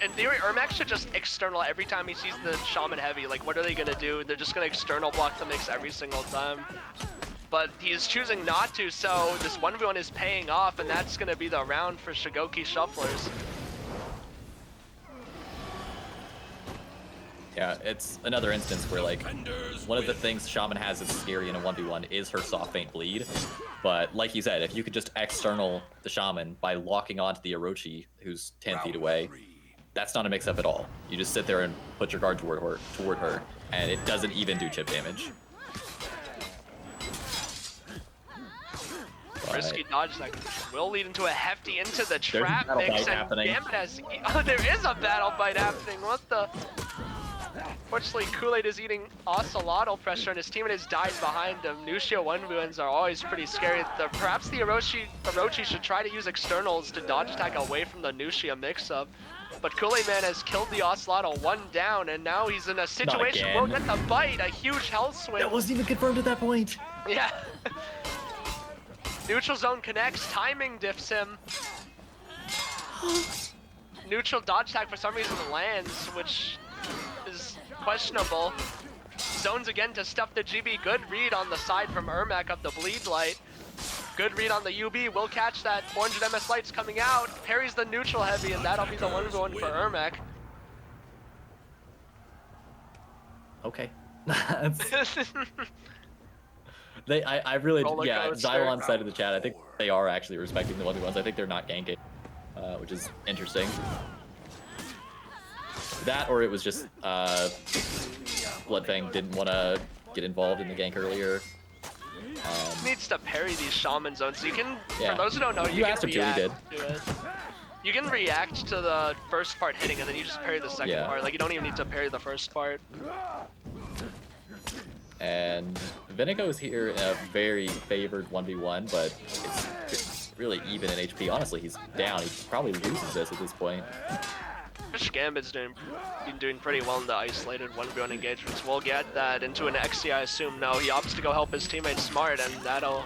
In theory, Ermac should just external every time he sees the Shaman heavy. Like, what are they gonna do? They're just gonna external block the mix every single time. But he's choosing not to, so this 1v1 is paying off, and that's gonna be the round for Shigoki Shufflers.
Yeah, it's another instance where, like, one of the things Shaman has that's scary in a 1v1 is her soft feint bleed. But like you said, if you could just external the Shaman by locking onto the Orochi, who's 10 feet away, that's not a mix-up at all. You just sit there and put your guard toward her, and it doesn't even do chip damage.
Risky dodge that will lead into a hefty into the trap
battle
mix,
bite
and
happening.
Gambit has... Oh, there is a battle bite happening. What the... Fortunately, Kool-Aid is eating Ocelotl pressure, and his teammate has died behind him. Nushio 1v1s are always pretty scary. Perhaps the Orochi should try to use externals to dodge attack away from the Nushia mix-up. But Kool-Aid Man has killed the Ocelotl, one down, and now he's in a situation where we'll get the bite, a huge health swing.
That wasn't even confirmed at that point.
Yeah. Neutral zone connects, timing diffs him. Neutral dodge attack for some reason lands, which is questionable. Zones again to stuff the GB. Good read on the side from Ermac of the bleed light. Good read on the UB. Will catch that 400 MS lights coming out. Parries the neutral heavy, and that'll be the 1v1 for Ermac.
Okay. I really, yeah, Xylon's side of the chat, I think they are actually respecting the 1v1s. I think they're not ganking, which is interesting. That, or it was just, Bloodfang didn't want to get involved in the gank earlier.
Needs to parry these Shaman zones. You can,
Yeah.
for those who don't know,
You
can
asked him to, he
react to it. You can react to the first part hitting, and then you just parry the second
Yeah.
part. Like, you don't even need to parry the first part.
And Vinigo's here in a very favored 1v1, but it's really even in HP. Honestly, he's down. He probably loses this at this point.
Fish Gambit's been doing pretty well in the isolated 1v1 engagements. We'll get that into an XC, I assume. No, he opts to go help his teammate Smart, and that'll...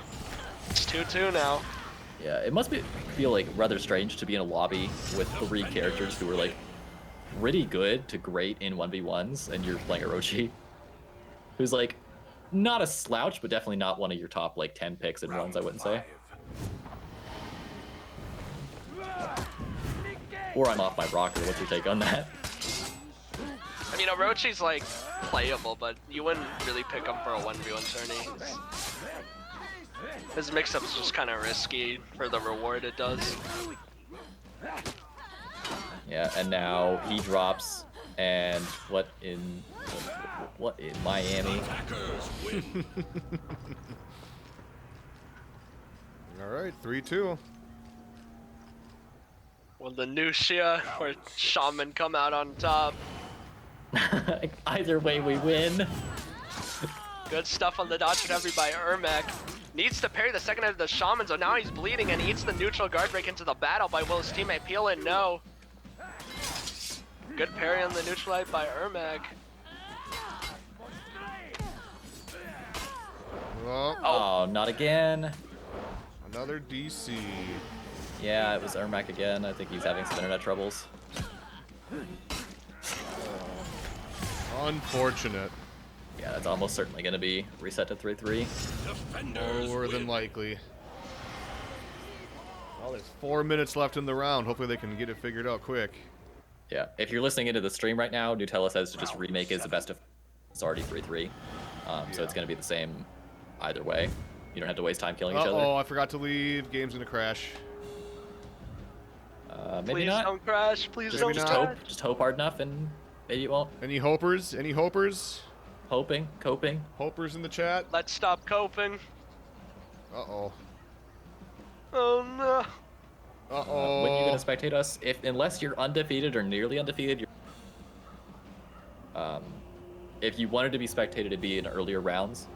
It's 2-2 now.
Yeah, it must feel like rather strange to be in a lobby with 3 characters who are like pretty good to great in 1v1s, and you're playing Orochi, who's like not a slouch, but definitely not one of your top like 10 picks in runs, I wouldn't say. Or I'm off my rocker. What's your take on that?
I mean, Orochi's like playable, but you wouldn't really pick him for a 1v1 tourney. His mix-up's just kind of risky for the reward it does.
Yeah, and now he drops, and what in Miami?
All right, 3-2.
Will the Nushia or Shaman come out on top?
Either way, we win.
Good stuff on the dodge recovery by Ermac. Needs to parry the second of the Shaman, so now he's bleeding and eats the neutral guard break into the battle by Will's teammate. Peel in, no. Good parry on the neutral light by Ermac.
Oh,
Oh, not again.
another DC.
Yeah, it was Ermac again. I think he's having some internet troubles.
Unfortunate.
Yeah, that's almost certainly going to be reset to 3-3.
More than likely. Well, there's 4 minutes left in the round. Hopefully they can get it figured out quick.
Yeah, if you're listening into the stream right now, Nutella says to just remake it as the best of. It's already 3-3. So it's going to be the same either way. You don't have to waste time killing each
Oh,
other.
I forgot to leave. Game's gonna crash.
Maybe
Please
not.
don't crash. Please
Just,
don't
just
crash.
hope. Just hope hard enough, and maybe it won't.
Any hopers? Any hopers?
Hoping, coping.
Hopers in the chat?
Let's stop coping.
Uh-oh.
Oh no.
Uh-oh.
When are you gonna spectate us? Unless you're undefeated or nearly undefeated, if you wanted to be spectated, it'd be in earlier rounds.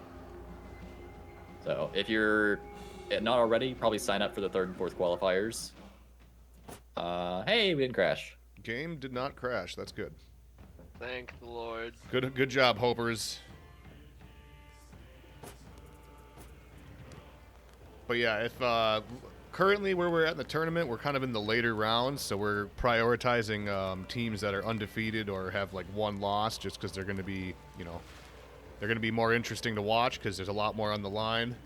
So if you're not already, probably sign up for the 3rd and 4th qualifiers. Hey, we didn't crash.
Game did not crash. That's good.
Thank the Lord.
Good job, hopers. But yeah, if currently where we're at in the tournament, we're kind of in the later rounds, so we're prioritizing teams that are undefeated or have like one loss, just because they're going to be, you know, they're going to be more interesting to watch because there's a lot more on the line.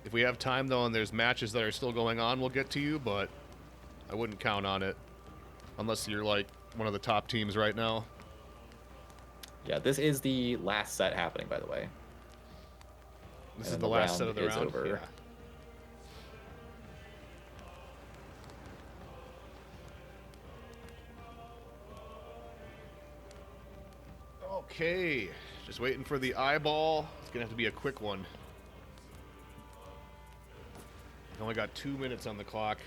If we have time though, and there's matches that are still going on, we'll get to you, but I wouldn't count on it unless you're like one of the top teams right now.
Yeah, this is the last set happening, by the way.
This
And
is
then
the last set of the
round is
round.
over.
Yeah. Okay, just waiting for the eyeball. It's gonna have to be a quick one. Only got 2 minutes on the clock.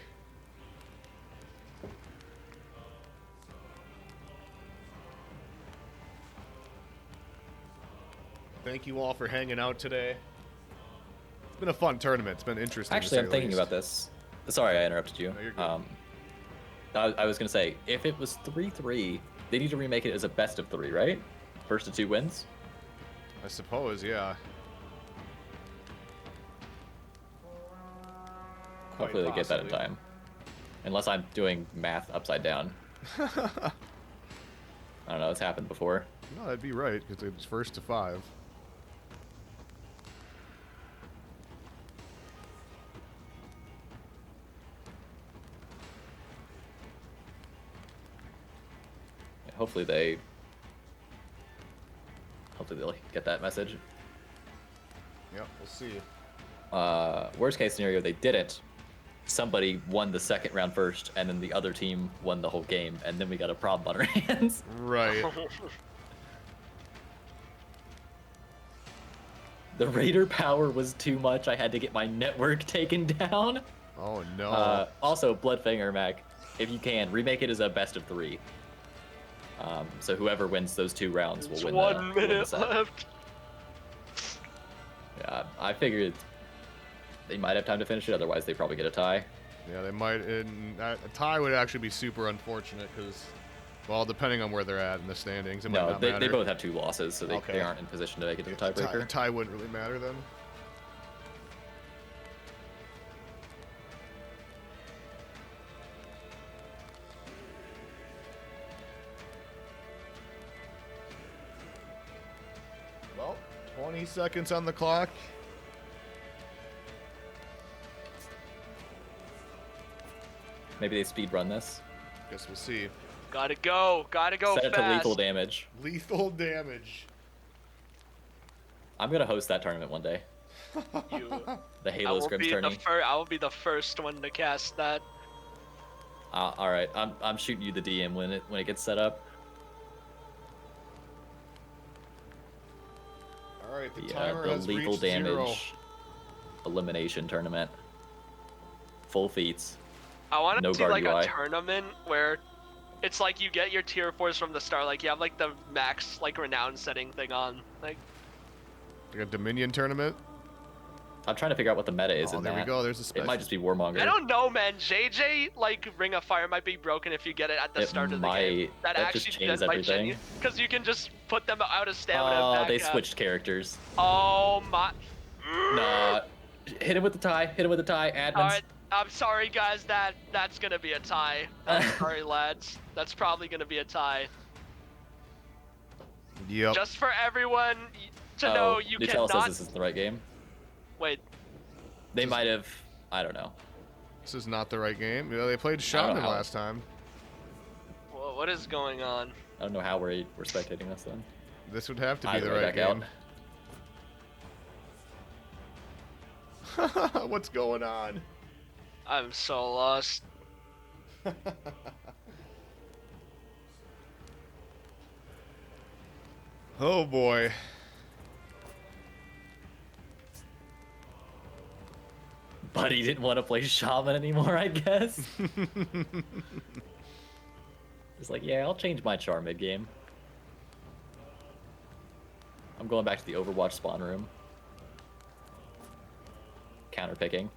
Thank you all for hanging out today. It's been a fun tournament. It's been interesting.
Actually, I'm thinking about this. Sorry, I interrupted you.
No, you're good.
I was gonna say, if it was 3-3, they need to remake it as a best of 3, right? First to 2 wins.
I suppose, yeah. Quite
Hopefully they get that in
possibly.
time. Unless I'm doing math upside down. I don't know, it's happened before.
No, that'd be right, because it's first to 5.
Hopefully they'll get that message.
Yep, we'll see.
Worst case scenario, they didn't. Somebody won the second round first, and then the other team won the whole game, and then we got a problem on our hands.
Right.
The Raider power was too much. I had to get my network taken down.
Oh, no.
Also, Bloodfinger, Mac, if you can, remake it as a best of 3. So whoever wins those 2 rounds will
It's
win
1
the win
minute
the set.
left.
Yeah, I figured they might have time to finish it. Otherwise, they probably get a tie.
Yeah, they might. And a tie would actually be super unfortunate because, well, depending on where they're at in the standings, it might
No,
not
they
matter.
both have 2 losses, so they
Okay.
aren't in position to make it to the
A
tiebreaker.
tie wouldn't really matter then. Well, 20 seconds on the clock.
Maybe they speed run this.
Guess we'll see.
Gotta go
Set it to
fast.
lethal damage.
Lethal damage.
I'm gonna host that tournament one day.
You,
The
I
Halo
will
Scrims
be the
tourney.
I will be the first one to cast that.
All right, I'm shooting you the DM when it gets set up.
All right, the
Yeah,
timer
the
has
lethal
reached
damage
0.
elimination tournament. Full feats.
I want to
No
see
guard
like
UI.
a tournament where it's like you get your tier 4s from the start. Like you have like the max like renown setting thing on. Like
Like a Dominion tournament.
I'm trying to figure out what the meta is
Oh,
in
there
that.
we go. There's a special.
It might just be Warmonger.
I don't know, man. JJ like Ring of Fire might be broken if you get it at the
It
start of the game.
might.
That
That just
actually
changes
might
everything.
because you can just put them out of stamina. and
Oh,
back
they
up.
switched characters.
Oh my.
Nah. Hit him with the tie. Hit him with the tie. Admins.
All right, I'm sorry, guys. That's gonna be a tie. I'm sorry, lads. That's probably gonna be a tie.
Yep.
Just for everyone to know, you
Nutella
cannot.
says this is the right game.
Wait,
They might have. I don't know.
This is not the right game. Yeah, they played
I don't know
Shaman
how-
last time.
what is going on?
I don't know how we're spectating this then.
This would have to be
Either
the
way,
right
back out.
game. What's going on?
I'm so lost.
Oh boy.
Buddy didn't want to play Shaman anymore, I guess. It's like, yeah, I'll change my char mid game. I'm going back to the Overwatch spawn room. Counter picking.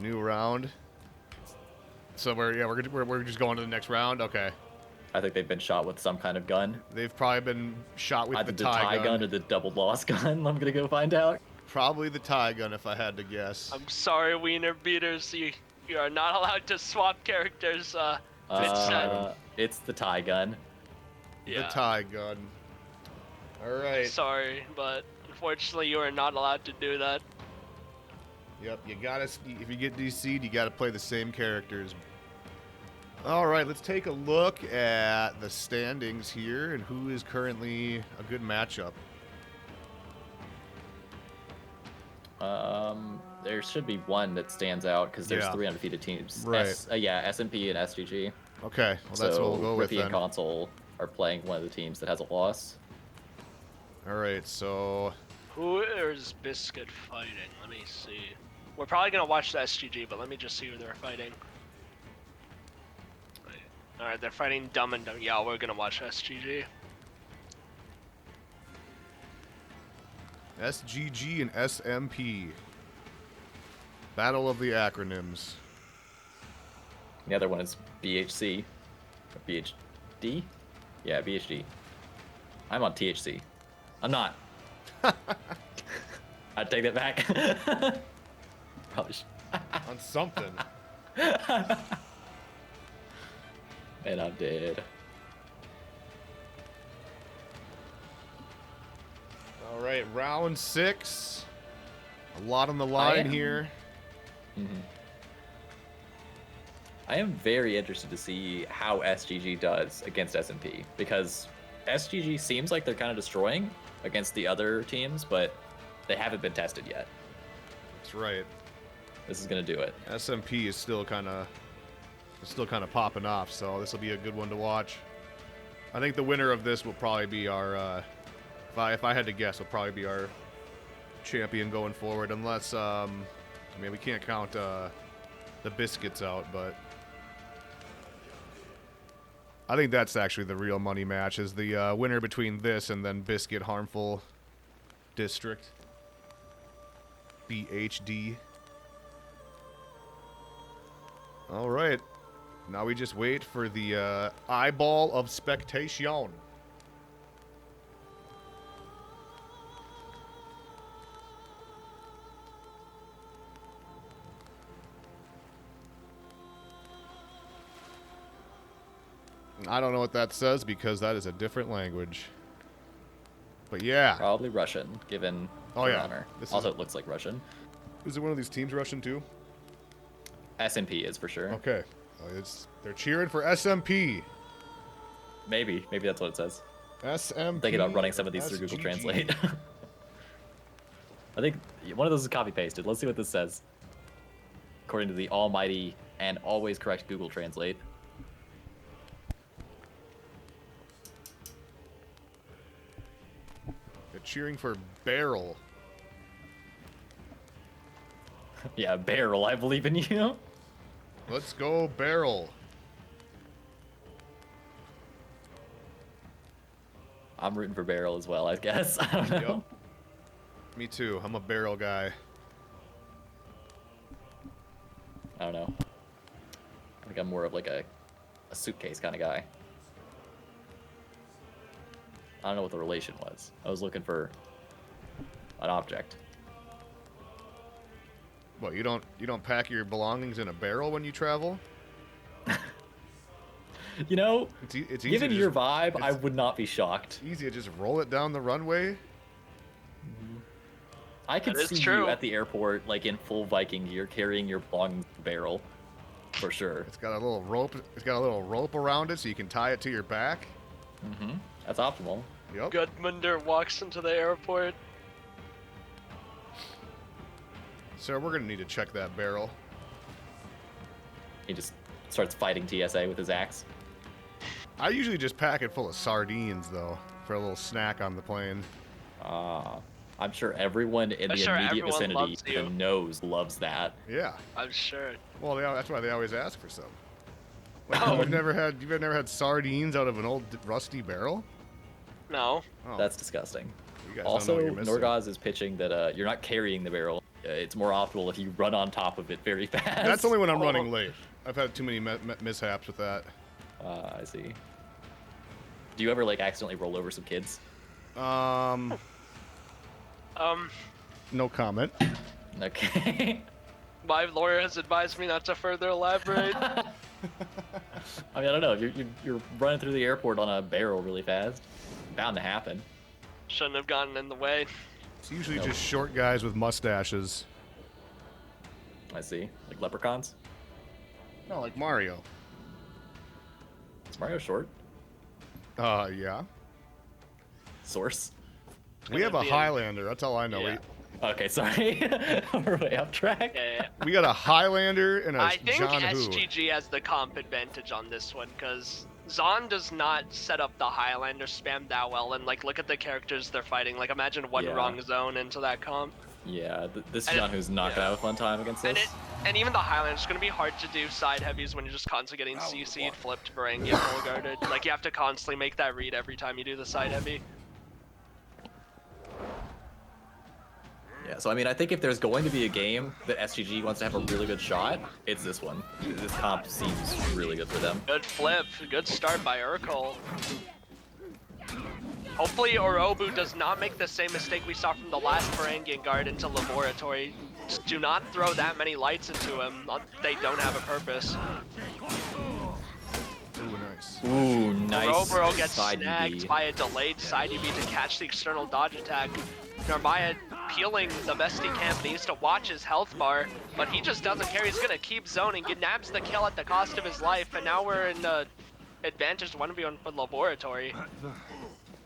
New round. So we're just going to the next round. Okay.
I think they've been shot with some kind of gun.
They've probably been shot with
Either
the tie gun.
or the double loss gun. I'm gonna go find out.
Probably the tie gun if I had to guess.
I'm sorry, Wiener Beaters. You are not allowed to swap characters.
It's the tie gun.
Yeah.
The tie gun. All right.
Sorry, but unfortunately, you are not allowed to do that.
Yep, you gotta. If you get DC'd, you gotta play the same characters. All right, let's take a look at the standings here and who is currently a good matchup.
There should be one that stands out because there's
Yeah.
3 undefeated teams.
Right.
SMP and SGG.
Okay, well that's what we'll go with
Rippy and
then.
Console are playing one of the teams that has a loss.
All right, so
Who is Biscuit fighting? Let me see. We're probably gonna watch the SGG, but let me just see who they're fighting. All right, they're fighting Dumb and Dumb. Yeah, we're gonna watch SGG.
SGG and SMP. Battle of the acronyms.
The other one is BHC. Or BHD? Yeah, BHD. I'm on THC. I'm not. I'd take that back. Probably should.
On something.
And I'm dead.
All right, round 6. A lot on the line
am-
here.
I am very interested to see how SGG does against SMP because SGG seems like they're kind of destroying against the other teams, but they haven't been tested yet.
That's right.
This is gonna do it.
SMP is still kind of popping off, so this will be a good one to watch. I think the winner of this will probably be our if I had to guess, will probably be our champion going forward, unless I mean, we can't count the biscuits out, but I think that's actually the real money match, is the winner between this and then Biscuit Harmful District. BHD. All right. Now we just wait for the eyeball of spectation. I don't know what that says because that is a different language. But yeah.
Probably Russian, given
Oh, yeah.
honor.
This
Also,
is-
it looks like Russian.
Is it one of these teams Russian too?
SMP is for sure.
Okay. They're cheering for SMP.
Maybe that's what it says.
SMP.
I'm thinking about running some of these through Google
SGG.
Translate. I think one of those is copy pasted. Let's see what this says. According to the almighty and always correct Google Translate.
They're cheering for Barrel.
Yeah, Barrel, I believe in you.
Let's go Barrel.
I'm rooting for Barrel as well, I guess. I don't know.
Yep. Me too. I'm a Barrel guy.
I don't know. I think I'm more of like a suitcase kind of guy. I don't know what the relation was. I was looking for an object.
What, you don't pack your belongings in a barrel when you travel?
You know,
It's easy
given
to
your
just,
vibe, I
it's-
would not be shocked.
easy to just roll it down the runway.
I could
That is
see
true.
you at the airport, like in full Viking gear, carrying your belongings in a barrel, for sure.
It's got a little rope. It's got a little rope around it, so you can tie it to your back.
That's optimal.
Yep.
Gudmundur walks into the airport.
Sir, we're gonna need to check that barrel.
He just starts fighting TSA with his axe.
I usually just pack it full of sardines, though, for a little snack on the plane.
I'm sure everyone in
I'm
the
sure
immediate
everyone
vicinity
loves you.
even knows loves that.
Yeah.
I'm sure.
Well, that's why they always ask for some.
Oh.
You've never had sardines out of an old rusty barrel?
No.
Oh,
That's disgusting.
you guys don't know
Also,
what you're missing.
Norgaz is pitching that you're not carrying the barrel. It's more optimal if you run on top of it very fast.
That's only when I'm
Oh.
running late. I've had too many mishaps with that.
I see. Do you ever like accidentally roll over some kids?
No comment.
Okay.
My lawyer has advised me not to further elaborate.
I mean, I don't know. If you're running through the airport on a barrel really fast, bound to happen.
Shouldn't have gotten in the way.
It's usually
Nope.
just short guys with mustaches.
I see. Like leprechauns.
No, like Mario.
Is Mario short?
Yeah.
Source.
We have a
be a-
Highlander. That's all I know.
Yeah.
Okay, sorry. We're way off track.
Yeah.
We got a Highlander and a
I think
John Who.
SGG has the comp advantage on this one because Zon does not set up the Highlander spam that well, and like look at the characters they're fighting. Like imagine one
Yeah.
wrong zone into that comp,
Yeah, this
And
John Who's not gonna have a fun time against this.
and even the Highlander's gonna be hard to do side heavies when you're just constantly getting CC'd, flipped, Varangian, full guarded. Like you have to constantly make that read every time you do the side heavy.
Yeah, so I mean, I think if there's going to be a game that SGG wants to have a really good shot, it's this one. This comp seems really good for them.
Good flip, good start by Urkel. Hopefully Orobu does not make the same mistake we saw from the last Varangian guard into Laboratory. Just do not throw that many lights into him. They don't have a purpose.
Ooh, nice.
Ooh, nice.
Oroboro gets
side
snagged
EB.
by a delayed side EB to catch the external dodge attack. Narmaya peeling the best he can, but he needs to watch his health bar, but he just doesn't care. He's gonna keep zoning, nabs the kill at the cost of his life, and now we're in the advantage 1v1 for Laboratory.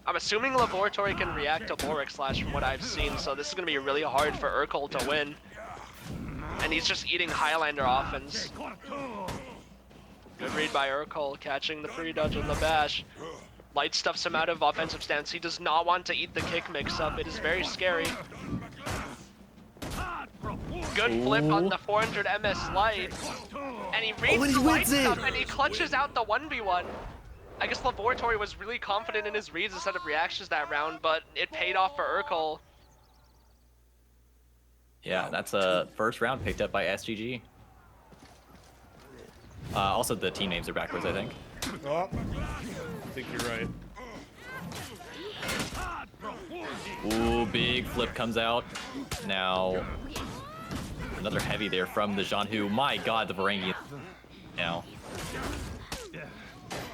I'm assuming Laboratory can react to Loric Slash from what I've seen, so this is gonna be really hard for Urkel to win. And he's just eating Highlander offense. Good read by Urkel, catching the free dodge on the bash. Light stuffs him out of offensive stance. He does not want to eat the kick mix-up. It is very scary. Good flip on the 400 MS Light. And he reads the light stuff and he clutches out the 1v1. I guess Laboratory was really confident in his reads instead of reactions that round, but it paid off for Urkel.
Yeah, that's a first round picked up by SGG. Also, the team names are backwards, I think.
Oh, I think you're right.
Ooh, big flip comes out. Now, another heavy there from the Jean Hu. My god, the Varangian now.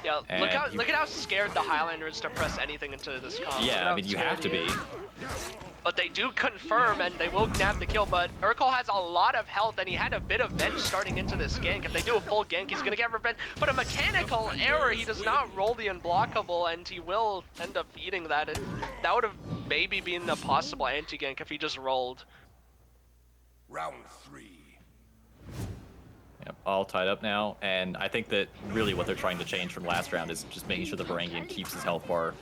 Yeah,
And
look at how scared the Highlander is to press anything into this comp. Look at
Yeah,
how
I mean, you
scared
have to
he
be.
is. But they do confirm, and they will nab the kill, but Urkel has a lot of health, and he had a bit of bench starting into this gank. If they do a full gank, he's gonna get revenge. But a mechanical error, he does not roll the unblockable, and he will end up eating that. And that would have maybe been a possible anti-gank if he just rolled.
Round 3.
Yep, all tied up now, and I think that really what they're trying to change from last round is just making sure the Varangian keeps his health bar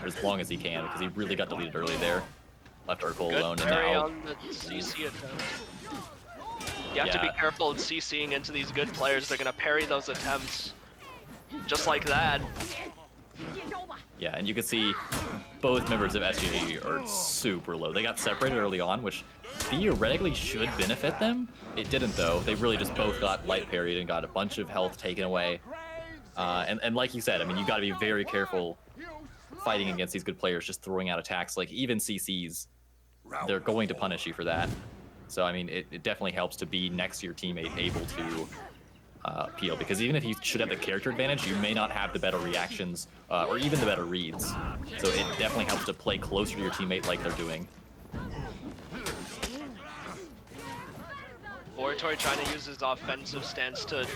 as long as he can, because he really got deleted early there. Left Urkel
Good
alone, and
parry
now
on the CC attempt. You have to be
Yeah.
careful in CCing into these good players. They're gonna parry those attempts. Just like that.
yeah, and you can see both members of SGG are super low. They got separated early on, which theoretically should benefit them. It didn't though. They really just both got light parried and got a bunch of health taken away. And like you said, I mean, you got to be very careful fighting against these good players, just throwing out attacks like even CCs. They're going to punish you for that. So I mean, it definitely helps to be next to your teammate able to peel, because even if you should have the character advantage, you may not have the better reactions or even the better reads. So it definitely helps to play closer to your teammate like they're doing.
Laboratory trying to use his offensive stance to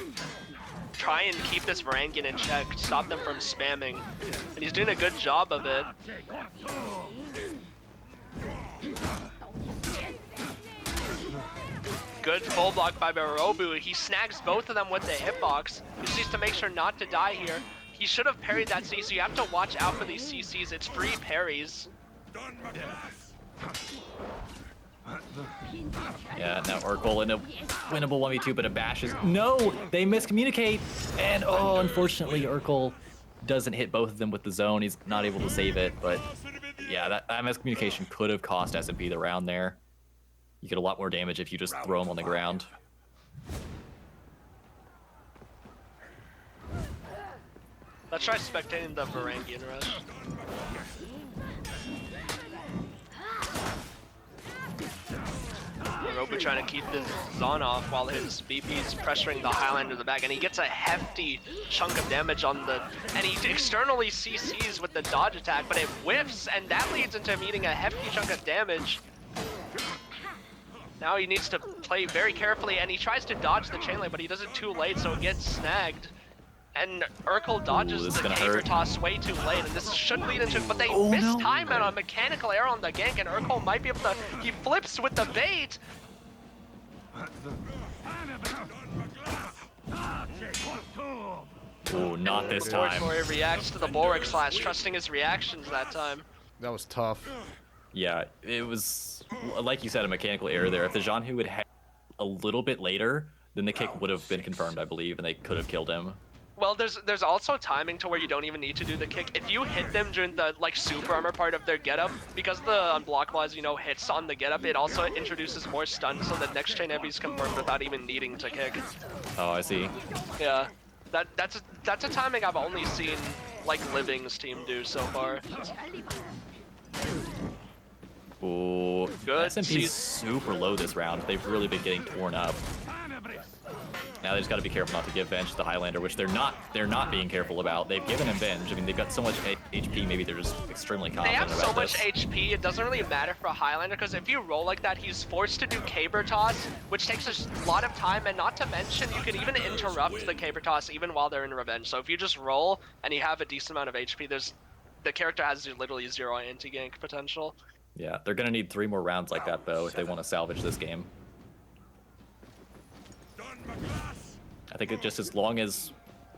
try and keep this Varangian in check, stop them from spamming, and he's doing a good job of it. Good full block by Barobu. He snags both of them with the hitbox. He just needs to make sure not to die here. He should have parried that CC. You have to watch out for these CCs. It's free parries.
Yeah, now Urkel in a winnable 1v2, but a bash is... No! They miscommunicate! And, oh, unfortunately, Urkel doesn't hit both of them with the zone. He's not able to save it, but yeah, that miscommunication could have cost SMP the round there. You get a lot more damage if you just throw him on the ground.
Let's try spectating the Varangian rush. Robo trying to keep this Zon off while his BP is pressuring the Highlander in the back, and he gets a hefty chunk of damage on the, and he externally CCs with the dodge attack, but it whiffs, and that leads into him eating a hefty chunk of damage. Now he needs to play very carefully, and he tries to dodge the chain link, but he does it too late, so it gets snagged. And Urkel dodges the caber toss way too late, and this should lead into, but they miss time on a mechanical error on the gank, and Urkel might be able to, he flips with the bait.
Oh, not this time.
He reacts to the Bulwark Slash, trusting his reactions that time.
That was tough.
Yeah, it was, like you said, a mechanical error there. If the Jean-Hu had had a little bit later, then the kick would have been confirmed, I believe, and they could have killed him.
Well, there's also timing to where you don't even need to do the kick. If you hit them during the like super armor part of their getup, because the unblockable, you know, hits on the getup, it also introduces more stun, so the next chain heavy is confirmed without even needing to kick.
Oh, I see.
Yeah, that's a timing I've only seen like Living's team do so far.
Oh,
Good.
SMP's super low this round. They've really been getting torn up. Now they just got to be careful not to give Venge to the Highlander, which they're not being careful about. They've given him Venge. I mean, they've got so much HP, maybe they're just extremely confident about this.
They have so much HP, it doesn't really matter for a Highlander, because if you roll like that, he's forced to do caber toss, which takes a lot of time, and not to mention, you can even interrupt the caber toss even while they're in revenge. So if you just roll, and you have a decent amount of HP, the character has literally 0 anti-gank potential.
Yeah, they're going to need 3 more rounds like that, though, if they want to salvage this game. I think it just as long as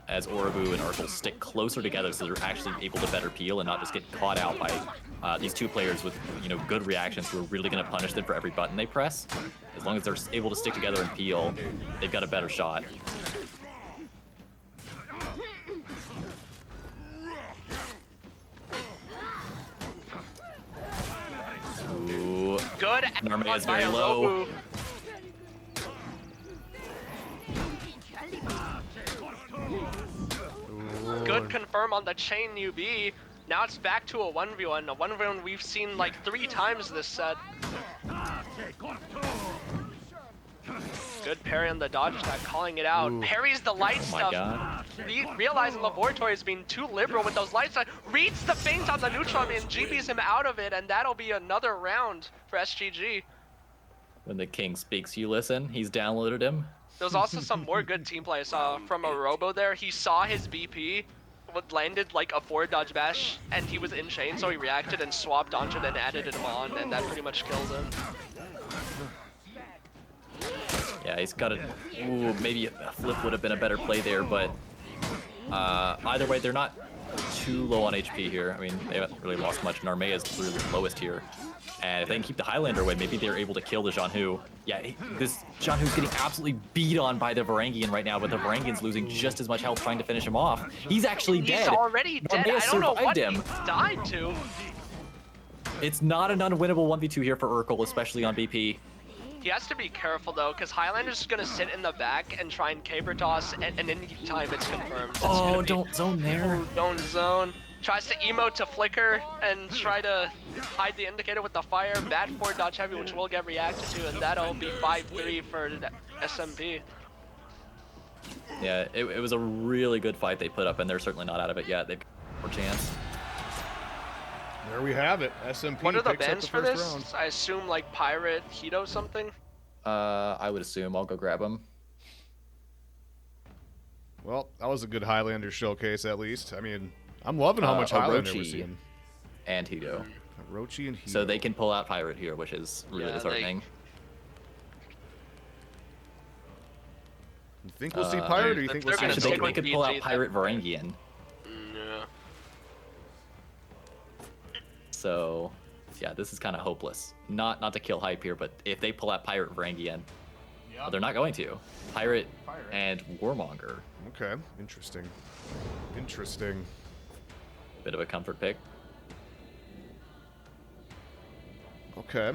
Orobu and Urkel stick closer together so they're actually able to better peel and not just get caught out by these two players with, you know, good reactions who are really going to punish them for every button they press. As long as they're able to stick together and peel, they've got a better shot. Ooh.
Good.
Narmea is very low.
Good confirm on the chain UB. Now it's back to a 1v1. A 1v1 we've seen like 3 times this set. Good parry on the dodge attack, calling it out. Ooh. Parries the light stuff.
God.
Realizing Laboratory is being too liberal with those light stuff. Reads the feint on the neutral and GBs him out of it, and that'll be another round for SGG.
When the king speaks, you listen. He's downloaded him.
There was also some more good team play I saw from a Robo there. He saw his BP, landed like a forward dodge bash, and he was in chain, so he reacted and swapped onto it and added him on, and that pretty much killed him.
Yeah, he's got a... Ooh, maybe a flip would have been a better play there, but either way, they're not too low on HP here. I mean, they haven't really lost much. Narmea is clearly the lowest here. And if they can keep the Highlander away, maybe they're able to kill the Jean-Hu. Yeah, this Jean-Hu's getting absolutely beat on by the Varangian right now, but the Varangian's losing just as much health trying to finish him off. He's actually dead.
He's already dead.
Narmea
I don't know what
him.
he died to.
It's not an unwinnable 1v2 here for Urkel, especially on BP.
He has to be careful though, because Highlander's just gonna sit in the back and try and caber toss, and any time it's confirmed. It's
don't zone there.
Don't zone. Tries to emote to flicker and try to hide the indicator with the fire. Bad forward dodge heavy, which will get reacted to, and that'll be 5-3 for SMP.
Yeah, it was a really good fight they put up, and they're certainly not out of it yet. They've got more chance.
There we have it. SMP.
What are the
picks up
bans
the
for
first
this?
round.
I assume like Pirate, Hito something?
I would assume. I'll go grab him.
Well, that was a good Highlander showcase at least. I mean, I'm loving how much Highlander we're seeing.
And Hito.
Orochi and Hito.
So they can pull out Pirate here, which is really disheartening.
You think we'll see Pirate, or you think we'll see...
Actually, they could pull out Pirate Varangian.
Yeah.
So, yeah, this is kind of hopeless. Not to kill hype here, but if they pull out Pirate Varangian, they're not going to. Pirate and Warmonger.
Okay, interesting. Interesting.
Bit of a comfort pick.
Okay.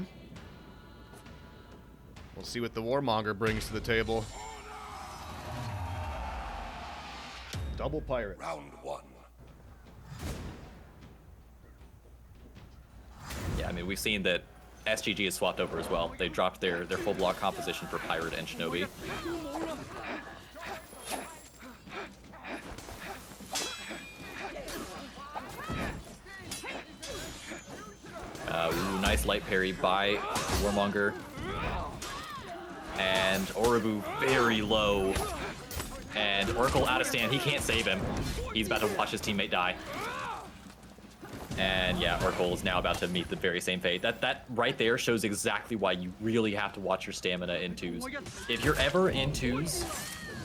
We'll see what the Warmonger brings to the table. Double Pirate.
Round 1.
I mean, we've seen that SGG has swapped over as well. They dropped their full block composition for Pirate and Shinobi. Ooh, nice light parry by Warmonger. And Orobu very low. And Oracle out of stand. He can't save him. He's about to watch his teammate die. And yeah, Oracle is now about to meet the very same fate. That right there shows exactly why you really have to watch your stamina in twos. If you're ever in twos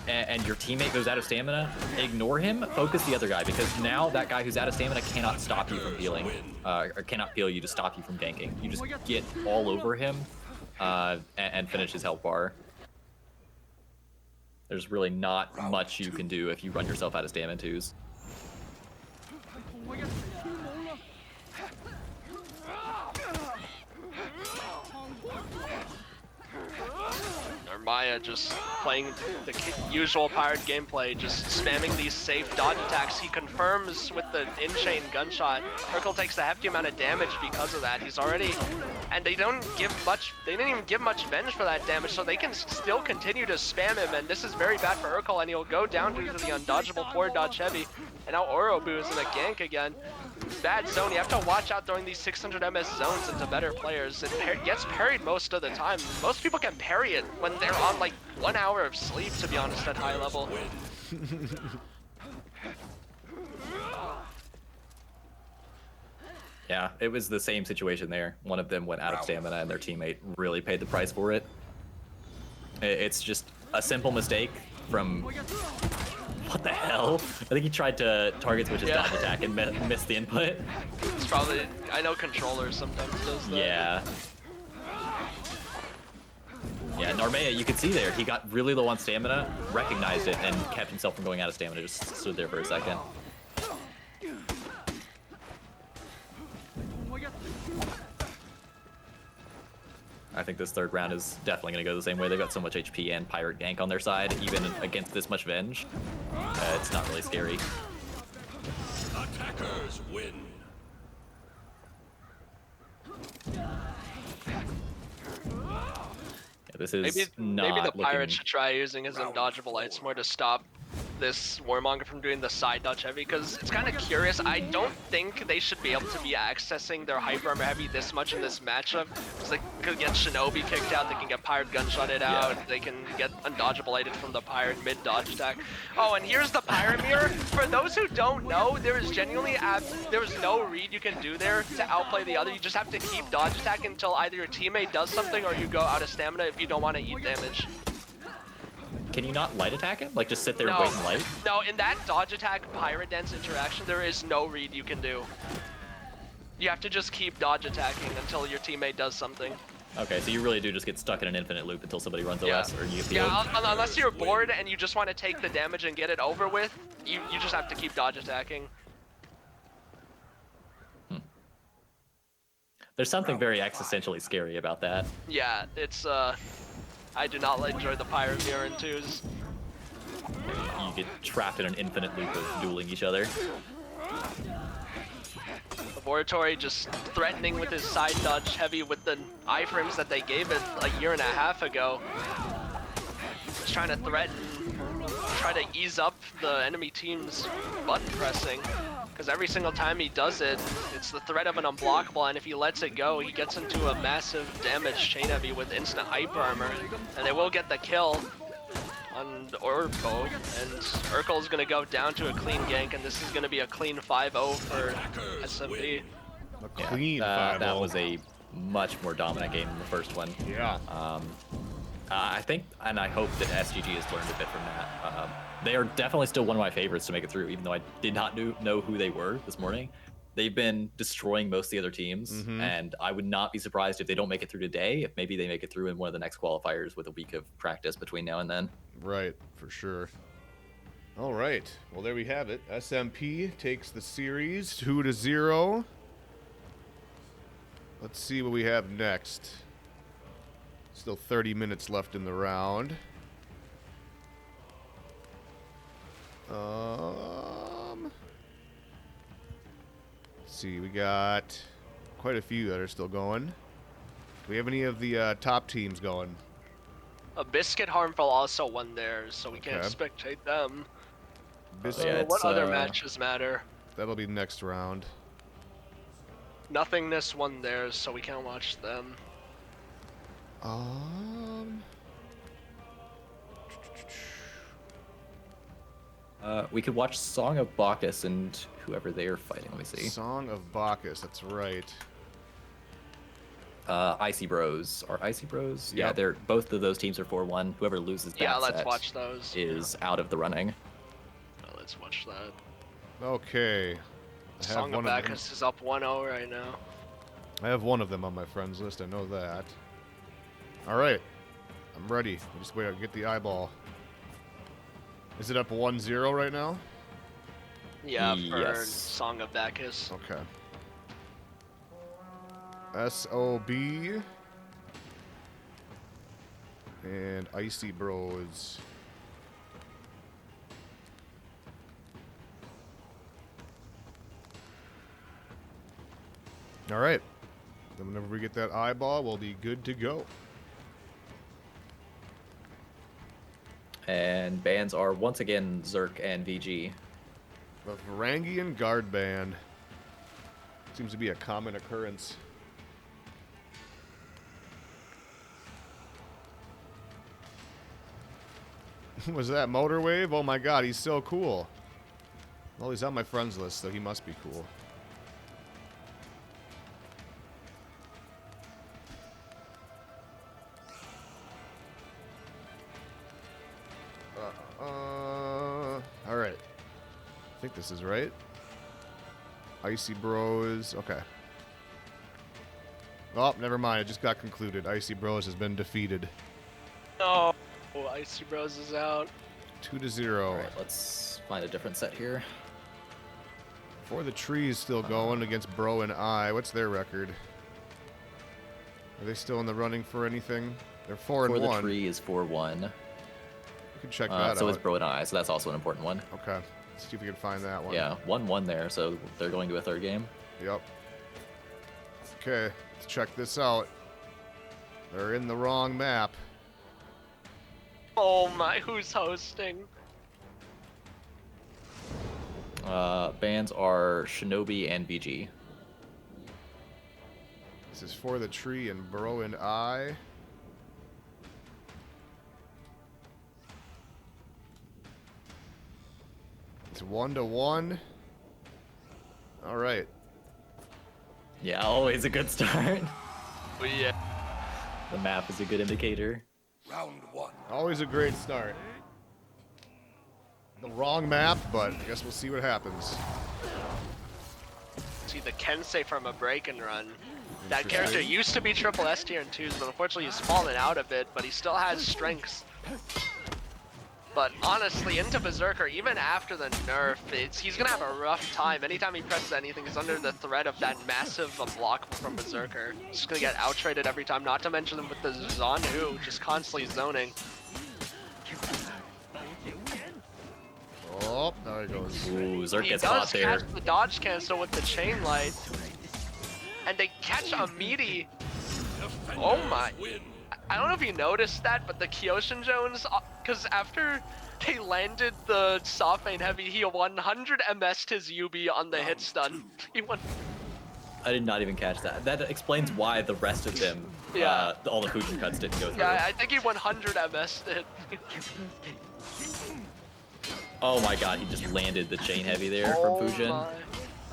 and your teammate goes out of stamina, ignore him, focus the other guy, because now that guy who's out of stamina cannot stop you from healing, or cannot heal you to stop you from ganking. You just get all over him and finish his health bar. There's really not much you can do if you run yourself out of stamina twos.
Maya just playing the usual Pirate gameplay, just spamming these safe dodge attacks. He confirms with the in-chain gunshot. Urkel takes a hefty amount of damage because of that. He's already, and they didn't even give much venge for that damage, so they can still continue to spam him, and this is very bad for Urkel, and he'll go down due to the undodgeable forward dodge heavy. And now Orobu is in a gank again. Bad zone. You have to watch out throwing these 600 MS zones into better players. It gets parried most of the time. Most people can parry it when they're on like 1 hour of sleep, to be honest, at high level.
Yeah, it was the same situation there. One of them went out of stamina and their teammate really paid the price for it. It's just a simple mistake from... What the hell? I think he tried to target switch his dodge attack and missed the input.
It's probably... I know controllers sometimes does that.
Yeah. Yeah, Narmea, you can see there, he got really low on stamina, recognized it, and kept himself from going out of stamina, just stood there for a second. I think this third round is definitely going to go the same way. They've got so much HP and Pirate gank on their side, even against this much Venge. It's not really scary.
Attackers win.
Yeah, this is
maybe the Pirate
looking...
should try using his undodgeable lights more to stop this Warmonger from doing the side dodge heavy, because it's kind of curious. I don't think they should be able to be accessing their hyper armor heavy this much in this matchup, because they could get Shinobi kicked out, they can get Pirate gunshotted out, they can get undodgeable lighted from the Pirate mid dodge attack. Oh, and here's the Pirate mirror. For those who don't know, there is genuinely no read you can do there to outplay the other. You just have to keep dodge attacking until either your teammate does something or you go out of stamina if you don't want to eat damage.
Can you not light attack him? Like, just sit there and wait and light?
No, in that dodge attack Pirate Dance interaction, there is no read you can do. You have to just keep dodge attacking until your teammate does something.
Okay, so you really do just get stuck in an infinite loop until somebody runs OS, or you get healed?
Yeah, unless you're bored and you just want to take the damage and get it over with, you just have to keep dodge attacking.
There's something very existentially scary about that.
Yeah, it's, I do not enjoy the Pirate mirror in twos.
You get trapped in an infinite loop of dueling each other.
Laboratory just threatening with his side dodge heavy with the iframes that they gave it a year and a half ago. Just trying to threaten, try to ease up the enemy team's button pressing. Because every single time he does it, it's the threat of an unblockable, and if he lets it go, he gets into a massive damage chain heavy with instant hyper armor, and they will get the kill on Orko, and Urkel's gonna go down to a clean gank, and this is gonna be a clean 5-0 for SMP.
A clean 5-0.
That was a much more dominant game than the first one.
Yeah.
I think, and I hope that SGG has learned a bit from that. They are definitely still one of my favorites to make it through, even though I did not know who they were this morning. They've been destroying most of the other teams, and I would not be surprised if they don't make it through today, if maybe they make it through in one of the next qualifiers with a week of practice between now and then.
Right, for sure. All right, well, there we have it. SMP takes the series 2-0. Let's see what we have next. Still 30 minutes left in the round. Let's see, we got quite a few that are still going. Do we have any of the top teams going?
A Biscuit Harmful also won theirs, so we can't
Okay.
spectate them.
Biscuit,
Yeah,
What
it's,
other matches matter?
that'll be next round.
Nothingness won theirs, so we can't watch them.
We could watch Song of Bacchus and whoever they are fighting. Let me see.
Song of Bacchus, that's right.
Icy Bros. Are Icy Bros? Yeah,
Yep.
they're both of those teams are 4-1. Whoever loses that
Yeah, let's
set
watch those.
is out of the running.
Let's watch that.
Okay. I have
Song
one
of
of them.
Bacchus is up 1-0 right now.
I have one of them on my friends list, I know that. Alright. I'm ready. I just wait to get the eyeball. Is it up 1-0 right now?
Yeah, for
Yes.
Song of Bacchus.
Okay. SOB and Icy Bros. All right. Then whenever we get that eyeball, we'll be good to go.
And bans are once again Zerk and VG.
The Varangian Guard Ban seems to be a common occurrence. Was that Motorwave? Oh my god, he's so cool. Well, he's on my friends list, so he must be cool. Alright. I think this is right. Icy Bros. Okay. Oh, never mind. It just got concluded. Icy Bros has been defeated.
Oh, Icy Bros is out.
2-0.
All right, let's find a different set here.
For the trees still going against Bro and I. What's their record? Are they still in the running for anything? They're 4-1.
For the tree is 4-1.
We can check that
So
out.
is Bro and I, so that's also an important one.
Okay. Let's see if we can find that one.
Yeah, 1-1 there, so they're going to a third game.
Yep. Okay. Let's check this out. They're in the wrong map.
Oh my, who's hosting?
Bans are Shinobi and VG.
This is For the Tree and Bro and I. It's 1-1. All right.
Yeah, always a good start.
Oh, yeah.
The map is a good indicator.
Round 1.
Always a great start. The wrong map, but I guess we'll see what happens.
See the Kensei from a break and run. That character used to be triple S tier in 2s, but unfortunately he's fallen out of it, but he still has strengths. But honestly, into Berserker, even after the nerf, he's gonna have a rough time. Anytime he presses anything, he's under the threat of that massive block from Berserker. He's just gonna get out-traded every time, not to mention with the Zanu, just constantly zoning.
Oh, there he goes.
Ooh, Zerk
He
gets
does
caught there.
catch the dodge cancel with the chain light. And they catch a meaty. Oh my. I don't know if you noticed that, but the Kyoshin Jones, because after they landed the soft main heavy, he 100 MS'd his Yubi on the hit stun. He won.
I did not even catch that. That explains why the rest of them,
Yeah.
all the Fujin cuts didn't go through.
Yeah, I think he 100 MS'd it.
Oh my god, he just landed the chain heavy there
Oh
from Fujin.
my.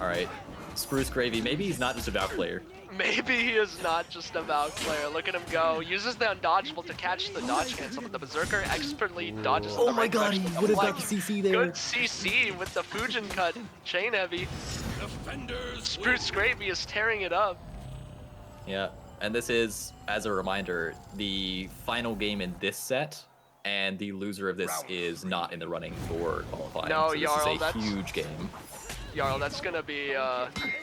Alright. Spruce Gravy, maybe he's not just a Valk player.
Maybe he is not just a Valk player. Look at him go. Uses the undodgeable to catch the dodge cancel, but the Berserker expertly dodges the right direction with the flex.
CC
Good CC with the Fujin cut. Chain heavy.
Defenders
Spruce Gravy is tearing it up.
Yeah, and this is, as a reminder, the final game in this set, and the loser of this is not in the running for qualifying.
No,
so this
Jarl,
is a
that's-
huge game.
Jarl, that's gonna be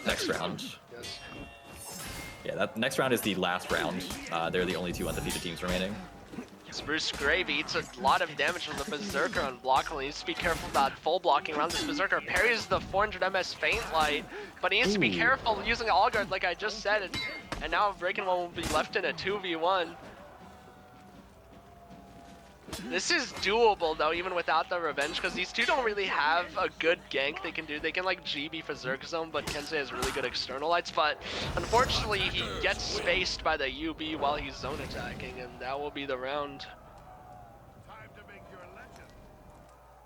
Next round.
yes.
Yeah, that next round is the last round. They're the only two undefeated teams remaining.
Spruce Grave eats a lot of damage from the Berserker on block. He needs to be careful about full blocking around this Berserker. Parries the 400 MS Feint Light, but he needs to be careful using All Guard like I just said. And now Breaking One will be left in a 2v1. This is doable though, even without the revenge, because these two don't really have a good gank they can do. They can like GB for Zerg Zone, but Kensei has really good external lights. But unfortunately, he gets spaced by the UB while he's zone attacking, and that will be the round.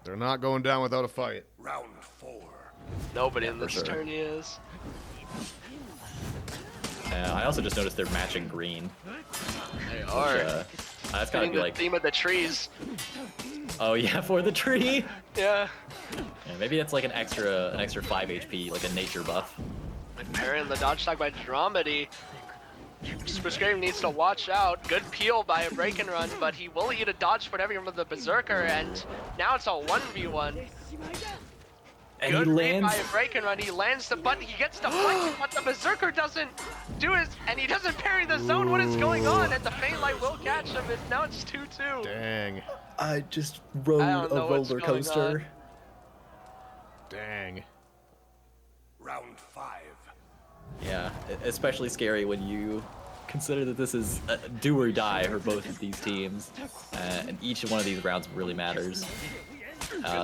They're not going down without a fight.
Round 4.
Nobody in this
sure.
tourney is.
I also just noticed they're matching green.
They
Which,
are.
that's gotta
Fitting
be
the
like,
theme of the trees.
oh yeah, for the tree.
Yeah.
Yeah, maybe it's like an extra 5 HP, like a nature buff.
And parrying the dodge attack by Dramedy. Spruce Grave needs to watch out. Good peel by a break and run, but he will eat a dodge for every one of the Berserker, and now it's a 1v1.
And
Good
he
read by
lands.
a break and run. He lands the button. He gets deflected, but the Berserker doesn't do his, and he doesn't parry the zone. What is going on? And the Feint Light will catch him, and now it's 2-2.
Dang.
I just rode
I don't know what's
roller
going
coaster.
Dang.
Round 5.
Yeah, especially scary when you consider that this is a do or die for both of these teams, and each one of these rounds really matters.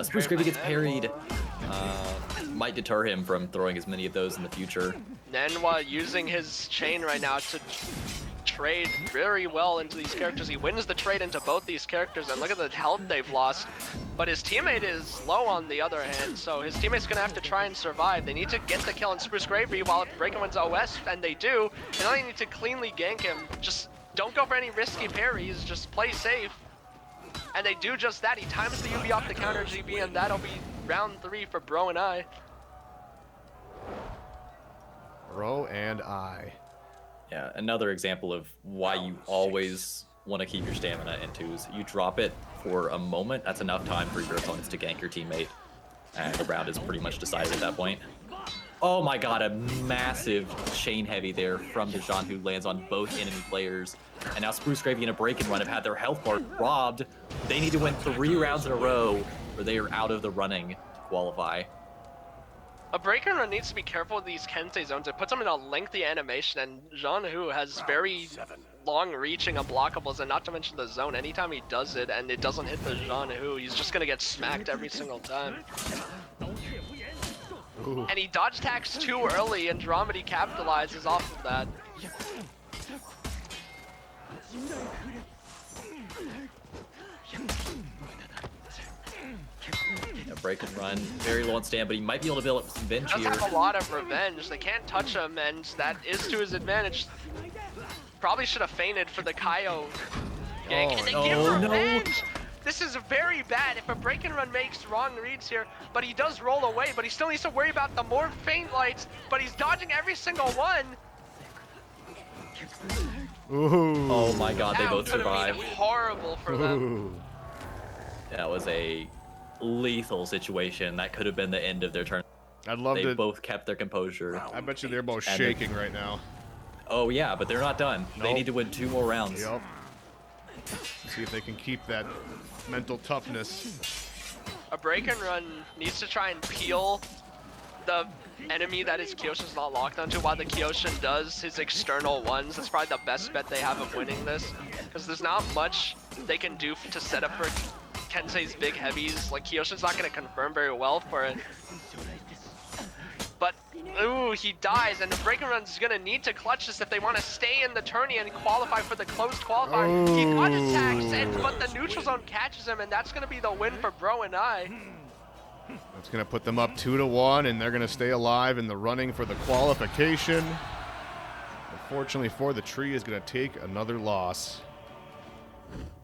Spruce Gravy gets parried, might deter him from throwing as many of those in the future.
Nanwa using his chain right now to trade very well into these characters. He wins the trade into both these characters, and look at the health they've lost. But his teammate is low on the other hand, so his teammate's gonna have to try and survive. They need to get the kill on Spruce Gravy while Breaking One's OS, and they do. They only need to cleanly gank him. Just don't go for any risky parries, just play safe. And they do just that. He times the UB off the counter GB, and that'll be round 3 for Bro and I.
Bro and I.
Yeah, another example of why you always want to keep your stamina in twos. You drop it for a moment, that's enough time for your opponents to gank your teammate, and the round is pretty much decided at that point. Oh my god, a massive chain heavy there from Dejan, who lands on both enemy players. And now Spruce Gravy and a break and run have had their health bar robbed. They need to win 3 rounds in a row, or they are out of the running to qualify.
A break and run needs to be careful with these Kensei zones. It puts him in a lengthy animation, and Jean Hu has very long-reaching unblockables, and not to mention the zone. Anytime he does it and it doesn't hit the Jean Hu, he's just gonna get smacked every single time.
Ooh.
And he dodge attacks too early, and Dramedy capitalizes off of that.
Yeah, break and run, very low on stam, but he might be able to build up some bench
He
here.
does have a lot of revenge. They can't touch him, and that is to his advantage. Probably should have feinted for the Kaio gank.
Oh,
And they
no.
give
Oh, no.
revenge! This is very bad if a break and run makes wrong reads here, but he does roll away, but he still needs to worry about the more Feint Lights, but he's dodging every single one.
Ooh.
Oh my god, they
That
both
could've been
survived.
horrible for them.
Ooh.
That was a lethal situation. That could have been the end of their turn.
I'd love
They
to.
both kept their composure.
I bet you they're both
And
shaking right now.
Oh yeah, but they're not done. They
Nope.
need to win 2 more rounds.
Yep. See if they can keep that mental toughness.
A break and run needs to try and peel the enemy that his Kyoshin's not locked onto while the Kyoshin does his external ones. That's probably the best bet they have of winning this, because there's not much they can do to set up for Kensei's big heavies. Like, Kyoshin's not going to confirm very well for it. But, ooh, he dies, and the break and run's going to need to clutch this if they want to stay in the tourney and qualify for the closed qualifier. He dodge attacks, but the neutral zone catches him, and that's going to be the win for Bro and I.
That's going to put them up 2-1, and they're going to stay alive in the running for the qualification. Unfortunately for the tree, is going to take another loss.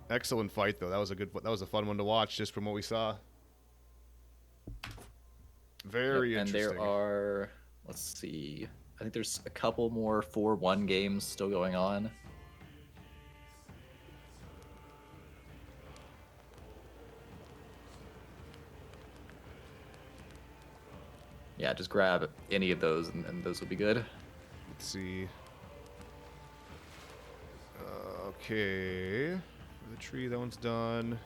Excellent fight, though. That was a fun one to watch, just from what we saw. Very
And
interesting.
there are, let's see, I think there's a couple more 4-1 games still going on. Yeah, just grab any of those and those will be good.
Let's see. Okay. The tree, that one's done.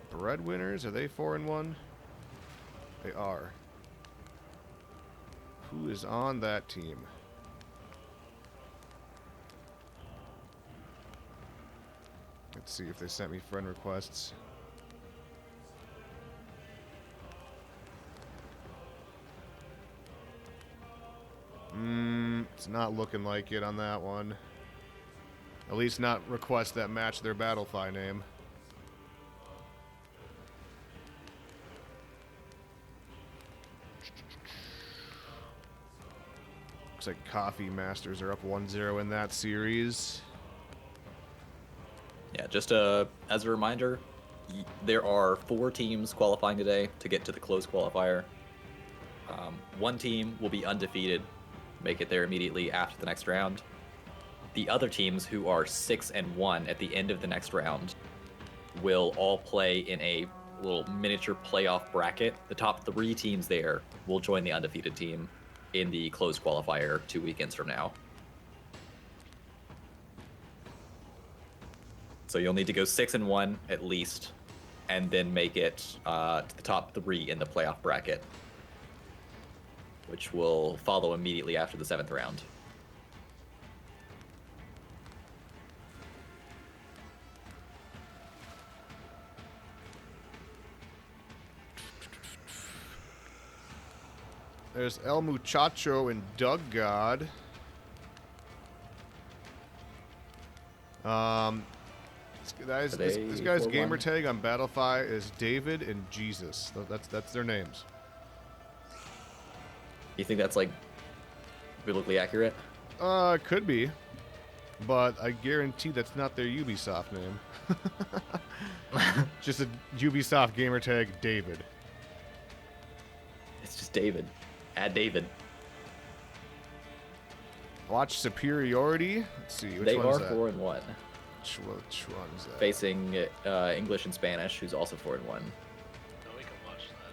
Breadwinners, are they 4-1? They are. Who is on that team? Let's see if they sent me friend requests. It's not looking like it on that one. At least not requests that match their Battlefy name. Looks like Coffee Masters are up 1-0 in that series.
Yeah, just as a reminder, there are 4 teams qualifying today to get to the closed qualifier. One team will be undefeated, make it there immediately after the next round. The other teams, who are 6-1 at the end of the next round, will all play in a little miniature playoff bracket. The top 3 teams there will join the undefeated team in the closed qualifier 2 weekends from now. So you'll need to go 6-1 at least, and then make it to the top 3 in the playoff bracket, which will follow immediately after the 7th round.
There's El Muchacho and Doug God. This guy's gamer tag on Battlefy is David and Jesus. That's their names.
You think that's like biblically accurate?
Could be, but I guarantee that's not their Ubisoft name. Just a Ubisoft gamer tag, David.
It's just David. Add David.
Watch Superiority. Let's see. Which
They
one's
are
that?
4-1.
Which one's that?
Facing English and Spanish, who's also 4-1.
No, we can watch that.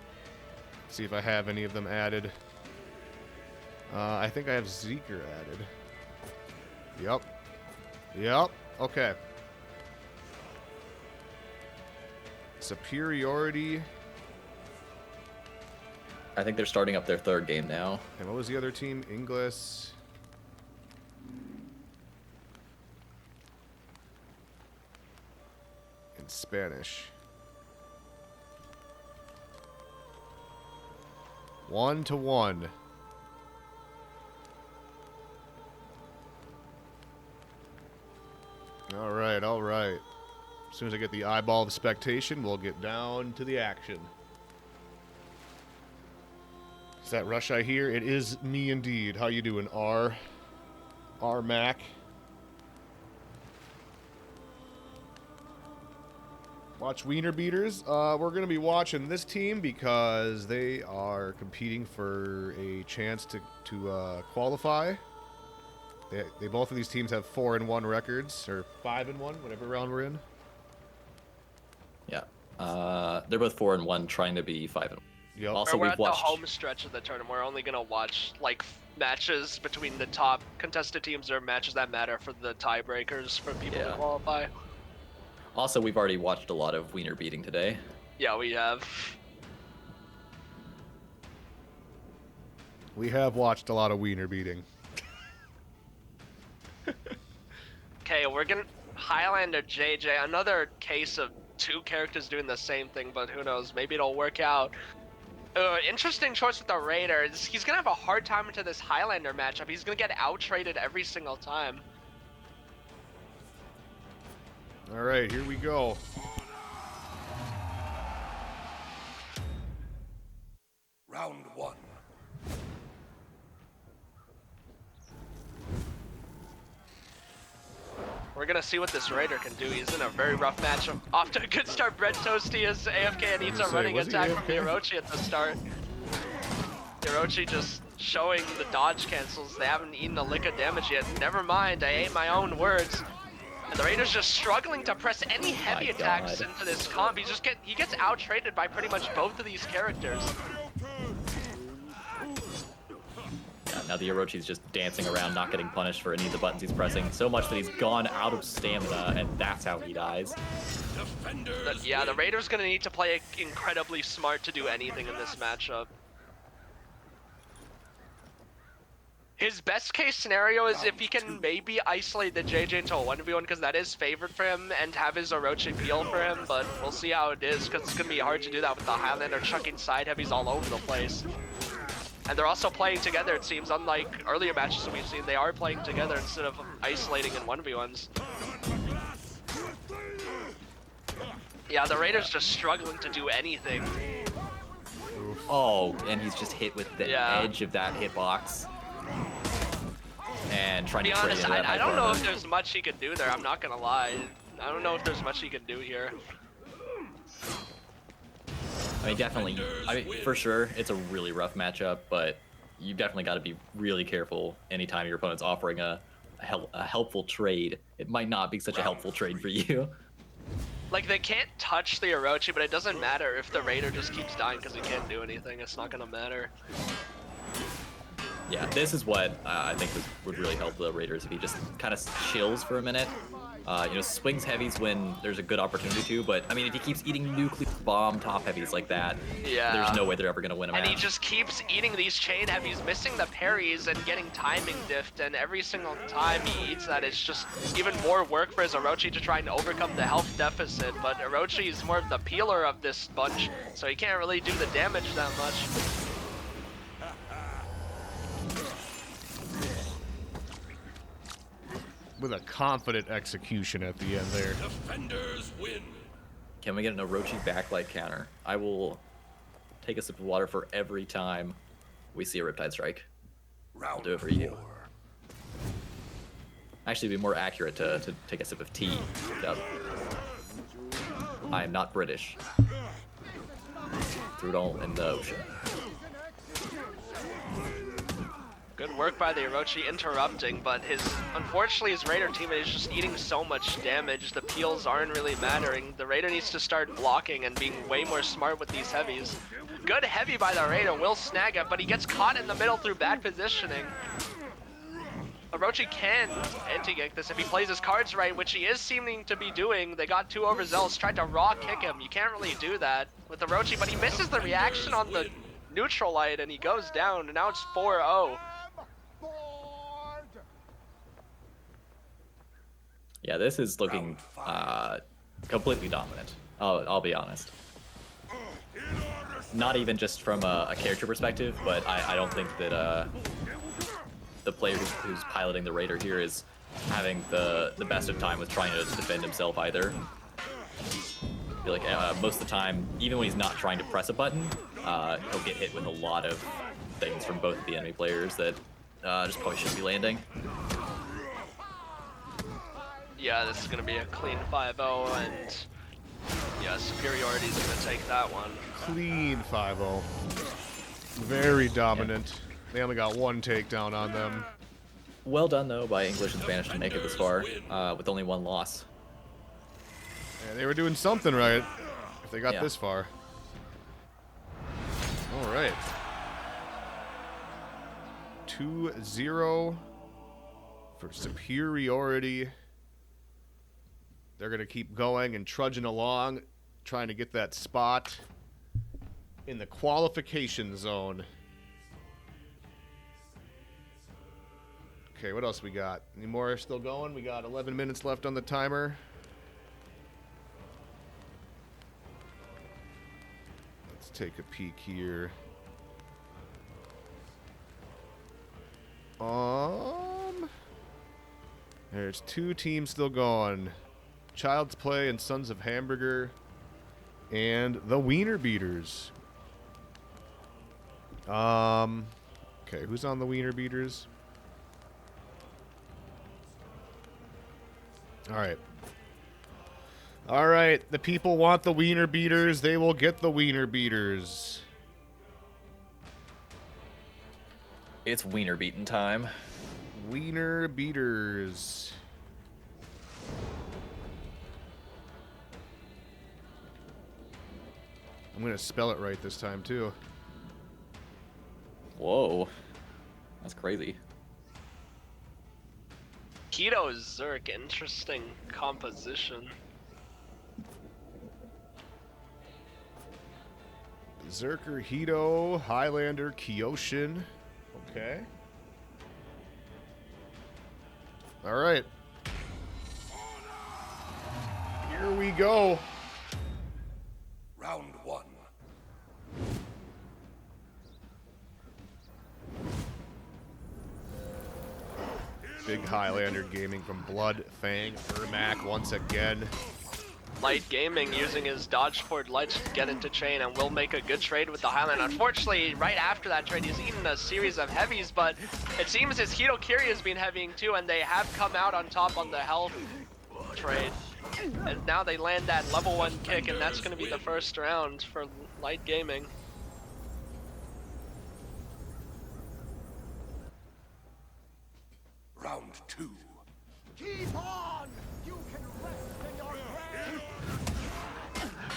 See if I have any of them added. I think I have Zeker added. Yep. Okay. Superiority.
I think they're starting up their 3rd game now.
And what was the other team? English. And Spanish. 1-1. All right. As soon as I get the eyeball of expectation, we'll get down to the action. Is that Rush I hear? It is me indeed. How you doing, R Mac? Watch Wiener Beaters. We're going to be watching this team because they are competing for a chance to qualify. They both of these teams have 4-1 records, or 5-1, whatever round we're in.
Yeah. They're both 4-1, trying to be 5-1.
Yep.
Also,
we're
we've
at
watched
the home stretch of the tournament. We're only gonna watch like matches between the top contested teams, or matches that matter for the tiebreakers for people to qualify.
Also, we've already watched a lot of Wiener beating today.
Yeah, we have.
We have watched a lot of Wiener beating.
Okay, we're gonna Highlander JJ. Another case of 2 characters doing the same thing, but who knows? Maybe it'll work out. Interesting choice with the Raider. He's gonna have a hard time into this Highlander matchup. He's gonna get out-traded every single time.
All right, here we go.
Round 1.
We're gonna see what this Raider can do. He's in a very rough matchup. Off to a good start. Bread Toasty is AFK and needs a running
was he
attack from
AFK?
Hirochi at the start. Hirochi just showing the dodge cancels. They haven't eaten a lick of damage yet. Never mind, I ate my own words. And the Raider's just struggling to press any heavy
My
attacks
God.
into this comp. He gets out-traded by pretty much both of these characters.
Yeah, Now the Orochi's just dancing around, not getting punished for any of the buttons he's pressing, so much that he's gone out of stamina, and that's how he dies.
Yeah, the Raider's gonna need to play incredibly smart to do anything in this matchup. His best case scenario is if he can maybe isolate the JJ into a 1v1, because that is favored for him, and have his Orochi peel for him, but we'll see how it is, because it's going to be hard to do that with the Highlander chucking side heavies all over the place. And they're also playing together, it seems, unlike earlier matches that we've seen. They are playing together instead of isolating in 1v1s. Yeah, the Raider's just struggling to do anything.
Oh, and he's just hit with the edge of that hitbox. And trying
To
to
be
trade
honest,
into that
I don't know
hyper
if there's much he can do there, I'm not gonna lie. I don't know if there's much he can do here.
I mean, definitely, for sure, it's a really rough matchup, but you definitely got to be really careful anytime your opponent's offering a helpful trade. It might not be such a helpful trade for you.
Like, they can't touch the Orochi, but it doesn't matter if the Raider just keeps dying because he can't do anything. It's not gonna matter.
Yeah, this is what I think would really help the Raiders if he just kind of chills for a minute. You know, swings heavies when there's a good opportunity to, but I mean, if he keeps eating nuclear bomb top heavies like that, there's no way they're ever going to win a match.
And he just keeps eating these chain heavies, missing the parries and getting timing diffed, and every single time he eats that, it's just even more work for his Orochi to try and overcome the health deficit, but Orochi is more of the peeler of this bunch, so he can't really do the damage that much.
With a confident execution at the end there.
Defenders win.
Can we get an Orochi backlight counter? I will take a sip of water for every time we see a Riptide Strike. I'll do it for you. Actually, it'd be more accurate to take a sip of tea. I am not British. Threw it all in the ocean.
Good work by the Orochi interrupting, but unfortunately his Raider teammate is just eating so much damage, the peels aren't really mattering. The Raider needs to start blocking and being way more smart with these heavies. Good heavy by the Raider, will snag it, but he gets caught in the middle through bad positioning. Orochi can anti-gank this if he plays his cards right, which he is seeming to be doing. They got too overzealous, tried to raw kick him. You can't really do that with Orochi, but he misses the reaction on the neutral light and he goes down, and now it's 4-0.
Yeah, this is looking completely dominant. I'll be honest. Not even just from a character perspective, but I don't think that the player who's piloting the Raider here is having the best of time with trying to defend himself either. I feel like most of the time, even when he's not trying to press a button, he'll get hit with a lot of things from both of the enemy players that just probably shouldn't be landing.
Yeah, this is going to be a clean 5-0, and yeah, superiority is going to take that one.
Clean 5-0. Very dominant. They only got one takedown on them.
Well done, though, by English and Spanish to make it this far, with only one loss.
Yeah, they were doing something right if they got this far. All right. 2-0 for superiority. They're going to keep going and trudging along, trying to get that spot in the qualification zone. Okay, what else we got? Any more still going? We got 11 minutes left on the timer. Let's take a peek here. There's two teams still going. Child's Play and Sons of Hamburger, and the Wiener Beaters. Okay, who's on the Wiener Beaters? All right, the people want the Wiener Beaters. They will get the Wiener Beaters.
It's Wiener beaten time.
Wiener Beaters. I'm going to spell it right this time, too.
Whoa. That's crazy.
Keto Zerk, interesting composition.
Zerker, Hito, Highlander, Kyoshin. Okay. All right. Here we go.
Round 1.
Big Highlander gaming from Blood Fang Ermac once again.
Light Gaming using his dodge forward lights to get into chain and will make a good trade with the Highlander. Unfortunately, right after that trade, he's eaten a series of heavies, but it seems his Hito Kiri has been heavying too, and they have come out on top on the health trade. And now they land that level 1 kick, and that's going to be the first round for Light Gaming.
Round 2.
Keep on! You can rest in your grave!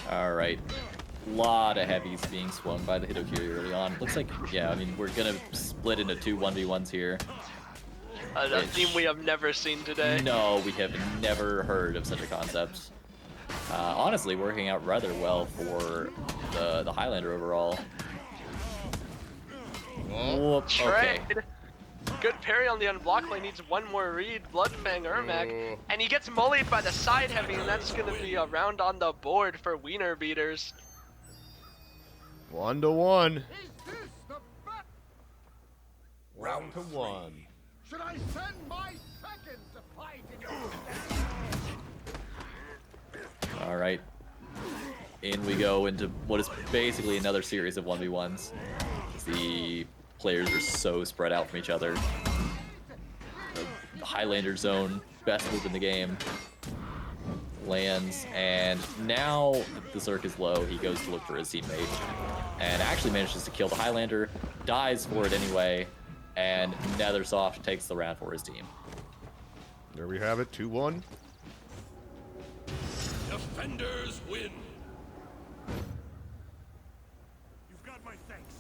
All right. Lot of heavies being swung by the Hitokiri early on. Looks like, yeah, I mean, we're gonna split into 2 1v1s here.
A theme we have never seen today.
No, we have never heard of such a concept. Honestly, working out rather well for the Highlander overall. Whoop, okay.
Trade. Good parry on the unblock lane, needs one more read. Bloodfang Ermac, and he gets mullied by the side heavy, and that's going to be a round on the board for Wiener Beaters.
1-1.
Is this the bet?
Round
1-1.
Should I send my second to fight in your stead?
All right. In we go into what is basically another series of 1v1s. The players are so spread out from each other. The Highlander zone, best move in the game, lands, and now the Zerk is low. He goes to look for his teammate and actually manages to kill the Highlander, dies for it anyway, and Nethersoft takes the round for his team.
There we have it, 2-1.
Defenders win.
You've got my thanks.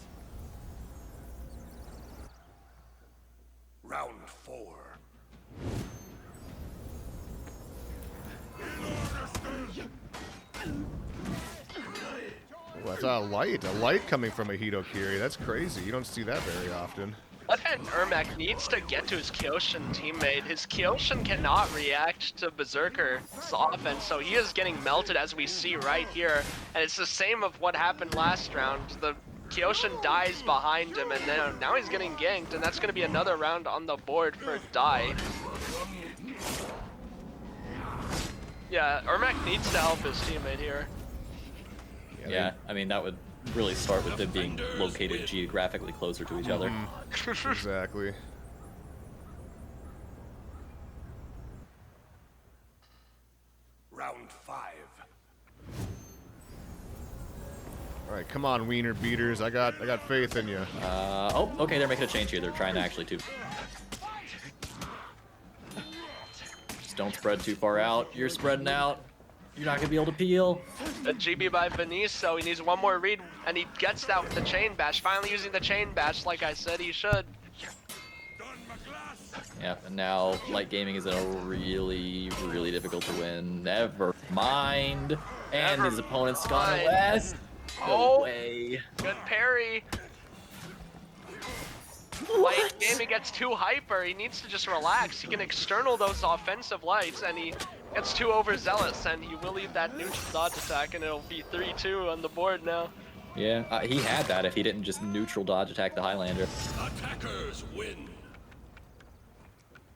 Round 4.
Oh, that's a light coming from a Hitokiri. That's crazy. You don't see that very often.
Bloodfang Ermac needs to get to his Kyoshin teammate. His Kyoshin cannot react to Berserker's offense, so he is getting melted as we see right here. And it's the same of what happened last round. The Kyoshin dies behind him, and then now he's getting ganked, and that's going to be another round on the board for Dai. Yeah, Ermac needs to help his teammate here.
Yeah, I mean, that would really start with them being located geographically closer to each other.
Exactly.
Round 5.
All right, come on, Wiener Beaters. I got faith in you.
Oh, okay, they're making a change here. They're trying to actually just don't spread too far out. You're spreading out. You're not gonna be able to peel.
A GB by Venice, so he needs one more read, and he gets that with the chain bash. Finally using the chain bash, like I said he should.
Yeah, and now Light Gaming is in a really, really difficult to win. Never mind. And
Never
his opponent's gone
mind.
west.
Oh.
No way.
Good parry. Light Gaming gets too hyper. He needs to just relax. He can external those offensive lights, and he gets too overzealous, and he will leave that neutral dodge attack, and it'll be 3-2 on the board now.
Yeah, he had that if he didn't just neutral dodge attack the Highlander.
Attackers win.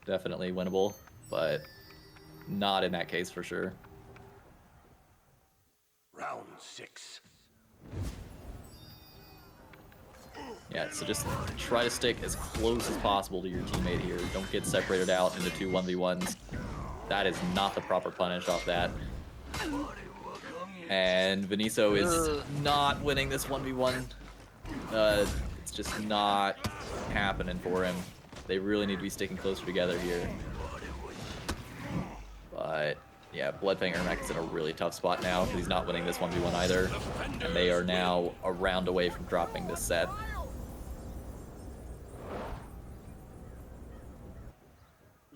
Definitely winnable, but not in that case for sure.
Round 6.
Yeah, so just try to stick as close as possible to your teammate here. Don't get separated out into 2 1v1s. That is not the proper punish off that. And Veniso is not winning this 1v1. It's just not happening for him. They really need to be sticking closer together here. But yeah, Bloodfang Ermac is in a really tough spot now because he's not winning this 1v1 either. And they are now a round away from dropping this set.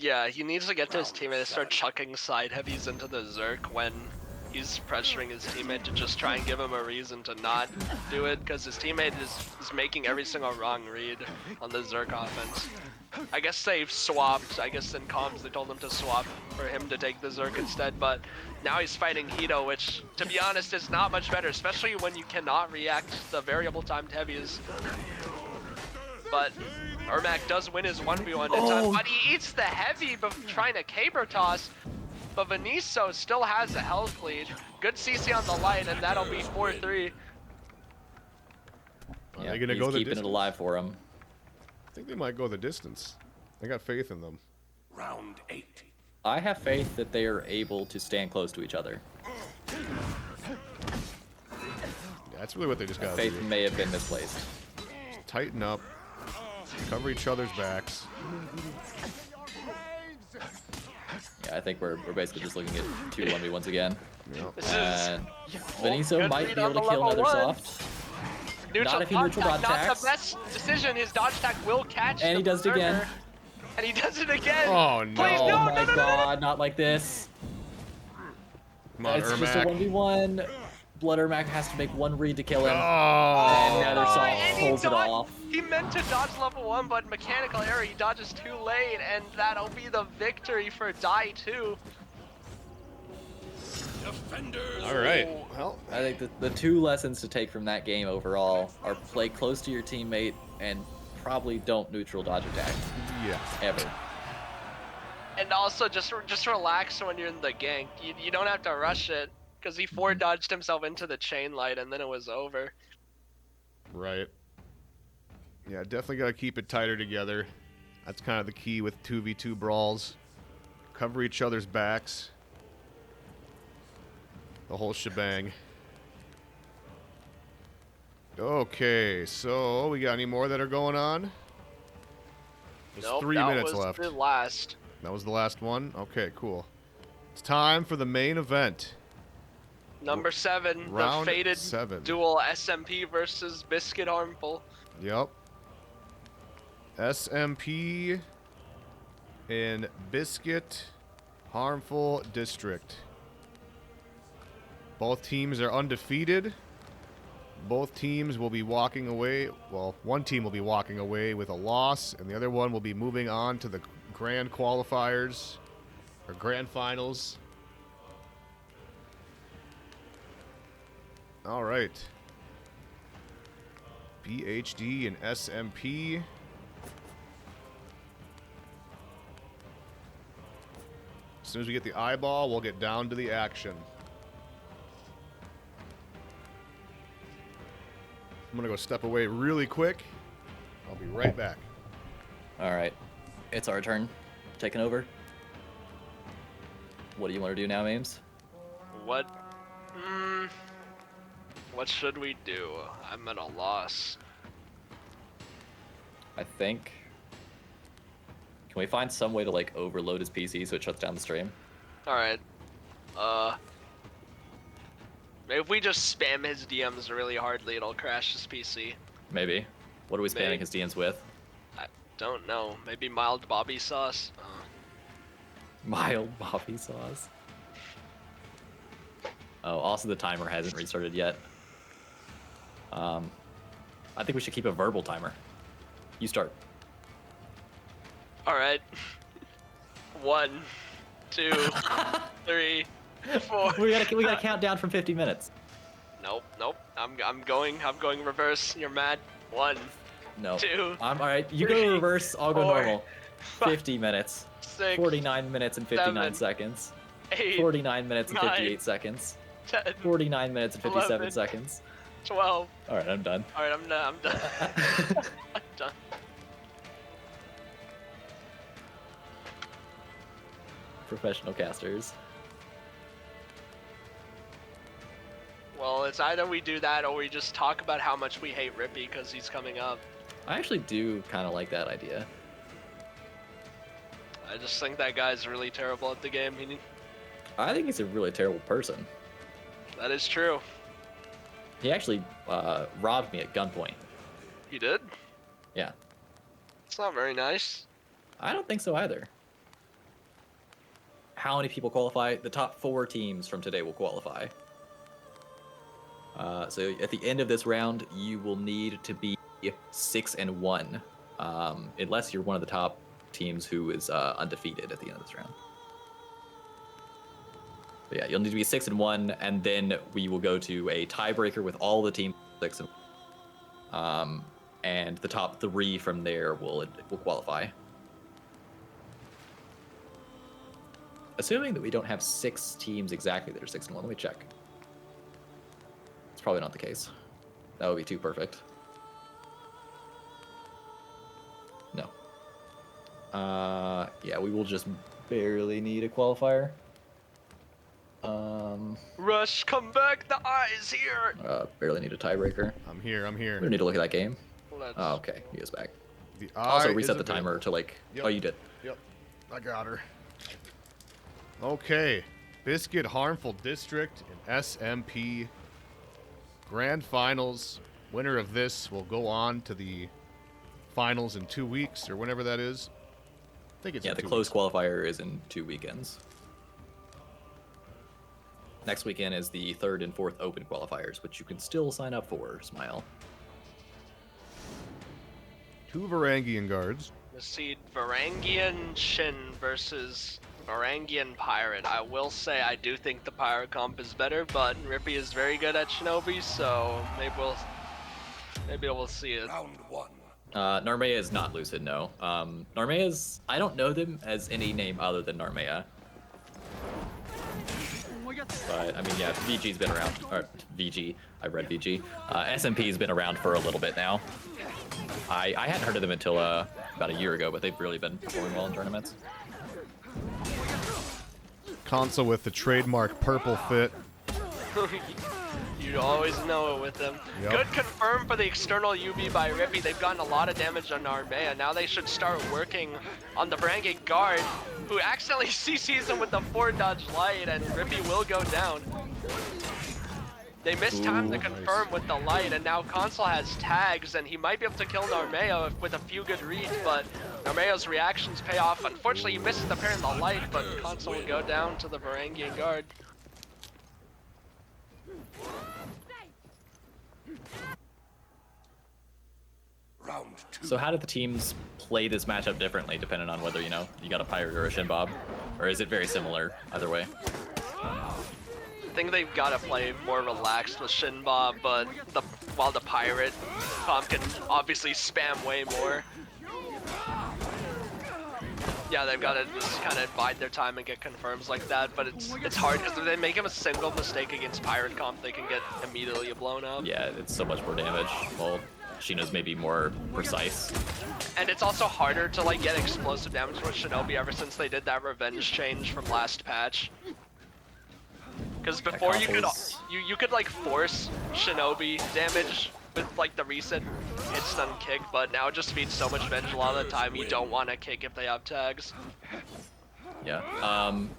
Yeah, he needs to get to his teammate and start chucking side heavies into the Zerk when he's pressuring his teammate to just try and give him a reason to not do it, because his teammate is making every single wrong read on the Zerk offense. I guess they've swapped. I guess in comms they told him to swap for him to take the Zerk instead, but now he's fighting Hito, which, to be honest, is not much better, especially when you cannot react the variable timed heavies. But Ermac does win his 1v1 in time, but he eats the heavy trying to caber toss. But Veniso still has a health lead. Good CC on the light, and that'll be 4-3.
Are
Yeah,
they gonna
he's
go the
keeping
distance?
it alive for him.
I think they might go the distance. I got faith in them.
Round 8.
I have faith that they are able to stand close to each other.
Yeah, that's really what they just got to
Faith
do.
may have been misplaced.
Tighten up, cover each other's backs.
Yeah, I think we're basically just looking at 2 1v1s again.
Yep.
This is
And Veniso
good
might
read
be
on
able to
the
kill
level
another
one.
soft.
neutral
Not if he neutral dodge
not
attacks.
the best decision. His dodge attack will catch.
And
the
he does it again.
berserker. And he does it again.
Oh, no.
Please,
Oh
no,
my
no, no, no, no.
god, not like this.
Come on,
It's just a
Ermac.
1v1. Blood Ermac has to make one read to kill him.
Oh,
And now they're soft.
And he
Pulls it
dodged-
off.
He meant to dodge level 1, but mechanical error. He dodges too late, and that'll be the victory for Die 2.
Defenders.
all right. Well,
I think the 2 lessons to take from that game overall are play close to your teammate and probably don't neutral dodge attack
yeah.
ever.
And also, just relax when you're in the gank. You don't have to rush it, because he dodged himself into the chain light, and then it was over.
Right. Yeah, definitely got to keep it tighter together. That's kind of the key with 2v2 brawls. Cover each other's backs. The whole shebang. Okay, so we got any more that are going on? There's
Nope,
3
that
minutes
was
left.
the last.
That was the last one? Okay, cool. It's time for the main event.
Number 7, the
Round
fated
7.
duel SMP versus Biscuit Harmful.
Yep. SMP in Biscuit Harmful District. Both teams are undefeated. Both teams will be walking away. Well, one team will be walking away with a loss, and the other one will be moving on to the grand qualifiers or grand finals. All right. BHD and SMP. As soon as we get the eyeball, we'll get down to the action. I'm gonna go step away really quick. I'll be right back.
All right, it's our turn. Taking over. What do you want to do now, Ames?
What? What should we do? I'm at a loss.
I think. Can we find some way to like overload his PC so it shuts down the stream?
Alright. Maybe if we just spam his DMs really hardly, it'll crash his PC.
Maybe. What are we spamming
Maybe.
his DMs with?
I don't know. Maybe mild Bobby sauce?
Mild Bobby sauce. Oh, also the timer hasn't restarted yet. I think we should keep a verbal timer. You start.
Alright. 1, 2, 3, 4.
We gotta count down from 50 minutes.
Nope. I'm going reverse. You're mad. 1,
No.
2.
All right. You
3,
go reverse. I'll go
4,
normal. 50 minutes.
6,
49 minutes and 59
7,
seconds.
8,
49 minutes and
9,
58 seconds.
10,
49 minutes and 57
11.
seconds.
12.
All right, I'm done.
Alright, I'm done. I'm done.
Professional casters.
Well, it's either we do that or we just talk about how much we hate Rippy because he's coming up.
I actually do kind of like that idea.
I just think that guy's really terrible at the game.
I think he's a really terrible person.
That is true.
He actually robbed me at gunpoint.
He did?
Yeah.
It's not very nice.
I don't think so either. how many people qualify. The top 4 teams from today will qualify. So at the end of this round, you will need to be 6-1, unless you're one of the top teams who is undefeated at the end of this round. But yeah, you'll need to be 6-1, and then we will go to a tiebreaker with all the teams 6-1. And the top 3 from there will qualify. Assuming that we don't have 6 teams exactly that are 6-1, let me check. It's probably not the case. That would be too perfect. No. Yeah, we will just barely need a qualifier.
Rush, come back. The eye's here.
Barely need a tiebreaker.
I'm here. I'm here.
We don't need to look at that game.
Let's...
Oh, okay. He is back.
The
Also,
eye
reset
is
the timer
available.
to like.
Yep.
Oh, you did.
Yep. I got her. Okay. Biscuit Harmful District and SMP Grand Finals. Winner of this will go on to the finals in 2 weeks or whenever that is. I think it's
Yeah,
in
the
2
close
weeks.
qualifier is in 2 weekends. Next weekend is the 3rd and 4th open qualifiers, which you can still sign up for, Smile.
2 Varangian guards.
Let's see, Varangian Shin versus Varangian Pirate. I will say I do think the Pirate comp is better, but Rippy is very good at Shinobi, so maybe we'll see it.
Round 1.
Narmea is not Lucid, no. Narmea is... I don't know them as any name other than Narmea. But, I mean, yeah, VG's been around. Or, VG. I read VG. SMP's been around for a little bit now. I hadn't heard of them until about a year ago, but they've really been performing well in tournaments.
Console with the trademark purple fit.
You always know it with them.
Yep.
Good confirm for the external UB by Rippy. They've gotten a lot of damage on Narmea. Now they should start working on the Varangian guard, who accidentally CCs him with the 4-dodge light, and Rippy will go down. They missed time to
Ooh,
confirm
nice.
with the light, and now Console has tags, and he might be able to kill Narmea with a few good reads, but Narmea's reactions pay off. Unfortunately, he misses the pair in the light, but Console will go down to the Varangian guard.
Round 2.
So how did the teams play this matchup differently, depending on whether, you know, you got a Pirate or a Shinbob? Or is it very similar either way?
I think they've got to play more relaxed with Shinbob, but while the Pirate comp can obviously spam way more. Yeah, they've got to just kind of bide their time and get confirms like that, but it's hard because if they make him a single mistake against Pirate comp, they can get immediately blown up.
Yeah, it's so much more damage. Well, Shino's maybe more precise.
And it's also harder to like get explosive damage with Shinobi ever since they did that revenge change from last patch. Because before you could like force Shinobi damage with like the recent hit stun kick, but now it just feeds so much revenge a lot of the time you don't want to kick if they have tags.
Yeah.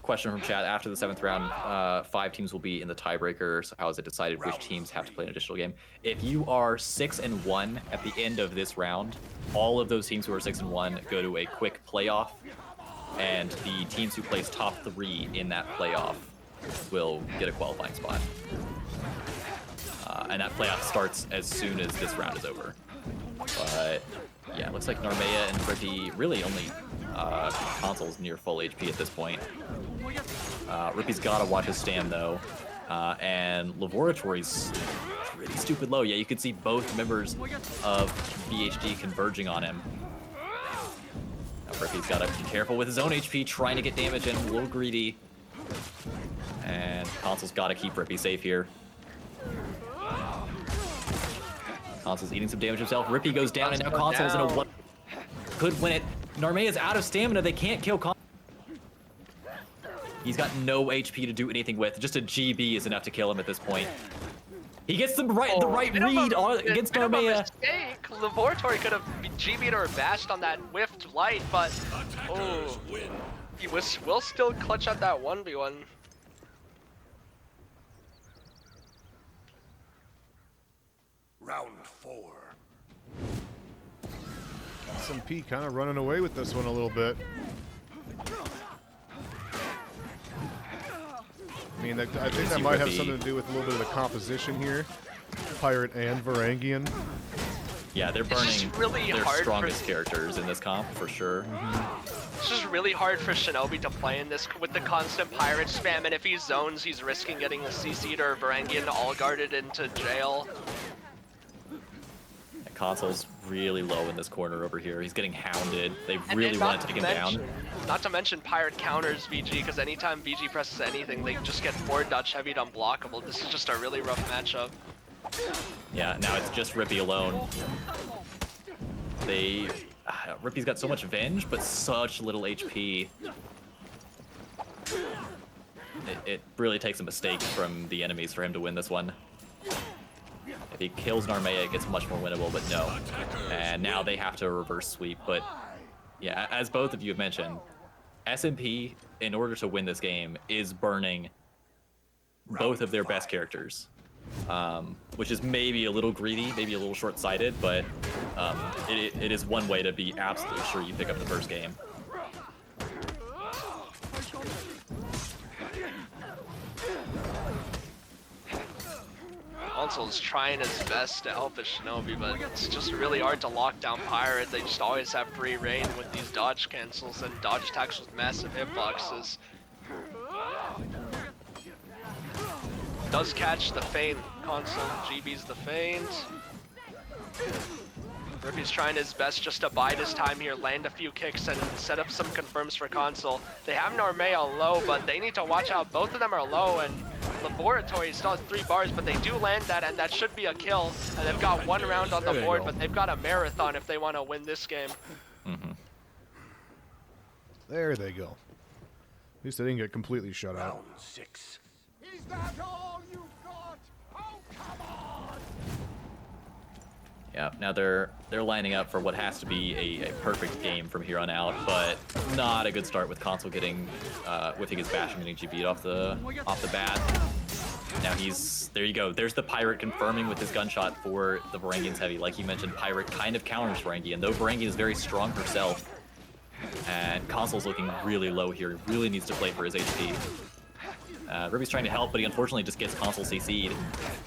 Question from chat. After the 7th round, 5 teams will be in the tiebreaker. So how is it decided which teams have to play an additional game? If you are 6-1 at the end of this round, all of those teams who are 6-1 go to a quick playoff, and the teams who place top 3 in that playoff will get a qualifying spot. And that playoff starts as soon as this round is over. But yeah, it looks like Narmea and Rippy really only Console's near full HP at this point. Rippy's gotta watch his stand though. And Laboratory's pretty stupid low. Yeah, you can see both members of VHD converging on him. Now Rippy's gotta be careful with his own HP, trying to get damage in, a little greedy. And Console's gotta keep Rippy safe here. Console's eating some damage himself. Rippy goes down, and now Console's in a one. Could win it. Narmea's out of stamina. They can't kill Console. He's got no HP to do anything with. Just a GB is enough to kill him at this point. He gets the right read against Narmea.
Laboratory could have GB'd or bashed on that whiffed light, but he will still clutch out that 1v1.
Round 4.
SMP kind of running away with this one a little bit. mean, I think
see
that might have
Rippy.
something to do with a little bit of the composition here. Pirate and Varangian.
Yeah, they're
It's
burning
just really
their
hard for-
strongest characters in this comp for sure.
It's just really hard for Shinobi to play in this with the constant pirate spam, and if he zones, he's risking getting the CC'd or Varangian all guarded into jail.
And Console's really low in this corner over here. He's getting hounded. They
And
really
not
want to take him down.
Not to mention Pirate counters VG, because anytime VG presses anything, they just get forward dodge heavied unblockable. This is just a really rough matchup.
Yeah, now it's just Rippy alone. Rippy's got so much Venge, but such little HP. It really takes a mistake from the enemies for him to win this one. If he kills Narmea, it gets much more winnable, but no. And now they have to reverse sweep, but yeah, as both of you have mentioned, SMP, in order to win this game, is burning both of their best characters. Which is maybe a little greedy, maybe a little short-sighted, but it is one way to be absolutely sure you pick up the first game.
Console's trying his best to help his Shinobi, but it's just really hard to lock down Pirate. They just always have free reign with these dodge cancels and dodge attacks with massive hitboxes. Does catch the feint. Console GB's the feint. Rippy's trying his best just to bide his time here, land a few kicks, and set up some confirms for Console. They have Narmea low, but they need to watch out. Both of them are low, and Laboratory still has 3 bars, but they do land that, and that should be a kill. And they've got 1 round on the
There you
board,
go.
but they've got a marathon if they want to win this game.
There they go. At least they didn't get completely shut out.
Round 6.
Is that all you've got? Oh, come on!
Yeah, now they're lining up for what has to be a perfect game from here on out, but not a good start with Console getting whiffing his bash and getting GB'd off the bat. Now there you go. There's the Pirate confirming with his gunshot for the Varangian's heavy. Like you mentioned, Pirate kind of counters Varangian, though Varangian is very strong herself. And Console's looking really low here. Really needs to play for his HP. Ruby's trying to help, but he unfortunately just gets Console CC'd.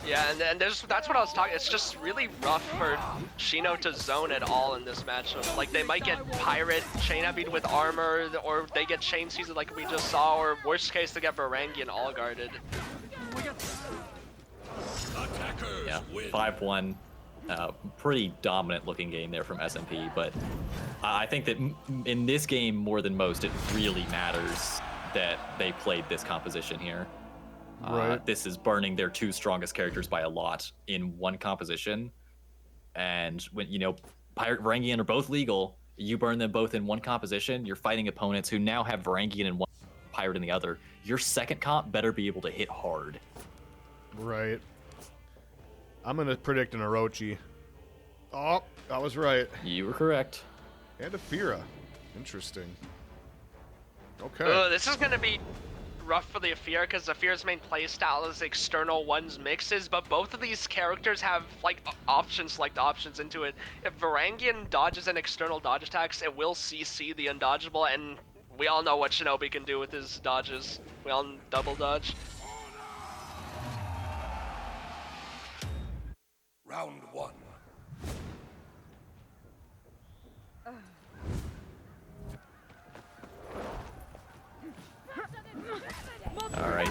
Yeah, and that's what I was talking. It's just really rough for Shino to zone at all in this matchup. Like, they might get Pirate chain heavied with armor, or they get chain seasoned like we just saw, or worst case, they get Varangian all guarded.
Yeah, 5-1. Pretty dominant looking game there from SMP, but I think that in this game more than most, it really matters that they played this composition here.
Right.
This is burning their 2 strongest characters by a lot in one composition. And when, Pirate Varangian are both legal, you burn them both in one composition, you're fighting opponents who now have Varangian in one, Pirate in the other. Your second comp better be able to hit hard.
Right. I'm going to predict an Orochi. Oh, I was right.
You were correct.
And a Fira. Interesting. Okay.
This is gonna be rough for the Afir, because Afir's main playstyle is external ones mixes, but both of these characters have select options into it. If Varangian dodges an external dodge attacks, it will CC the undodgeable, and we all know what Shinobi can do with his dodges. We all double dodge.
Round 1.
All right.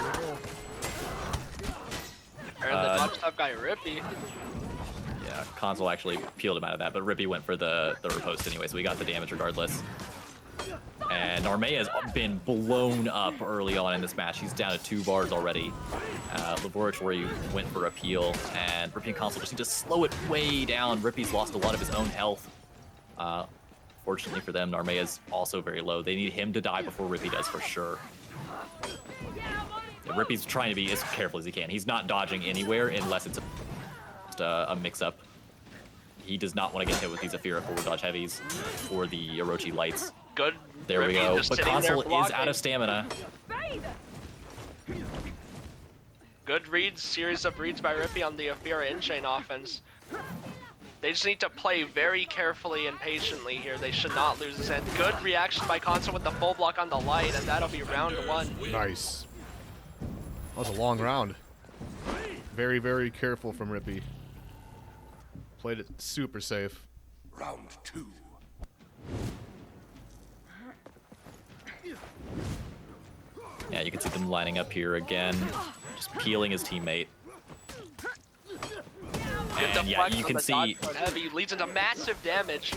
And the dodge top guy Rippy.
Yeah, Console actually peeled him out of that, but Rippy went for the riposte anyway, so we got the damage regardless. And Narmea has been blown up early on in this match. He's down to 2 bars already. Laboratory went for a peel, and Rippy and Console just need to slow it way down. Rippy's lost a lot of his own health. Fortunately for them, Narmea's also very low. They need him to die before Rippy does for sure. Yeah, Rippy's trying to be as careful as he can. He's not dodging anywhere unless it's just a mix-up. He does not want to get hit with these Afira forward dodge heavies or the Orochi lights.
Good.
There we
Rippy
go.
just
But
sitting there
Console is
blocking.
out of stamina.
Good reads, series of reads by Rippy on the Afira in-chain offense. They just need to play very carefully and patiently here. They should not lose this end. Good reaction by Console with the full block on the light, and that'll be round 1.
Nice. That was a long round. Very, very careful from Rippy. Played it super safe.
Round 2.
Yeah, you can see them lining up here again, just peeling his teammate. And yeah, you can see.
Heavy leads into massive damage.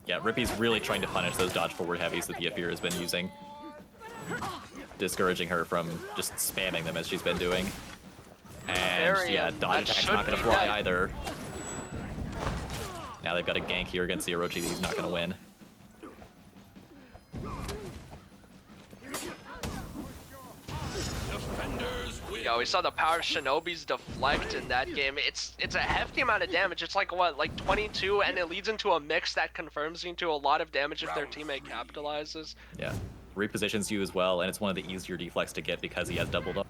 Yeah, Rippy's really trying to punish those dodge forward heavies that the Afir has been using, discouraging her from just spamming them as she's been doing. And yeah, dodge attack's not gonna fly either. Now they've got a gank here against the Orochi that he's not gonna win.
Yeah, we saw the power of Shinobi's deflect in that game. It's a hefty amount of damage. It's like what, like 22, and it leads into a mix that confirms into a lot of damage if their teammate capitalizes.
Yeah, repositions you as well, and it's one of the easier deflects to get because he has doubled up.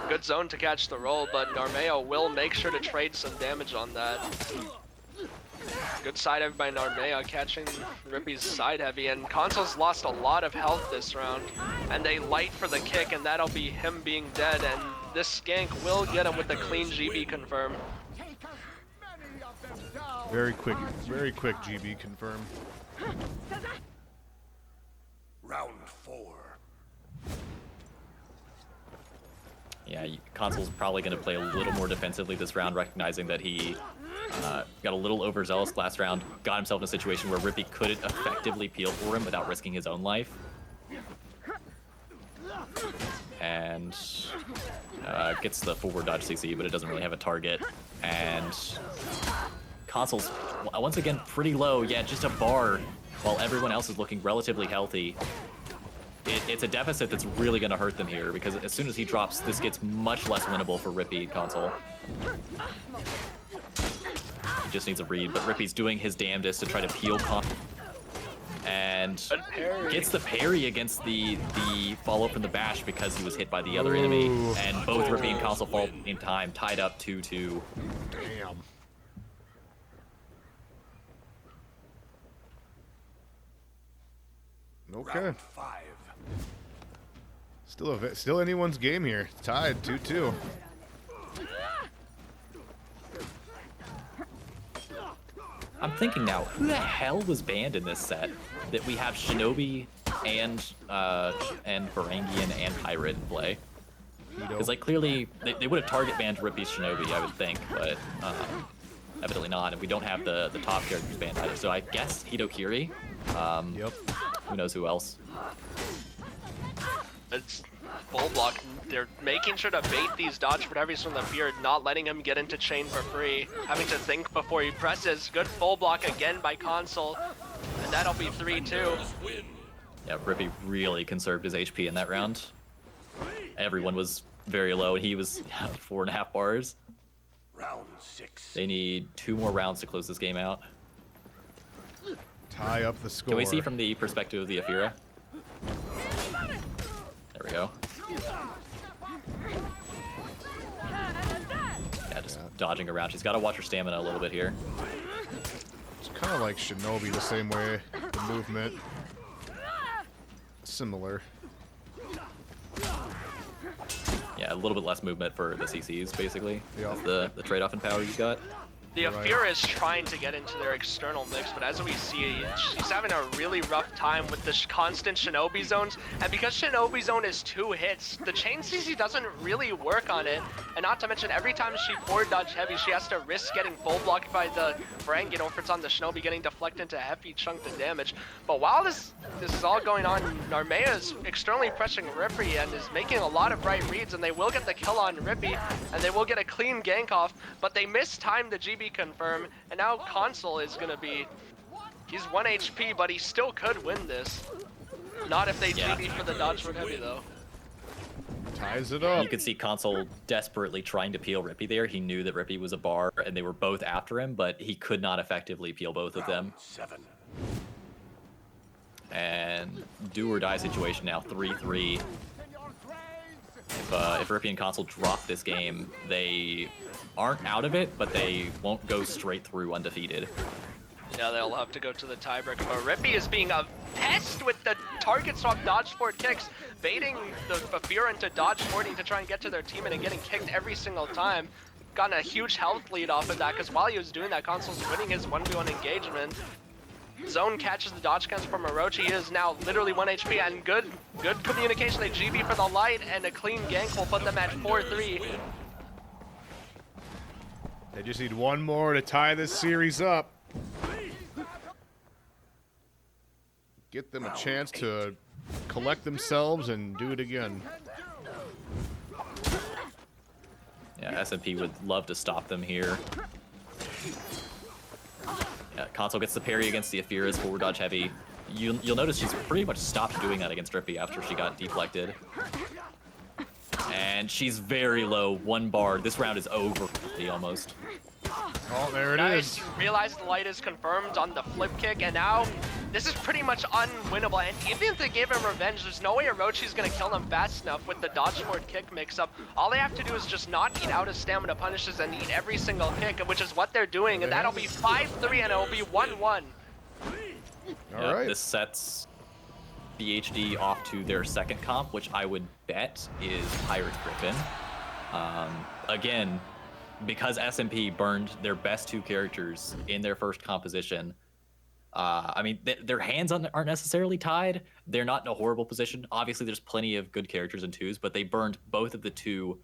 Good zone to catch the roll, but Narmeo will make sure to trade some damage on that. Good side heavy by Narmeo, catching Rippy's side heavy, and Console's lost a lot of health this round, and they light for the kick, and that'll be him being dead, and this skank will get him with the clean GB confirm.
Take as many of them down.
Very quick GB confirm.
Round 4.
Yeah, Console's probably going to play a little more defensively this round, recognizing that he got a little overzealous last round, got himself in a situation where Rippy couldn't effectively peel for him without risking his own life. And gets the forward dodge CC, but it doesn't really have a target. And Console's, once again, pretty low. Yeah, just a bar, while everyone else is looking relatively healthy. It's a deficit that's really going to hurt them here, because as soon as he drops, this gets much less winnable for Rippy Console. He just needs a read, but Rippy's doing his damnedest to try to peel and gets the parry against the follow from the bash because he was hit by the other enemy, and both Rippy and Console fall in time, tied up 2-2.
Damn. Okay.
Round 5.
Still anyone's game here. Tied 2-2.
I'm thinking now, who the hell was banned in this set that we have Shinobi and Varangian and Pirate in play? Because like clearly they would have target banned Rippy's Shinobi, I would think, but evidently not, and we don't have the top characters banned either. So I guess Hitokiri.
Yep.
Who knows who else?
It's full block. They're making sure to bait these dodge heavies from the beard, not letting him get into chain for free. Having to think before he presses. Good full block again by Console. And that'll be 3-2.
Yeah, Rippy really conserved his HP in that round. Everyone was very low, and he was 4.5 bars.
Round 6.
They need 2 more rounds to close this game out.
Tie up the score.
Can we see from the perspective of the Afira? There we go. Yeah, just dodging around. She's got to watch her stamina a little bit here.
It's kind of like Shinobi the same way. The movement. Similar.
Yeah, a little bit less movement for the CCs, basically.
Yeah.
That's the trade-off in power you've got.
The
Right.
Afira is trying to get into their external mix, but as we see, she's having a really rough time with the constant Shinobi zones. And because Shinobi zone is 2 hits, the chain CC doesn't really work on it. And not to mention, every time she forward dodge heavy, she has to risk getting full blocked by the Varangian, or if it's on the Shinobi, getting deflected into a heavy chunk of damage. But while this is all going on, Narmea is externally pressing Rippy and is making a lot of right reads, and they will get the kill on Rippy, and they will get a clean gank off, but they mistimed the GB confirm, and now Console is gonna be, he's 1 HP, but he still could win this. Not if they GB for the dodge for heavy though.
Ties it up.
You could see Console desperately trying to peel Rippy there. He knew that Rippy was a bar, and they were both after him, but he could not effectively peel both of them.
Round 7.
And do or die situation now, 3-3. If Rippy and Console drop this game, they aren't out of it, but they won't go straight through undefeated.
Yeah, they'll have to go to the tiebreaker, but Rippy is being a pest with the target swap dodge forward kicks, baiting the Fafira into dodge forwarding to try and get to their teammate and getting kicked every single time. Gotten a huge health lead off of that, because while he was doing that, Console's winning his 1v1 engagement. Zone catches the dodge cancel from Orochi. He is now literally 1 HP, and good communication. They GB for the light, and a clean gank will put them at 4-3.
They just need one more to tie this series up. Get them a chance to collect themselves and do it again.
Yeah, SMP would love to stop them here. Yeah, Console gets the parry against the Afira's forward dodge heavy. You'll notice she's pretty much stopped doing that against Rippy after she got deflected. And she's very low, 1 bar. This round is over almost.
Oh, there it
Guys,
is.
realize the light is confirmed on the flip kick, and now this is pretty much unwinnable. And even if they gave him revenge, there's no way Orochi's gonna kill them fast enough with the dodge forward kick mix-up. All they have to do is just not eat out his stamina punishes and eat every single kick, which is what they're doing, and that'll be 5-3, and it'll be 1-1.
All right.
This sets BHD off to their second comp, which I would bet is Pirate Griffin. Again, because SMP burned their best 2 characters in their first composition, I mean, their hands aren't necessarily tied. They're not in a horrible position. Obviously, there's plenty of good characters in 2s, but they burned both of the 2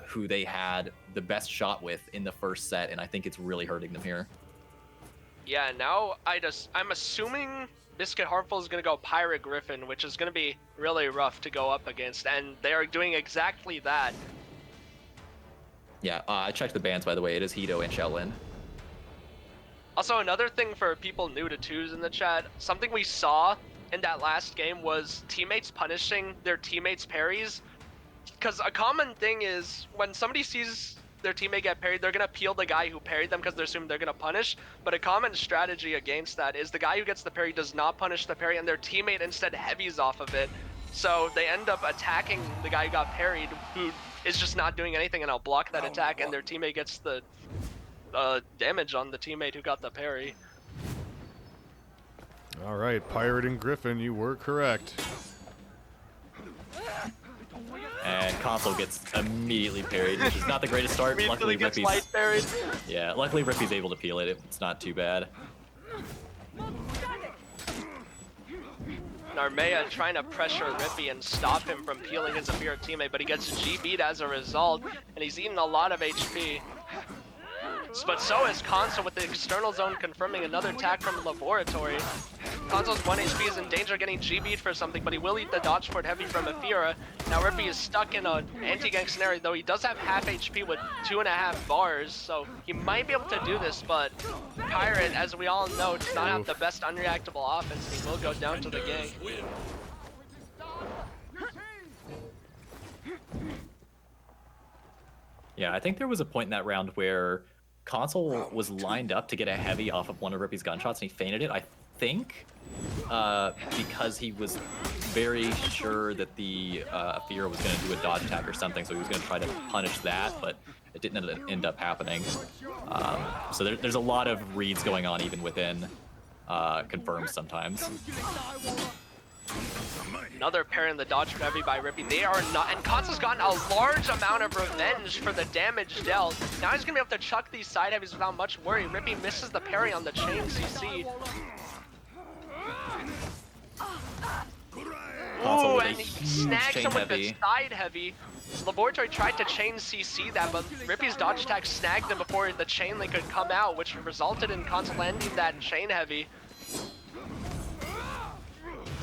who they had the best shot with in the first set, and I think it's really hurting them here.
Yeah, now I'm assuming Biscuit Harmful is gonna go Pirate Griffin, which is gonna be really rough to go up against, and they are doing exactly that.
Yeah, I checked the bans, by the way. It is Hito and Shaolin.
Also, another thing for people new to 2s in the chat, something we saw in that last game was teammates punishing their teammates' parries. Because a common thing is when somebody sees their teammate get parried, they're going to peel the guy who parried them because they assume they're going to punish. But a common strategy against that is the guy who gets the parry does not punish the parry, and their teammate instead heavies off of it. So they end up attacking the guy who got parried, who is just not doing anything, and I'll block that attack, and their teammate gets the damage on the teammate who got the parry.
All right, Pirate and Griffin, you were correct.
And Console gets immediately parried, which is not the greatest start.
Immediately
Luckily,
gets light parried.
Yeah, luckily Rippy's able to peel it. It's not too bad.
Narmea trying to pressure Rippy and stop him from peeling his Afira teammate, but he gets GB'd as a result, and he's eaten a lot of HP. But so is Console with the external zone confirming another attack from Laboratory. Console's 1 HP is in danger of getting GB'd for something, but he will eat the dodge forward heavy from Afira. Now Rippy is stuck in an anti-gank scenario, though he does have half HP with 2.5 bars, so he might be able to do this, but Pirate, as we all know, does not have the best unreactable offense, and he will go down to the gank.
Yeah, I think there was a point in that round where Console was lined up to get a heavy off of one of Rippy's gunshots, and he feinted it, I think, because he was very sure that the Afira was going to do a dodge attack or something, so he was going to try to punish that, but it didn't end up happening. So there's a lot of reads going on even within confirms sometimes.
Another pair in the dodge heavy by Rippy. They are not, and Console's gotten a large amount of revenge for the damage dealt. Now he's gonna be able to chuck these side heavies without much worry. Rippy misses the parry on the chain CC. Ooh, and he snags him with the side heavy. Laboratory tried to chain CC that, but Rippy's dodge attack snagged him before the chain link could come out, which resulted in Console ending that chain heavy.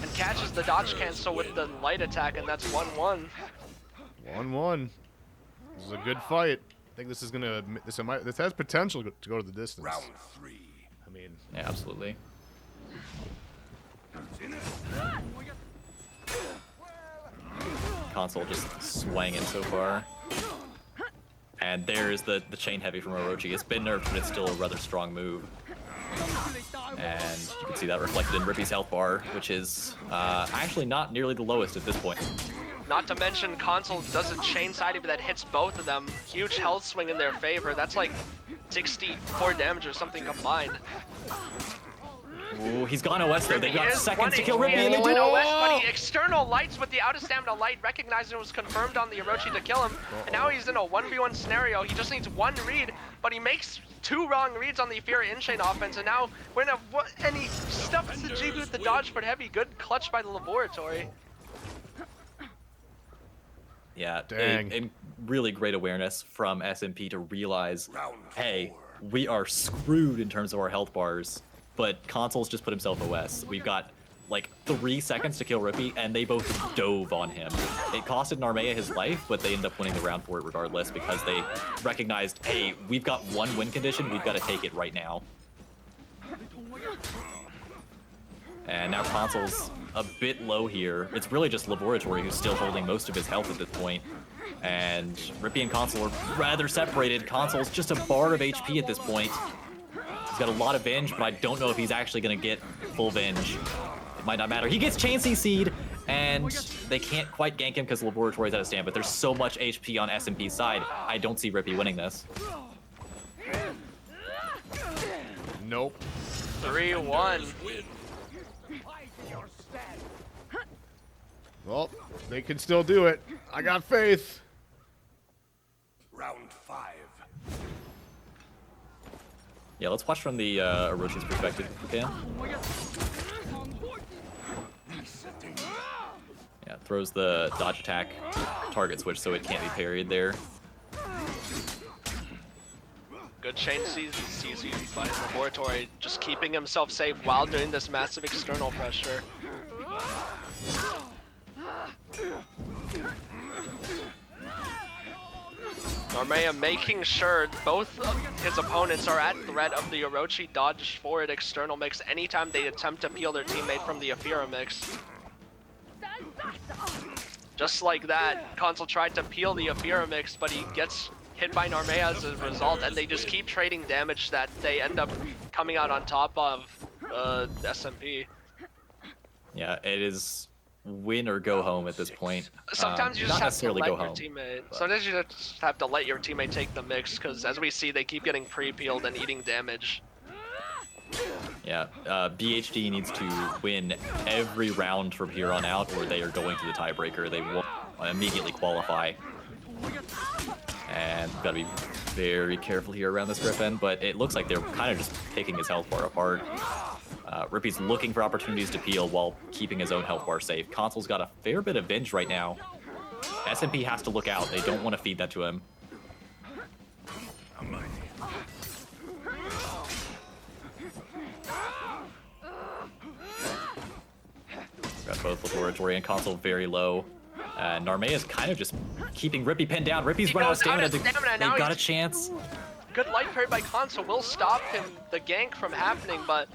And catches the dodge cancel with the light attack, and that's 1-1.
1-1. This is a good fight. I think this is gonna. This has potential to go to the distance.
Round 3.
I mean,
Yeah, absolutely. Console just swanging so far. And there's the chain heavy from Orochi. It's been nerfed, but it's still a rather strong move. And you can see that reflected in Rippy's health bar, which is actually not nearly the lowest at this point.
Not to mention Console does a chain side that hits both of them. Huge health swing in their favor. That's like 64 damage or something combined.
Ooh, he's gone OS though. They got seconds to kill
Rippy.
Rippy. And they
Went
did.
OS, but he external lights with the out of stamina light, recognizing it was confirmed on the Orochi to kill him. And now he's in a 1v1 scenario. He just needs one read, but he makes 2 wrong reads on the Fury in-chain offense. And now we're in and he stuffs the GB with the dodge for heavy. Good clutch by the laboratory.
Yeah,
Dang.
a really great awareness from SMP to realize, hey, we are screwed in terms of our health bars. But Console's just put himself OS. We've got like 3 seconds to kill Rippy, and they both dove on him. It costed Narmea his life, but they ended up winning the round for it regardless because they recognized, hey, we've got 1 win condition, we've got to take it right now. And now Console's a bit low here. It's really just Laboratory who's still holding most of his health at this point. And Rippy and Console are rather separated. Console's just a bar of HP at this point. He's got a lot of Venge, but I don't know if he's actually going to get full Venge. It might not matter. He gets chain CC'd, and they can't quite gank him because Laboratory's out of stand, but there's so much HP on SMP's side. I don't see Rippy winning this.
Nope.
3-1.
Well, they can still do it. I got faith.
Round 5.
Yeah, let's watch from the Orochi's perspective if we can. Yeah, throws the dodge attack target switch so it can't be parried there.
Good chain CC by Laboratory, just keeping himself safe while doing this massive external pressure. Narmea making sure both of his opponents are at threat of the Orochi dodge forward external mix anytime they attempt to peel their teammate from the Afira mix. Just like that, Console tried to peel the Afira mix, but he gets hit by Narmea as a result, and they just keep trading damage that they end up coming out on top of SMP.
Yeah, it is win or go home at this point.
Sometimes you just
not
have to
necessarily
let
go
your
home,
teammate.
but-
Sometimes you just have to let your teammate take the mix, because as we see, they keep getting pre-peeled and eating damage.
Yeah, BHD needs to win every round from here on out, or they are going to the tiebreaker. They won't immediately qualify. And we've got to be very careful here around this Griffin, but it looks like they're kind of just picking his health bar apart. Rippy's looking for opportunities to peel while keeping his own health bar safe. Console's got a fair bit of Venge right now. SMP has to look out. They don't want to feed that to him. Got both Laboratory and Console very low. Narmea is kind of just keeping Rippy pinned down. Rippy's run out of stamina. They've got a chance.
Good light parry by Console will stop him, the gank from happening, but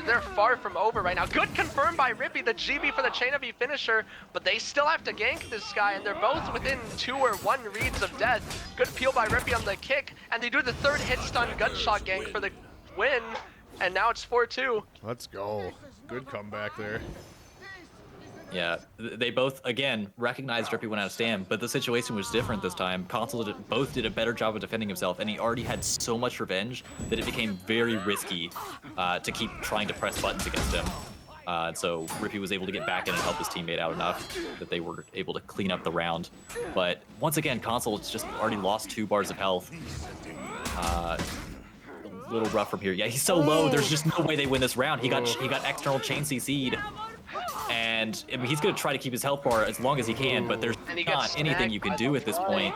they're far from over right now. Good confirmed by Rippy, the GB for the chain of E finisher, but they still have to gank this guy, and they're both within 2 or 1 reads of death. Good peel by Rippy on the kick, and they do the 3rd hit stun gunshot gank for the win, and now it's 4-2.
Let's go. Good comeback there.
Yeah, they both, again, recognized Rippy went out of stand, but the situation was different this time. Console both did a better job of defending himself, and he already had so much revenge that it became very risky to keep trying to press buttons against him. So Rippy was able to get back in and help his teammate out enough that they were able to clean up the round. But once again, Console has just already lost 2 bars of health. A little rough from here. Yeah, he's so low, there's just no way they win this round. He got external chain CC'd. And I mean, he's going to try to keep his health bar as long as he can, but there's not anything you can do at this point.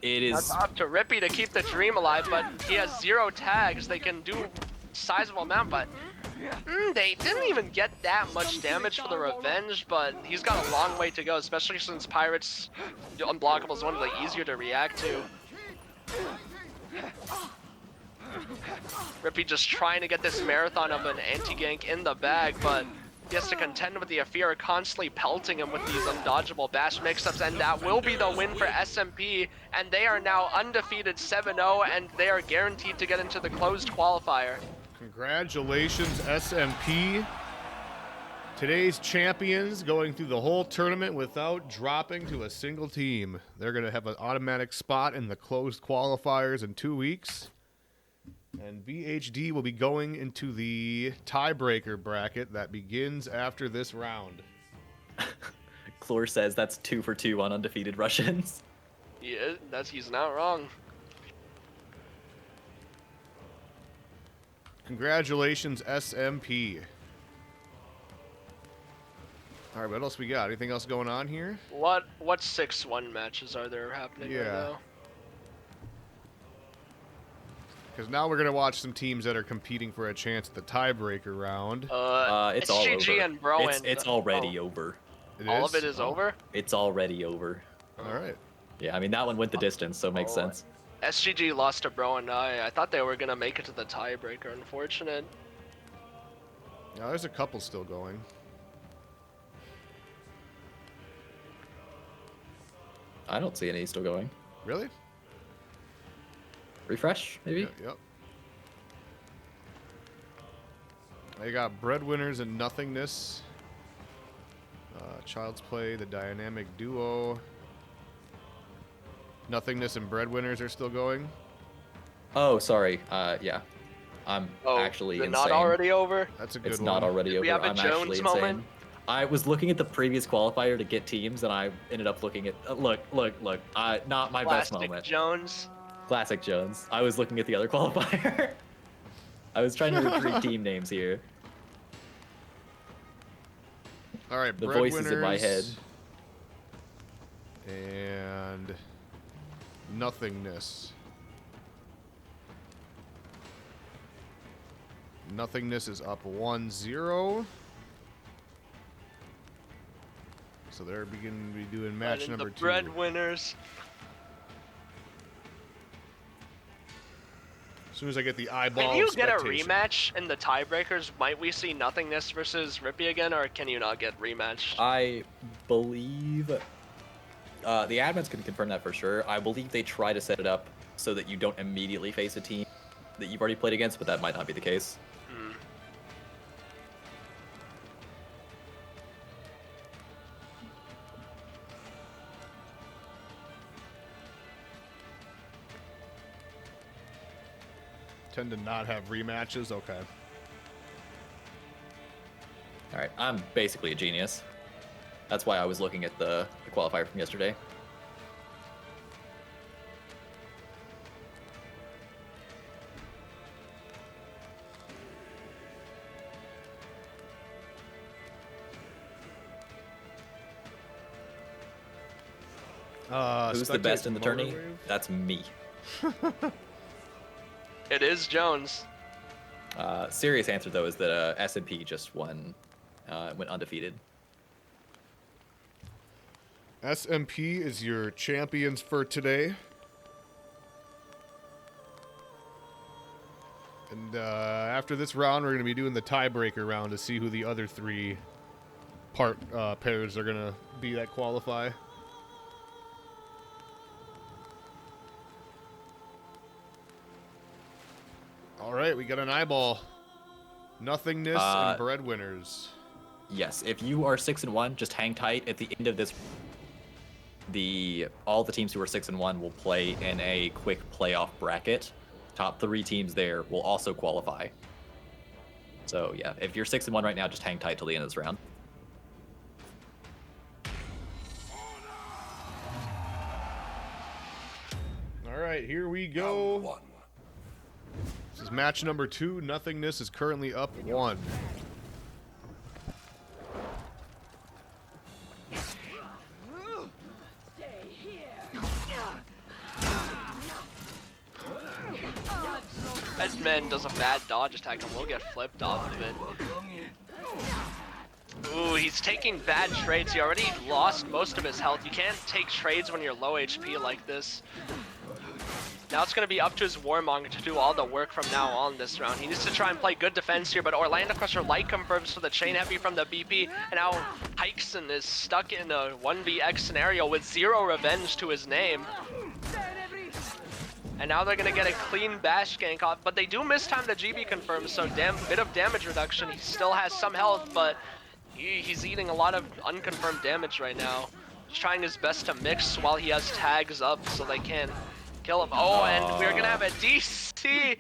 It is...
That's up to Rippy to keep the dream alive, but he has 0 tags. They can do sizable amount, but they didn't even get that much damage for the revenge, but he's got a long way to go, especially since Pirate's unblockable is one of the easier to react to. Rippy just trying to get this marathon of an anti-gank in the bag, but he has to contend with the Afira constantly pelting him with these undodgeable bash mix-ups, and that will be the win for SMP, and they are now undefeated 7-0, and they are guaranteed to get into the closed qualifier.
Congratulations, SMP. Today's champions going through the whole tournament without dropping to a single team. They're going to have an automatic spot in the closed qualifiers in 2 weeks. And VHD will be going into the tiebreaker bracket that begins after this round.
Clore says that's 2 for 2 on undefeated Russians.
Yeah, he's not wrong.
Congratulations, SMP. All right, what else we got? Anything else going on here?
What 6-1 matches are there happening right now?
Because now we're going to watch some teams that are competing for a chance at the tiebreaker round.
It's all
SGG
over.
and Bro
It's already over.
All of it is over?
It's already over.
All right.
Yeah, I mean, that one went the distance, so it makes sense.
SGG lost to Bro and I thought they were going to make it to the tiebreaker. Unfortunate.
Now, there's a couple still going.
I don't see any still going.
Really?
Refresh, maybe?
Yep. They got Breadwinners and Nothingness. Child's Play, the Dynamic Duo. Nothingness and Breadwinners are still going.
Oh, sorry. Yeah. I'm actually
they're
insane.
not already over?
That's a good
It's
one.
not already over.
we have a
I'm
Jones
actually
moment?
insane. I was looking at the previous qualifier to get teams, and I ended up looking at... look. Not my best
Plastic
moment.
Jones.
Classic Jones. I was looking at the other qualifier. I was trying to retrieve team names here.
All right,
The voices in my head.
And Nothingness. Nothingness is up 1-0. So they're beginning to be doing match
And
number
the
2.
Breadwinners.
As soon as I get the eyeball
Can you get a
expectation.
rematch in the tiebreakers? Might we see Nothingness versus Rippy again, or can you not get rematched?
I believe... the admins can confirm that for sure. I believe they try to set it up so that you don't immediately face a team that you've already played against, but that might not be the case.
Tend to not have rematches. Okay.
All right, I'm basically a genius. That's why I was looking at the qualifier from yesterday. Who's the
Spectate
best in the tourney?
Motorwave?
That's me.
It is Jones.
Serious answer though is that S&P just went undefeated.
SMP is your champions for today. And after this round, we're going to be doing the tiebreaker round to see who the other 3 pairs are going to be that qualify. All right, we got an eyeball. Nothingness and Breadwinners.
Yes, if you are 6-1, just hang tight. At the end of this, all the teams who are 6-1 will play in a quick playoff bracket. Top 3 teams there will also qualify. So yeah, if you're 6-1 right now, just hang tight till the end of this round.
All right, here we
Round
go.
1.
This is match number 2. Nothingness is currently up 1.
Edman does a bad dodge attack and will get flipped off of it. Ooh, he's taking bad trades. He already lost most of his health. You can't take trades when you're low HP like this. Now it's going to be up to his Warmonger to do all the work from now on this round. He needs to try and play good defense here, but Orlando Crusher light confirms for the chain heavy from the BP, and now Hikesen is stuck in a 1vx scenario with 0 revenge to his name. And now they're going to get a clean bash gank off, but they do miss time the GB confirms, so bit of damage reduction. He still has some health, but He's eating a lot of unconfirmed damage right now. He's trying his best to mix while he has tags up so they can't kill him. Oh, and we're gonna have a DC,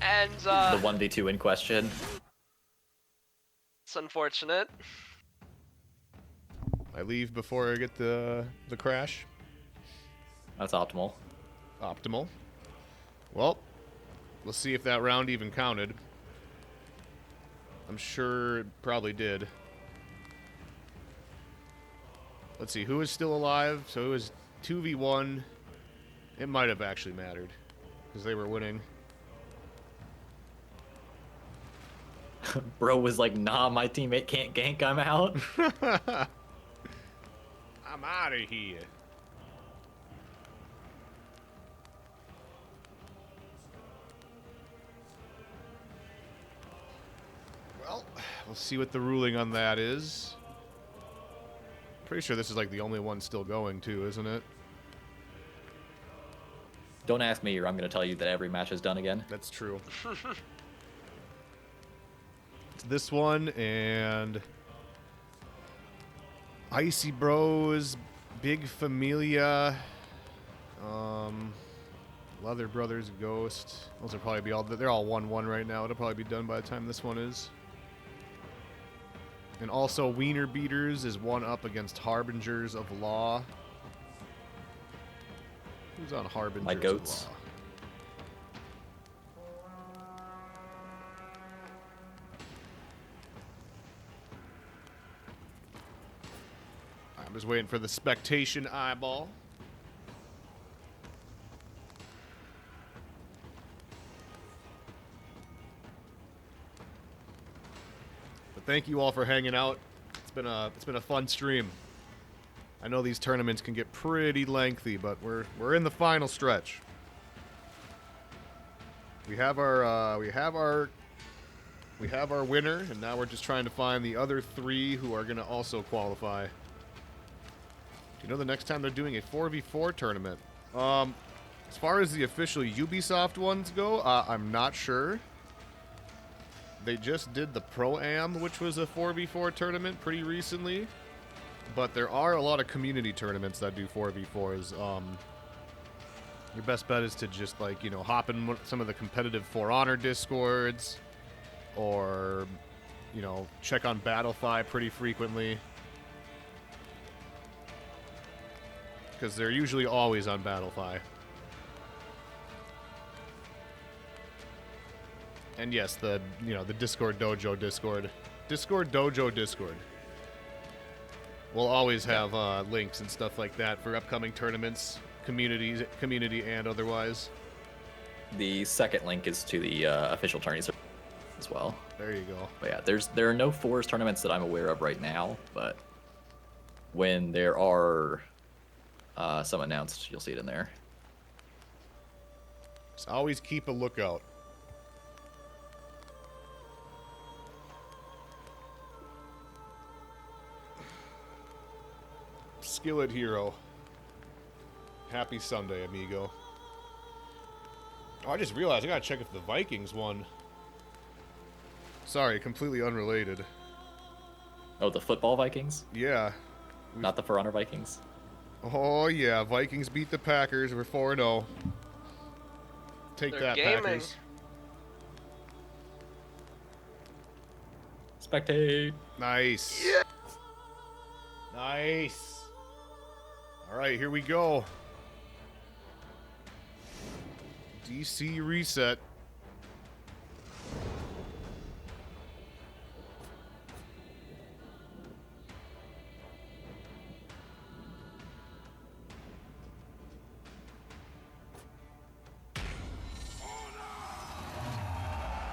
and
The 1v2 in question.
it's unfortunate.
I leave before I get the crash.
That's optimal.
Optimal. Well, let's see if that round even counted. I'm sure it probably did. Let's see, who is still alive? So it was 2v1. It might have actually mattered, because they were winning.
Bro was like, nah, my teammate can't gank, I'm out.
I'm out of here. Well, we'll see what the ruling on that is. Pretty sure this is like the only one still going too, isn't it?
Don't ask me, or I'm gonna tell you that every match is done again.
That's true. It's this one and Icy Bros, Big Familia, Leather Brothers, Ghost. Those will probably be all. They're all 1-1 right now. It'll probably be done by the time this one is. And also, Wiener Beaters is 1 up against Harbingers of Law. Who's on Harbingers
My goats.
of Law? I'm just waiting for the spectation eyeball. But thank you all for hanging out. It's been a fun stream. I know these tournaments can get pretty lengthy, but we're in the final stretch. We have our winner, and now we're just trying to find the other 3 who are gonna also qualify. Do you know the next time they're doing a 4v4 tournament? As far as the official Ubisoft ones go, I'm not sure. They just did the Pro-Am, which was a 4v4 tournament pretty recently. But there are a lot of community tournaments that do 4v4s. Your best bet is to just, like, you know, hop in some of the competitive For Honor Discords. Or, you know, check on Battlefy pretty frequently. Because they're usually always on Battlefy. And yes, the Discord Dojo Discord. Discord Dojo Discord. We'll always have links and stuff like that for upcoming tournaments, community and otherwise.
The second link is to the official tourneys as well.
There you go.
But yeah, there are no Force tournaments that I'm aware of right now, but when there are some announced, you'll see it in there.
Just always keep a lookout. Skillet Hero. Happy Sunday, amigo. Oh, I just realized I gotta check if the Vikings won. Sorry, completely unrelated.
Oh, the football Vikings?
Yeah.
Not the For Honor Vikings?
Oh, yeah. Vikings beat the Packers. We're 4-0. Take
They're
that,
gaming.
Packers.
Spectate.
Nice. Yeah. Nice. All right, here we go. DC reset.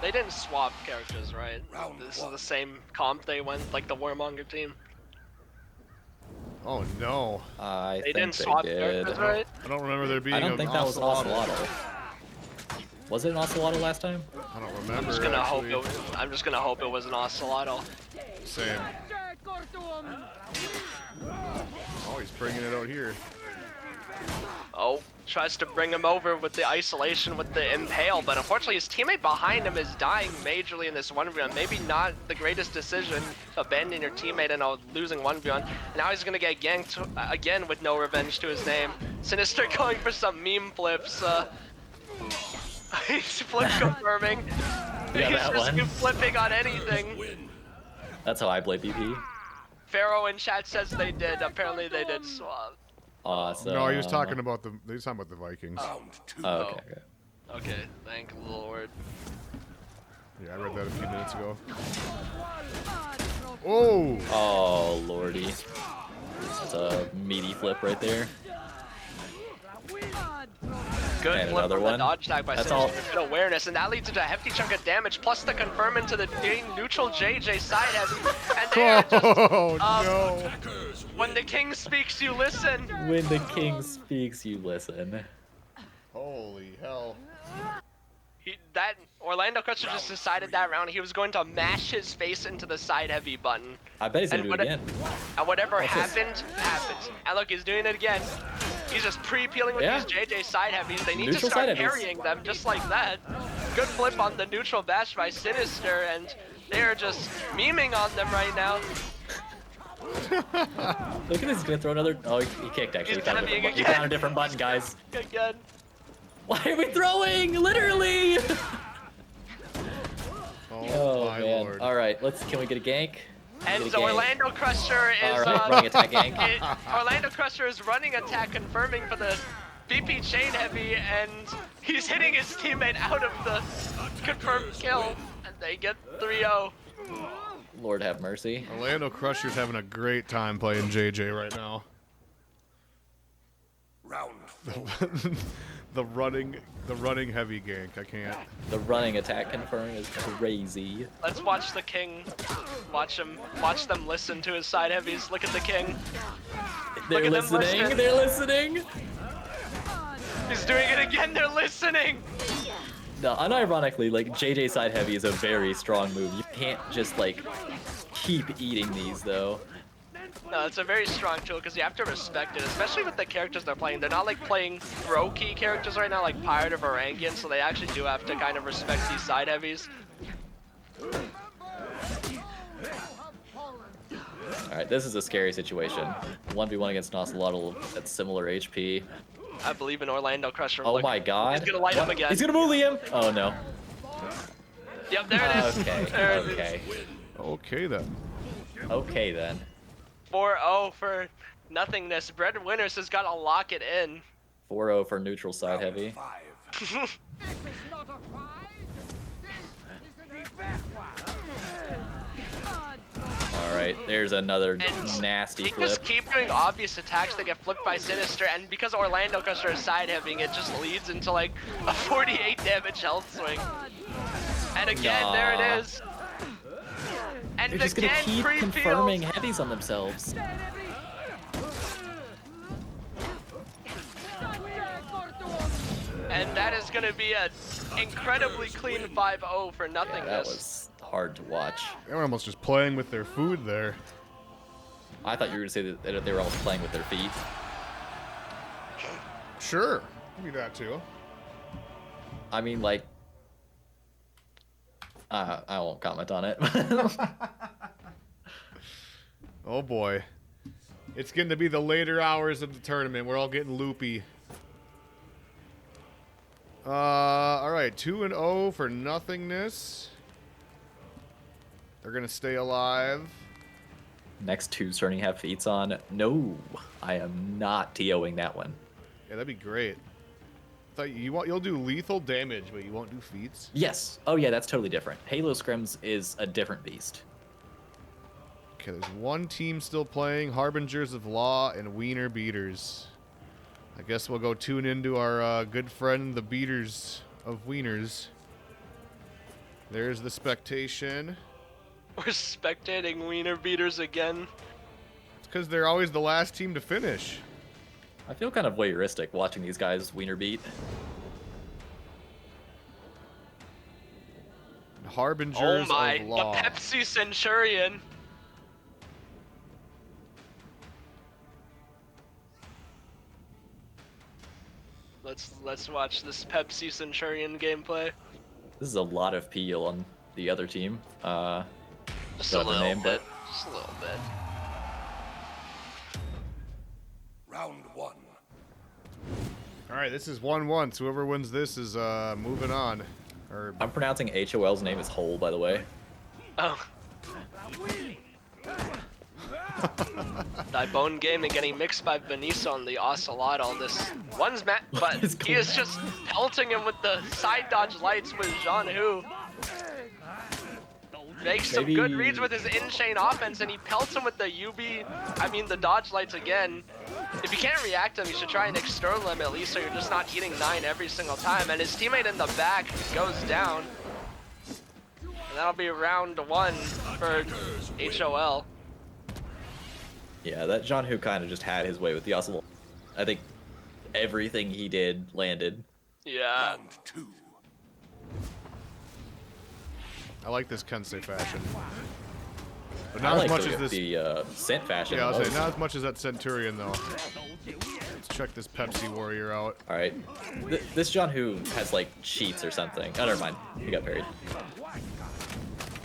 They didn't swap characters, right?
Round
This is
one.
the same comp they went, like the Warmonger team.
Oh, no.
I
They
think
didn't
they
swap
did.
characters, right?
I don't remember there being
I don't
an
think that was an
Ocelotl.
Ocelotl. Was it an Ocelotl last time?
I don't remember,
I'm just gonna
actually.
I'm just gonna hope it was an Ocelotl.
Same. Oh, he's bringing it out here.
Oh, tries to bring him over with the isolation with the impale, but unfortunately his teammate behind him is dying majorly in this 1v1. Maybe not the greatest decision, abandoning your teammate and losing 1v1. Now he's gonna get ganked again with no revenge to his name. Sinister going for some meme flips. He's flip confirming.
Yeah,
He's
that
just
one.
flipping on anything.
That's how I play PP.
Pharaoh in chat says they did. Apparently they did swap.
Awesome.
No, he was talking about the Vikings.
Round 2.
Oh, okay, okay.
Okay, thank Lord.
Yeah, I read that a few minutes ago. Oh!
Oh, lordy. That's a meaty flip right there.
Good
And
flip
another
from
one.
the dodge tag by
That's
Sinister
all.
with good awareness, and that leads to a hefty chunk of damage, plus the confirm into the neutral JJ side heavy. And they are just,
Oh, no.
when the king speaks, you listen.
When the king speaks, you listen.
Holy hell.
That Orlando Crusher just decided that round he was going to mash his face into the side heavy button.
I bet he's gonna
And
do it again.
And whatever
Watch this.
happened, happens. And look, he's doing it again. He's just pre-peeling with
Yeah.
these JJ side heavies. They need
Neutral
to start
side heavies.
carrying them just like that. Good flip on the neutral bash by Sinister, and they are just memeing on them right now.
Look at this, he's gonna throw another. Oh, he kicked actually.
He's
He found, a
tapping
different, he
again.
found a different button, guys.
Again.
Why are we throwing? Literally!
Oh, my
man.
lord.
Alright, can we get a gank?
And
Get a gank.
Orlando Crusher is
Alright, running attack gank.
Orlando Crusher is running attack, confirming for the BP chain heavy, and he's hitting his teammate out of the confirmed kill, and they get 3-0.
Lord have mercy.
Orlando Crusher's having a great time playing JJ right now.
Round 4.
the running heavy gank. I can't.
The running attack confirm is crazy.
Let's watch the king. Watch them listen to his side heavies. Look at the king.
They're
at them
listening.
listen.
They're listening.
He's doing it again. They're listening.
No, unironically, like JJ side heavy is a very strong move. You can't just like keep eating these though.
No, it's a very strong tool because you have to respect it, especially with the characters they're playing. They're not like playing throw key characters right now, like Pirate or Varangian, so they actually do have to kind of respect these side heavies.
Alright, this is a scary situation. 1v1 against Nocelotl at similar HP.
I believe in Orlando Crusher.
Oh
Look,
my god.
He's gonna light him again.
He's gonna bully him! Oh no.
Yep, there it is.
Okay,
There it is.
okay.
Okay, then.
Okay then.
4-0 for nothingness. Bread Winners has got to lock it in.
4-0 for neutral side
Round
heavy.
5.
This is not a fight. This is an event.
Alright, there's another
And
nasty
He
flip.
just keep doing obvious attacks that get flipped by Sinister, and because Orlando Crusher is side heaving, it just leads into like a 48 damage health swing. And again, there
Nah.
it is. And
They're just gonna
again,
keep
pre-field.
confirming heavies on themselves.
And that is going to be an incredibly clean 5-0 for
Yeah,
nothingness.
that was hard to watch.
They were almost just playing with their food there.
I thought you were gonna say that they were all playing with their feet.
Sure. Give me that too.
I mean, like, I won't comment on it.
Oh boy. It's getting to be the later hours of the tournament. We're all getting loopy. Alright, 2-0 for nothingness. They're gonna stay alive.
Next two starting to have feats on. No, I am not TOing that one.
Yeah, that'd be great. Thought you'll do lethal damage, but you won't do feats.
Yes. Oh yeah, that's totally different. Halo Scrims is a different beast.
Okay, there's one team still playing, Harbingers of Law and Wiener Beaters. I guess we'll go tune into our good friend, the Beaters of Wieners. There's the spectation.
We're spectating Wiener Beaters again.
It's because they're always the last team to finish.
I feel kind of voyeuristic watching these guys wiener beat.
Harbingers
Oh my,
of
the
Law.
Pepsi Centurion. Let's watch this Pepsi Centurion gameplay.
This is a lot of peel on the other team.
Just
Don't
a
have the
little
name,
bit.
but-
Just a little bit.
Round 1.
All right, this is 1-1. So whoever wins this is moving on. Or
I'm pronouncing HOL's name as Hole, by the way.
Oh. Dibone Gaming getting mixed by Benicio on the Ocelotl. This one's but
is
he is just pelting him with the side dodge lights with Jean Hu. Makes some good
Maybe-
reads with his in-chain offense, and he pelts him with the the dodge lights again. If you can't react him, you should try and external him at least, so you're just not eating 9 every single time. And his teammate in the back goes down. And that'll be round 1 for HOL.
Yeah, that John Who kind of just had his way with the Ocelot. I think everything he did landed.
Yeah.
Round 2.
I like this Kensei fashion. But
I
not
like
as much
the,
as this.
the scent fashion.
Yeah, I'll say
most.
not as much as that Centurion though. Let's check this Pepsi Warrior out.
All right, this John Who has like cheats or something. Oh, never mind. He got parried.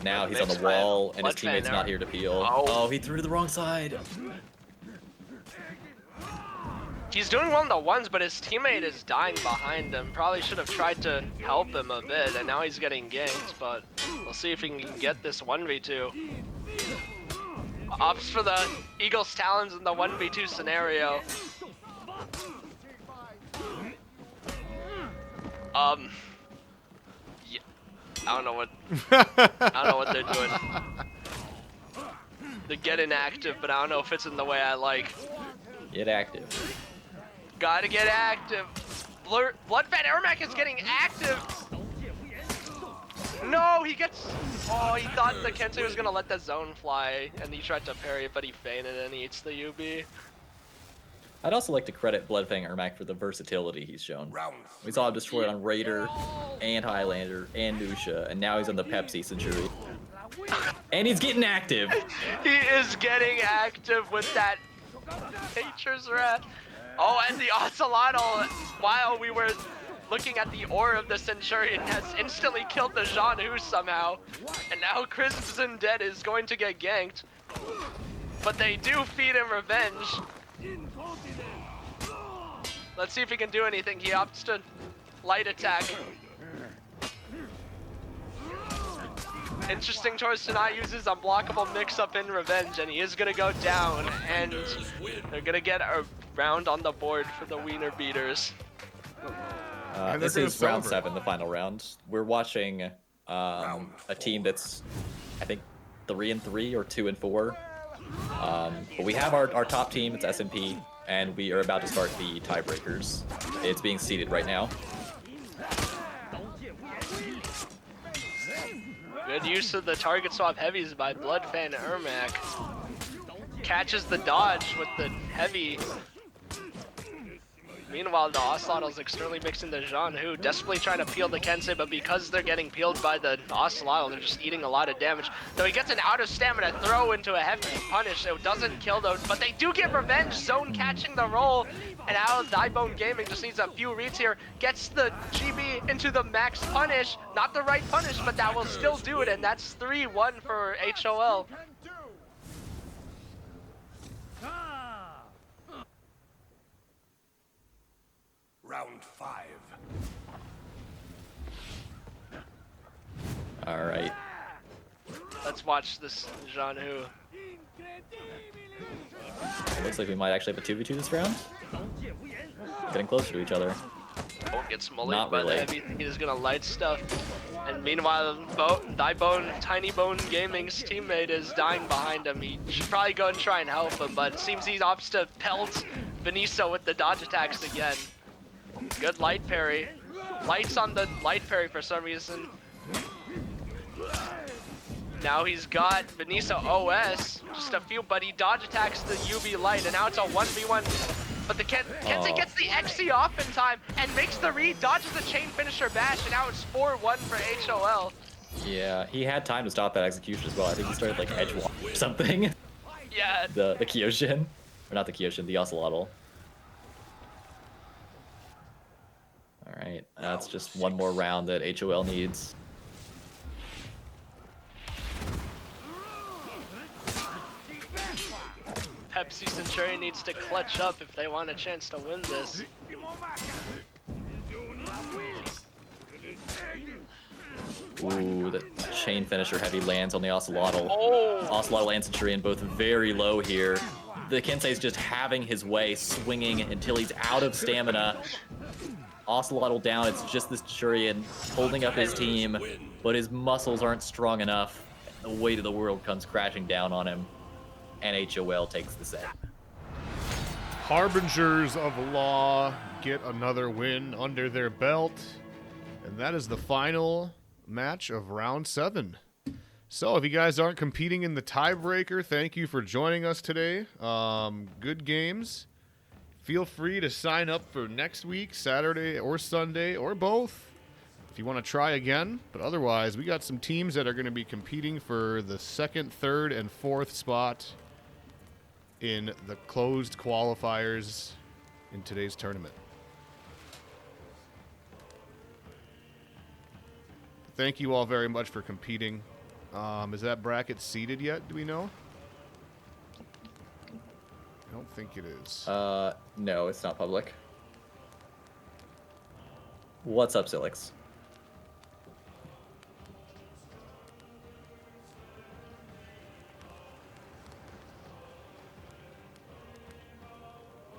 Now he's on the
Mixed by
wall, and his
Blood
teammate's
Fan
not
there.
here to peel.
Oh.
Oh, he threw to the wrong side.
He's doing well in the ones, but his teammate is dying behind him. Probably should have tried to help him a bit, and now he's getting ganked, but we'll see if he can get this 1v2. Opts for the Eagle's Talons in the 1v2 scenario. Yeah, I don't know what they're doing. They're getting active, but I don't know if it's in the way I like.
Get active.
Gotta get active. Bloodfed Ermac is getting active. No, he gets. Oh, he thought the Kensei was gonna let the zone fly, and he tried to parry it, but he fainted and he eats the UB.
I'd also like to credit Bloodfang Ermac for the versatility he's shown.
Round
We saw him destroy it on Raider, and Highlander, and Nusha, and now he's on the Pepsi Century. And he's getting active.
He is getting active with that Nature's Wrath. Oh, and the Ocelotl, while we were looking at the ore of the Centurion, has instantly killed the Jean Hu somehow. And now Crimson Dead is going to get ganked. But they do feed him revenge. Let's see if he can do anything. He opts to light attack. Interesting choice to not use his unblockable mix-up in revenge, and he is gonna go down, and they're gonna get a round on the board for the Wiener Beaters.
And
This
they're
is
gonna
round
celebrate.
7, the final round. We're watching a team that's, I think, 3-3 or 2-4. But we have our top team, it's S&P, and we are about to start the tiebreakers. It's being seeded right now.
Good use of the target swap heavies by Bloodfan Ermac. Catches the dodge with the heavy. Meanwhile, the Ocelotl's externally mixing the Jean Hu, desperately trying to peel the Kensei, but because they're getting peeled by the Ocelotl, they're just eating a lot of damage. Though he gets an out of stamina throw into a heavy punish, it doesn't kill though, but they do get revenge, zone catching the roll, and now Dibone Gaming just needs a few reads here, gets the GB into the max punish, not the right punish, but that will still do it, and that's 3-1 for HOL.
Round 5.
All right.
Let's watch this Jean Hu.
Looks like we might actually have a 2v2 this round. Getting closer to each other.
Oh, gets mullied
Not
by
really.
the heavy. He is gonna light stuff. And meanwhile, Tiny Bone Gaming's teammate is dying behind him. He should probably go and try and help him, but it seems he opts to pelt Benicio with the dodge attacks again. Good light parry. Lights on the light parry for some reason. Now he's got Benicio OS, just a few, but he dodge attacks the UV light, and now it's a 1v1. But the Kensei gets the XC off in time and makes the read, dodges the chain finisher bash, and now it's 4-1 for HOL.
Yeah, he had time to stop that execution as well. I think he started like edge walk or something.
Yeah,
the Kyoshin, or not the Kyoshin, the Ocelotl. Right, that's just one more round that HOL needs.
Pepsi Centurion needs to clutch up if they want a chance to win this.
Ooh, the chain finisher heavy lands on the Ocelotl.
Oh!
Ocelotl and Centurion both very low here. The Kensei's just having his way, swinging until he's out of stamina. Ocelotl down, it's just the Centurion holding up his team, but his muscles aren't strong enough. The weight of the world comes crashing down on him, and HOL takes the set.
Harbingers of Law get another win under their belt, and that is the final match of round 7. So if you guys aren't competing in the tiebreaker, thank you for joining us today. Good games. Feel free to sign up for next week, Saturday or Sunday, or both, if you want to try again. But otherwise, we got some teams that are going to be competing for the 2nd, 3rd, and 4th spot in the closed qualifiers in today's tournament. Thank you all very much for competing. Is that bracket seeded yet? Do we know? I don't think it is.
No, it's not public. What's up, Silix?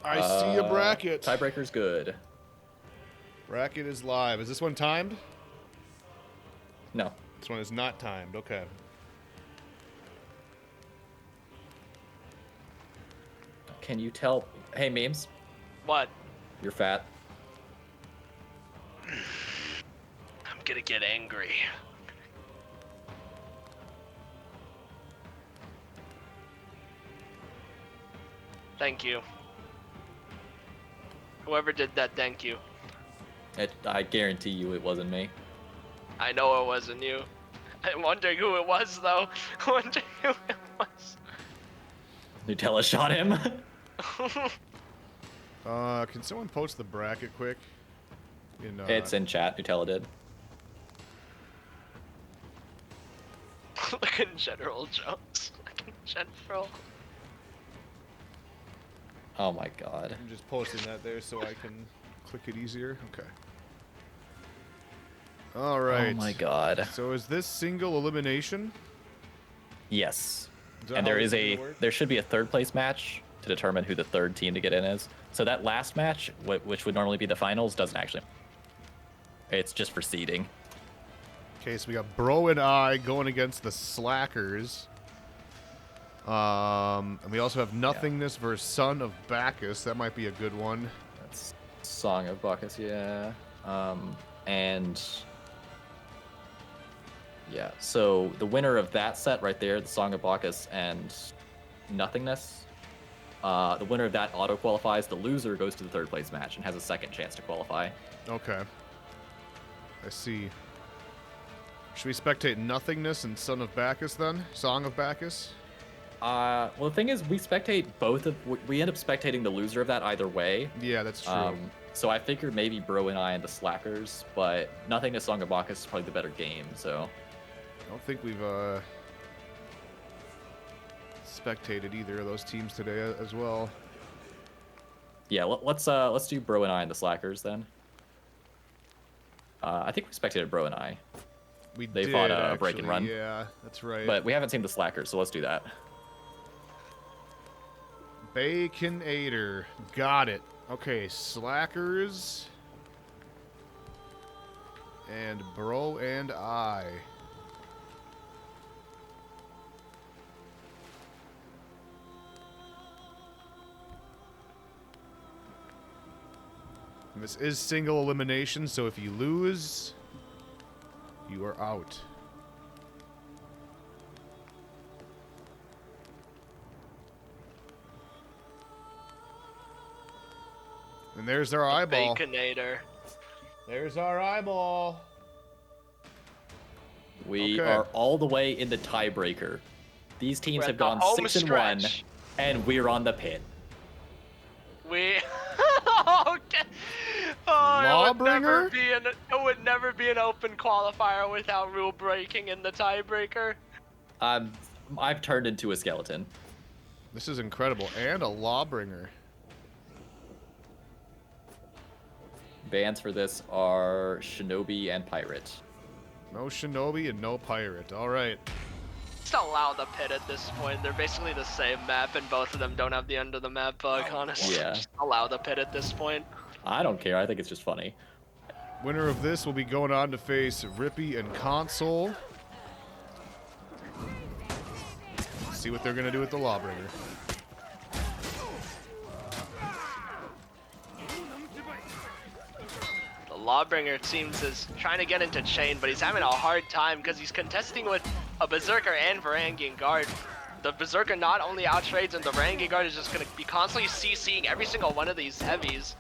I see a bracket.
Tiebreaker's good.
Bracket is live. Is this one timed?
No.
This one is not timed. Okay.
Can you tell? Hey, memes,
What?
you're fat.
I'm gonna get angry. Thank you. Whoever did that, thank you.
I guarantee you it wasn't me.
I know it wasn't you. I'm wondering who it was, though. I wonder who it was.
Nutella shot him.
Can someone post the bracket quick?
It's in chat. Nutella did.
Look in General Jones. Look in General.
Oh my god.
I'm just posting that there so I can click it easier. Okay. All right.
Oh my god.
So is this single elimination?
Yes.
Is that
And
how
there
this
is
is gonna work?
there should be a 3rd place match to determine who the 3rd team to get in is. So that last match, which would normally be the finals, doesn't actually. It's just for seeding.
Okay, so we got Bro and I going against the Slackers. And we also have Nothingness versus Son of Bacchus. That might be a good one.
That's Song of Bacchus, yeah. And yeah, so the winner of that set right there, the Song of Bacchus and Nothingness, the winner of that auto qualifies. The loser goes to the 3rd place match and has a 2nd chance to qualify.
Okay. I see. Should we spectate Nothingness and Son of Bacchus then? Song of Bacchus?
Well, the thing is, we spectate both of. We end up spectating the loser of that either way.
Yeah, that's true.
So I figured maybe Bro and I and the Slackers, but Nothingness, Song of Bacchus is probably the better game. So
I don't think we've spectated either of those teams today as well.
yeah, let's do Bro and I and the Slackers then. I think we spectated Bro and I, They
did,
fought a break and
actually.
run.
Yeah, that's right.
but we haven't seen the Slackers, so let's do that.
Baconator. Got it. Okay, Slackers. And Bro and I. And this is single elimination, so if you lose, you are out. And there's our eyeball.
Baconator.
There's our eyeball.
We
Okay.
are all the way in the tiebreaker. These teams
We're
have
at the
gone
home
6-1,
stretch.
and we're on the pin.
We. Okay. Oh, that
Lawbringer?
It would never be an open qualifier without rule breaking in the tiebreaker.
I've turned into a skeleton.
This is incredible. And a Lawbringer.
Bans for this are Shinobi and Pirate.
No Shinobi and no Pirate. All right.
Just allow the pit at this point. They're basically the same map, and both of them don't have the end of the map bug, honestly.
Yeah.
Just allow the pit at this point.
I don't care. I think it's just funny.
Winner of this will be going on to face Rippy and Console. See what they're going to do with the Lawbringer.
The Lawbringer, it seems, is trying to get into chain, but he's having a hard time because he's contesting with a Berserker and Varangian Guard. The Berserker not only outtrades, and the Varangian Guard is just going to be constantly CCing every single one of these heavies.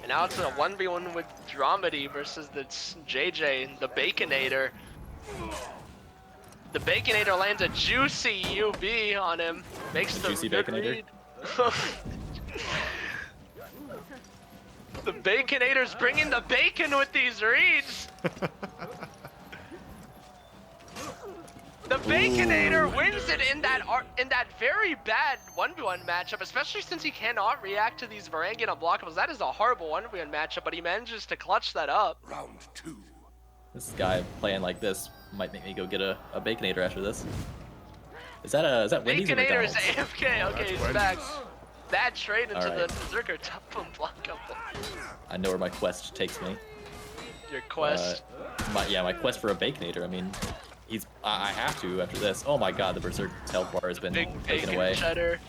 And now it's a 1v1 with Dramedy versus the JJ, the Baconator. The Baconator lands a juicy UB on him, makes the
Juicy
good
Baconator?
read. The Baconator's bringing the bacon with these reads. The Baconator wins it in that very bad 1v1 matchup, especially since he cannot react to these Varangian unblockables. That is a horrible 1v1 matchup, but he manages to clutch that up.
Round 2.
This guy playing like this might make me go get a Baconator after this. Is that Wendy's or
Baconator is
McDonald's?
AFK. Okay,
That's
he's
Wendy's.
back. Bad trade into
Alright.
the Berserker top unblockable.
I know where my quest takes me.
Your quest.
My quest for a Baconator. I mean, I have to after this. Oh my god, the Berserk health bar has been
Big
taken
bacon
away.
cheddar.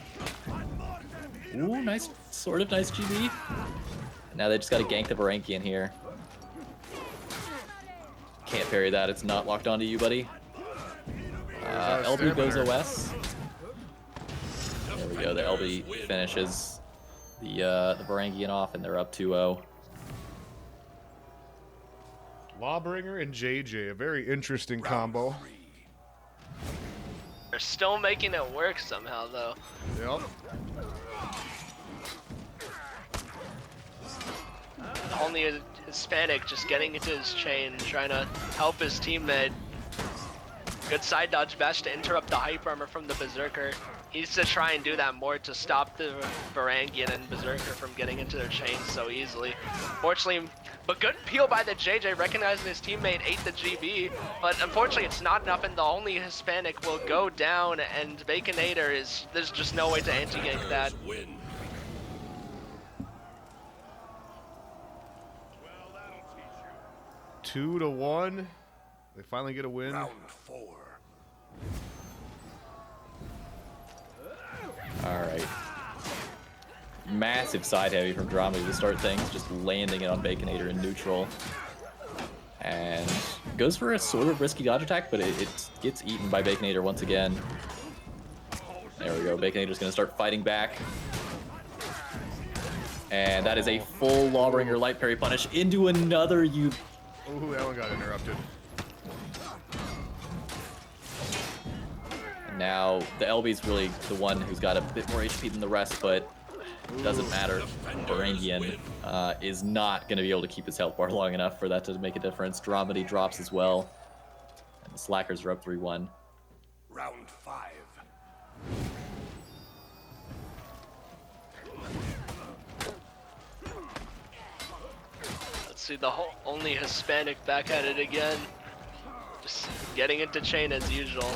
Ooh, nice, sort of nice GB. Now they just got to gank the Varangian here. Can't parry that. It's not locked onto you, buddy. LB goes OS. There we go. The LB finishes the Varangian off, and they're up 2-0.
Lawbringer and JJ, a very interesting combo.
They're still making it work somehow, though.
Yep.
Only a Hispanic just getting into his chain, trying to help his teammate. Good side dodge bash to interrupt the hyper armor from the Berserker. He needs to try and do that more to stop the Varangian and Berserker from getting into their chains so easily. Fortunately, but good peel by the JJ, recognizing his teammate ate the GB, but unfortunately it's not enough, and the only Hispanic will go down, and Baconator there's just no way to anti-gank that.
Win.
2-1. They finally get a win.
Round 4.
Alright. Massive side heavy from Dramedy to start things, just landing it on Baconator in neutral. And goes for a sort of risky dodge attack, but it gets eaten by Baconator once again. There we go, Baconator's gonna start fighting back. And that is a full Lawbringer light parry punish into another
Ooh, that one got interrupted.
Now, the LB's really the one who's got a bit more HP than the rest, but it doesn't matter. Varangian is not going to be able to keep his health bar long enough for that to make a difference. Dramedy drops as well. And the Slackers are up 3-1.
Round 5.
Let's see, the only Hispanic back at it again. Just getting into chain as usual.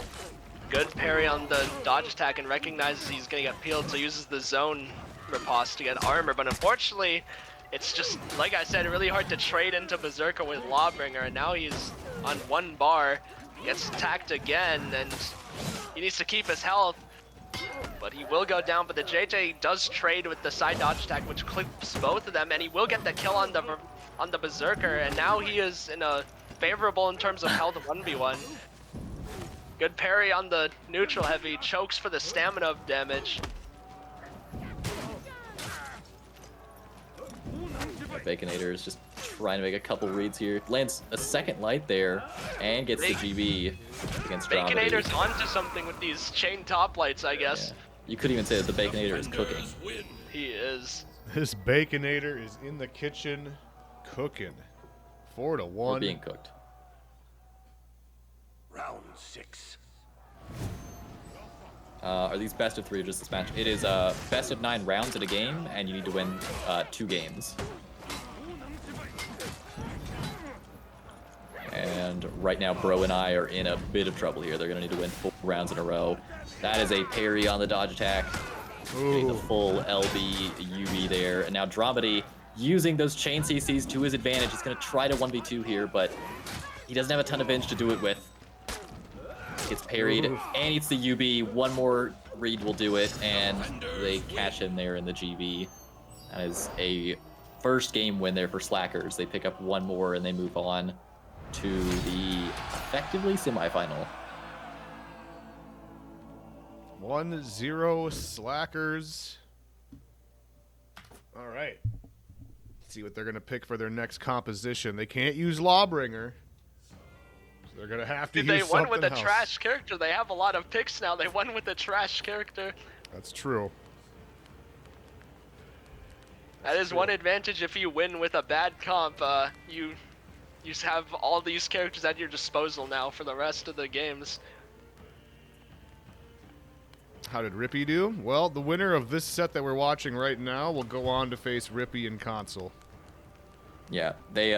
Good parry on the dodge attack, and recognizes he's gonna get peeled, so uses the zone riposte to get armor, but unfortunately, it's just, like I said, really hard to trade into Berserker with Lawbringer, and now he's on 1 bar, gets attacked again, and he needs to keep his health, but he will go down, but the JJ does trade with the side dodge attack, which clips both of them, and he will get the kill on the Berserker, and now he is in a favorable in terms of health 1v1. Good parry on the neutral heavy, chokes for the stamina of damage.
Baconator is just trying to make a couple reads here. Lands a second light there and gets the GB against Dramedy.
Baconator's onto something with these chain top lights, I guess.
Yeah. You could even say that the Baconator is cooking.
He is.
This Baconator is in the kitchen cooking. 4-1.
We're being cooked.
Round 6.
Are these best of 3 or just this match? It is best of 9 rounds in a game, and you need to win 2 games. And right now, Bro and I are in a bit of trouble here. They're going to need to win 4 rounds in a row. That is a parry on the dodge attack. Getting the full LB, UB there. And now Dramedy, using those chain CCs to his advantage, he's going to try to 1v2 here, but he doesn't have a ton of binge to do it with. Gets parried, and it's the UB. One more read will do it, and they catch him there in the GB. That is a first game win there for Slackers. They pick up 1 more, and they move on to the effectively semifinal.
1-0 Slackers. All right. Let's see what they're going to pick for their next composition. They can't use Lawbringer. So they're going to have to use
They
something
won with a
else.
trash character. They have a lot of picks now. They won with a trash character.
That's true.
That is one advantage if you win with a bad comp. You have all these characters at your disposal now for the rest of the games.
How did Rippy do? Well, the winner of this set that we're watching right now will go on to face Rippy in console.
Yeah, they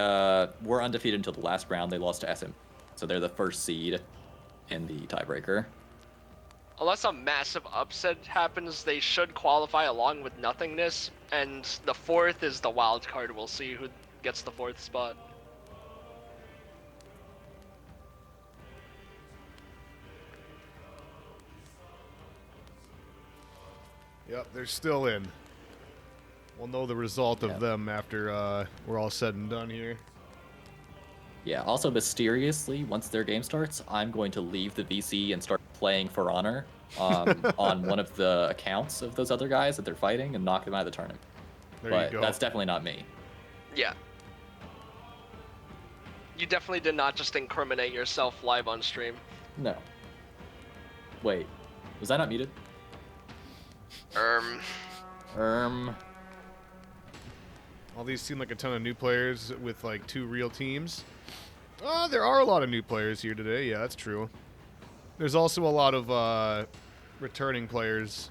were undefeated until the last round. They lost to SM. So they're the first seed in the tiebreaker.
Unless a massive upset happens, they should qualify along with nothingness. And the 4th is the wild card. We'll see who gets the 4th spot.
Yep, they're still in. We'll know the result of them after we're all said and done here.
Yeah, also mysteriously, once their game starts, I'm going to leave the VC and start playing For Honor on one of the accounts of those other guys that they're fighting and knock them out of the tournament.
There
But
you go.
that's definitely not me.
Yeah. You definitely did not just incriminate yourself live on stream.
No. Wait, was I not muted?
All these seem like a ton of new players with like 2 real teams. There are a lot of new players here today. Yeah, that's true. There's also a lot of returning players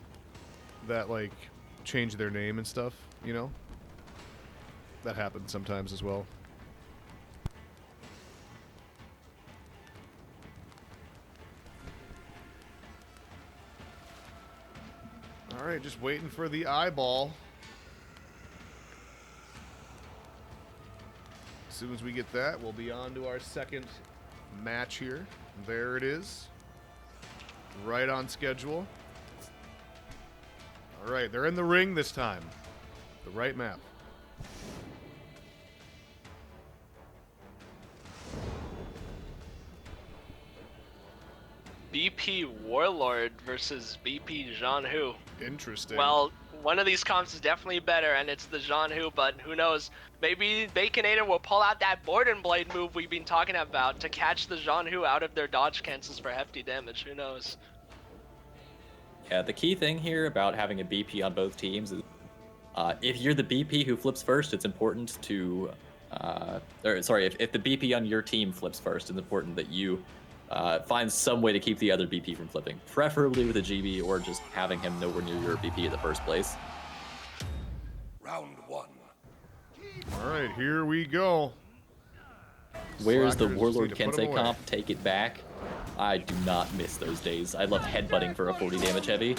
that like change their name and stuff, you know? That happens sometimes as well. All right, just waiting for the eyeball. As soon as we get that, we'll be on to our second match here. There it is. Right on schedule. All right, they're in the ring this time. The right map.
BP Warlord versus BP Jean-Hu.
Interesting.
Well, one of these comps is definitely better, and it's the Jean-Hu, but who knows? Maybe Baconator will pull out that Board and Blade move we've been talking about to catch the Jean-Hu out of their dodge cancels for hefty damage. Who knows?
Yeah, the key thing here about having a BP on both teams is if you're the BP who flips first, it's important to... if the BP on your team flips first, it's important that you find some way to keep the other BP from flipping, preferably with a GB or just having him nowhere near your BP in the first place.
Round 1.
All right, here we go.
Where's the
Slackers just
Warlord
need to put 'em
Kensei
away.
comp? Take it back. I do not miss those days. I love headbutting for a 40 damage heavy.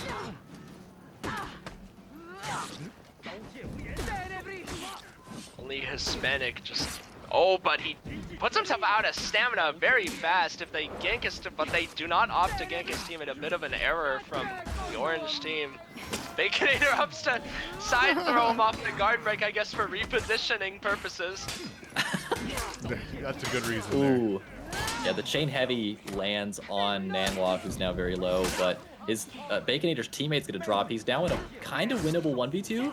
Only Hispanic just... Oh, but he puts himself out of stamina very fast if they gank his team, but they do not opt to gank his team. And a bit of an error from the orange team. Baconator ups to side throw him off the guard break, I guess, for repositioning purposes.
That's a good reason there.
Ooh. Yeah, the chain heavy lands on Nanwalk, who's now very low, but his Baconator's teammate's gonna drop. He's now in a kind of winnable 1v2,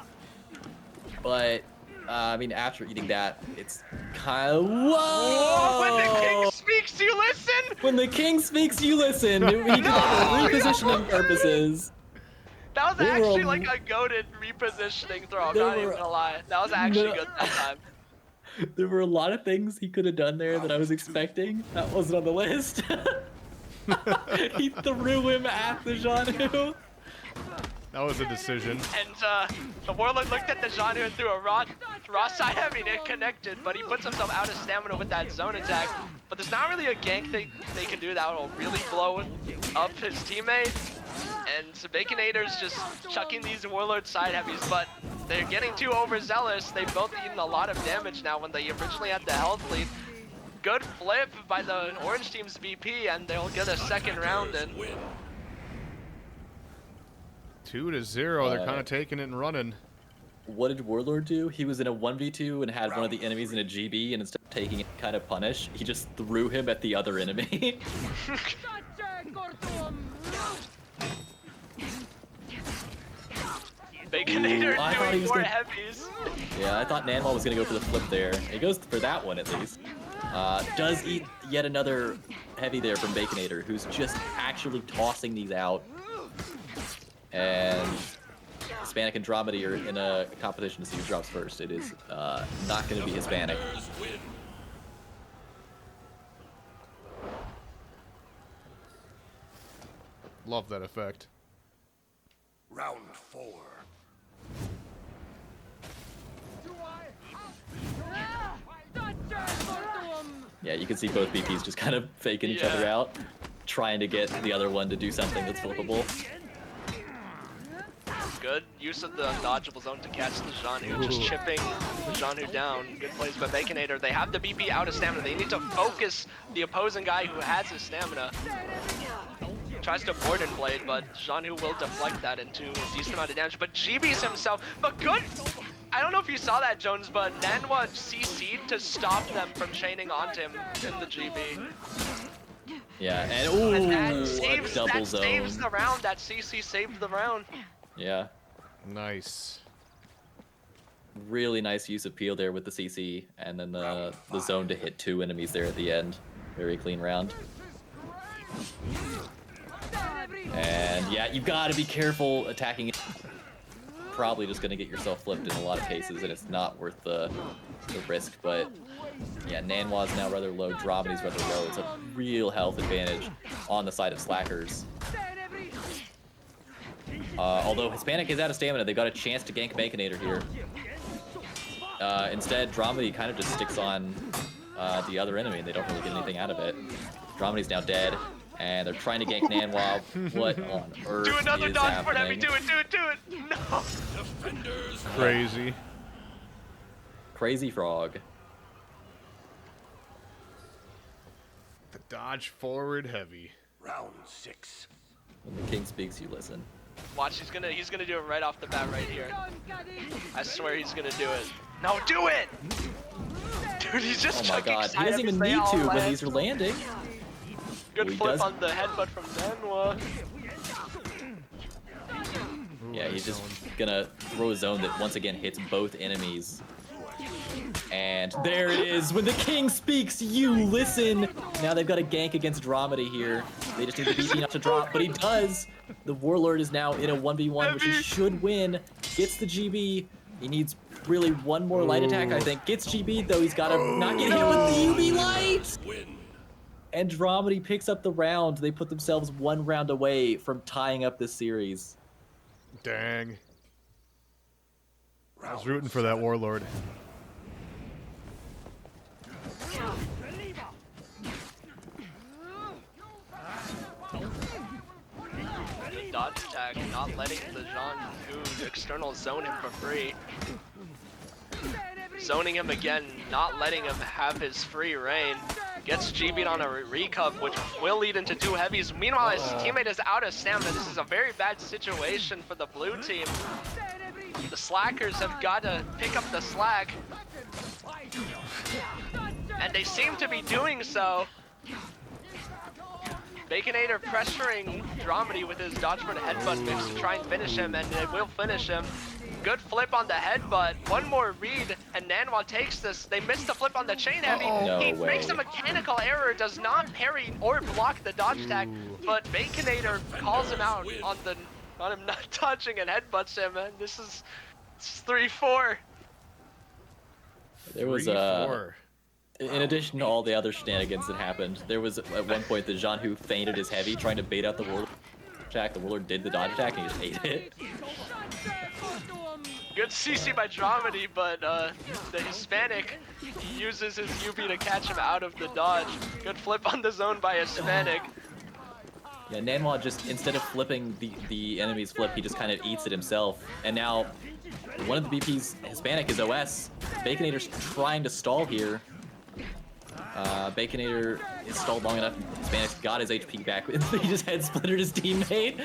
but I mean, after eating that, it's kind of... Whoa!
When the king speaks, you listen!
When the king speaks, you listen! He did that for repositioning purposes.
That was
They were
actually
a-
like a goated repositioning throw, I'm
They
not even
were-
gonna lie. That was actually
No.
good that time.
There were a lot of things he could have done there that I was expecting. That wasn't on the list. He threw him at the Jeanu.
That was a decision.
And the Warlord looked at the Jeanu and threw a raw side heavy and it connected, but he puts himself out of stamina with that zone attack. But there's not really a gank they can do that will really blow up his teammate. And Baconator's just chucking these Warlord side heavies, but they're getting too overzealous. They've both eaten a lot of damage now when they originally had the health lead. Good flip by the orange team's VP, and they'll get a second round in.
2-0. They're kind of taking it and running.
What did Warlord do? He was in a 1v2 and had one of the enemies in a GB, and instead of taking it kind of punish, he just threw him at the other enemy.
Baconator
I thought he
doing
was
more
gonna-
heavies.
Yeah, I thought Nanwal was going to go for the flip there. He goes for that one at least. Does eat yet another heavy there from Baconator, who's just actually tossing these out. And Hispanic and Dramedy are in a competition to see who drops first. It is not going to be Hispanic.
Love that effect.
Round 4.
Yeah, you can see both BPs just kind of faking each other out, trying to get the other one to do something that's flippable.
Good use of the undodgeable zone to catch the Jeanu, just chipping the Jeanu down. Good plays by Baconator. They have the BP out of stamina. They need to focus the opposing guy who has his stamina. Tries to board and blade, but Jeanu will deflect that into a decent amount of damage. But GB's himself, but good. I don't know if you saw that, Jones, but Nanwa CC'd to stop them from chaining onto him in the GB.
Yeah, and ooh,
And
a double zone.
saves the round. That CC saved the round.
Yeah,
Nice.
really nice use of peel there with the CC, and then the zone to hit 2 enemies there at the end. Very clean round. And yeah, you've got to be careful attacking it. Probably just going to get yourself flipped in a lot of cases, and it's not worth the risk. But yeah, Nanwa's now rather low, Dramedy's rather low. It's a real health advantage on the side of Slackers. Although Hispanic is out of stamina, they got a chance to gank Baconator here. Instead, Dramedy kind of just sticks on the other enemy, and they don't really get anything out of it. Dramedy's now dead, and they're trying to gank Nanwa. What on earth
Do another
is
dodge for
happening?
heavy. Do it. No.
Crazy.
Crazy Frog.
The dodge forward heavy.
Round 6.
When the king speaks, you listen.
Watch, he's gonna do it right off the bat right here. I swear he's gonna do it. No, do it! Dude, he's just
Oh my
chucking
god, he
side
doesn't even
heavies, they
need
all
to when
land.
these are landing.
Good
Oh, he
flip
does-
on the headbutt from Nanwa.
Yeah, he's just gonna throw a zone that once again hits both enemies. And there it is. When the king speaks, you listen. Now they've got a gank against Dramedy here. They just need the BP not to drop, but he does. The Warlord is now in a 1v1, which he should win. Gets the GB. He needs really one more light attack, I think. Gets GB, though he's got to not get hit with the UV light. And Dramedy picks up the round. They put themselves one round away from tying up this series.
Dang. I was rooting for that Warlord.
The dodge attack, not letting the Jean external zone him for free. Zoning him again, not letting him have his free reign. Gets GB'd on a recub, which will lead into 2 heavies. Meanwhile, his teammate is out of stamina. This is a very bad situation for the blue team. The Slackers have got to pick up the slack. And they seem to be doing so. Baconator pressuring Dramedy with his dodge for the headbutt mix to try and finish him, and it will finish him. Good flip on the headbutt. One more read, and Nanwa takes this. They missed the flip on the chain heavy.
No
He
way.
makes a mechanical error, does not parry or block the dodge attack, but Baconator calls him out on him not touching and headbutts him, and this is 3-4.
There was
3-4.
in addition to all the other shenanigans that happened, there was at one point that Jean-Hu feinted his heavy trying to bait out the Warlord attack. The Warlord did the dodge attack and he just ate it.
Good CC by Dramedy, but the Hispanic uses his UB to catch him out of the dodge. Good flip on the zone by Hispanic.
Yeah, Nanwa just, instead of flipping the enemy's flip, he just kind of eats it himself. And now, one of the BP's Hispanic is OS. Baconator's trying to stall here. Baconator is stalled long enough. Hispanic's got his HP back. He just head splittered his teammate.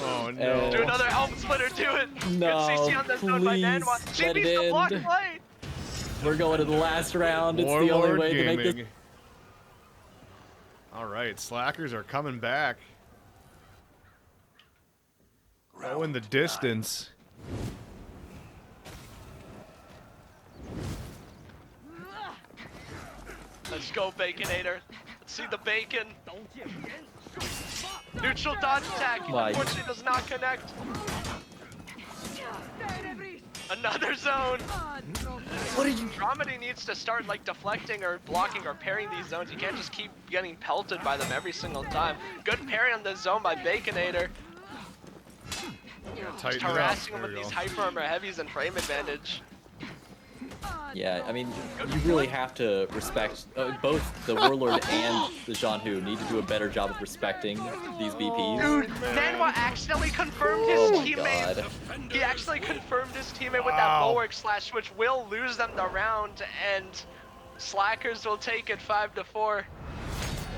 Oh no.
Do another helm splitter to it.
No,
Good CC on the zone by Nanwa. She
let
beats
it
the block
end.
play.
We're going to the last round. It's the only
Warlord
way to make this.
Gaming. All right, Slackers are coming back. Oh, in the distance.
Let's go, Baconator. Let's see the bacon. Neutral dodge attack.
My-
Unfortunately, does not connect. Another zone.
What are you?
Dramedy needs to start like deflecting or blocking or parrying these zones. You can't just keep getting pelted by them every single time. Good parry on the zone by Baconator.
Tighten
Just
it up.
harassing him
There
with
we
these
go.
hyper armor heavies and frame advantage.
Yeah, I mean, you really have to respect both the Warlord and the Jean-Hu need to do a better job of respecting these BPs.
Dude, Nanwa accidentally confirmed his
Oh my
teammate.
God.
He actually confirmed his teammate with that
Wow.
bulwark slash, which will lose them the round, and Slackers will take it 5-4.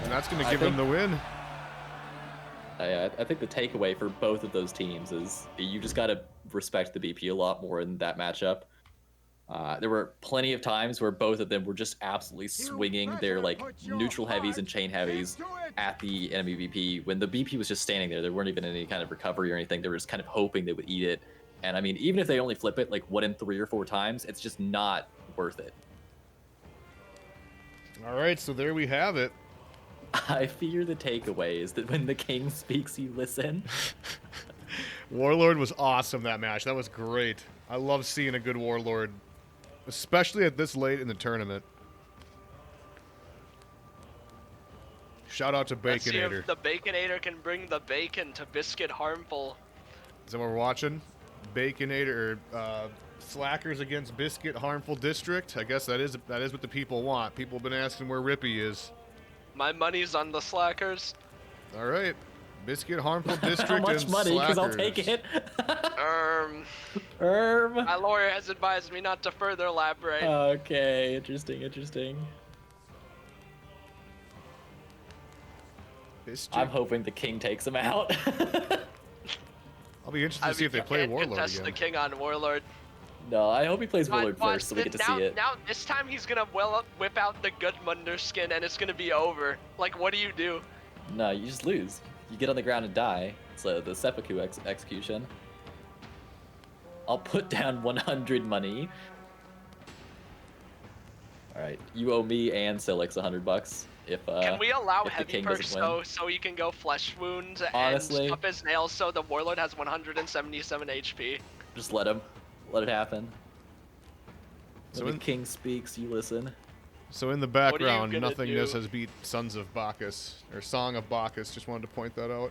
And that's going to
I
give him
think-
the win.
I think the takeaway for both of those teams is you just got to respect the BP a lot more in that matchup. There were plenty of times where both of them were just absolutely swinging their like neutral heavies and chain heavies at the enemy BP. When the BP was just standing there, there weren't even any kind of recovery or anything. They were just kind of hoping they would eat it. And I mean, even if they only flip it like 1 in 3 or 4 times, it's just not worth it.
All right, so there we have it.
I fear the takeaway is that when the king speaks, you listen.
Warlord was awesome that match. That was great. I love seeing a good Warlord, especially at this late in the tournament. Shout out to
Let's see
Baconator.
if the Baconator can bring the bacon to Biscuit Harmful.
Is that what we're watching? Baconator, Slackers against Biscuit Harmful District. I guess that is what the people want. People have been asking where Rippy is.
My money's on the Slackers.
All right, Biscuit Harmful District.
How much
and
money? Because I'll
Slackers.
take it.
Um, my lawyer has advised me not to further elaborate.
Okay, interesting.
District.
I'm hoping the king takes him out.
I'll be interested to see if they play Warlord
Test
again.
the king on Warlord.
No, I hope he plays Warlord
Watch
first so we get to
now,
see it.
Now, this time he's gonna whip out the Gudmundur skin and it's gonna be over. Like, what do you do?
No, you just lose. You get on the ground and die. It's the seppuku execution. I'll put down 100 money. All right, you owe me and Silix $100 if
Can we allow
if the
heavy
king
perks
doesn't win.
so he can go flesh wound
Honestly.
and up his nails so the Warlord has 177 HP?
Just let him. Let it happen.
So
When
in-
the king speaks, you listen.
So in the
are you
background,
gonna
Nothingness
do?
has beat Sons of Bacchus, or Song of Bacchus. Just wanted to point that out.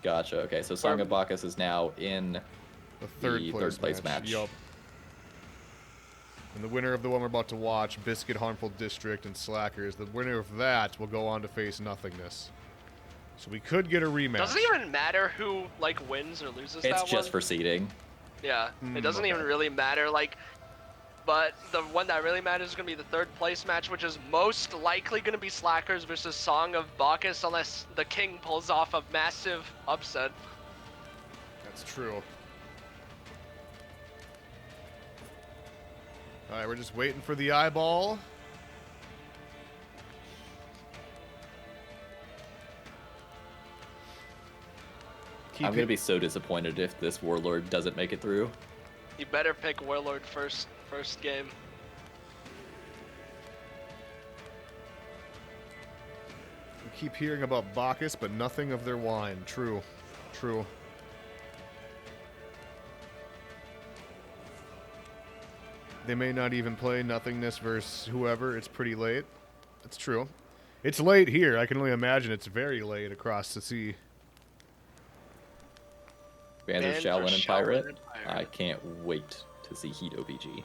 Gotcha. Okay, so Song of Bacchus is now in
The third
The
place,
third place match.
Yup. And the winner of the one we're about to watch, Biscuit Harmful District and Slackers, the winner of that will go on to face Nothingness. So we could get a rematch.
Doesn't even matter who like wins or loses
It's
that
just
one.
for seeding.
Yeah, it doesn't even
okay.
really matter. Like, but the one that really matters is gonna be the third place match, which is most likely gonna be Slackers versus Song of Bacchus, unless the king pulls off a massive upset.
That's true. Alright, we're just waiting for the eyeball.
I'm gonna be so disappointed if this Warlord doesn't make it through.
You better pick Warlord first game.
We keep hearing about Bacchus, but nothing of their wine. True. True. They may not even play Nothingness versus whoever. It's pretty late. It's true. It's late here. I can only imagine it's very late across the sea.
Bands of
Bands
Shaolin
of
and
Shaolin
Pirate.
and Pirate.
I can't wait to see Heat OPG.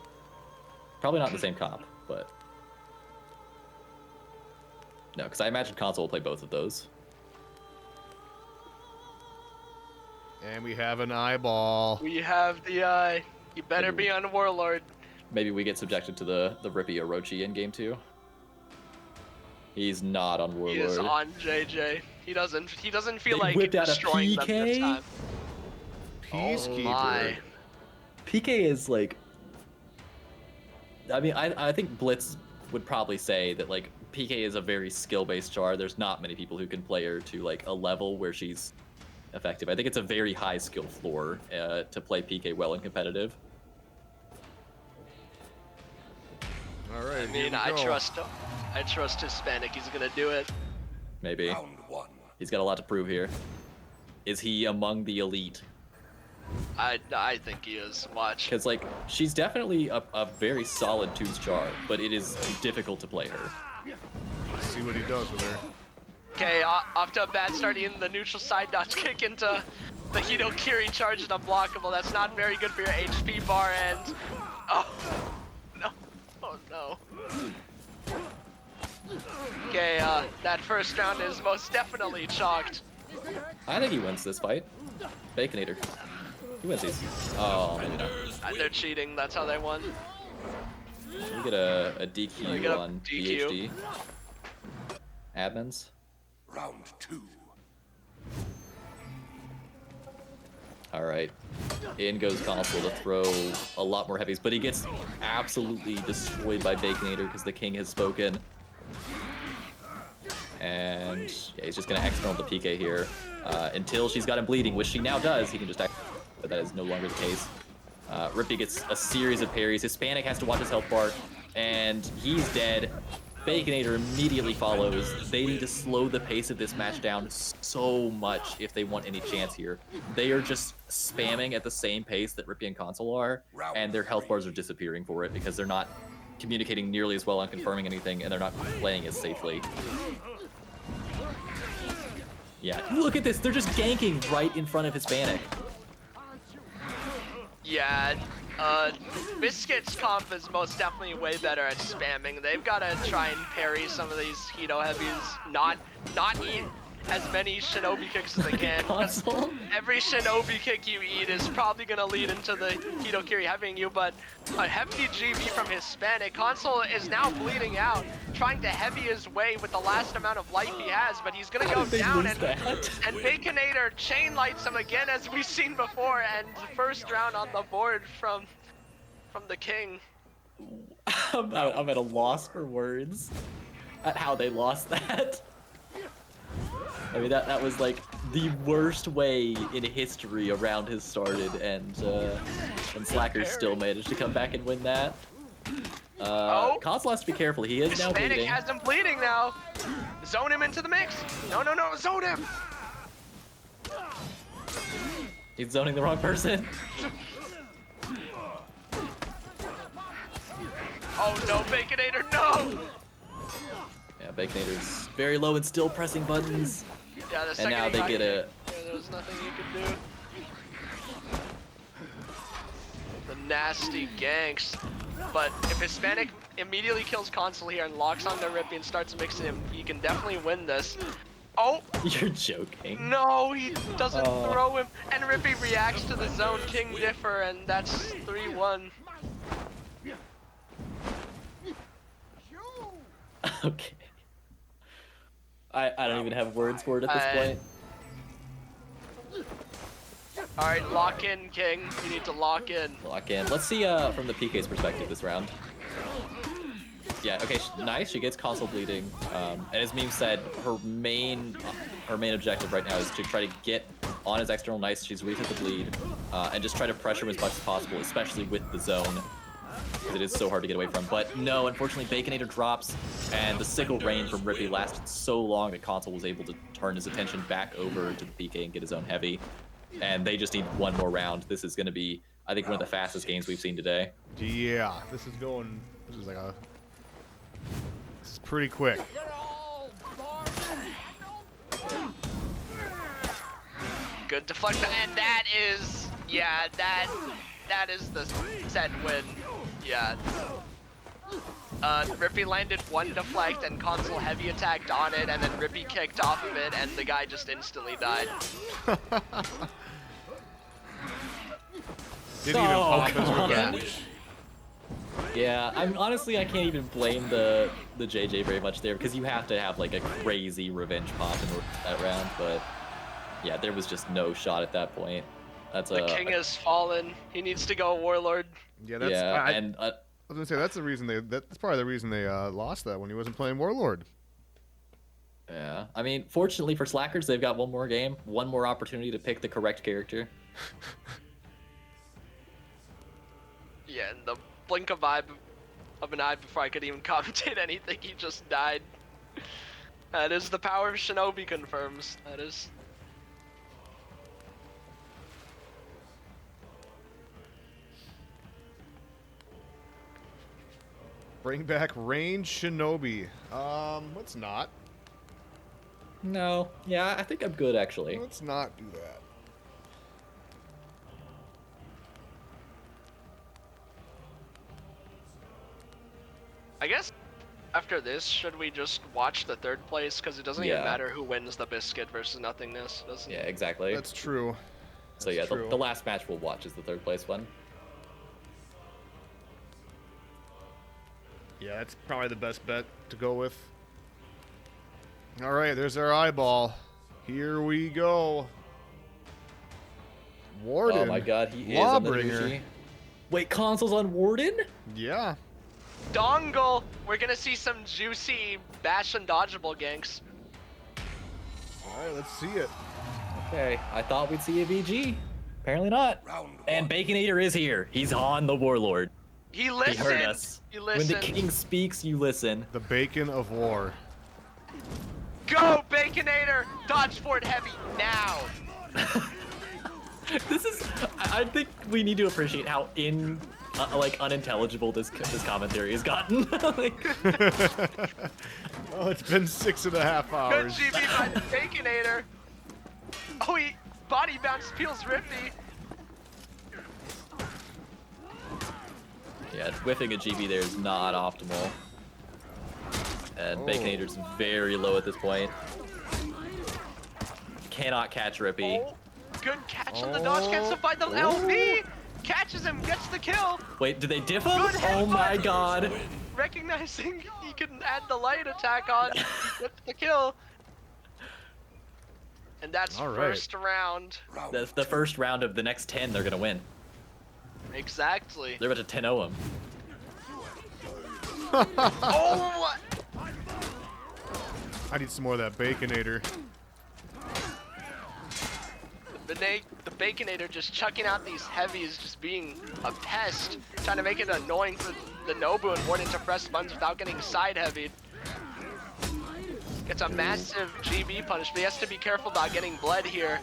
Probably not in the same comp, but... No, because I imagine console will play both of those.
And we have an eyeball.
We have the eye. You better be on Warlord.
Maybe we get subjected to the Rippy Orochi in game 2. He's not on Warlord.
He is on JJ. He doesn't feel
They
like
whipped out a
destroying them this
PK?
time.
Peacekeeper.
Oh my.
PK is like... I mean, I think Blitz would probably say that, like, PK is a very skill-based char. There's not many people who can play her to, like, a level where she's effective. I think it's a very high skill floor to play PK well and competitive.
All right.
I mean, I trust Hispanic. He's gonna do it.
Maybe.
Round 1.
He's got a lot to prove here. Is he among the elite?
I think he is. Watch.
Because, like, she's definitely a very solid 2's char, but it is difficult to play her.
Let's see what he does with her.
Okay, off to a bad start in the neutral side dodge kick into the Hito Kiri charge and unblockable. That's not very good for your HP bar and... Oh, no. Oh, no. Okay, that first round is most definitely chalked.
I think he wins this fight. Baconator. He wins these. Oh, maybe not.
They're cheating. That's how they won.
We get a DQ
We get a
on
DQ.
PhD. Admins.
Round 2.
All right. In goes Console to throw a lot more heavies, but he gets absolutely destroyed by Baconator because the king has spoken. And yeah, he's just going to external the PK here until she's got him bleeding, which she now does. He can just but that is no longer the case. Rippy gets a series of parries. Hispanic has to watch his health bar, and he's dead. Baconator immediately follows. They need to slow the pace of this match down so much if they want any chance here. They are just spamming at the same pace that Rippy and Console are, and their health bars are disappearing for it because they're not communicating nearly as well on confirming anything, and they're not playing as safely. Yeah, look at this. They're just ganking right in front of Hispanic.
Yeah, Biscuit's comp is most definitely way better at spamming. They've got to try and parry some of these Hito heavies, not eat as many Shinobi kicks as they can.
Console?
Every Shinobi kick you eat is probably going to lead into the Hito Kiri heavying you, but a hefty GV from Hispanic. Console is now bleeding out, trying to heavy his way with the last amount of life he has, but he's going to go down, and Baconator chain lights him again as we've seen before, and first round on the board from the king.
I'm at a loss for words at how they lost that. I mean, that was like the worst way in history a round has started, and Slackers still managed to come back and win that. Console has to be careful. He is now
Hispanic
bleeding.
has him bleeding now. Zone him into the mix. No, zone him.
He's zoning the wrong person.
Oh no, Baconator, no!
Yeah, Baconator's very low and still pressing buttons.
Yeah, the
And
second
now
he
they
got
get
hit,
a...
there was nothing you could do. The nasty ganks. But if Hispanic immediately kills Console here and locks onto Rippy and starts mixing him, he can definitely win this. Oh!
You're joking.
No, he doesn't throw him. And Rippy reacts to the zone King Differ, and that's 3-1.
Okay. I don't even have words for it at this point.
Alright, lock in, King. You need to lock in.
Lock in. Let's see from the PK's perspective this round. Yeah, okay, nice. She gets Console bleeding. And as Meme said, her main objective right now is to try to get on his external nice. She's reset the bleed, and just try to pressure him as much as possible, especially with the zone, because it is so hard to get away from. But no, unfortunately, Baconator drops, and the sickle rain from Rippy lasted so long that Console was able to turn his attention back over to the PK and get his own heavy. And they just need one more round. This is going to be I think one of the fastest games we've seen today.
Yeah, this is pretty quick.
You're all born
Good deflection, and that is, yeah, that is the set win. Yeah. Rippy landed one deflect and console heavy attacked on it, and then Rippy kicked off of it, and the guy just instantly died.
Didn't even pop his revenge.
Yeah, honestly I can't even blame the JJ very much there because you have to have like a crazy revenge pop in that round, but yeah, there was just no shot at that point. That's
The king has fallen. He needs to go Warlord.
Yeah, that's.
yeah,
I
and
was gonna say that's the reason that's probably the reason they lost that when he wasn't playing Warlord.
yeah, I mean, fortunately for Slackers, they've got one more game, one more opportunity to pick the correct character.
Yeah, in the blink of an eye before I could even commentate anything, he just died. That is the power of Shinobi confirms. That is.
Bring back range Shinobi. Let's not.
No, yeah, I think I'm good actually.
Let's not do that.
I guess after this, should we just watch the third place? Because it doesn't even
Yeah.
matter who wins the biscuit versus nothingness, doesn't
Yeah,
it?
exactly.
That's true.
So yeah,
That's true.
the last match we'll watch is the third place one.
Yeah, that's probably the best bet to go with. All right, there's our eyeball. Here we go. Warden.
Oh my god, he is on the
Lawbringer.
Nushi. Wait, consoles on Warden?
Yeah.
Dongle! We're gonna see some juicy bash and dodgeable ganks.
All right, let's see it.
Okay, I thought we'd see a VG. Apparently not.
Round
And
one.
Baconator is here. He's on the Warlord.
He listened!
He heard us.
He
When
listened.
the king speaks, you listen.
The bacon of war.
Go, Baconator! Dodge for it heavy now!
This is. I think we need to appreciate how like unintelligible this commentary has gotten. Like,
Oh, it's been 6.5
Good
hours.
GB by the Baconator! Oh, he body bounce peels Rippy!
yeah, whiffing a GB there is not optimal. And
Oh.
Baconator's very low at this point. Cannot catch Rippy.
Oh, good catch on the dodge cancel by the LB! Catches him, gets the kill!
Wait, did they diff him?
Good
Oh my
headbutt.
god.
Recognizing he can add the light attack on, gets the kill. And that's
All right.
first round.
Round
That's the first round of the next 10 they're gonna win.
Exactly.
They're about to 10-0 him.
Oh!
I need some more of that baconator.
The Baconator just chucking out these heavies, just being a pest, trying to make it annoying for the Nobu and Warden to press buttons without getting side heavied. Gets a massive GB punish, but he has to be careful about getting bled here.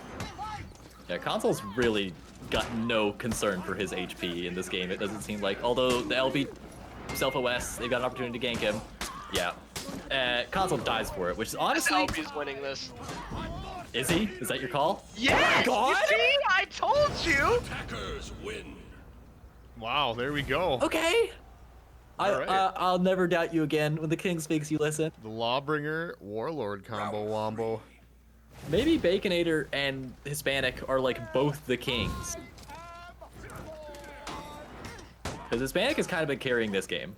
Yeah, Console's really got no concern for his HP in this game, it doesn't seem like. Although the LB self-OS, they've got an opportunity to gank him. Yeah. Console dies for it, which is
This
honestly...
LB's winning this.
Is he? Is that your call?
Yes!
God!
You see? I told you!
attackers win.
Wow, there we go.
Okay.
All right.
I'll never doubt you again. When the king speaks, you listen.
The Lawbringer Warlord combo wombo.
Maybe Baconator and Hispanic are like both the kings. Because Hispanic has kind of been carrying this game.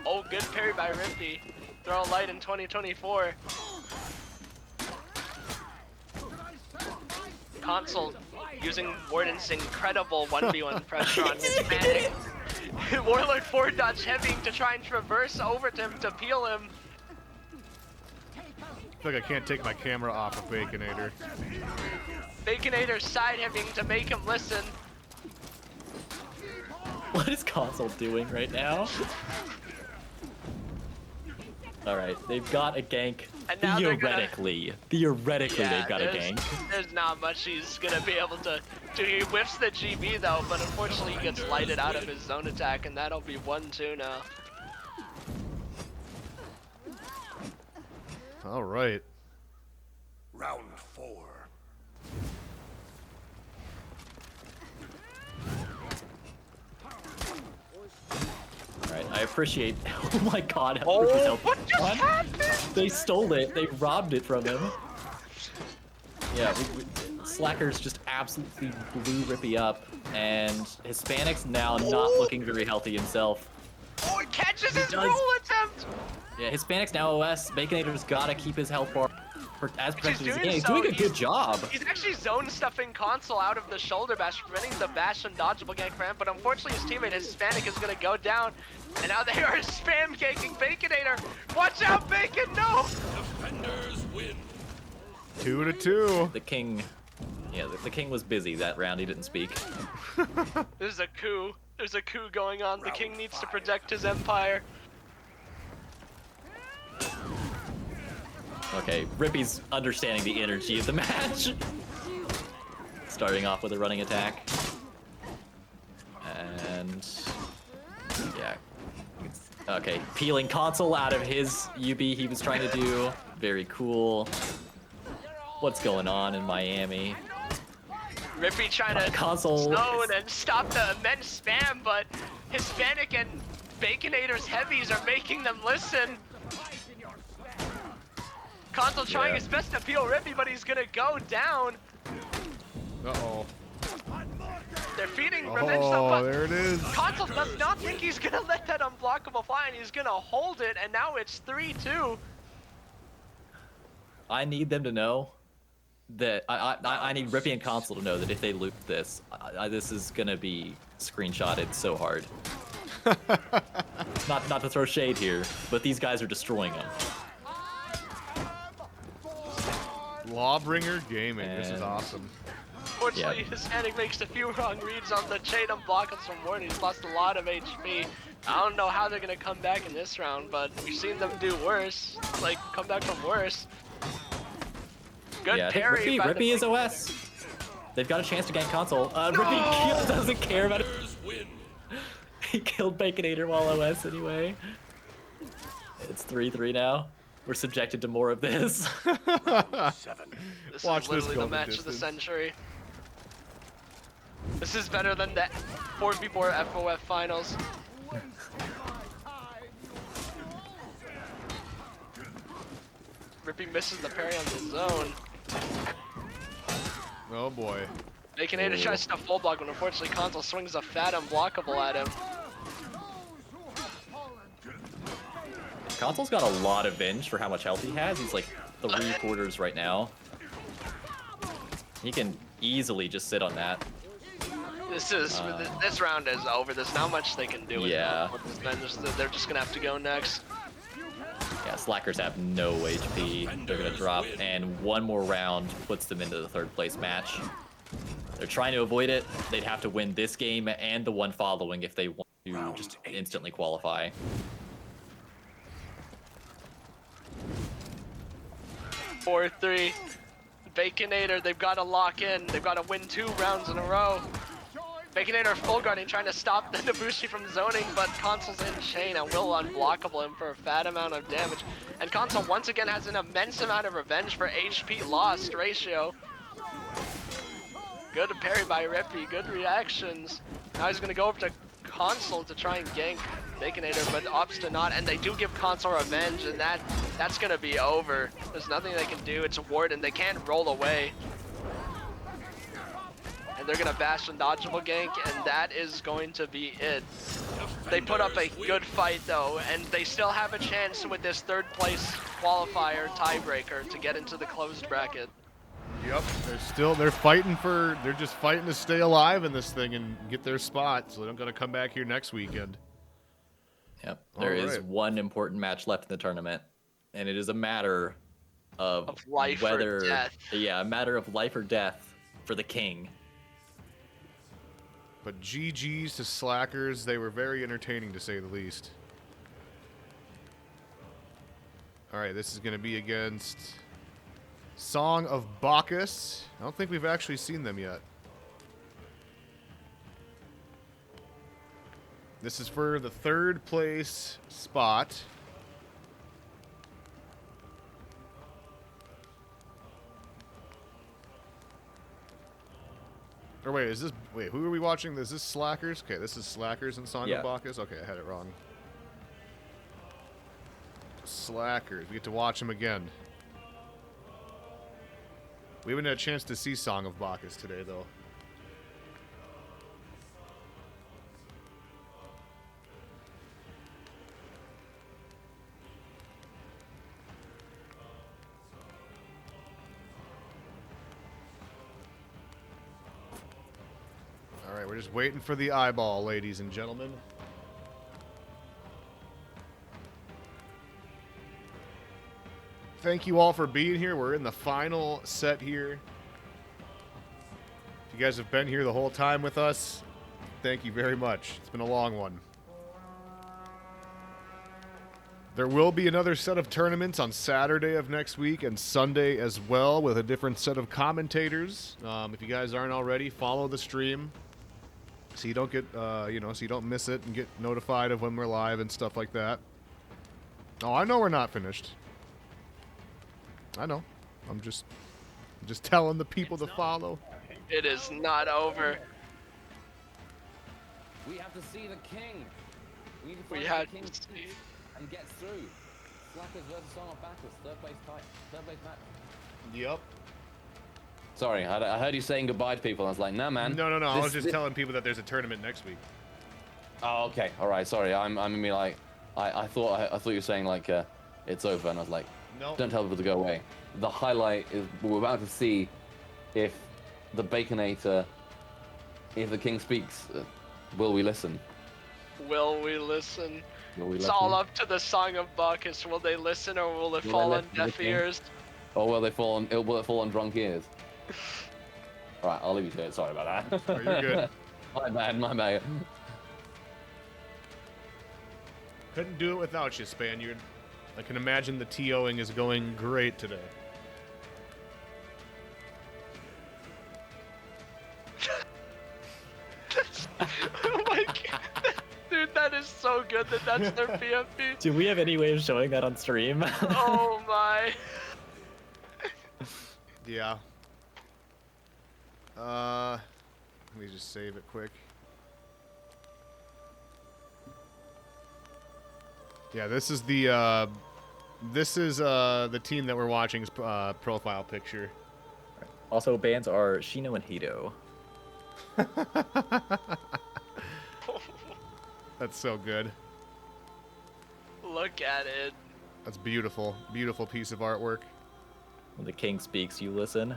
Oh, good parry by Rippy. Throw a light in 2024. Console using Warden's incredible 1v1 pressure on Hispanic. Warlord forward dodge heavy to try and traverse over to him to peel him.
I feel like I can't take my camera off of Baconator.
Baconator side heaving to make him listen.
What is Console doing right now? Alright, they've got a gank
And now they're gonna...
Theoretically,
Yeah,
they've got a gank.
there's not much he's gonna be able to do. He whiffs the GB though, but unfortunately he gets lighted out of his zone attack, and that'll be 1-2 now.
All right.
Round 4.
Alright, I appreciate. Oh my god. how
Oh,
Rippy's helped.
what just happened?
They stole it. They robbed it from him. Yeah, Slackers just absolutely blew Rippy up, and Hispanic's now not looking very healthy himself.
Oh, he catches his
does.
roll attempt!
Yeah, Hispanic's now OS. Baconator's gotta keep his health bar as protected as he can. He's
so.
doing a good job.
He's actually zone stuffing Console out of the shoulder bash, preventing the bash and dodgeable gank for him, but unfortunately his teammate Hispanic is gonna go down, and now they are spam ganking Baconator. Watch out, Bacon, no!
Defenders win.
2-2.
The king, yeah, the king was busy that round. He didn't speak.
There's a coup. There's a coup going on. The
Round
king needs to
5.
protect his empire.
Okay, Rippy's understanding the energy of the match. Starting off with a running attack. And yeah. Okay, peeling Console out of his UB he was trying to do. Very cool. What's going on in Miami?
Rippy trying to
Console
zone and stop the immense spam, but Hispanic and Baconator's heavies are making them listen. Console trying
Yeah.
his best to peel Rippy, but he's gonna go down.
Uh-oh.
They're feeding revenge though,
Oh,
but
there it is.
Console does not think he's gonna let that unblockable fly, and he's gonna hold it, and now it's 3-2.
I need them to know that I need Rippy and Console to know that if they loop this, this is gonna be screenshotted so hard. not to throw shade here, but these guys are destroying them.
Lawbringer Gaming. This is
And-
awesome.
Fortunately,
Yeah.
Hispanic makes a few wrong reads on the chain unblock from Ward. He's lost a lot of HP. I don't know how they're gonna come back in this round, but we've seen them do worse. Like, come back from worse. Good
Yeah, I think
parry by the
Rippy is OS. They've got a chance to gank Console. Rippy doesn't care about it.
Win.
He killed Baconator while OS anyway. It's 3-3 now. We're subjected to more of this.
7.
This
Watch
is
this
literally
go
the
the
match of the
distance.
century. This is better than the 4v4 FOF finals. Rippy misses the parry on the zone.
Oh boy.
Baconator tries to full block, but unfortunately Console swings a fat unblockable at him.
Console's got a lot of Venge for how much health he has. He's like 3/4 right now. He can easily just sit on that.
This round is over. There's not much they can do with
Yeah.
this Venge. They're just gonna have to go next.
Yeah, Slackers have no HP. They're gonna drop, and one more round puts them into the 3rd place match. They're trying to avoid it. They'd have to win this game and the one following if they want to
Round
just
8.
instantly qualify.
Four, 3. Baconator, they've got to lock in. They've got to win 2 rounds in a row. Baconator full guarding, trying to stop the Nabushi from zoning, but Console's in chain and will unblockable him for a fat amount of damage. And Console once again has an immense amount of revenge for HP lost ratio. Good parry by Rippy, good reactions. Now he's gonna go over to Console to try and gank Baconator, but opts to not, and they do give Console revenge, and that's gonna be over. There's nothing they can do. It's a ward, and they can't roll away. And they're gonna bash and dodgeable gank, and that is going to be it. They put up a good fight though, and they still have a chance with this 3rd place qualifier tiebreaker to get into the closed bracket.
Yep. They're just fighting to stay alive in this thing and get their spot, so they're not gonna come back here next weekend.
Yep. There is
Alright.
one important match left in the tournament, and it is a matter of
life or
whether,
death.
Yeah, a matter of life or death for the king.
But GG's to Slackers. They were very entertaining to say the least. All right, this is going to be against Song of Bacchus. I don't think we've actually seen them yet. This is for the 3rd place spot. Or wait, is this... Wait, who are we watching? Is this Slackers? Okay, this is Slackers and Song
Yeah.
of Bacchus? Okay, I had it wrong. Slackers. We get to watch them again. We haven't had a chance to see Song of Bacchus today, though. Alright, we're just waiting for the eyeball, ladies and gentlemen. Thank you all for being here. We're in the final set here. If you guys have been here the whole time with us, thank you very much. It's been a long one. There will be another set of tournaments on Saturday of next week and Sunday as well with a different set of commentators. If you guys aren't already, follow the stream so you don't get, so you don't miss it and get notified of when we're live and stuff like that. Oh, I know we're not finished. I know. I'm just telling the people to follow.
It is not over.
We have to see the king. We need to
We
find
had
the king
to see.
and get through. Slackers versus Song of Bacchus, third place match.
Yep.
Sorry, I heard you saying goodbye to people. I was like, nah, man.
No. I was just
this-
telling people that there's a tournament next week.
Oh, okay. All right. Sorry. I'm like, I thought you were saying like, it's over, and I was like,
No.
don't tell people to go away. The highlight is we're about to see if the Baconator, if the king speaks, will we listen?
Will we listen?
Will we
It's
listen?
all up to the Song of Bacchus. Will they listen or will it
Will
fall
they
on
listen to the
deaf
king?
ears?
Or will it fall on drunk ears? All right, I'll leave you to it. Sorry about that.
Oh, you're good.
My bad.
Couldn't do it without you, Spaniard. I can imagine the TOing is going great today.
Oh my god. Dude, that is so good that that's their PFP.
Do we have any way of showing that on stream?
Oh my.
Yeah. Let me just save it quick. Yeah, this is the team that we're watching's profile picture.
Also, bands are Shino and Hito.
That's so good.
Look at it.
That's beautiful. Beautiful piece of artwork.
When the king speaks, you listen.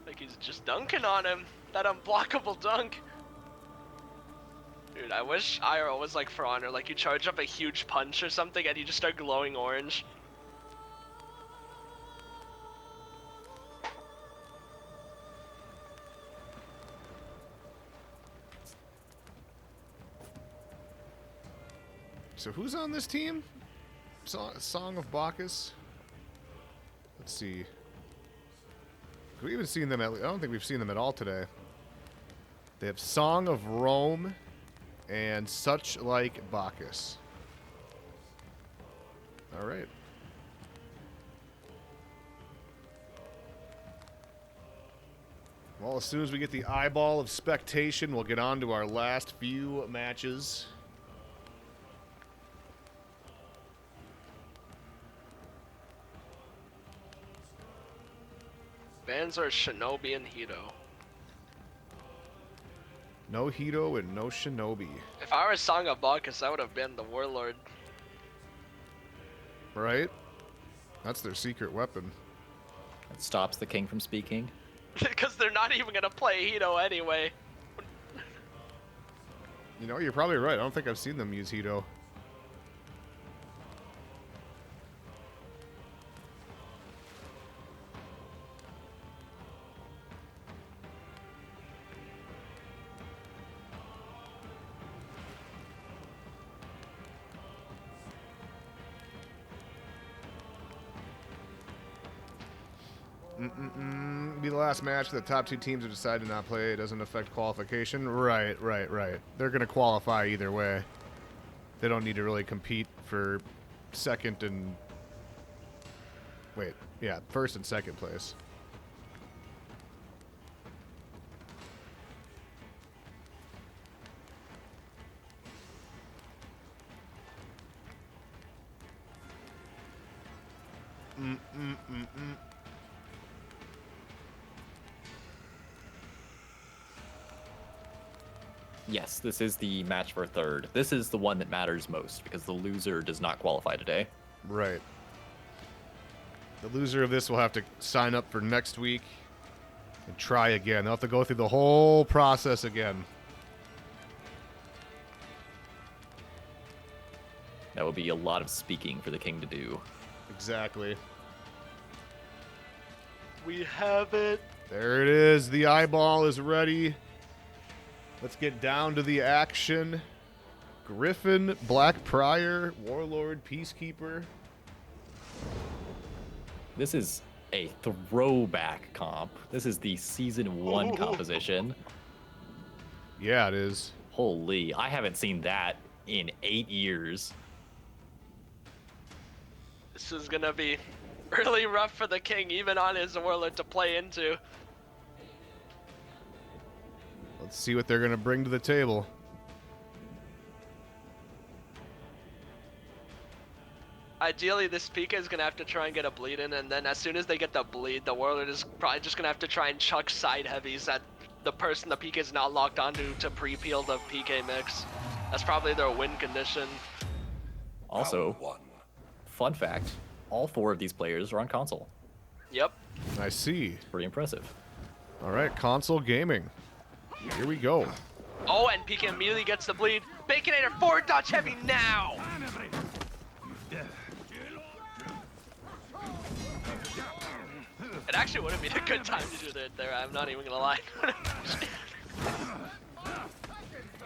Like he's just dunking on him. That unblockable dunk. Dude, I wish IRL was like For Honor. Like you charge up a huge punch or something and you just start glowing orange.
So who's on this team? Song of Bacchus? Let's see. Have we even seen them I don't think we've seen them at all today. They have Song of Rome and Such Like Bacchus. Alright. Well, as soon as we get the eyeball of spectation, we'll get on to our last few matches.
Bands are Shinobi and Hito.
No Hito and no Shinobi.
If I were Song of Bacchus, I would have been the Warlord.
Right? That's their secret weapon.
It stops the king from speaking.
Because they're not even gonna play Hito anyway.
You know, you're probably right. I don't think I've seen them use Hito. Be the last match. The top 2 teams have decided not play. It doesn't affect qualification. Right. They're going to qualify either way. They don't need to really compete for second and... Wait, yeah, first and second place.
Yes, this is the match for third. This is the one that matters most because the loser does not qualify today.
Right. The loser of this will have to sign up for next week and try again. They'll have to go through the whole process again.
That would be a lot of speaking for the king to do.
Exactly.
We have it.
There it is. The eyeball is ready. Let's get down to the action. Griffin, Black Prior, Warlord, Peacekeeper.
This is a throwback comp. This is the season 1 composition.
Yeah, it is.
Holy, I haven't seen that in 8 years.
This is gonna be really rough for the king, even on his warlord to play into.
Let's see what they're going to bring to the table.
Ideally, this Pika is gonna have to try and get a bleed in, and then as soon as they get the bleed, the warlord is probably just gonna have to try and chuck side heavies at the person the Pika is not locked onto to pre-peel the PK mix. That's probably their win condition.
Also,
Round 1.
fun fact, all 4 of these players are on console.
Yep.
I see.
Pretty impressive.
All right, console gaming. Here we go.
Oh, and Pika immediately gets the bleed. Baconator forward dodge heavy now! It actually would have been a good time to do it there, I'm not even gonna lie.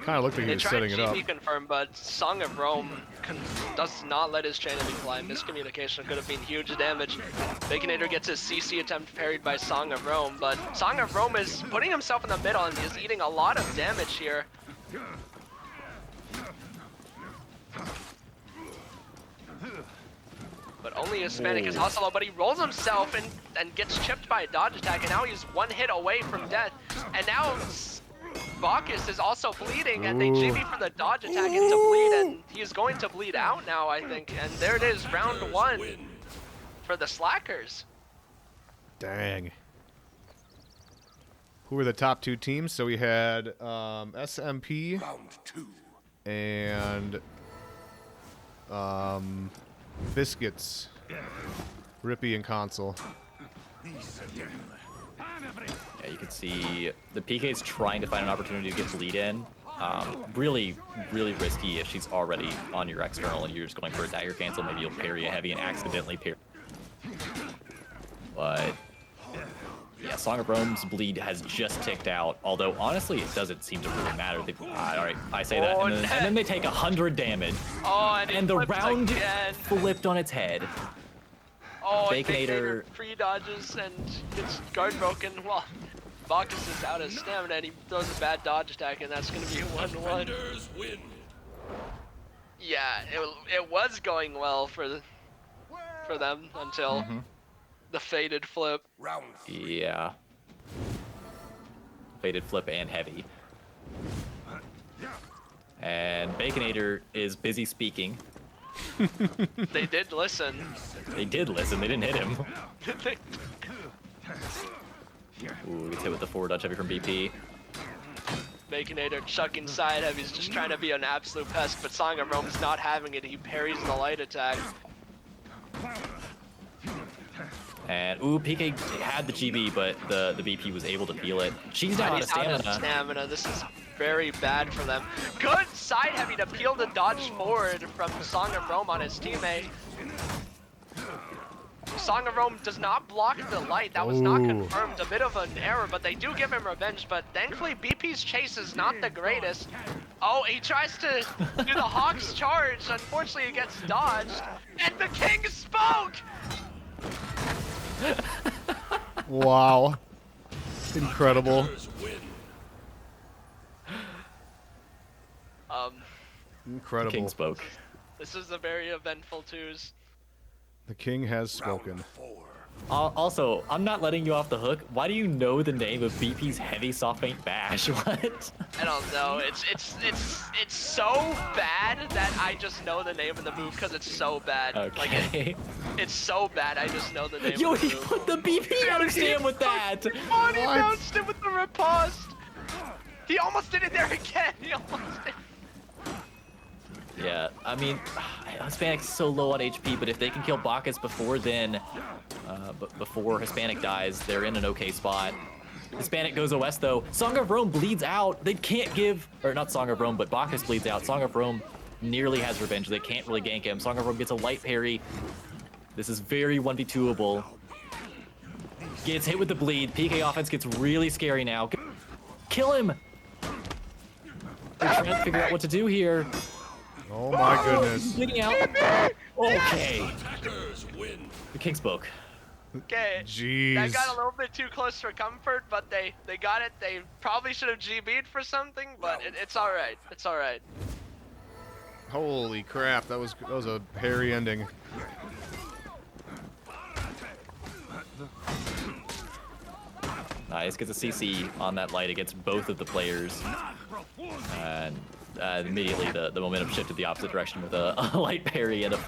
Kind of looked like he
They
was
tried
setting it up.
GP confirm, but Song of Rome does not let his chain enemy fly. Miscommunication could have been huge damage. Baconator gets his CC attempt parried by Song of Rome, but Song of Rome is putting himself in the middle and is eating a lot of damage here. But only Hispanic is hustle, but he rolls himself and gets chipped by a dodge attack, and now he's 1 hit away from death. And now Bacchus is also bleeding, and they GB for the dodge attack into bleed, and he's going to bleed out now, I think. And there it is, round 1 for the Slackers.
Dang. Who were the top 2 teams? So we had SMP
Round 2.
and Biscuits, Rippy, and Console.
Yeah, you can see the PK's trying to find an opportunity to get bleed in. Really risky if she's already on your external and you're just going for a dagger cancel. Maybe you'll parry a heavy and accidentally parry. But yeah, Song of Rome's bleed has just ticked out. Although honestly, it doesn't seem to really matter. All right, I say that, and then they take 100 damage,
Oh, and
the
flips
round
again.
flipped on its head.
Oh, and
Baconator-
Baconator pre-dodges and gets guard broken. Well, Bacchus is out of stamina and he throws a bad dodge attack, and that's going to be 1-1.
Defenders win.
Yeah, it was going well for them until the faded flip.
Round 3.
Yeah. Faded flip and heavy. And Baconator is busy speaking.
They did listen.
They did listen, they didn't hit him. Ooh, gets hit with the forward dodge heavy from BP.
Baconator chucking side heavies, just trying to be an absolute pest, but Song of Rome's not having it. He parries the light attack.
And ooh, PK had the GB, but the BP was able to feel it. She's now out of stamina.
stamina. This is very bad for them. Good side heavy to peel the dodge forward from Song of Rome on his teammate. Song of Rome does not block the light. That was not confirmed. A bit of an error, but they do give him revenge. But thankfully, BP's chase is not the greatest. Oh, he tries to do the Hawk's charge. Unfortunately, it gets dodged. And the King spoke!
Wow. Incredible.
Defenders win.
Incredible.
King spoke.
This is a very eventful twos.
The king has
Round
spoken.
4.
Also, I'm not letting you off the hook. Why do you know the name of BP's heavy soft paint bash? What?
I don't know. It's so bad that I just know the name of the move because it's so bad. Like
Okay.
it's so bad. I just know the name
Yo,
of the
he
move.
put the BP understand with that.
Oh, and he
What?
bounced it with the riposte. He almost did it there again. He almost did.
Yeah, I mean, Hispanic's so low on HP, but if they can kill Bacchus before then, before Hispanic dies, they're in an okay spot. Hispanic goes OS though. Song of Rome bleeds out. They can't give, or not Song of Rome, but Bacchus bleeds out. Song of Rome nearly has revenge. They can't really gank him. Song of Rome gets a light parry. This is very 1v2able. Gets hit with the bleed. PK offense gets really scary now. Kill him! They're trying to figure out what to do here.
Oh my goodness.
Bleeding out. Okay.
Attackers win.
The king spoke.
Okay.
Jeez.
That got a little bit too close for comfort, but they got it. They probably should have GB'd for something, but it's all right. It's all right.
Holy crap, that was a hairy ending.
Nice, gets a CC on that light against both of the players. And immediately the momentum shifted the opposite direction with a light parry and a...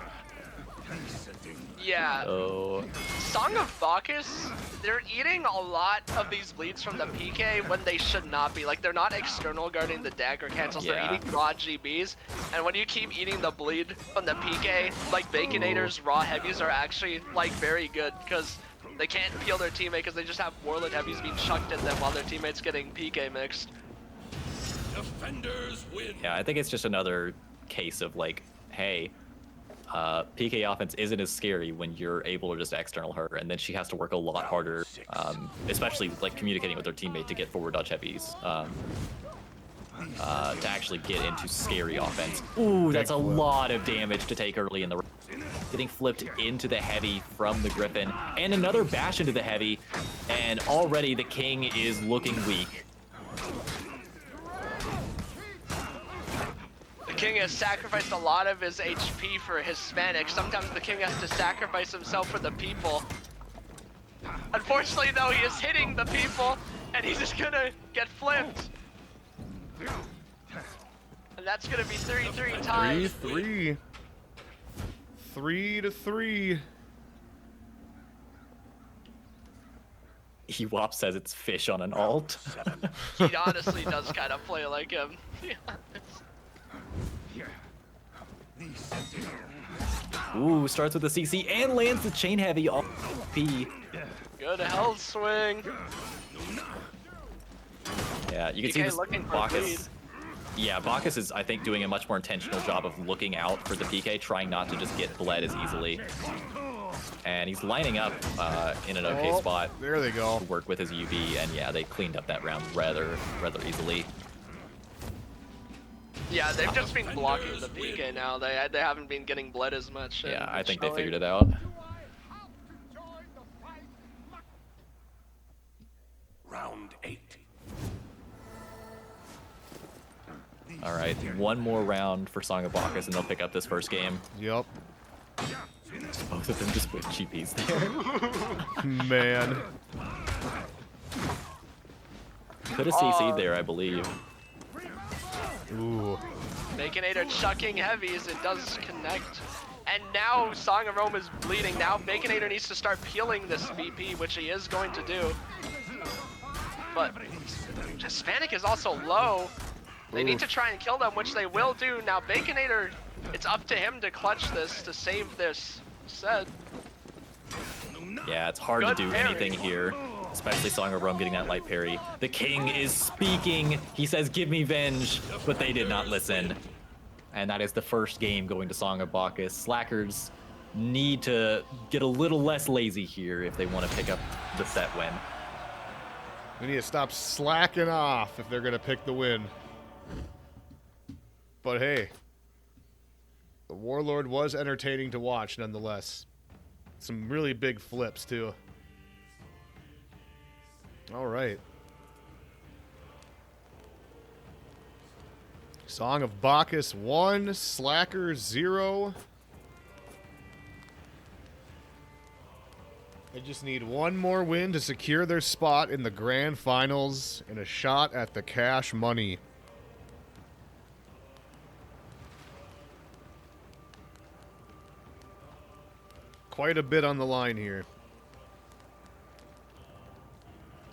Yeah.
Oh,
Song of Bacchus, they're eating a lot of these bleeds from the PK when they should not be. Like, they're not external guarding the dagger cancels,
Yeah.
they're eating raw GBs. And when you keep eating the bleed from the PK, like, Baconator's raw heavies are actually, like, very good, because they can't peel their teammate because they just have Warlord heavies being chucked at them while their teammate's getting PK mixed.
Defenders win.
yeah, I think it's just another case of like, hey, PK offense isn't as scary when you're able to just external her, and then she has to work a lot harder, especially like communicating with her teammate to get forward dodge heavies, to actually get into scary offense. Ooh, that's a
flip.
lot of damage to take early in the getting flipped into the heavy from the Griffin, and another bash into the heavy, and already the king is looking weak.
The king has sacrificed a lot of his HP for Hispanic. Sometimes the king has to sacrifice himself for the people. Unfortunately, though, he is hitting the people, and he's just gonna get flipped. And that's gonna be 3-3 times.
3-3. 3-3.
Ewop says it's fish on an alt.
He honestly does kind of play like him.
Ooh, starts with the CC and lands the chain heavy off P.
Good health swing.
Yeah, you can see
PK
this
looking for
Bacchus. Yeah, Bacchus is, I think, doing a much more intentional job of looking out for the PK, trying not to just get bled as easily. And he's lining up in an okay spot
There they go.
to work with his UV, and yeah, they cleaned up that round rather easily.
Yeah, they've just been blocking the PK now. They haven't been getting bled as much.
Yeah, I think they
showing.
figured it out.
Round 8.
All right, one more round for Song of Bacchus, and they'll pick up this first game.
Yup.
Both of them just with GPs there.
Man.
Could have CC'd there, I believe.
Ooh.
Baconator chucking heavies, it does connect. And now Song of Rome is bleeding. Now Baconator needs to start peeling this VP, which he is going to do. But Hispanic is also low. They need to try and kill them, which they will do. Now Baconator, it's up to him to clutch this, to save this set.
Yeah, it's hard
Good
to do
parry.
anything here, especially Song of Rome getting that light parry. The king is speaking. He says, "Give me venge," but they did not listen. And that is the first game going to Song of Bacchus. Slackers need to get a little less lazy here if they want to pick up the set win.
We need to stop slacking off if they're going to pick the win. But hey, the Warlord was entertaining to watch nonetheless. Some really big flips, too. All right. Song of Bacchus 1, Slacker 0. They just need one more win to secure their spot in the grand finals and a shot at the cash money. Quite a bit on the line here.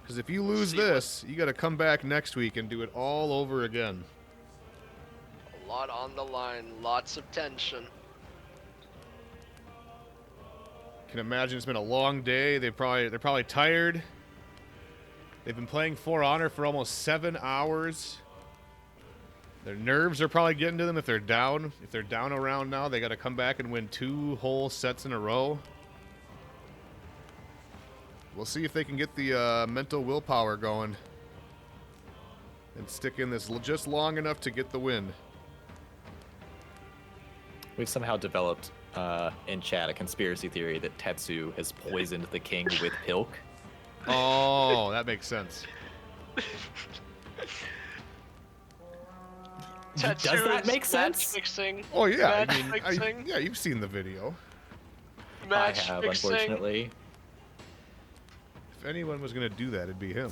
Because if you lose this, you got to come back next week and do it all over again.
A lot on the line, lots of tension.
Can imagine it's been a long day. They're probably tired. They've been playing For Honor for almost 7 hours. Their nerves are probably getting to them if they're down. If they're down a round now, they got to come back and win 2 whole sets in a row. We'll see if they can get the mental willpower going and stick in this just long enough to get the win.
We've somehow developed in chat a conspiracy theory that Tetsu has poisoned the king with Pilk.
Oh, that makes sense.
Does that make sense?
Fixing.
Oh yeah,
Match
I mean,
fixing.
yeah, you've seen the video.
I have,
fixing.
unfortunately.
If anyone was gonna do that, it'd be him.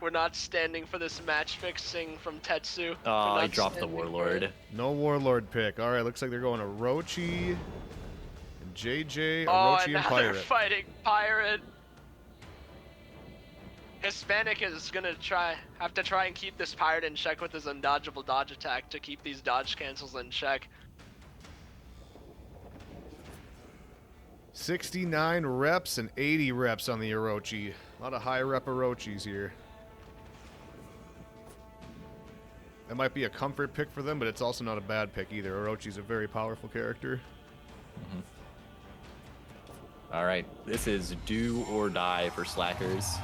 We're not standing for this match fixing from Tetsu. We're
Oh, he
not
dropped the
standing for
Warlord.
it.
No Warlord pick. All right, looks like they're going Orochi and JJ,
Oh,
Orochi,
and
and
now they're
Pirate.
fighting Pirate. Hispanic is gonna have to try and keep this Pirate in check with his undodgeable dodge attack to keep these dodge cancels in check.
69 reps and 80 reps on the Orochi. A lot of high rep Orochis here. That might be a comfort pick for them, but it's also not a bad pick either. Orochi's a very powerful character.
All right, this is do or die for Slackers.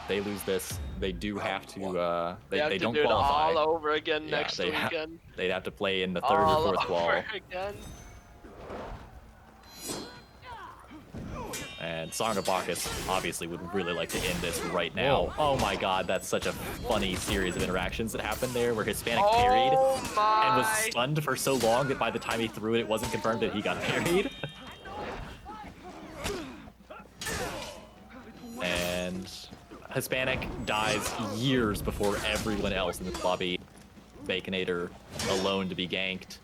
They lose this, they do have to.
They have
They
to
don't
do
qualify.
it all over again
Yeah,
next weekend.
They'd have to play in the third
all
or fourth qual.
over again.
And Song of Bacchus obviously would really like to end this right now.
Whoa.
Oh my god, that's such a funny series of interactions that happened there where Hispanic
Oh
parried
my!
and was stunned for so long that by the time he threw it, it wasn't confirmed that he got parried. And Hispanic dies years before everyone else in this lobby. Baconator alone to be ganked.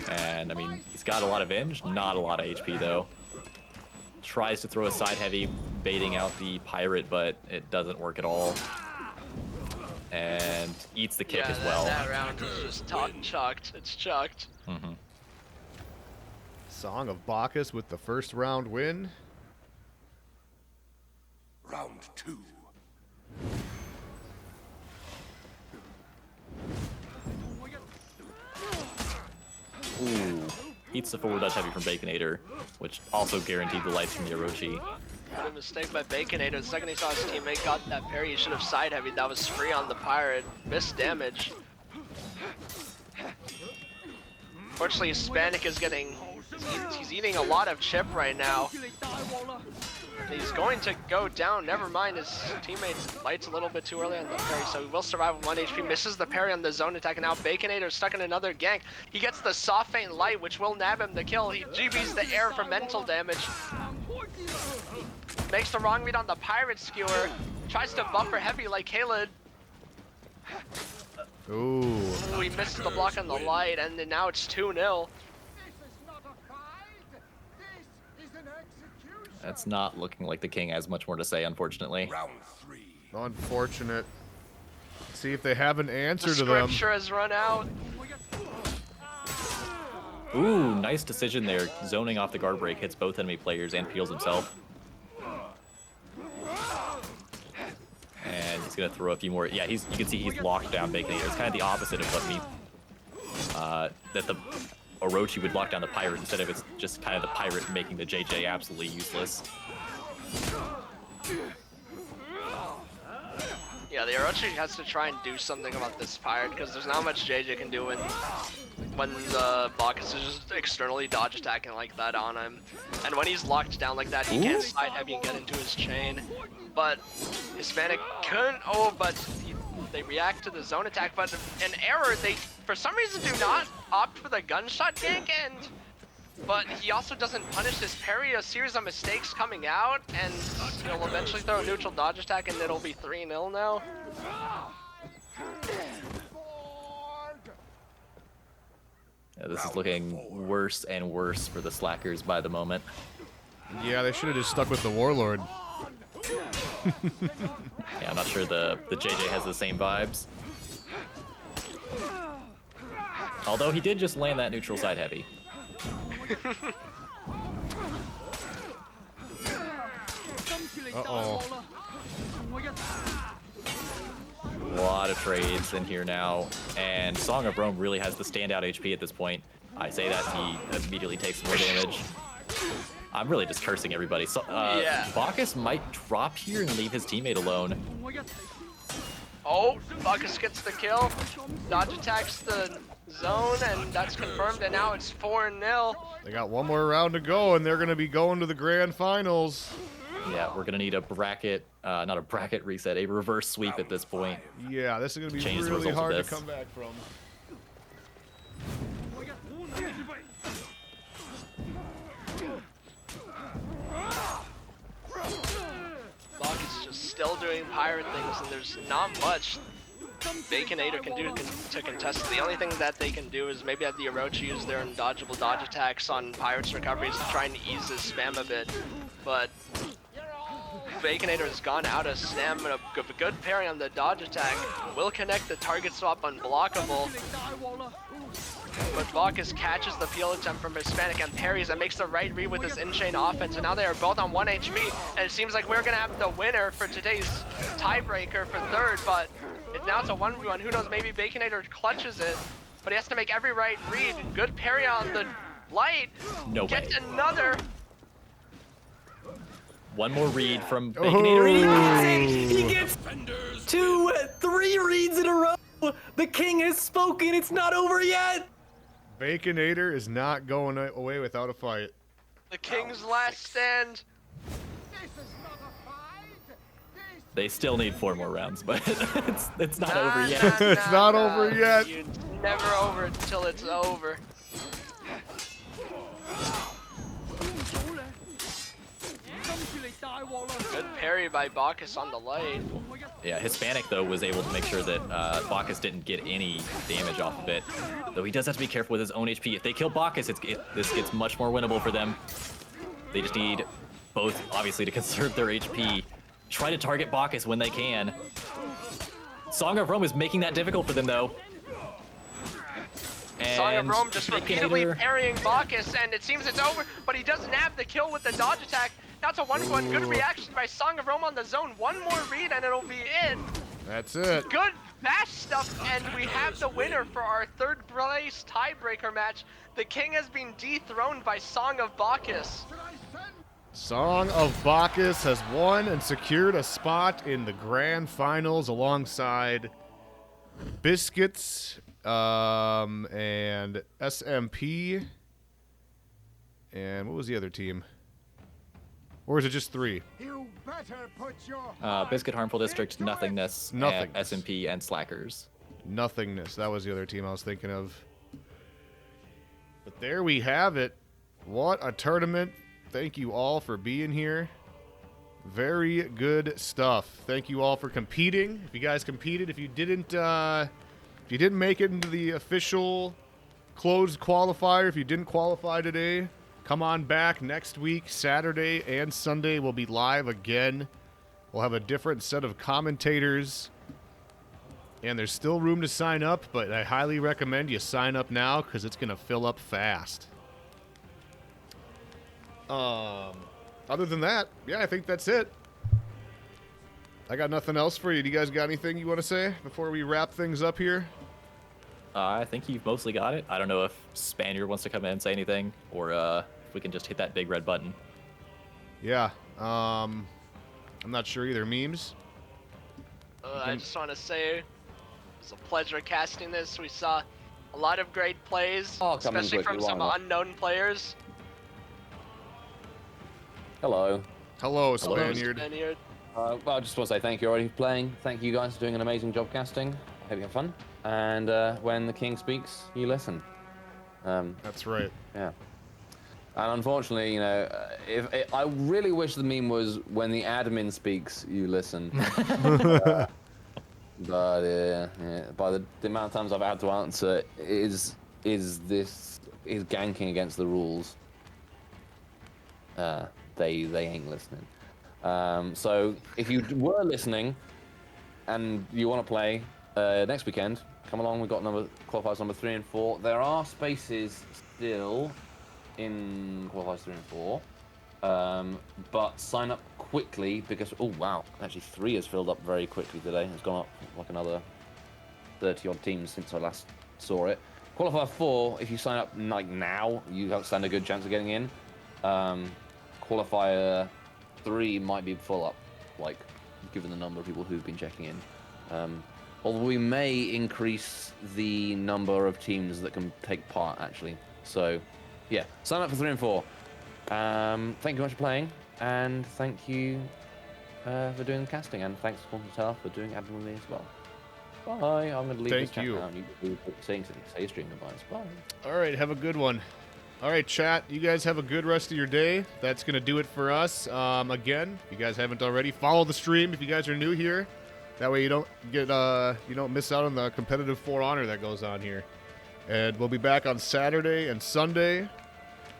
And I mean, he's got a lot of Venge, not a lot of HP though. Tries to throw a side heavy, baiting out the Pirate, but it doesn't work at all. And eats the kick
Yeah,
as well.
That round is just chucked. It's chucked.
Mhm.
Song of Bacchus with the first round win.
Round 2.
Ooh. Eats the forward dash heavy from Baconator, which also guaranteed the lights from the Orochi.
What a mistake by Baconator. The second he saw his teammate got that parry, he should have side heavy. That was free on the Pirate. Missed damage. Fortunately, Hispanic is getting... He's eating a lot of chip right now. He's going to go down. Never mind, his teammate lights a little bit too early on the parry, so he will survive with 1 HP. Misses the parry on the zone attack, and now Baconator is stuck in another gank. He gets the soft feint light, which will nab him the kill. He GBs the air for mental damage. Makes the wrong read on the Pirate skewer. Tries to buffer heavy like Kaled.
Ooh.
Ooh, he misses the block on the light, and then now it's 2-0.
This is not a fight. This is an execution.
That's not looking like the king has much more to say, unfortunately.
Round 3.
Unfortunate. See if they have an answer
The
to them.
scripture has run out.
Ooh, nice decision there. Zoning off the guard break hits both enemy players and peels himself. And he's gonna throw a few more. Yeah, you can see he's locked down Baconator. It's kind of the opposite of what that the Orochi would lock down the Pirate instead of it's just kind of the Pirate making the JJ absolutely useless.
Yeah, the Orochi has to try and do something about this Pirate because there's not much JJ can do when the Bacchus is just externally dodge attacking like that on him. And when he's locked down like that, he can't side heavy and get into his chain. But Hispanic couldn't, they react to the zone attack, but in error, they for some reason do not opt for the gunshot gank, but he also doesn't punish his parry, a series of mistakes coming out, and he'll eventually throw a neutral dodge attack and it'll be 3-0 now.
Yeah, this is looking worse and worse for the Slackers by the moment.
Yeah, they should have just stuck with the Warlord.
Yeah, I'm not sure the JJ has the same vibes. Although he did just land that neutral side heavy.
Uh-oh.
A lot of trades in here now, and Song of Rome really has the standout HP at this point. I say that, he immediately takes more damage. I'm really just cursing everybody. So,
Yeah.
Bacchus might drop here and leave his teammate alone.
Oh, Bacchus gets the kill, dodge attacks the zone, and that's confirmed, and now it's 4-0.
They got one more round to go, and they're going to be going to the grand finals.
Yeah, we're gonna need a bracket, not a bracket reset, a reverse sweep at this point.
Yeah, this is going to be
Change the
really
result of
hard to
this.
come back from.
Bacchus just still doing pirate things, and there's not much Baconator can do to contest. The only thing that they can do is maybe have the Orochi use their undodgeable dodge attacks on Pirate's recoveries to try and ease his spam a bit. But Baconator has gone out of stamina. A good parry on the dodge attack will connect the target swap unblockable. But Bacchus catches the peel attempt from Hispanic and parries and makes the right read with his in-chain offense, and now they are both on 1 HP, and it seems like we're gonna have the winner for today's tiebreaker for third, but now it's a 1v1. Who knows, maybe Baconator clutches it, but he has to make every right read. Good parry on the light.
No way.
Gets another.
One more read from Baconator. And he gets
Defenders
3 reads in a row. The king has spoken. It's not over yet.
Baconator is not going away without a fight.
The king's last stand.
This is not a fight. This
They still need 4 more rounds, but it's not over yet.
It's not over yet.
It's never over until it's over. Good parry by Bacchus on the light.
Yeah, Hispanic, though, was able to make sure that Bacchus didn't get any damage off of it. Though he does have to be careful with his own HP. If they kill Bacchus, this gets much more winnable for them. They just need both, obviously, to conserve their HP. Try to target Bacchus when they can. Song of Rome is making that difficult for them, though. And
Song of Rome just repeatedly
Baconator-
parrying Bacchus, and it seems it's over, but he doesn't have the kill with the dodge attack. Now it's a 1v1. Good reaction by Song of Rome on the zone. One more read, and it'll be it.
That's it.
Good bash stuff, and we have the winner for our third place tiebreaker match. The king has been dethroned by Song of Bacchus.
Song of Bacchus has won and secured a spot in the grand finals alongside Biscuits and SMP. And what was the other team? Or is it just 3?
you better put your
Biscuit, Harmful District, Nothingness,
Nothingness.
SMP, and Slackers.
Nothingness. That was the other team I was thinking of. But there we have it. What a tournament. Thank you all for being here. Very good stuff. Thank you all for competing. If you guys competed, if you didn't make it into the official closed qualifier, if you didn't qualify today, come on back next week. Saturday and Sunday we'll be live again. We'll have a different set of commentators. And there's still room to sign up, but I highly recommend you sign up now because it's going to fill up fast. Other than that, yeah, I think that's it. I got nothing else for you. Do you guys got anything you want to say before we wrap things up here?
I think you've mostly got it. I don't know if Spaniard wants to come in and say anything, or if we can just hit that big red button.
Yeah, I'm not sure either. Memes?
I just want to say it was a pleasure casting this. We saw a lot of great plays,
Oh, come in
especially
quickly,
from some
why not?
unknown players.
Hello.
Hello,
Hello,
Spaniard.
Spaniard.
Well, I just want to say thank you already for playing. Thank you guys for doing an amazing job casting. Hope you have fun. And when the king speaks, you listen.
That's right.
Yeah. And unfortunately, you know, I really wish the meme was when the admin speaks, you listen. But yeah, by the amount of times I've had to answer, is ganking against the rules? They ain't listening. So if you were listening and you want to play next weekend, come along. We've got qualifiers number 3 and 4. There are spaces still in qualifiers 3 and 4, but sign up quickly because actually 3 has filled up very quickly today. It's gone up like another 30 odd teams since I last saw it. Qualifier 4, if you sign up like now, you stand a good chance of getting in. Qualifier 3 might be full up, like given the number of people who've been checking in. Although we may increase the number of teams that can take part actually. So yeah, sign up for 3 and 4. Thank you very much for playing, and thank you for doing the casting, and thanks to Tell for doing admin with me as well. Bye. I'm going to leave this
Thank
chat
you.
now. You say your stream goodbyes. Bye.
All right, have a good one. All right, chat, you guys have a good rest of your day. That's going to do it for us. Again, if you guys haven't already, follow the stream if you guys are new here. That way you don't get you don't miss out on the competitive For Honor that goes on here. And we'll be back on Saturday and Sunday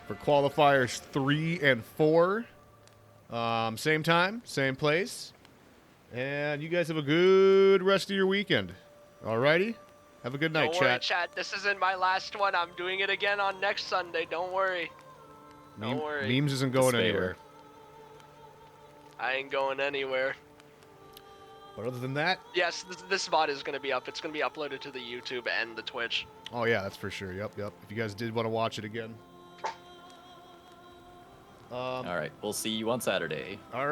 for qualifiers 3 and 4. Same time, same place. And you guys have a good rest of your weekend. Alrighty? Have a good night,
Don't worry,
chat.
chat. This isn't my last one. I'm doing it again on next Sunday. Don't worry. Don't worry.
Memes isn't going
Despair.
anywhere.
I ain't going anywhere.
But other than that,
Yes, this VOD is going to be up. It's going to be uploaded to the YouTube and the Twitch.
oh yeah, that's for sure. Yep. If you guys did want to watch it again.
All right, we'll see you on Saturday.
All right.